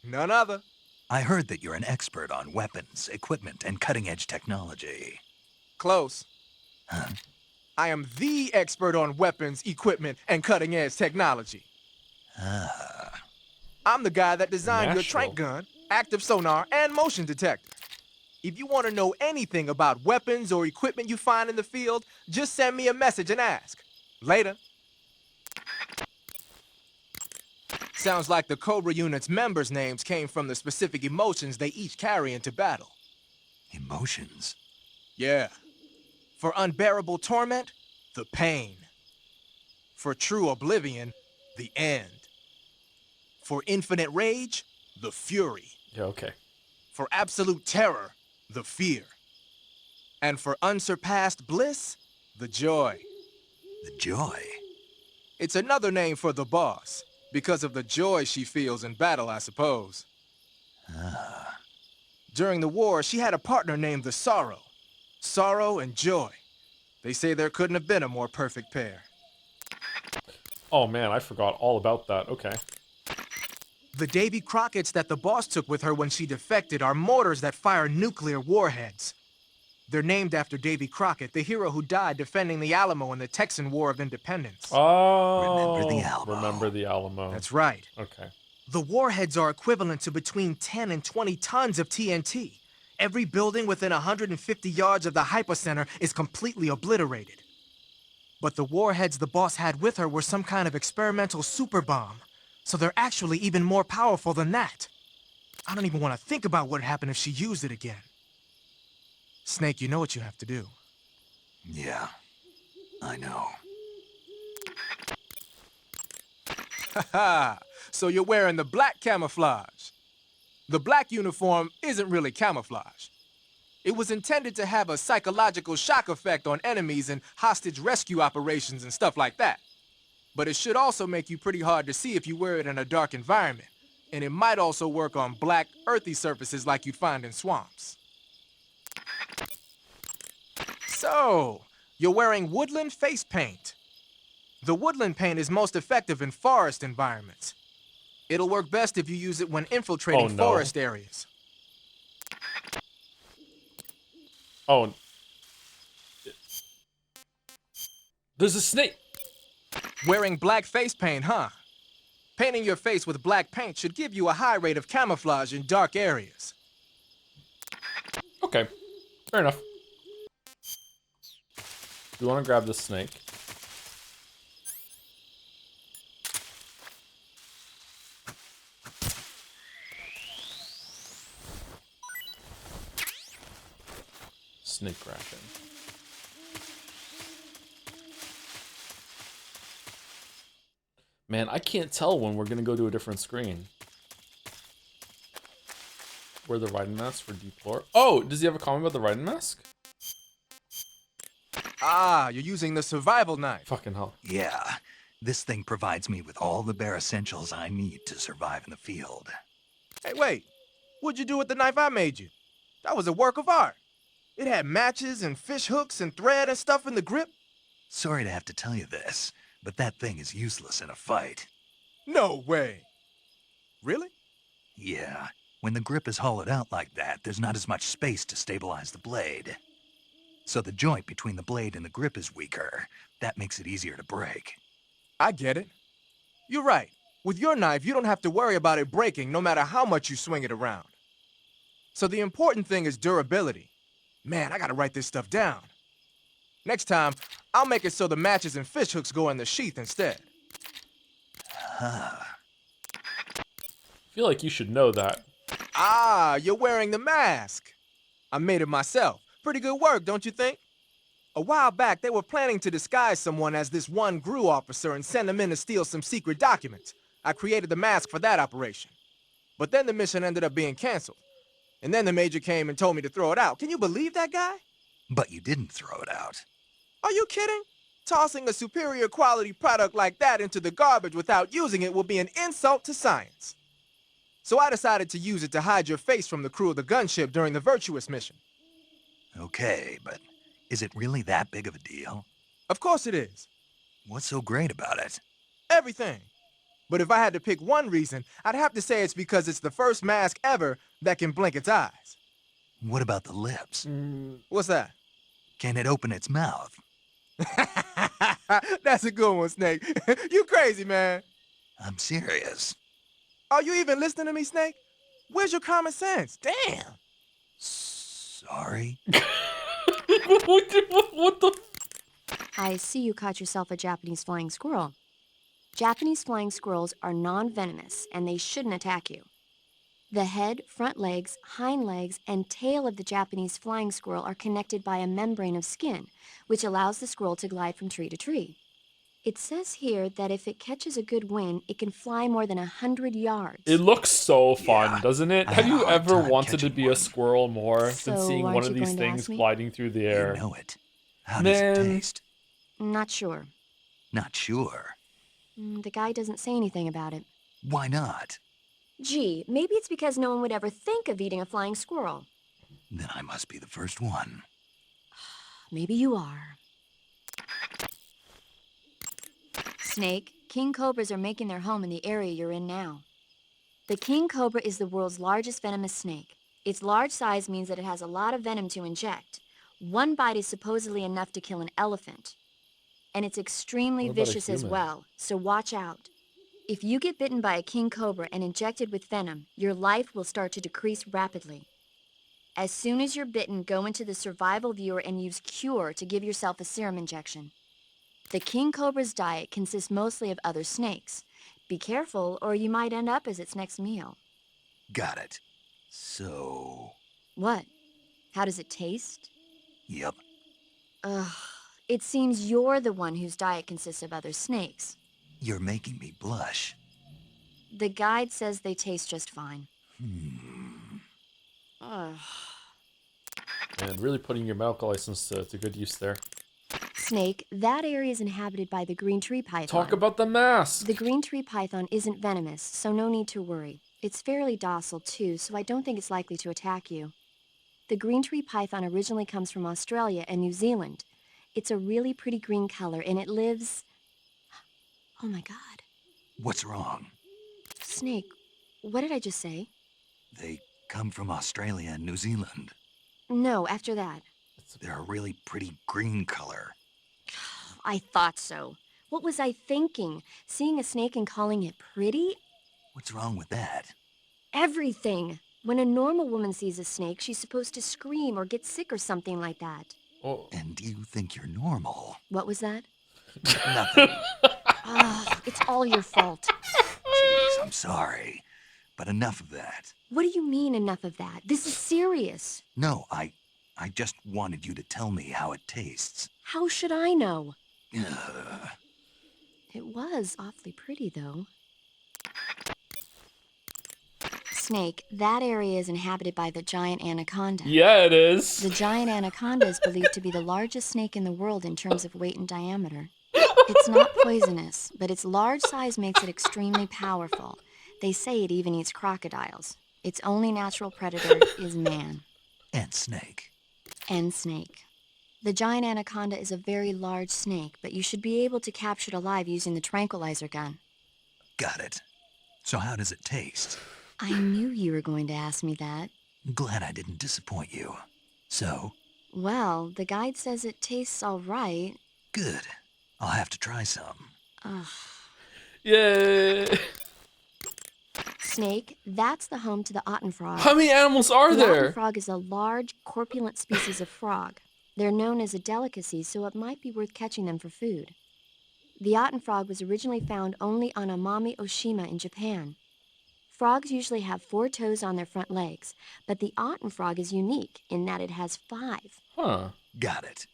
S19: None other.
S5: I heard that you're an expert on weapons, equipment, and cutting-edge technology.
S19: Close. I am the expert on weapons, equipment, and cutting-edge technology. I'm the guy that designed your trank gun, active sonar, and motion detector. If you want to know anything about weapons or equipment you find in the field, just send me a message and ask. Later. Sounds like the Cobra unit's members' names came from the specific emotions they each carry into battle.
S5: Emotions?
S19: Yeah. For unbearable torment, the pain. For true oblivion, the end. For infinite rage, the fury.
S1: Yeah, okay.
S19: For absolute terror, the fear. And for unsurpassed bliss, the joy.
S5: The joy?
S19: It's another name for the boss, because of the joy she feels in battle, I suppose.
S5: Ah.
S19: During the war, she had a partner named the Sorrow. Sorrow and joy. They say there couldn't have been a more perfect pair.
S1: Oh man, I forgot all about that. Okay.
S19: The Davy Crockett's that the boss took with her when she defected are mortars that fire nuclear warheads. They're named after Davy Crockett, the hero who died defending the Alamo in the Texan War of Independence.
S1: Oh.
S5: Remember the Alamo.
S1: Remember the Alamo.
S19: That's right.
S1: Okay.
S19: The warheads are equivalent to between 10 and 20 tons of TNT. Every building within 150 yards of the hypocenter is completely obliterated. But the warheads the boss had with her were some kind of experimental super bomb, so they're actually even more powerful than that. I don't even want to think about what would happen if she used it again. Snake, you know what you have to do.
S5: Yeah, I know.
S19: Haha, so you're wearing the black camouflage. The black uniform isn't really camouflage. It was intended to have a psychological shock effect on enemies in hostage rescue operations and stuff like that. But it should also make you pretty hard to see if you wear it in a dark environment. And it might also work on black, earthy surfaces like you'd find in swamps. So, you're wearing woodland face paint. The woodland paint is most effective in forest environments. It'll work best if you use it when infiltrating forest areas.
S1: Oh. There's a snake!
S19: Wearing black face paint, huh? Painting your face with black paint should give you a high rate of camouflage in dark areas.
S1: Okay. Fair enough. You want to grab the snake? Snake ration. Man, I can't tell when we're gonna go to a different screen. Wear the riding mask for Deplore. Oh, does he have a comment about the riding mask?
S19: Ah, you're using the survival knife.
S1: Fucking hell.
S5: Yeah, this thing provides me with all the bare essentials I need to survive in the field.
S19: Hey, wait. What'd you do with the knife I made you? That was a work of art. It had matches and fish hooks and thread and stuff in the grip.
S5: Sorry to have to tell you this, but that thing is useless in a fight.
S19: No way. Really?
S5: Yeah. When the grip is hollowed out like that, there's not as much space to stabilize the blade. So the joint between the blade and the grip is weaker. That makes it easier to break.
S19: I get it. You're right. With your knife, you don't have to worry about it breaking no matter how much you swing it around. So the important thing is durability. Man, I gotta write this stuff down. Next time, I'll make it so the matches and fish hooks go in the sheath instead.
S5: Huh.
S1: I feel like you should know that.
S19: Ah, you're wearing the mask. I made it myself. Pretty good work, don't you think? A while back, they were planning to disguise someone as this one GRU officer and send them in to steal some secret documents. I created the mask for that operation. But then the mission ended up being canceled. And then the major came and told me to throw it out. Can you believe that guy?
S5: But you didn't throw it out.
S19: Are you kidding? Tossing a superior quality product like that into the garbage without using it will be an insult to science. So I decided to use it to hide your face from the crew of the gunship during the Virtuous Mission.
S5: Okay, but is it really that big of a deal?
S19: Of course it is.
S5: What's so great about it?
S19: Everything. But if I had to pick one reason, I'd have to say it's because it's the first mask ever that can blink its eyes.
S5: What about the lips?
S19: What's that?
S5: Can it open its mouth?
S19: That's a good one, Snake. You crazy, man.
S5: I'm serious.
S19: Are you even listening to me, Snake? Where's your common sense? Damn.
S5: Sorry.
S1: What the?
S7: I see you caught yourself a Japanese flying squirrel. Japanese flying squirrels are non-venomous, and they shouldn't attack you. The head, front legs, hind legs, and tail of the Japanese flying squirrel are connected by a membrane of skin, which allows the squirrel to glide from tree to tree. It says here that if it catches a good wind, it can fly more than 100 yards.
S1: It looks so fun, doesn't it?
S5: I
S1: Have
S5: had a
S1: you
S5: hard
S1: ever
S5: time
S1: wanted to
S5: catching
S1: be a squirrel more
S7: So,
S1: than seeing
S7: aren't
S1: one of
S7: you
S1: these
S7: going to
S1: things
S7: ask me?
S1: gliding through the air?
S5: You know it. How does it taste?
S7: Not sure.
S5: Not sure.
S7: The guy doesn't say anything about it.
S5: Why not?
S7: Gee, maybe it's because no one would ever think of eating a flying squirrel.
S5: Then I must be the first one.
S7: Maybe you are. Snake, king cobras are making their home in the area you're in now. The king cobra is the world's largest venomous snake. Its large size means that it has a lot of venom to inject. One bite is supposedly enough to kill an elephant. And it's extremely
S1: What about a
S7: vicious as
S1: human?
S7: well, so watch out. If you get bitten by a king cobra and injected with venom, your life will start to decrease rapidly. As soon as you're bitten, go into the survival viewer and use Cure to give yourself a serum injection. The king cobra's diet consists mostly of other snakes. Be careful, or you might end up as its next meal.
S5: Got it. So...
S7: What? How does it taste?
S5: Yep.
S7: Ugh. It seems you're the one whose diet consists of other snakes.
S5: You're making me blush.
S7: The guide says they taste just fine. Ugh.
S1: And really putting your medical license to good use there.
S7: Snake, that area is inhabited by the green tree python.
S1: Talk about the mask!
S7: The green tree python isn't venomous, so no need to worry. It's fairly docile too, so I don't think it's likely to attack you. The green tree python originally comes from Australia and New Zealand. It's a really pretty green color, and it lives... Oh my god.
S5: What's wrong?
S7: Snake, what did I just say?
S5: They come from Australia and New Zealand.
S7: No, after that.
S5: They're a really pretty green color.
S7: I thought so. What was I thinking? Seeing a snake and calling it pretty?
S5: What's wrong with that?
S7: Everything. When a normal woman sees a snake, she's supposed to scream or get sick or something like that.
S1: Oh.
S5: And you think you're normal?
S7: What was that?
S5: Nothing.
S7: It's all your fault.
S5: Jeez, I'm sorry. But enough of that.
S7: What do you mean, enough of that? This is serious.
S5: No, I just wanted you to tell me how it tastes.
S7: How should I know?
S5: Ugh.
S7: It was awfully pretty, though. Snake, that area is inhabited by the giant anaconda.
S1: Yeah, it is.
S7: The giant anaconda is believed to be the largest snake in the world in terms of weight and diameter. It's not poisonous, but its large size makes it extremely powerful. They say it even eats crocodiles. Its only natural predator is man.
S5: And snake.
S7: And snake. The giant anaconda is a very large snake, but you should be able to capture it alive using the tranquilizer gun.
S5: Got it. So how does it taste?
S7: I knew you were going to ask me that.
S5: Glad I didn't disappoint you. So?
S7: Well, the guide says it tastes all right.
S5: Good. I'll have to try some.
S7: Ugh.
S1: Yay!
S7: Snake, that's the home to the otten frog.
S1: How many animals are
S7: The
S1: there?
S7: otten frog is a large, corpulent species of frog. They're known as a delicacy, so it might be worth catching them for food. The otten frog was originally found only on Amami Oshima in Japan. Frogs usually have 4 toes on their front legs, but the otten frog is unique in that it has 5.
S1: Huh.
S5: Got it.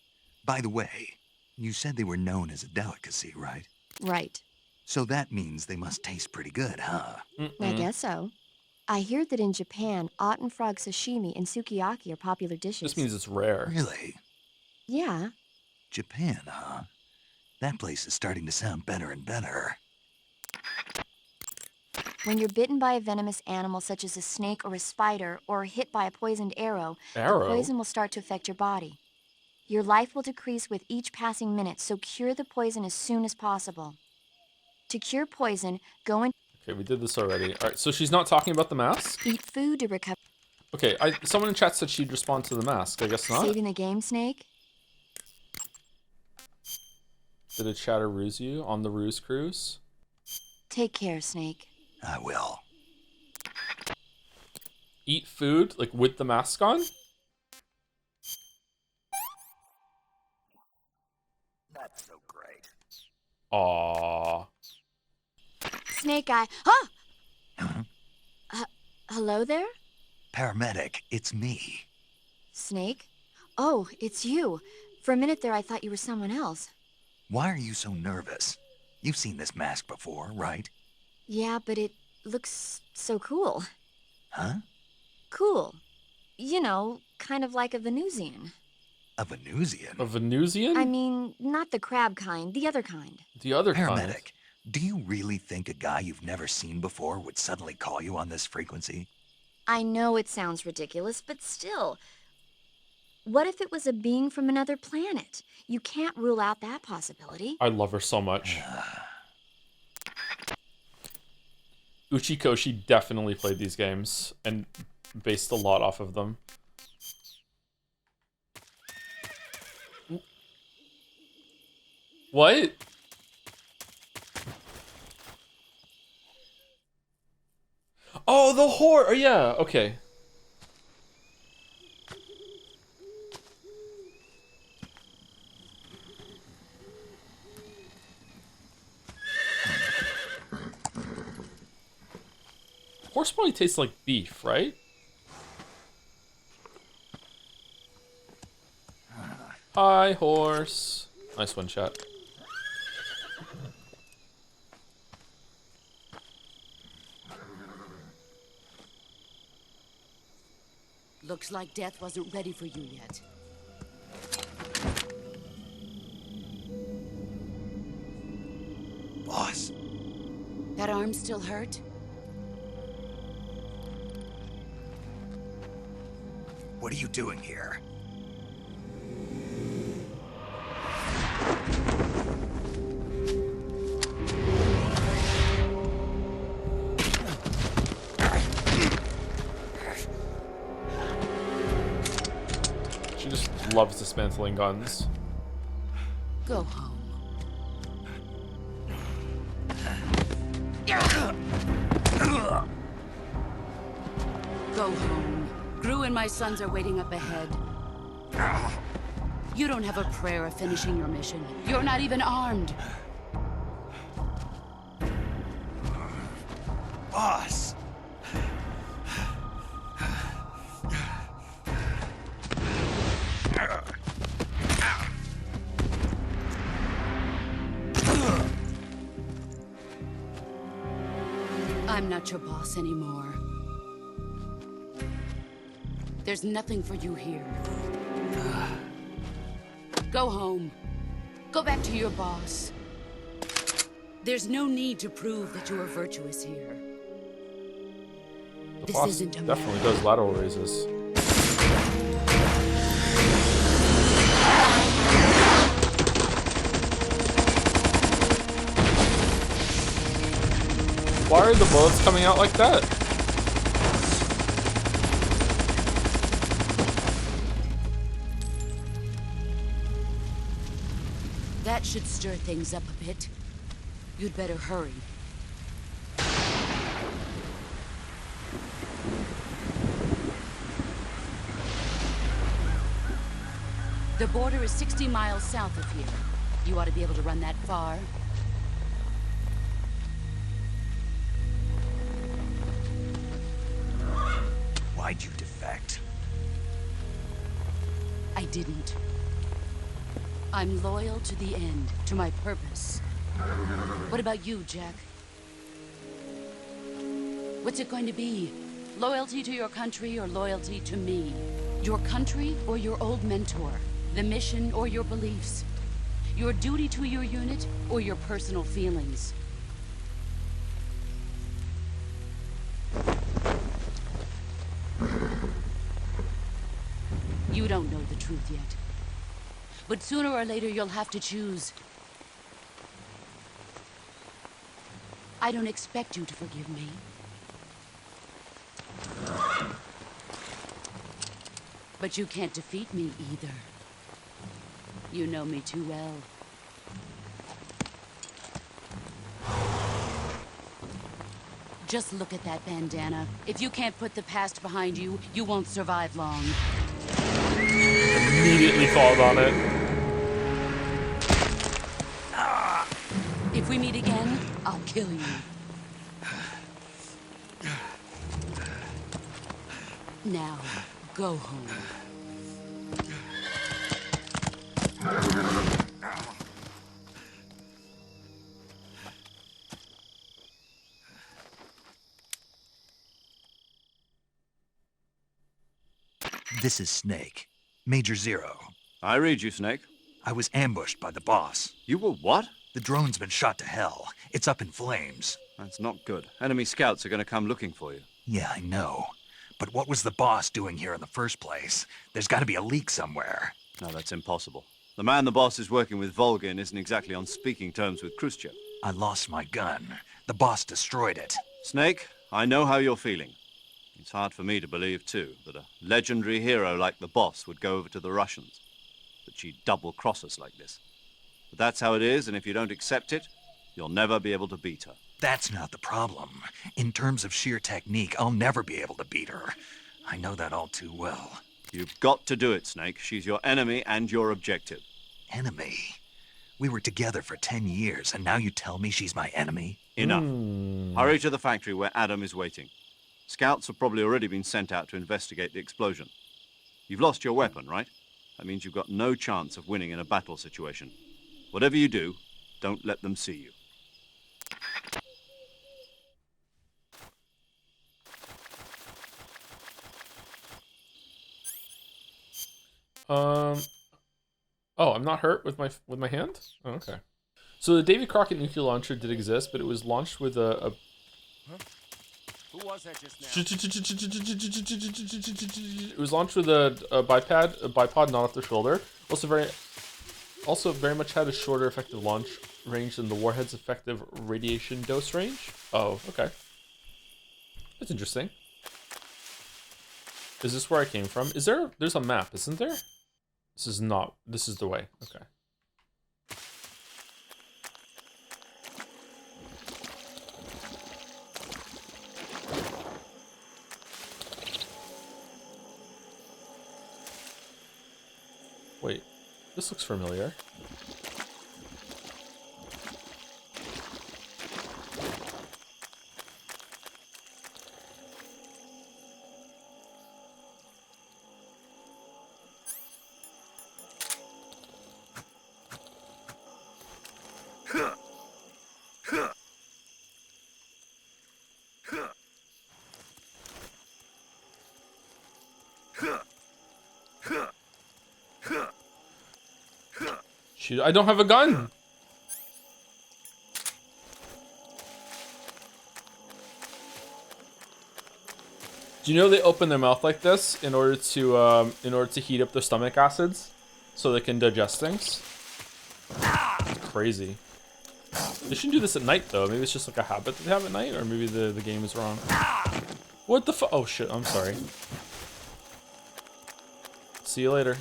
S5: By the way, you said they were known as a delicacy, right?
S7: Right.
S5: So that means they must taste pretty good, huh?
S7: I guess so. I hear that in Japan, otten frog sashimi and sukiyaki are popular dishes.
S1: This means it's rare.
S5: Really?
S7: Yeah.
S5: Japan, huh? That place is starting to sound better and better.
S7: When you're bitten by a venomous animal such as a snake or a spider, or hit by a poisoned arrow, the poison will start to affect your body. Your life will decrease with each passing minute, so cure the poison as soon as possible. To cure poison, go and
S1: Okay, we did this already. All right, so she's not talking about the mask?
S7: eat food to recover.
S1: Okay, someone in chat said she'd respond to the mask. I guess not.
S7: Saving the game, Snake?
S1: Did a chatter ruse you on the ruse cruise?
S7: Take care, Snake.
S5: I will.
S1: Eat food, like with the mask on?
S5: Not so great.
S1: Aww.
S7: Snake Eye. Huh? Hello there?
S5: Paramedic, it's me.
S7: Snake? Oh, it's you. For a minute there, I thought you were someone else.
S5: Why are you so nervous? You've seen this mask before, right?
S7: Yeah, but it looks so cool.
S5: Huh?
S7: Cool. You know, kind of like a Venusian.
S5: A Venusian?
S1: A Venusian?
S7: I mean, not the crab kind, the other kind.
S1: The other kind.
S5: Paramedic, do you really think a guy you've never seen before would suddenly call you on this frequency?
S7: I know it sounds ridiculous, but still. What if it was a being from another planet? You can't rule out that possibility.
S1: I love her so much. Uchikoshi definitely played these games and based a lot off of them. What? Oh, the whore! Oh, yeah, okay. Horse probably tastes like beef, right? Hi, horse. Nice one, chat.
S8: Looks like death wasn't ready for you yet.
S5: Boss.
S8: That arm still hurt?
S5: What are you doing here?
S1: She just loves dismantling guns.
S8: Go home. Go home. Gru and my sons are waiting up ahead. You don't have a prayer of finishing your mission. You're not even armed.
S5: Boss!
S8: I'm not your boss anymore. There's nothing for you here. Go home. Go back to your boss. There's no need to prove that you are virtuous here.
S1: The
S8: This
S1: boss
S8: isn't a
S1: definitely
S8: marriage.
S1: does lateral raises. Why are the bullets coming out like that?
S8: That should stir things up a bit. You'd better hurry. The border is 60 miles south of here. You ought to be able to run that far.
S5: Why'd you defect?
S8: I didn't. I'm loyal to the end, to my purpose. What about you, Jack? What's it going to be? Loyalty to your country or loyalty to me? Your country or your old mentor? The mission or your beliefs? Your duty to your unit or your personal feelings? You don't know the truth yet. But sooner or later you'll have to choose. I don't expect you to forgive me. But you can't defeat me either. You know me too well. Just look at that bandana. If you can't put the past behind you, you won't survive long.
S1: Immediately called on it.
S8: If we meet again, I'll kill you. Now, go home.
S5: This is Snake. Major Zero.
S2: I read you, Snake.
S5: I was ambushed by the boss.
S2: You were what?
S5: The drone's been shot to hell. It's up in flames.
S2: That's not good. Enemy scouts are going to come looking for you.
S5: Yeah, I know. But what was the boss doing here in the first place? There's got to be a leak somewhere.
S2: No, that's impossible. The man the boss is working with, Volgin, isn't exactly on speaking terms with Khrushchev.
S5: I lost my gun. The boss destroyed it.
S2: Snake, I know how you're feeling. It's hard for me to believe, too, that a legendary hero like the boss would go over to the Russians. That she'd double-cross us like this. But that's how it is, and if you don't accept it, you'll never be able to beat her.
S5: That's not the problem. In terms of sheer technique, I'll never be able to beat her. I know that all too well.
S2: You've got to do it, Snake. She's your enemy and your objective.
S5: Enemy? We were together for 10 years, and now you tell me she's my enemy?
S2: Enough. Hurry to the factory where Adam is waiting. Scouts have probably already been sent out to investigate the explosion. You've lost your weapon, right? That means you've got no chance of winning in a battle situation. Whatever you do, don't let them see you.
S1: Oh, I'm not hurt with my hand? Oh, okay. So the Davy Crockett nuclear launcher did exist, but it was launched with a
S11: Who was that just now?
S1: It was launched with a bipod not off the shoulder. Also very much had a shorter effective launch range than the warhead's effective radiation dose range. Oh, okay. That's interesting. Is this where I came from? There's a map, isn't there? This is the way. Okay. Wait, this looks familiar. Shoot, I don't have a gun! Do you know they open their mouth like this in order to heat up their stomach acids so they can digest things? It's crazy. They shouldn't do this at night though. Maybe it's just like a habit that they have at night, or maybe the game is wrong. What the fu- Oh shit, I'm sorry. See you later.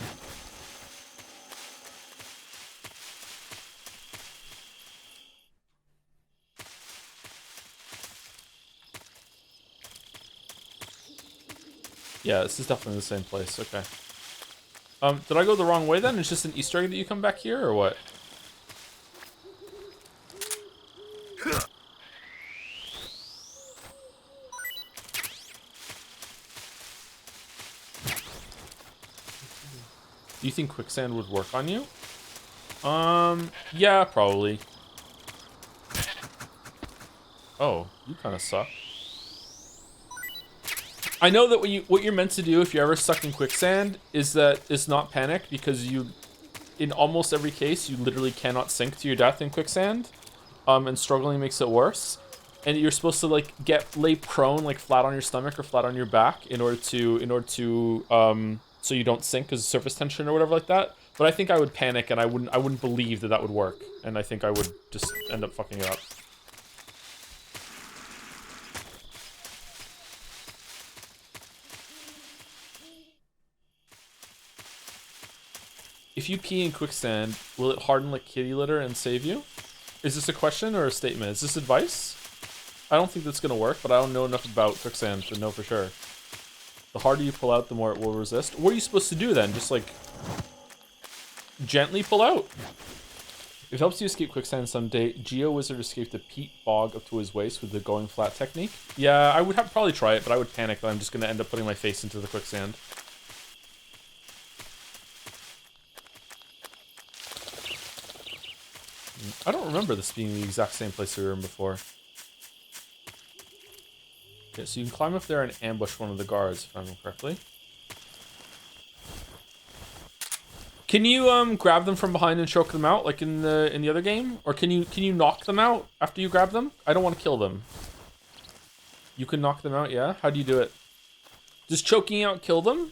S1: Yeah, this is definitely the same place. Okay. Did I go the wrong way then? It's just an Easter egg that you come back here, or what? Do you think quicksand would work on you? Yeah, probably. Oh, you kind of suck. I know that what you're meant to do if you're ever stuck in quicksand is not panic, because in almost every case, you literally cannot sink to your death in quicksand, and struggling makes it worse. And you're supposed to like lay prone, like flat on your stomach or flat on your back, in order to so you don't sink because of surface tension or whatever like that. But I think I would panic, and I wouldn't believe that would work, and I think I would just end up fucking it up. If you pee in quicksand, will it harden like kitty litter and save you? Is this a question or a statement? Is this advice? I don't think that's gonna work, but I don't know enough about quicksand to know for sure. The harder you pull out, the more it will resist. What are you supposed to do then? Just like gently pull out? If it helps you escape quicksand someday, Geo Wizard escaped the peat bog up to his waist with the going flat technique. Yeah, I would probably try it, but I would panic that I'm just going to end up putting my face into the quicksand. I don't remember this being the exact same place we were in before. Okay, so you can climb up there and ambush one of the guards, if I remember correctly. Can you grab them from behind and choke them out like in the other game? Or can you knock them out after you grab them? I don't want to kill them. You can knock them out, yeah? How do you do it? Does choking out kill them?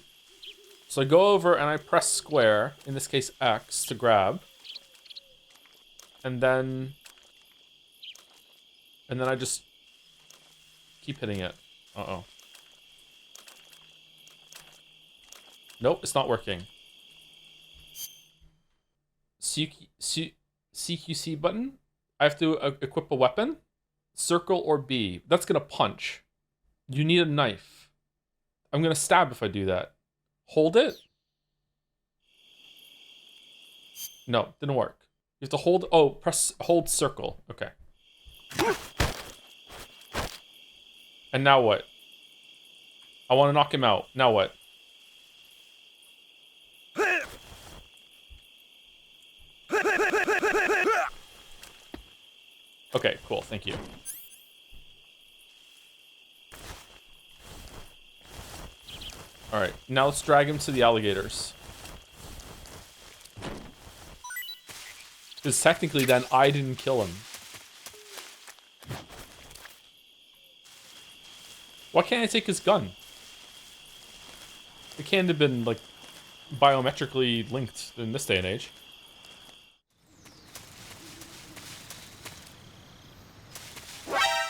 S1: So I go over and I press square, in this case X, to grab. And then I just keep hitting it. Uh-oh. Nope, it's not working. CQC button. I have to equip a weapon. Circle or B. That's gonna punch. You need a knife. I'm gonna stab if I do that. Hold it. No, didn't work. You have to hold. Oh, hold circle. Okay. And now what? I want to knock him out. Now what? Okay, cool. Thank you. All right, now let's drag him to the alligators. Because technically then I didn't kill him. Why can't I take his gun? It can't have been, like, biometrically linked in this day and age.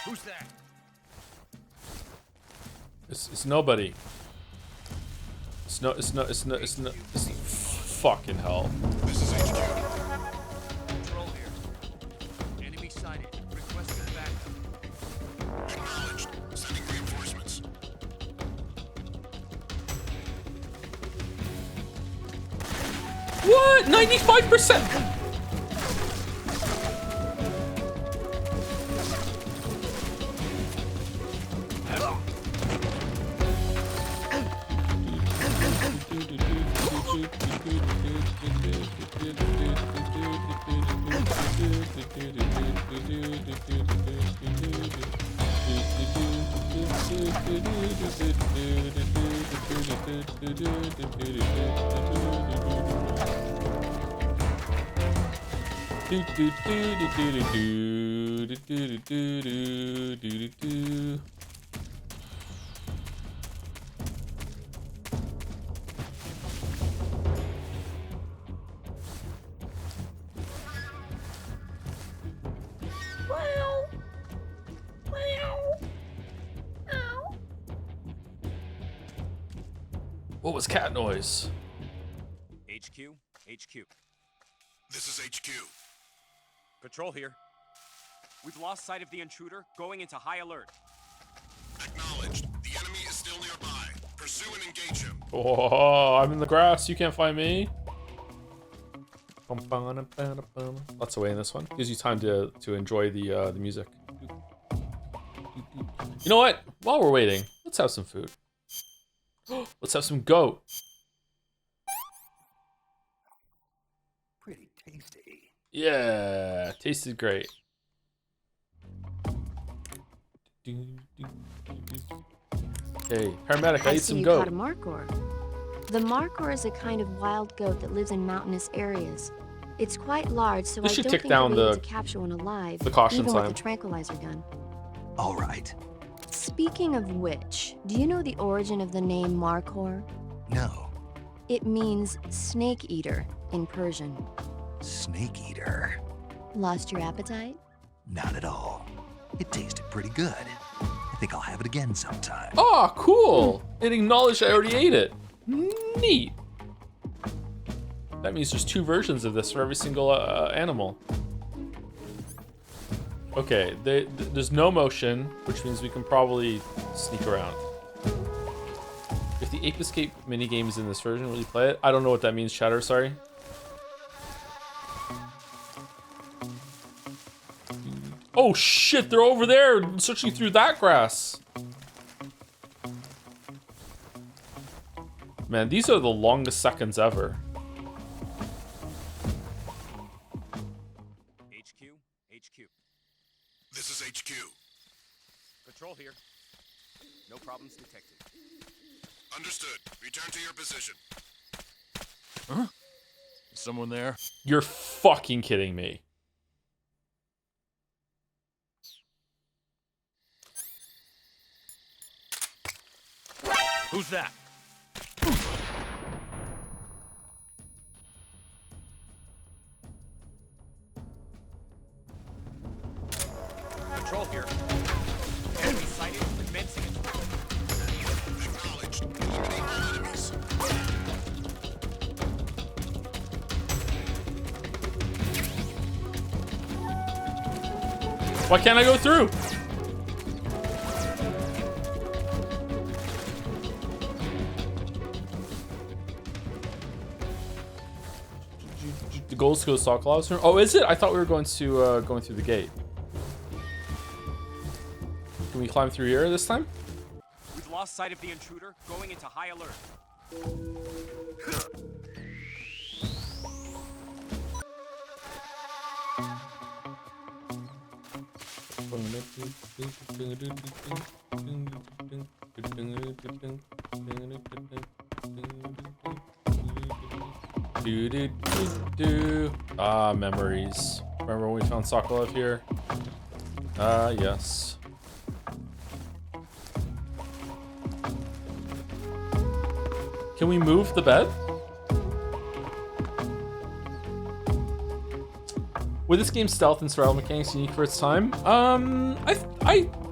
S10: Who's that?
S1: It's nobody. It's fucking hell.
S3: This is HQ.
S10: Control here. Enemy sighted. Requesting backup.
S3: Acknowledged. Sending reinforcements.
S1: What? 95%? What was cat noise?
S10: HQ.
S3: This is HQ.
S10: Patrol here. We've lost sight of the intruder, going into high alert.
S3: Acknowledged. The enemy is still nearby. Pursue and engage him.
S1: Oh, I'm in the grass. You can't find me. Lots away in this one. Gives you time to enjoy the music. You know what? While we're waiting, let's have some food. Let's have some goat.
S5: Pretty tasty.
S1: Yeah, tasted great. Hey, paramedic, I ate some goat.
S7: I see you caught a markhor. The markhor is a kind of wild goat that lives in mountainous areas. It's quite large, so I don't think you'll be able to capture one alive,
S1: caution
S7: even
S1: sign.
S7: with a tranquilizer gun.
S5: All right.
S7: Speaking of which, do you know the origin of the name markhor?
S5: No.
S7: It means snake eater in Persian.
S5: Snake eater?
S7: Lost your appetite?
S5: Not at all. It tasted pretty good. I think I'll have it again sometime.
S1: Oh, cool! It acknowledged I already ate it. Neat. That means there's 2 versions of this for every single animal. Okay, there's no motion, which means we can probably sneak around. If the Ape Escape minigame is in this version, will you play it? I don't know what that means, chatter, sorry. Oh shit, they're over there searching through that grass. Man, these are the longest seconds ever.
S3: HQ. This is HQ.
S10: Control here. No problems detected.
S3: Understood. Return to your position.
S10: Huh? Is someone there?
S1: You're fucking kidding me.
S10: Who's that? Control here. Enemy sighted. Commencing attack.
S3: Acknowledged. Eliminate all enemies.
S1: Why can't I go through? The goal is to go to Sokolov's room. Oh, is it? I thought we were going to going through the gate. Can we climb through here this time?
S10: We've lost sight of the intruder. Going into high alert.
S1: Ah, memories. Remember when we found Sokolov here? Ah, yes. Can we move the bed? With this game's stealth and survival mechanics unique for its time, I'm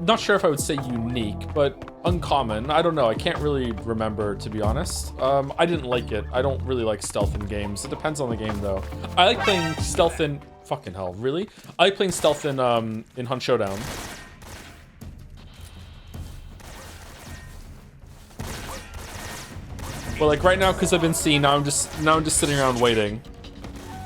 S1: not sure if I would say unique, but uncommon. I don't know. I can't really remember, to be honest. I didn't like it. I don't really like stealth in games. It depends on the game, though. I like playing stealth in... Fucking hell, really? I like playing stealth in Hunt Showdown. But like right now, because I've been seen, now I'm just sitting around waiting.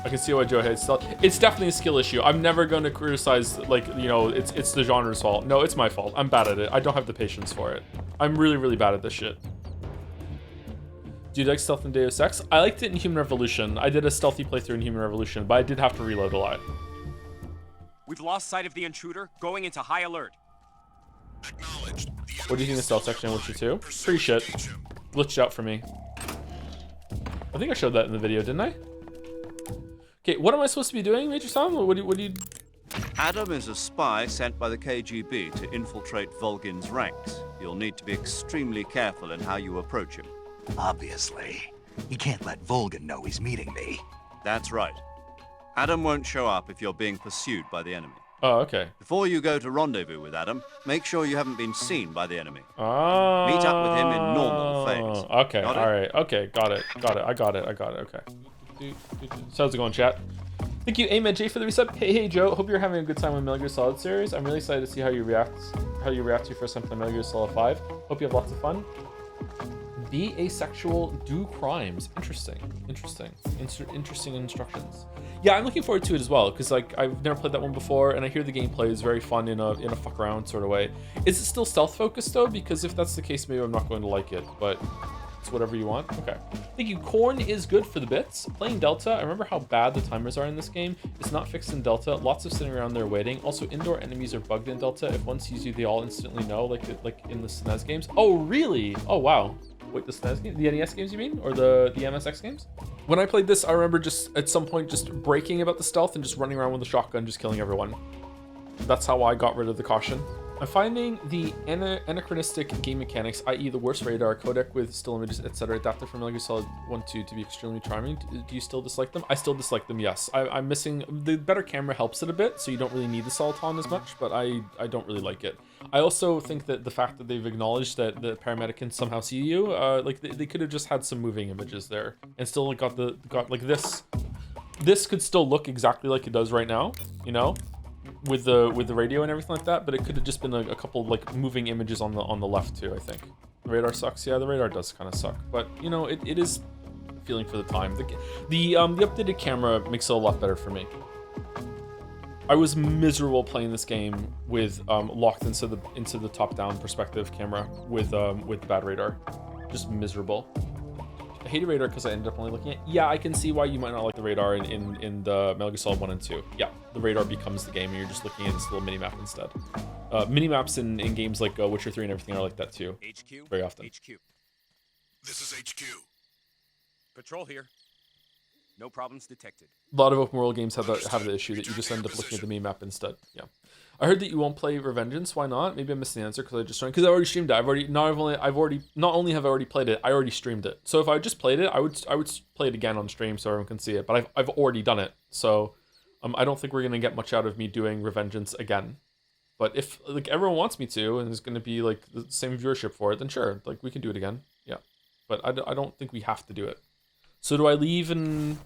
S1: I can see why Joe hates stealth. It's definitely a skill issue. I'm never going to criticize, like, you know, it's the genre's fault. No, it's my fault. I'm bad at it. I don't have the patience for it. I'm really, really bad at this shit. Do you like stealth in Deus Ex? I liked it in Human Revolution. I did a stealthy playthrough in Human Revolution, but I did have to reload a lot.
S10: We've lost sight of the intruder. Going into high alert.
S3: Acknowledged.
S1: What do you think of stealth section in Witcher 2? Pretty shit. Glitched out for me. I think I showed that in the video, didn't I? Okay, what am I supposed to be doing, Major Sam? What do you...
S2: Adam is a spy sent by the KGB to infiltrate Volgin's ranks. You'll need to be extremely careful in how you approach him.
S5: Obviously. He can't let Volgin know he's meeting me.
S2: That's right. Adam won't show up if you're being pursued by the enemy.
S1: Oh, okay.
S2: Before you go to rendezvous with Adam, make sure you haven't been seen by the enemy.
S1: Oh.
S2: Meet up with him in normal phase.
S1: Okay, alright. Okay, got it. I got it. Okay. So how's it going, chat? Thank you, Ahmed J, for the resub. Hey Joe, hope you're having a good time with Metal Gear Solid series. I'm really excited to see how you react to your first time playing Metal Gear Solid 5. Hope you have lots of fun. Be asexual, do crimes. Interesting instructions. Yeah, I'm looking forward to it as well, because like I've never played that one before, and I hear the gameplay is very fun in a fuck around sort of way. Is it still stealth focused though? Because if that's the case, maybe I'm not going to like it, but it's whatever you want. Okay. Thank you. Corn is good for the bits. Playing Delta, I remember how bad the timers are in this game. It's not fixed in Delta. Lots of sitting around there waiting. Also, indoor enemies are bugged in Delta. If one sees you, they all instantly know, like in the SNES games. Oh, really? Oh, wow. Wait, the SNES game? The NES games, you mean? Or the MSX games? When I played this, I remember just at some point just breaking about the stealth and just running around with a shotgun, just killing everyone. That's how I got rid of the caution. I'm finding the anachronistic game mechanics, i.e. the worst radar, codec with still images, etc., adapted from Metal Gear Solid 1-2 to be extremely charming. Do you still dislike them? I still dislike them, yes. I'm missing... The better camera helps it a bit, so you don't really need the Soliton as much, but I don't really like it. I also think that the fact that they've acknowledged that the paramedic can somehow see you, like they could have just had some moving images there, and still got like this. This could still look exactly like it does right now, you know? With the radio and everything like that, but it could have just been a couple like moving images on the left too. I think the radar sucks. Yeah, the radar does kind of suck, but you know it is feeling for the time. The updated camera makes it a lot better for me. I was miserable playing this game with locked into the top-down perspective camera with the bad radar. Just miserable. I hated radar because I ended up only looking at. Yeah, I can see why you might not like the radar in the Metal Gear Solid 1 and 2. Yeah, the radar becomes the game, and you're just looking at this little mini map instead. Mini maps in games like Witcher 3 and everything are like that too.
S10: HQ.
S1: Very often.
S10: HQ.
S3: This is HQ.
S10: Patrol here. No problems detected.
S1: A lot of open world games have the issue that you just end up looking at the mini map instead. Yeah. I heard that you won't play Revengeance. Why not? Maybe I missed the answer because I just joined. Because I already streamed it. Not only have I already played it, I already streamed it. So if I just played it, I would play it again on stream so everyone can see it. But I've already done it. So I don't think we're gonna get much out of me doing Revengeance again. But if like everyone wants me to, and there's gonna be like the same viewership for it, then sure, like we can do it again. Yeah. But I don't think we have to do it. So do I leave and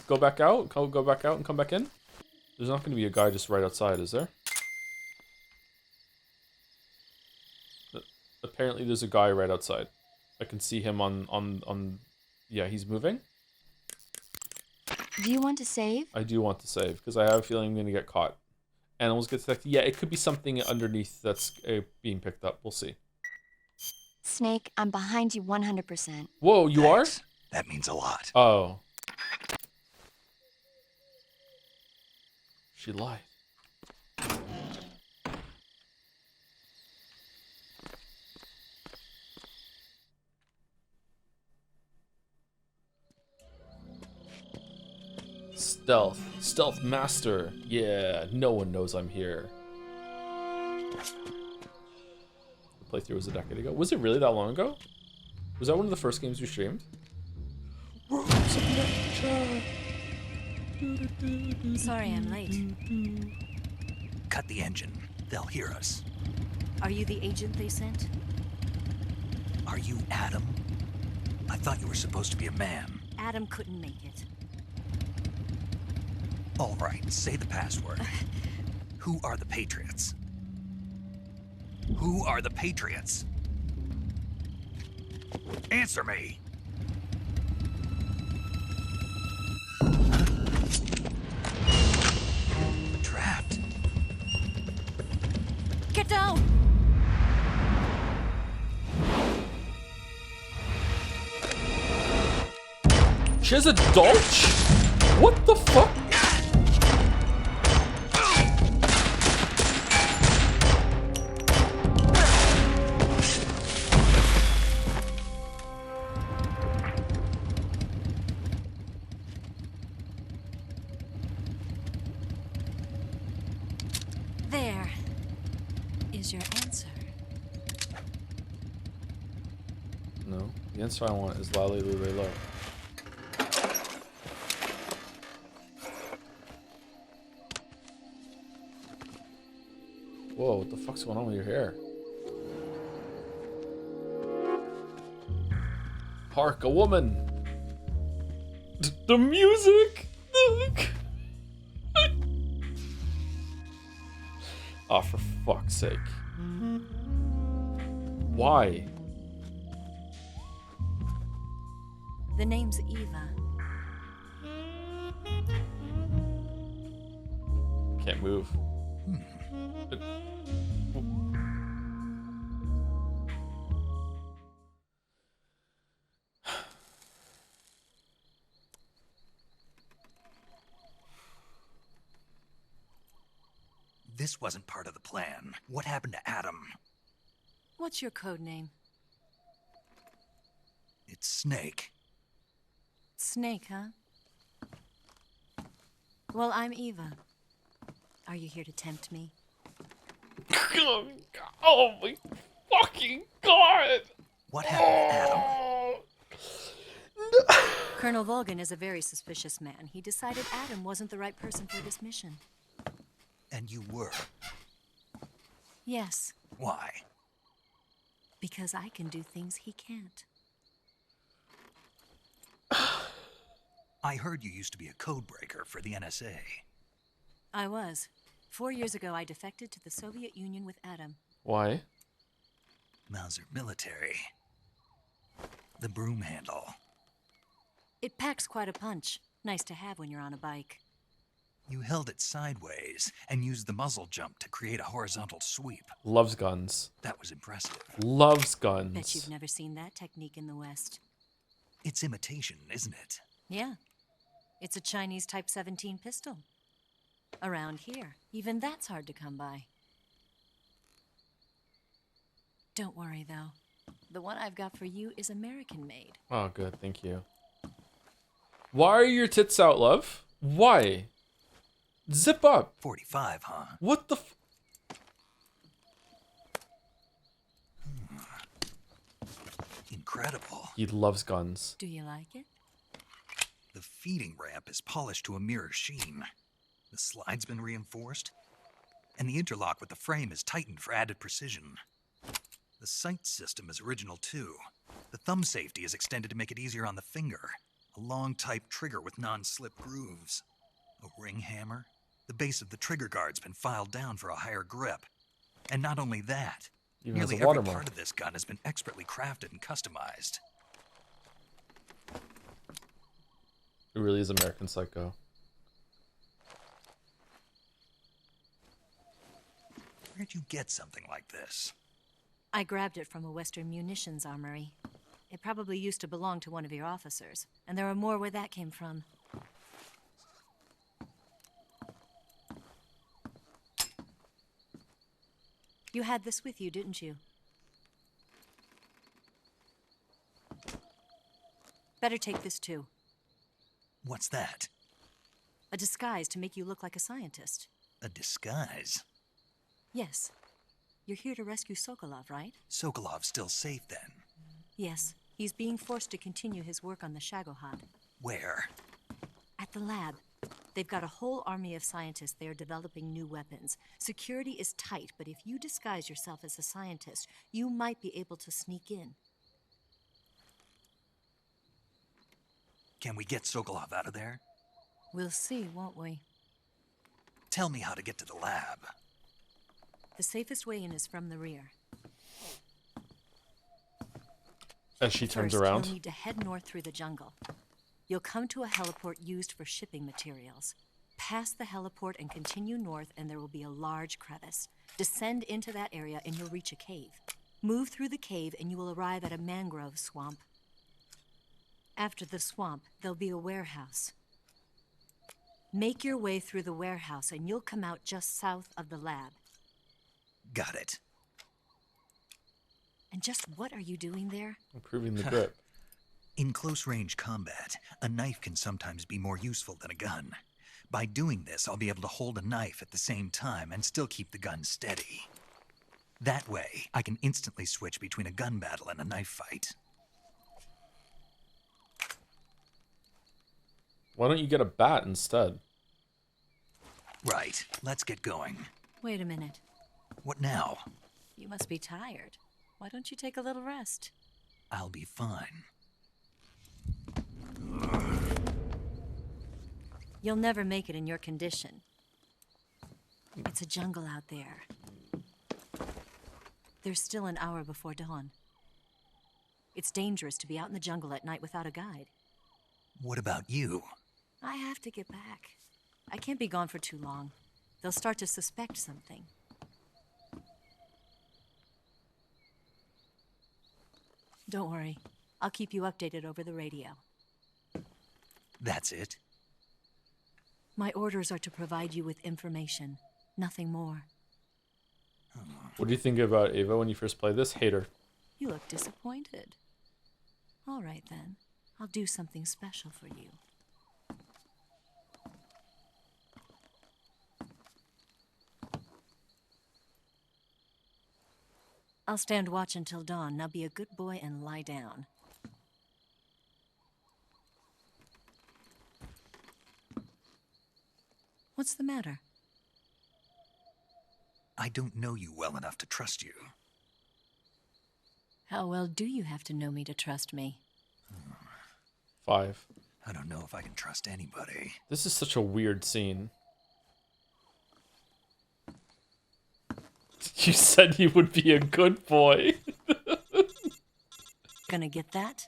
S1: go back out? Go back out and come back in? There's not gonna be a guy just right outside, is there? Apparently there's a guy right outside. I can see him on yeah, he's moving.
S7: Do you want to save?
S1: I do want to save because I have a feeling I'm going to get caught. Animals get detected. Yeah, it could be something underneath that's being picked up. We'll see.
S7: Snake, I'm behind you 100%.
S1: Whoa, you
S5: Thanks.
S1: are?
S5: That means a lot.
S1: Oh. She lied. Stealth master. Yeah, no one knows I'm here. The playthrough was a decade ago. Was it really that long ago? Was that one of the first games we streamed?
S20: Sorry I'm late.
S5: Cut the engine. They'll hear us.
S20: Are you the agent they sent?
S5: Are you Adam? I thought you were supposed to be a man.
S20: Adam couldn't make it.
S5: All right, say the password. Who are the Patriots? Who are the Patriots? Answer me. Trapped.
S20: Get down!
S1: She has a Dolch? What the fuck?
S20: There is your answer.
S1: No, the answer I want is Lally Lule Low. Whoa, what the fuck's going on with your hair? Hark, a woman! The music! Oh, for fuck's sake. Why?
S20: The name's Eva.
S1: Can't move.
S5: This wasn't part of the plan. What happened to Adam?
S20: What's your code name?
S5: It's Snake.
S20: Snake, huh? Well, I'm Eva. Are you here to tempt me?
S1: Oh my fucking god!
S5: What happened to Adam?
S20: Colonel Volgan is a very suspicious man. He decided Adam wasn't the right person for this mission.
S5: And you were.
S20: Yes,
S5: Why?
S20: because I can do things he can't.
S5: I heard you used to be a code breaker for the NSA.
S20: I was. 4 years ago, I defected to the Soviet Union with Adam.
S1: Why?
S5: Mauser military. The broom handle.
S20: It packs quite a punch. Nice to have when you're on a bike.
S5: You held it sideways and used the muzzle jump to create a horizontal sweep.
S1: Loves guns.
S5: That was impressive.
S1: Loves
S20: Bet you've
S1: guns.
S20: never seen that technique in the West.
S5: It's imitation, isn't it?
S20: Yeah. It's a Chinese Type 17 pistol. Around here, even that's hard to come by. Don't worry, though. The one I've got for you is American-made.
S1: Oh, good. Thank you. Why are your tits out, love? Why? Zip up.
S5: 45, huh?
S1: What the f...
S5: Incredible.
S1: He loves guns.
S20: Do you like it?
S5: The feeding ramp is polished to a mirror sheen. The slide's been reinforced, and the interlock with the frame is tightened for added precision. The sight system is original too. The thumb safety is extended to make it easier on the finger. A long type trigger with non-slip grooves. A ring hammer. The base of the trigger guard's been filed down for a higher grip. And not only that,
S1: Even has
S5: nearly
S1: a
S5: every
S1: watermark.
S5: part of this gun has been expertly crafted and customized.
S1: It really is American Psycho.
S5: Where'd you get something like this?
S20: I grabbed it from a Western munitions armory. It probably used to belong to one of your officers, and there are more where that came from. You had this with you, didn't you? Better take this too.
S5: What's that?
S20: A disguise to make you look like a scientist.
S5: A disguise?
S20: Yes. You're here to rescue Sokolov, right?
S5: Sokolov's still safe then?
S20: Yes. He's being forced to continue his work on the Shagohod.
S5: Where?
S20: At the lab. They've got a whole army of scientists there developing new weapons. Security is tight, but if you disguise yourself as a scientist, you might be able to sneak in.
S5: Can we get Sokolov out of there?
S20: We'll see, won't we?
S5: Tell me how to get to the lab.
S20: The safest way in is from the rear.
S1: As she turns
S20: First,
S1: around.
S20: You'll need to head north through the jungle. You'll come to a heliport used for shipping materials. Pass the heliport and continue north, and there will be a large crevice. Descend into that area, and you'll reach a cave. Move through the cave, and you will arrive at a mangrove swamp. After the swamp, there'll be a warehouse. Make your way through the warehouse, and you'll come out just south of the lab.
S5: Got it.
S20: And just what are you doing there?
S1: Improving the grip.
S5: In close-range combat, a knife can sometimes be more useful than a gun. By doing this, I'll be able to hold a knife at the same time and still keep the gun steady. That way, I can instantly switch between a gun battle and a knife fight.
S1: Why don't you get a bat instead?
S5: Right, let's get going.
S20: Wait a minute.
S5: What now?
S20: You must be tired. Why don't you take a little rest?
S5: I'll be fine.
S20: You'll never make it in your condition. It's a jungle out there. There's still an hour before dawn. It's dangerous to be out in the jungle at night without a guide.
S5: What about you?
S20: I have to get back. I can't be gone for too long. They'll start to suspect something. Don't worry. I'll keep you updated over the radio.
S5: That's it?
S20: My orders are to provide you with information. Nothing more.
S1: What do you think about Ava when you first played this? Hate her.
S20: You look disappointed. All right, then. I'll do something special for you. I'll stand watch until dawn. Now be a good boy and lie down. What's the matter?
S5: I don't know you well enough to trust you.
S20: How well do you have to know me to trust me?
S1: 5.
S5: I don't know if I can trust anybody.
S1: This is such a weird scene. You said you would be a good boy.
S20: Gonna get that?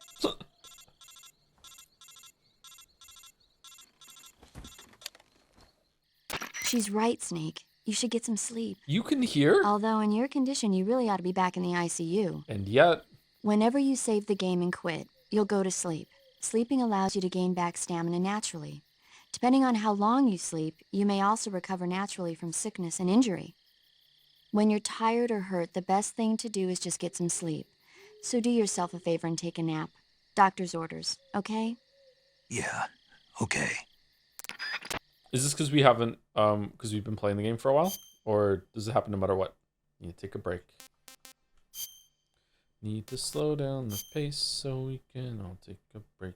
S7: She's right, Snake. You should get some sleep.
S1: You can hear?
S7: Although in your condition, you really ought to be back in the ICU.
S1: And yet...
S7: Whenever you save the game and quit, you'll go to sleep. Sleeping allows you to gain back stamina naturally. Depending on how long you sleep, you may also recover naturally from sickness and injury. When you're tired or hurt, the best thing to do is just get some sleep. So do yourself a favor and take a nap. Doctor's orders, okay?
S5: Yeah, okay.
S1: Is this because we haven't, because we've been playing the game for a while? Or does it happen no matter what? Need to take a break. Need to slow down the pace so we can all take a break.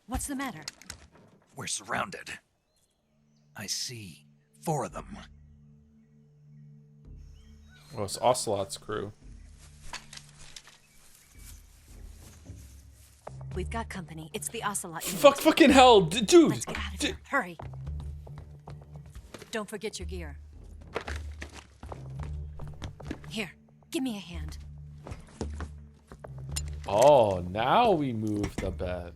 S20: What's the matter?
S5: We're surrounded. I see 4 of them.
S1: Well, it's Ocelot's crew.
S20: We've got company. It's the Ocelot unit.
S1: Fucking hell, dude!
S20: Let's get out of here. Hurry. Don't forget your gear. Here, give me a hand.
S1: Oh, now we move the bed.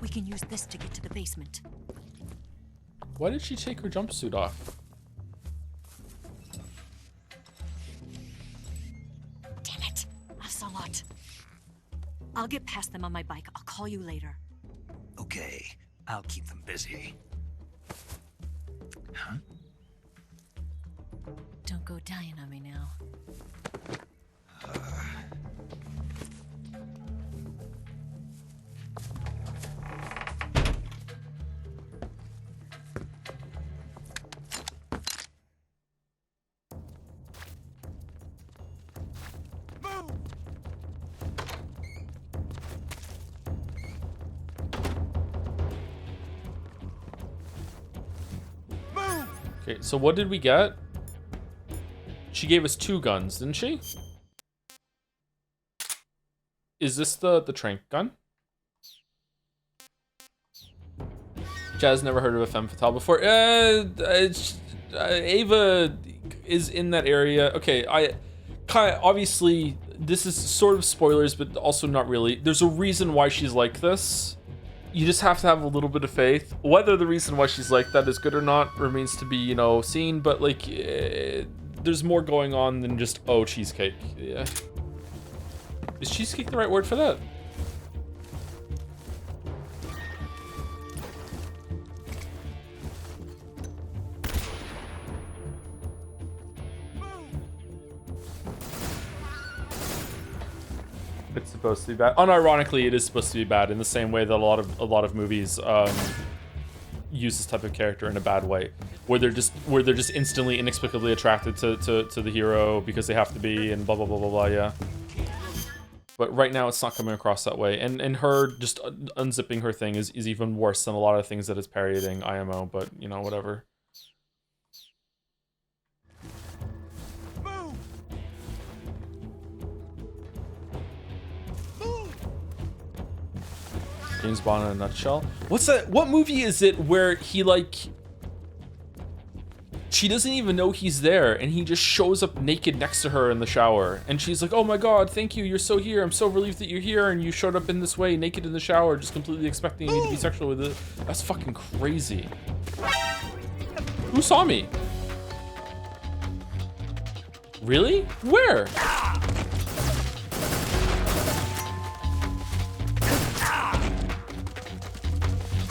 S20: We can use this to get to the basement.
S1: Why did she take her jumpsuit off?
S20: Damn it, Ocelot. I'll get past them on my bike. I'll call you later.
S5: Okay, I'll keep them busy. Huh?
S20: Don't go dying on me now.
S1: Okay, so what did we get? She gave us 2 guns, didn't she? Is this the trank gun? Jazz never heard of a femme fatale before. Ava is in that area. Okay, obviously this is sort of spoilers, but also not really. There's a reason why she's like this. You just have to have a little bit of faith. Whether the reason why she's like that is good or not remains to be, you know, seen. But like, there's more going on than just, oh, cheesecake. Yeah. Is cheesecake the right word for that? It's supposed to be bad. Unironically, it is supposed to be bad in the same way that a lot of movies use this type of character in a bad way, where they're just instantly inexplicably attracted to the hero because they have to be, and blah blah blah blah blah. Yeah. But right now, it's not coming across that way, and her just unzipping her thing is even worse than a lot of things that is parodying IMO. But you know, whatever. James Bond in a nutshell. What's that? What movie is it where he like... She doesn't even know he's there and he just shows up naked next to her in the shower. And she's like, oh my god, thank you, you're so here. I'm so relieved that you're here and you showed up in this way, naked in the shower, just completely expecting me to be sexual with it. That's fucking crazy. Who saw me? Really? Where?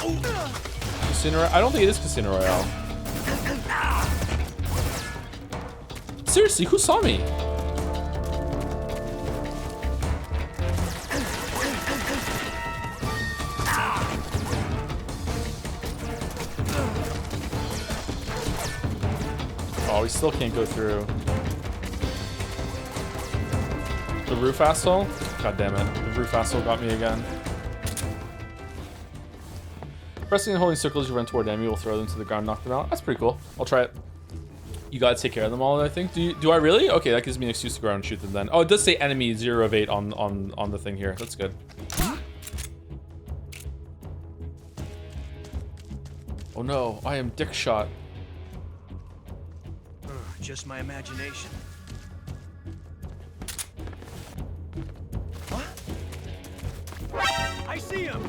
S1: Casino Royale? I don't think it is Casino Royale. Seriously, who saw me? Oh, we still can't go through. The roof asshole? God damn it. The roof asshole got me again. Pressing and holding circles you run toward enemy will throw them to the ground, knock them out. That's pretty cool. I'll try it. You gotta take care of them all, I think. Do I really? Okay, that gives me an excuse to go around and shoot them then. Oh, it does say enemy 0 of 8 on the thing here. That's good. Oh no, I am dick shot.
S19: Just my imagination. I see him!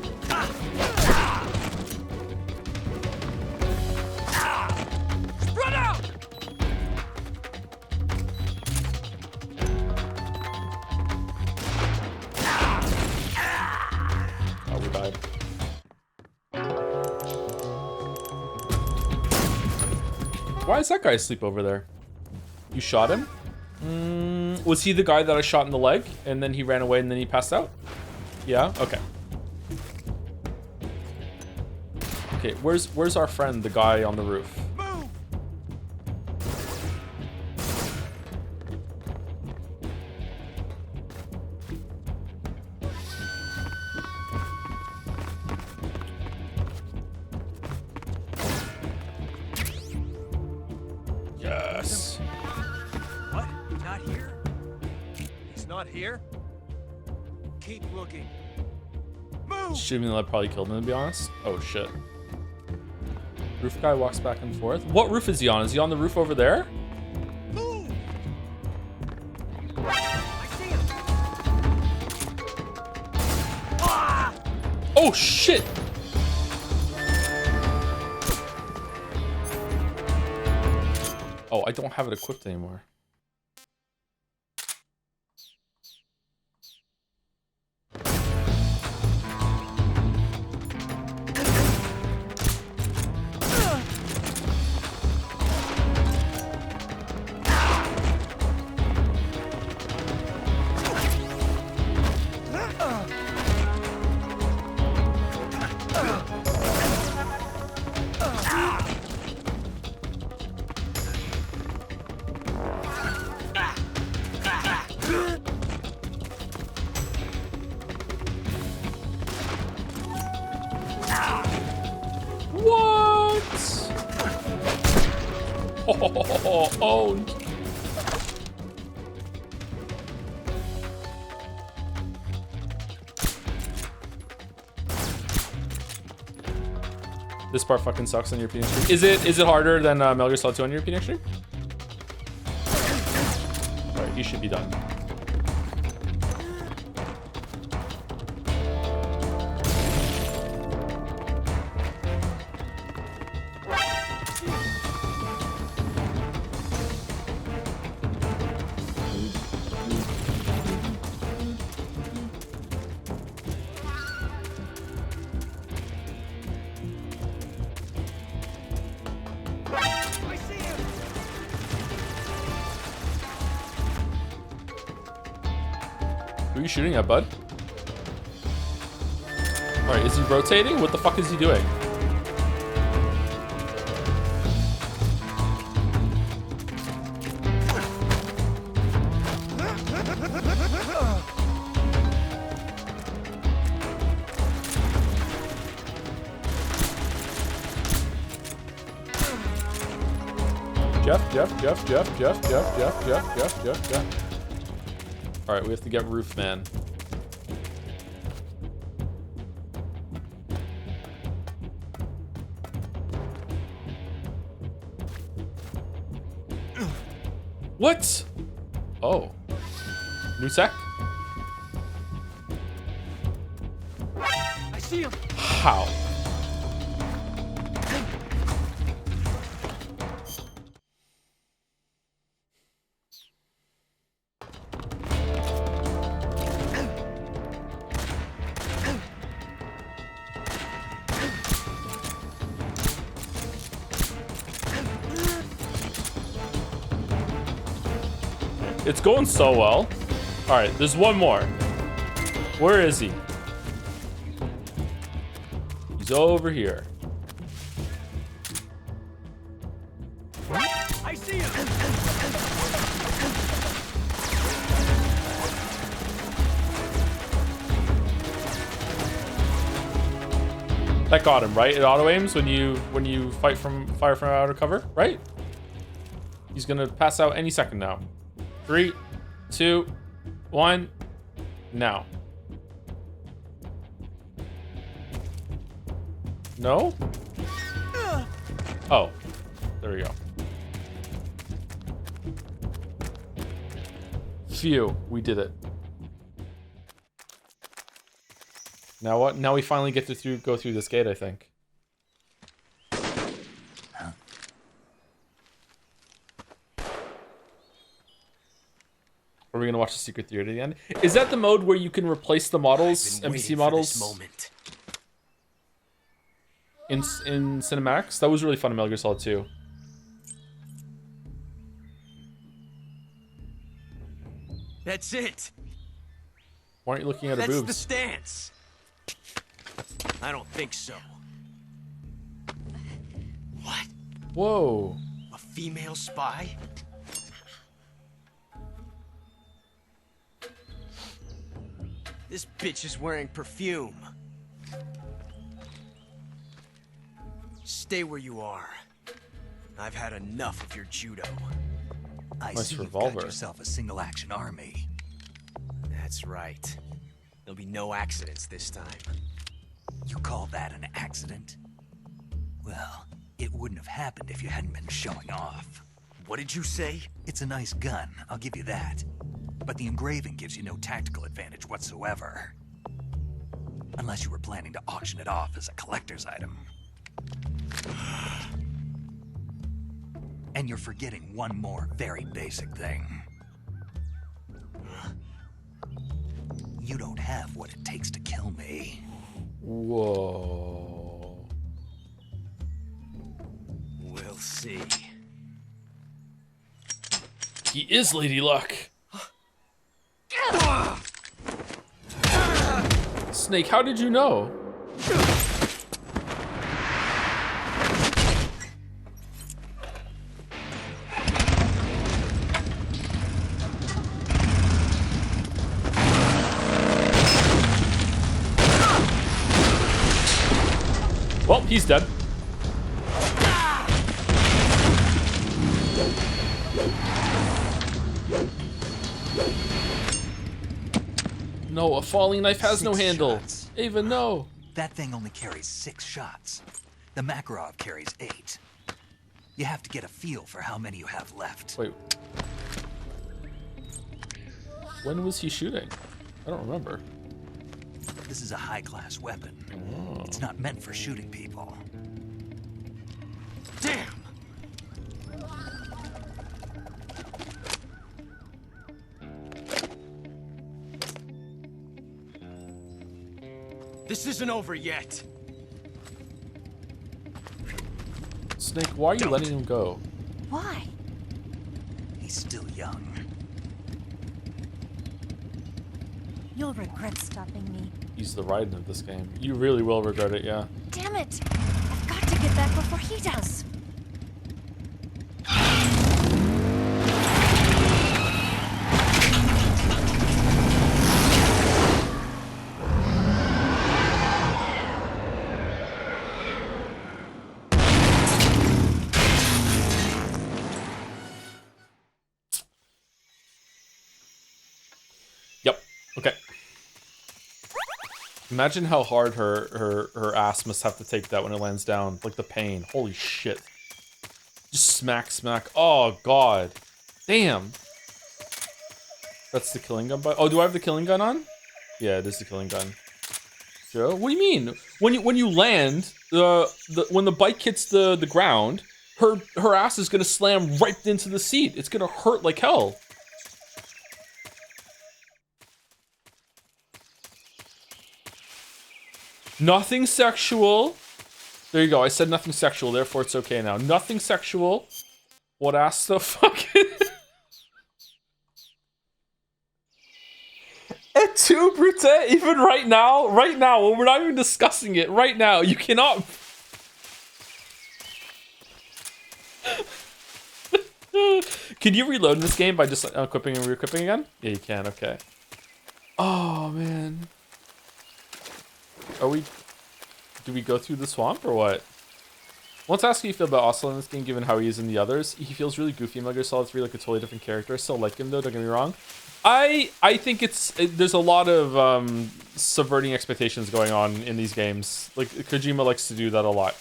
S19: Spread out!
S1: Oh, we died. Why is that guy asleep over there? You shot him? Was he the guy that I shot in the leg and then he ran away and then he passed out? Yeah? Okay. Okay, where's our friend, the guy on the roof?
S19: Move!
S1: Yes.
S19: What? Not here? He's not here? Keep looking. Move!
S1: Shooting in the leg probably killed him, to be honest. Oh shit. Roof guy walks back and forth. What roof is he on? Is he on the roof over there?
S19: Move! I see him. Ah!
S1: Oh shit! Oh, I don't have it equipped anymore. Oh, owned. This part fucking sucks on European Extreme. Is it harder than Metal Gear Solid 2 on European Extreme? Alright, he should be done. Who are you shooting at, bud? Alright, is he rotating? What the fuck is he doing? Jeff. Alright, we have to get Roof Man. What? Oh. New tech?
S19: I see him.
S1: How? It's going so well. All right, there's one more. Where is he? He's over here.
S11: I see him.
S1: That got him, right? It auto aims when you fire from out of cover, right? He's gonna pass out any second now. 3, 2, 1, now. No? Oh, there we go. Phew, we did it. Now what? Now we finally get to go through this gate, I think. Are we gonna watch the secret theater at the end? Is that the mode where you can replace the models, NPC models, in cinematics? That was really fun in Metal Gear Solid 2.
S10: That's it.
S1: Why aren't you looking at her
S10: That's
S1: boobs?
S10: the stance. I don't think so. What?
S1: Whoa.
S10: A female spy? This bitch is wearing perfume. Stay where you are. I've had enough of your judo.
S5: I
S1: Nice
S5: see
S1: revolver.
S5: you've got yourself a single-action army.
S10: That's right. There'll be no accidents this time.
S5: You call that an accident? Well, it wouldn't have happened if you hadn't been showing off.
S10: What did you say?
S5: It's a nice gun, I'll give you that. But the engraving gives you no tactical advantage whatsoever. Unless you were planning to auction it off as a collector's item. And you're forgetting one more very basic thing. You don't have what it takes to kill me.
S1: Whoa.
S10: We'll see.
S1: He is Lady Luck. Snake, how did you know? Well, he's dead. No, a falling knife has no handle.
S5: Shots.
S1: Ava, no.
S5: That thing only carries 6 shots. The Makarov carries 8. You have to get a feel for how many you have left.
S1: Wait. When was he shooting? I don't remember.
S5: This is a high-class weapon.
S1: Oh.
S5: It's not meant for shooting people.
S10: Damn! This isn't over yet.
S1: Snake, why are you letting him go?
S20: Why?
S5: He's still young.
S20: You'll regret stopping me.
S1: He's the Raiden of this game. You really will regret it, yeah.
S20: Damn it! I've got to get back before he does.
S1: Yep. Okay. Imagine how hard her ass must have to take that when it lands down. Like the pain. Holy shit. Just smack, smack. Oh, God. Damn. That's the killing gun. Oh, do I have the killing gun on? Yeah, this is the killing gun. Joe, what do you mean? When you land, when the bike hits the ground, her ass is gonna slam right into the seat. It's gonna hurt like hell. Nothing sexual. There you go. I said nothing sexual, therefore it's okay now. Nothing sexual. What ass the fuck? that too, Brute? Even right now, when we're not even discussing it, right now, you cannot. Can you reload in this game by just equipping and re-equipping again? Yeah, you can. Okay. Oh man. Do we go through the swamp or what? I want to ask how you feel about Ocelot in this game, given how he is in the others. He feels really goofy in Metal Gear Solid 3, like a totally different character. I still like him though, don't get me wrong. I think there's a lot of subverting expectations going on in these games. Like Kojima likes to do that a lot.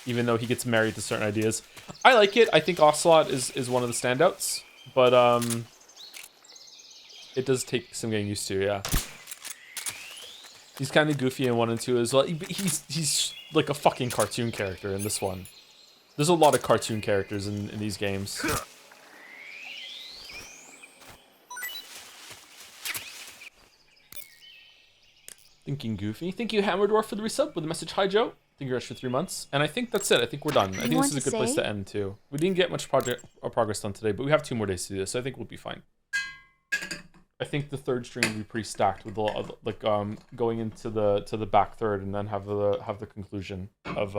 S1: Even though he gets married to certain ideas. I like it. I think Ocelot is one of the standouts, but it does take some getting used to, yeah. He's kind of goofy in 1 and 2 as well. He's like a fucking cartoon character in this one. There's a lot of cartoon characters in these games. Thinking goofy. Thank you, Hammerdorf, for the resub with the message. Hi, Joe. Thank you guys for 3 months. And I think that's it. I think we're done. I think this is a good place to end, too. We didn't get much progress done today, but we have 2 more days to do this, so I think we'll be fine. I think the third stream will be pretty stacked with a lot of, like going into the back third and then have the conclusion of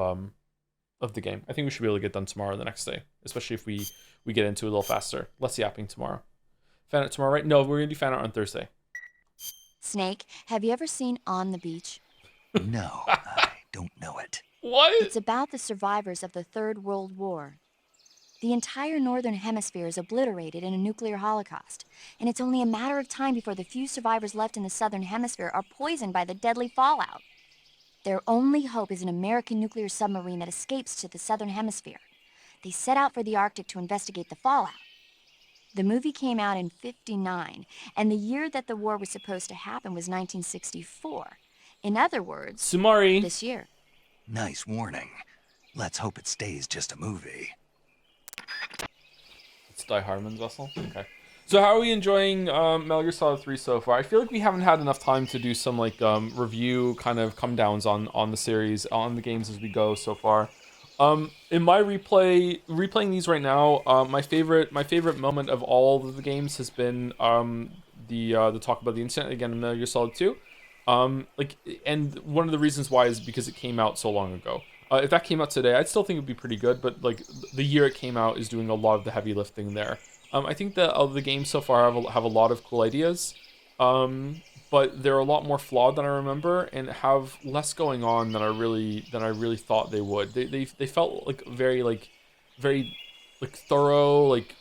S1: the game. I think we should be able to get done tomorrow or the next day, especially if we get into it a little faster. Less yapping tomorrow. Fan art tomorrow, right? No, we're gonna do fan art on Thursday.
S7: Snake, have you ever seen On the Beach?
S5: No, I don't know it.
S1: What?
S7: It's about the survivors of the Third World War. The entire northern hemisphere is obliterated in a nuclear holocaust, and it's only a matter of time before the few survivors left in the southern hemisphere are poisoned by the deadly fallout. Their only hope is an American nuclear submarine that escapes to the southern hemisphere. They set out for the Arctic to investigate the fallout. The movie came out in '59, and the year that the war was supposed to happen was 1964. In other words,
S1: Sumari.
S7: This year.
S5: Nice warning. Let's hope it stays just a movie.
S1: It's Die Hardman's vessel. Okay. So how are we enjoying Metal Gear Solid 3 so far? I feel like we haven't had enough time to do some like review kind of come downs on the series, on the games as we go so far. In my replaying these right now, my favorite moment of all of the games has been the talk about the incident again in Metal Gear Solid 2. And one of the reasons why is because it came out so long ago. If that came out today, I'd still think it would be pretty good, but like the year it came out is doing a lot of the heavy lifting there. I think that of the games so far have a lot of cool ideas, but they're a lot more flawed than I remember and have less going on than I really thought they would. They felt like very thorough, like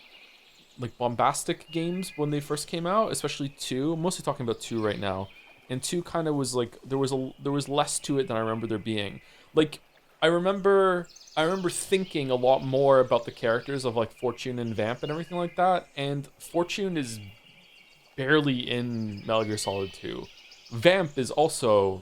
S1: bombastic games when they first came out, especially 2. I'm mostly talking about 2 right now. And 2 kind of was like there was less to it than I remember there being. Like I remember thinking a lot more about the characters of like Fortune and Vamp and everything like that, and Fortune is barely in Metal Gear Solid 2. Vamp is also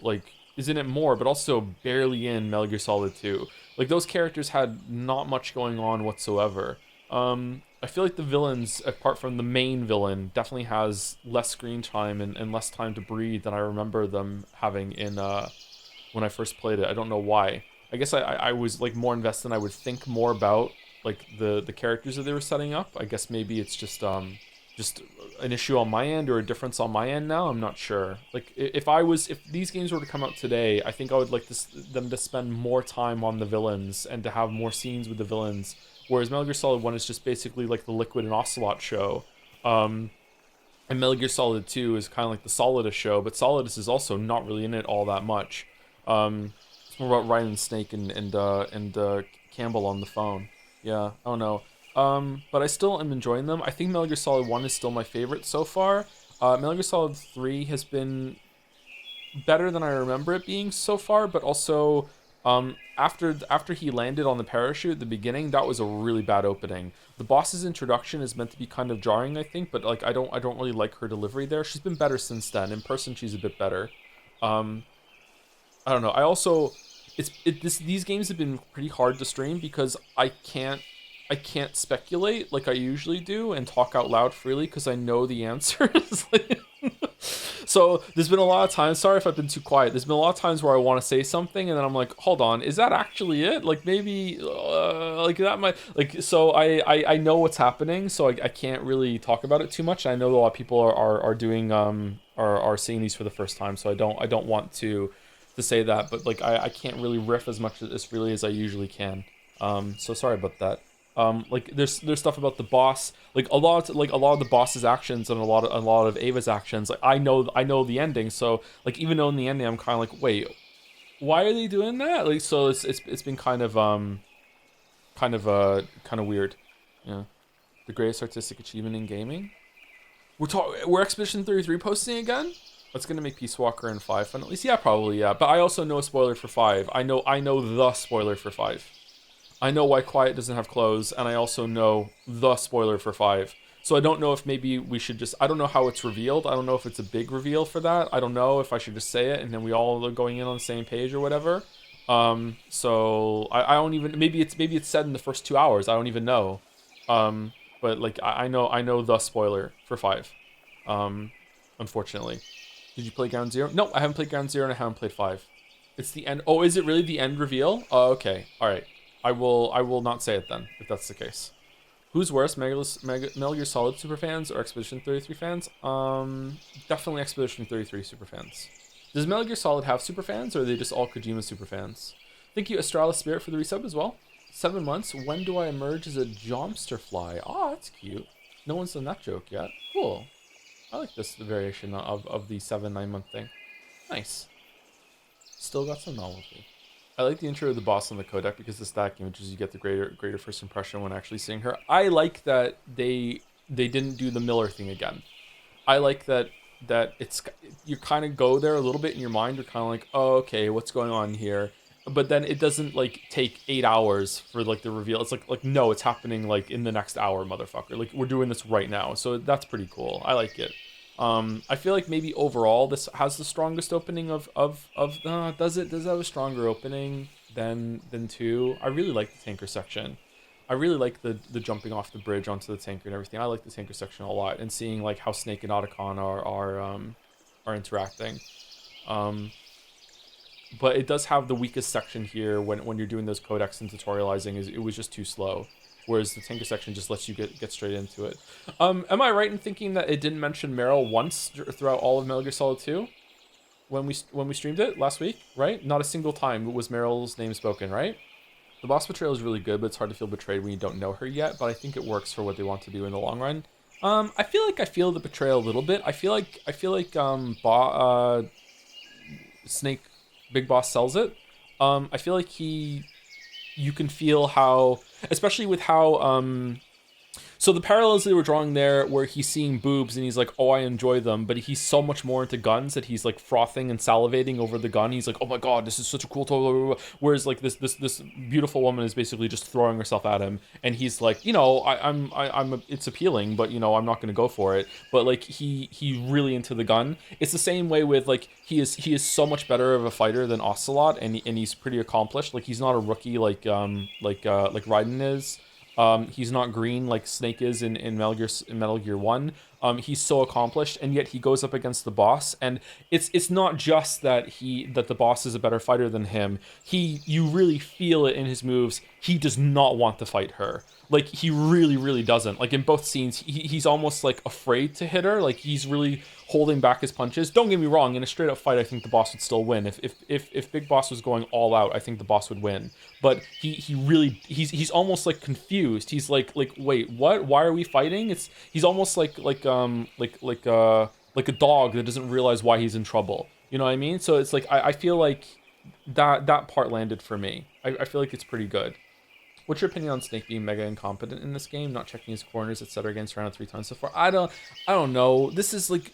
S1: is in it more, but also barely in Metal Gear Solid 2. Like those characters had not much going on whatsoever. I feel like the villains, apart from the main villain, definitely has less screen time and less time to breathe than I remember them having in when I first played it. I don't know why. I guess I was like more invested and I would think more about like the characters that they were setting up. I guess maybe it's just an issue on my end or a difference on my end now. I'm not sure. Like if these games were to come out today, I think I would like them to spend more time on the villains and to have more scenes with the villains. Whereas Metal Gear Solid 1 is just basically like the Liquid and Ocelot show. And Metal Gear Solid 2 is kind of like the Solidus show, but Solidus is also not really in it all that much. It's more about Ryan and Snake and Campbell on the phone. Yeah, I don't know. But I still am enjoying them. I think Metal Gear Solid 1 is still my favorite so far. Metal Gear Solid 3 has been better than I remember it being so far, but also after he landed on the parachute at the beginning, that was a really bad opening. The boss's introduction is meant to be kind of jarring, I think, but like I don't really like her delivery there. She's been better since then. In person, she's a bit better. I don't know. I also these games have been pretty hard to stream because I can't speculate like I usually do and talk out loud freely because I know the answers. So there's been a lot of times, sorry if I've been too quiet, there's been a lot of times where I want to say something and then I'm like, hold on, is that actually it? Like maybe like that might, like, so I know what's happening, so I can't really talk about it too much. I know a lot of people are doing are seeing these for the first time, so I don't want to say that, but like I can't really riff as much as really as I usually can. So sorry about that. Like there's stuff about the boss, like a lot of the boss's actions and a lot of Ava's actions. Like I know the ending, so like even though in the ending I'm kind of like, wait, why are they doing that? Like so it's been kind of weird. Yeah, the greatest artistic achievement in gaming. We're Expedition 33 posting again. That's gonna make Peace Walker and 5 fun at least. Yeah, probably, yeah. But I also know a spoiler for 5. I know the spoiler for 5. I know why Quiet doesn't have clothes, and I also know the spoiler for 5. So I don't know if maybe we should just... I don't know how it's revealed. I don't know if it's a big reveal for that. I don't know if I should just say it, and then we all are going in on the same page or whatever. So I don't even... Maybe it's said in the first 2 hours. I don't even know. But like I know the spoiler for 5. Unfortunately. Did you play Ground Zero? No, I haven't played Ground Zero and I haven't played 5. It's the end. Oh, is it really the end reveal? Oh, okay. All right. I will not say it then, if that's the case. Who's worse, Metal Gear Solid superfans or Expedition 33 fans? Definitely Expedition 33 superfans. Does Metal Gear Solid have superfans, or are they just all Kojima superfans? Thank you, Astralis Spirit, for the resub as well. 7 months. When do I emerge as a Jomster fly? Oh, that's cute. No one's done that joke yet. Cool. I like this variation of the 7-9 month thing. Nice. Still got some novelty. I like the intro of the boss on the codec because the stack images you get the greater first impression when actually seeing her. I like that they didn't do the Miller thing again. I like that it's, you kind of go there a little bit in your mind. You're kind of like, oh, okay, what's going on here? But then it doesn't like take 8 hours for like the reveal. It's like no, it's happening like in the next hour, motherfucker. Like we're doing this right now. So that's pretty cool. I like it. I feel like maybe overall this has the strongest opening of does it have a stronger opening than 2? I really like the tanker section. I really like the jumping off the bridge onto the tanker and everything. I like the tanker section a lot, and seeing like how Snake and Otacon are interacting. But it does have the weakest section here when you're doing those codecs and tutorializing. It was just too slow. Whereas the tanker section just lets you get straight into it. Am I right in thinking that it didn't mention Meryl once throughout all of Metal Gear Solid 2? When we streamed it last week, right? Not a single time was Meryl's name spoken, right? The boss betrayal is really good, but it's hard to feel betrayed when you don't know her yet. But I think it works for what they want to do in the long run. I feel the betrayal a little bit. I feel like Snake, Big Boss sells it. I feel like you can feel how, especially with how, so the parallels they were drawing there where he's seeing boobs and he's like, oh, I enjoy them, but he's so much more into guns that he's like frothing and salivating over the gun. He's like, oh my god, this is such a cool toy. Whereas like this beautiful woman is basically just throwing herself at him, and he's like, you know, it's appealing, but you know, I'm not gonna go for it. But like he really into the gun. It's the same way with like he is so much better of a fighter than Ocelot, and he's pretty accomplished. Like he's not a rookie like Raiden is. He's not green like Snake is in Metal Gear 1. He's so accomplished, and yet he goes up against the boss, and it's not just that the boss is a better fighter than him. You really feel it in his moves. He does not want to fight her. Like he really doesn't. Like in both scenes, he's almost like afraid to hit her. Like he's really holding back his punches. Don't get me wrong, in a straight up fight, I think the boss would still win. If Big Boss was going all out, I think the boss would win. But he's almost like confused. He's like wait, what? Why are we fighting? He's almost like a dog that doesn't realize why he's in trouble. You know what I mean? So it's like I feel like that part landed for me. I feel like it's pretty good. What's your opinion on Snake being mega incompetent in this game, not checking his corners, etc. getting surrounded 3 times so far? I don't know. This is like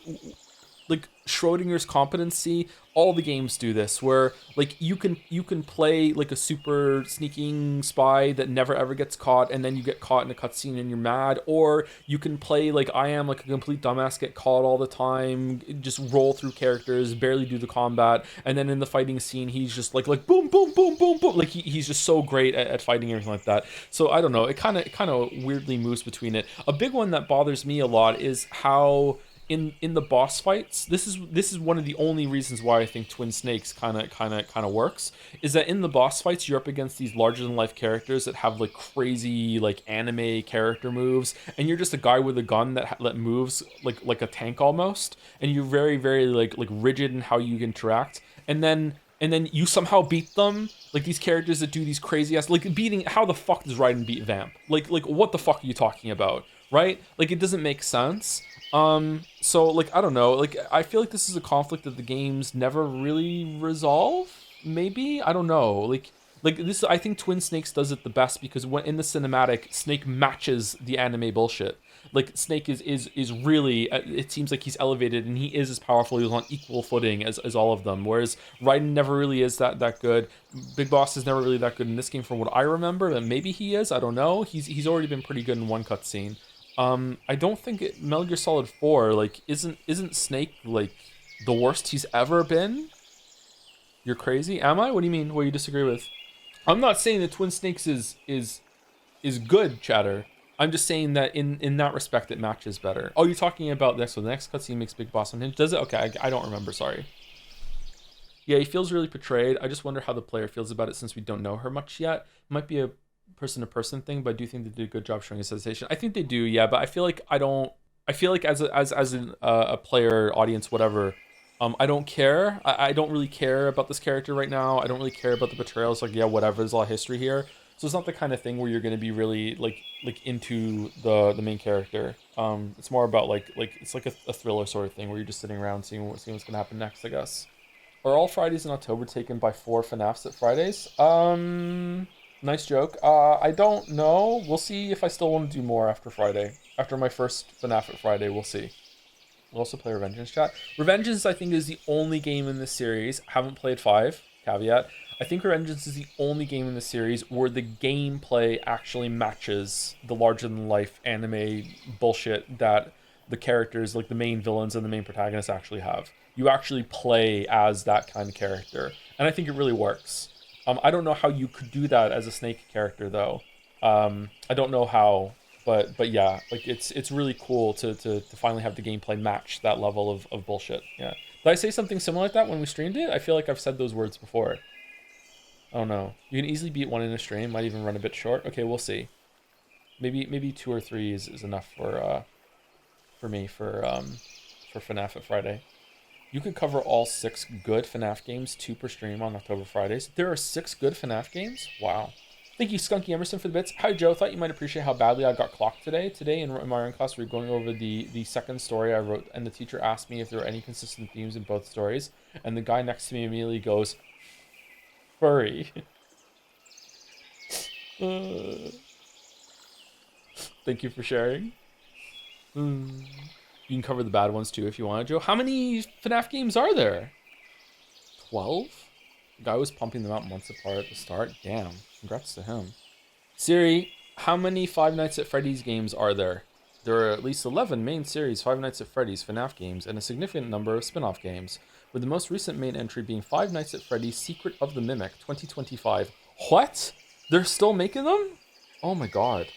S1: Schrodinger's competency. All the games do this, where like you can play like a super sneaking spy that never ever gets caught, and then you get caught in a cutscene and you're mad, or you can play like I am, like a complete dumbass, get caught all the time, just roll through characters, barely do the combat, and then in the fighting scene he's just like boom boom boom boom boom, like he's just so great at fighting and everything like that. So I don't know, it kind of weirdly moves between it. A big one that bothers me a lot is how in the boss fights, this is one of the only reasons why I think Twin Snakes kind of works, is that in the boss fights you're up against these larger than life characters that have like crazy like anime character moves, and you're just a guy with a gun that moves like a tank almost, and you're very very like rigid in how you interact, and then you somehow beat them, like these characters that do these crazy ass, like beating, how the fuck does Raiden beat Vamp? Like what the fuck are you talking about, right? Like it doesn't make sense. So like, I don't know, like I feel like this is a conflict that the games never really resolve, maybe? I don't know, like this, I think Twin Snakes does it the best because when in the cinematic, Snake matches the anime bullshit. Like Snake is really, it seems like he's elevated and he is as powerful, he's on equal footing as all of them, whereas Raiden never really is that good. Big Boss is never really that good in this game from what I remember, and maybe he is, I don't know. He's already been pretty good in one cutscene. I don't think Metal Gear Solid 4 like isn't Snake like the worst he's ever been. You're crazy? Am I? What do you mean? What do you disagree with? I'm not saying that Twin Snakes is good, Chatter. I'm just saying that in that respect it matches better. Oh, you're talking about this, so the next cutscene makes Big Boss unhinged. Does it? Okay, I don't remember, sorry. Yeah, he feels really portrayed. I just wonder how the player feels about it since we don't know her much yet. It might be a person-to-person thing, but I do think they did a good job showing his hesitation. I think they do, yeah, but I feel like as a player, audience, whatever, I don't care. I don't really care about this character right now. I don't really care about the betrayals. Like, yeah, whatever, there's a lot of history here. So it's not the kind of thing where you're going to be really like into the main character. It's more about like it's like a thriller sort of thing where you're just sitting around seeing what's going to happen next, I guess. Are all Fridays in October taken by 4 FNAFs at Fridays? Nice joke. I don't know. We'll see if I still want to do more after Friday. After my first FNAF at Friday, we'll see. We'll also play Revengeance, chat. Revengeance, I think, is the only game in this series. Haven't played 5, caveat. I think Revengeance is the only game in the series where the gameplay actually matches the larger-than-life anime bullshit that the characters, like the main villains and the main protagonists, actually have. You actually play as that kind of character, and I think it really works. I don't know how you could do that as a Snake character, though. I don't know how, but yeah, like it's really cool to finally have the gameplay match that level of bullshit. Yeah. Did I say something similar like that when we streamed it? I feel like I've said those words before. I don't know. You can easily beat 1 in a stream. Might even run a bit short. Okay, we'll see. Maybe 2 or 3 is enough for me for FNAF at Friday. You could cover all 6 good FNAF games, 2 per stream on October Fridays. There are 6 good FNAF games? Wow. Thank you, Skunky Emerson, for the bits. Hi, Joe. Thought you might appreciate how badly I got clocked today. Today in my own class, we were going over the second story I wrote, and the teacher asked me if there were any consistent themes in both stories. And the guy next to me immediately goes, furry. Thank you for sharing. You can cover the bad ones too if you want, Joe. How many FNAF games are there? 12? The guy was pumping them out months apart at the start. Damn. Congrats to him. Siri, how many Five Nights at Freddy's games are there? There are at least 11 main series Five Nights at Freddy's FNAF games and a significant number of spin-off games, with the most recent main entry being Five Nights at Freddy's Secret of the Mimic 2025. What? They're still making them? Oh my god.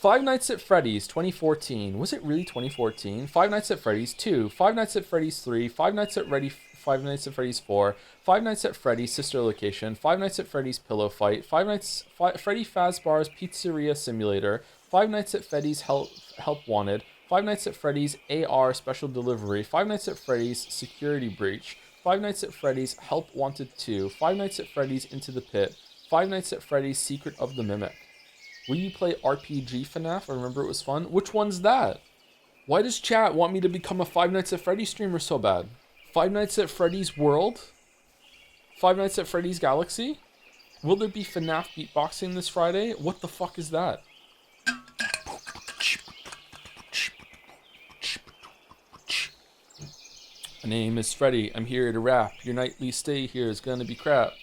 S1: Fve Nights at Freddy's 2014. Was it really 2014? Five Nights at Freddy's 2, Five Nights at Freddy's 3, Five Nights at Freddy's 4, Five Nights at Freddy's Sister Location, Five Nights at Freddy's Pillow Fight, Freddy Fazbear's Pizzeria Simulator, Five Nights at Freddy's Help Wanted, Five Nights at Freddy's AR Special Delivery, Five Nights at Freddy's Security Breach, Five Nights at Freddy's Help Wanted 2, Five Nights at Freddy's Into the Pit, Five Nights at Freddy's Secret of the Mimic. Will you play RPG FNAF? I remember it was fun. Which one's that? Why does chat want me to become a Five Nights at Freddy's streamer so bad? Five Nights at Freddy's World? Five Nights at Freddy's Galaxy? Will there be FNAF beatboxing this Friday? What the fuck is that? My name is Freddy. I'm here to rap. Your nightly stay here is gonna be crap.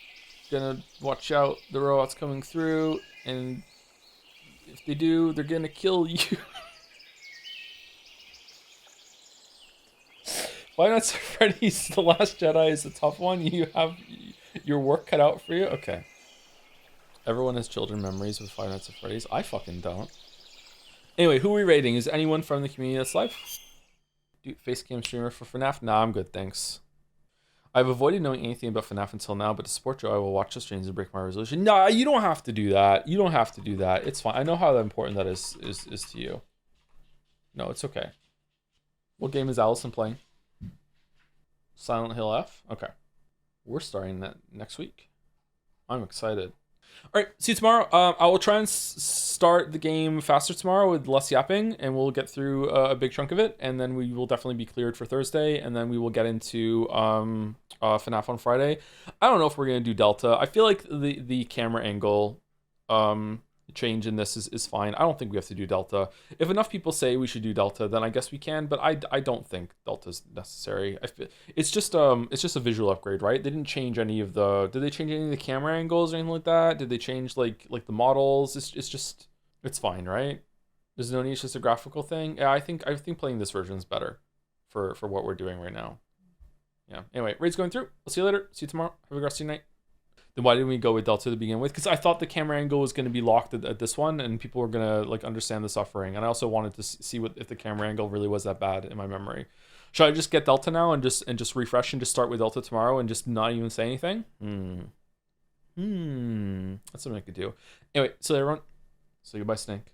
S1: Gonna watch out, the robots coming through, and if they do, they're gonna kill you. Why not Freddy's The Last Jedi is a tough one? You have your work cut out for you? Okay. Everyone has children memories with Five Nights at Freddy's. I fucking don't. Anyway, who are we rating? Is anyone from the community that's live? Do face cam streamer for FNAF? Nah, I'm good, thanks. I've avoided knowing anything about FNAF until now, but to support Joe, I will watch the streams and break my resolution. Nah, you don't have to do that. You don't have to do that. It's fine. I know how important that is to you. No, it's okay. What game is Allison playing? Silent Hill F? Okay. We're starting that next week. I'm excited. All right, see you tomorrow. I will try and start the game faster tomorrow with less yapping, and we'll get through a big chunk of it, and then we will definitely be cleared for Thursday, and then we will get into FNAF on Friday. I don't know if we're going to do Delta. I feel like the camera angle change in this is fine. I don't think we have to do Delta. If enough people say we should do Delta, then I guess we can, but I don't think Delta's necessary. It's just a visual upgrade, right? They didn't change any of the... Did they change any of the camera angles or anything like that? Did they change like the models? It's fine, right? There's no need. It's just a graphical thing. Yeah, I think playing this version is better for what we're doing right now. Yeah. Anyway, raid's going through. I'll see you later. See you tomorrow. Have a good rest of your night. Then why didn't we go with Delta to begin with? Because I thought the camera angle was going to be locked at this one, and people were going to like understand the suffering. And I also wanted to see if the camera angle really was that bad in my memory. Should I just get Delta now and just refresh and just start with Delta tomorrow and just not even say anything? That's something I could do. Anyway, so everyone, say goodbye, Snake.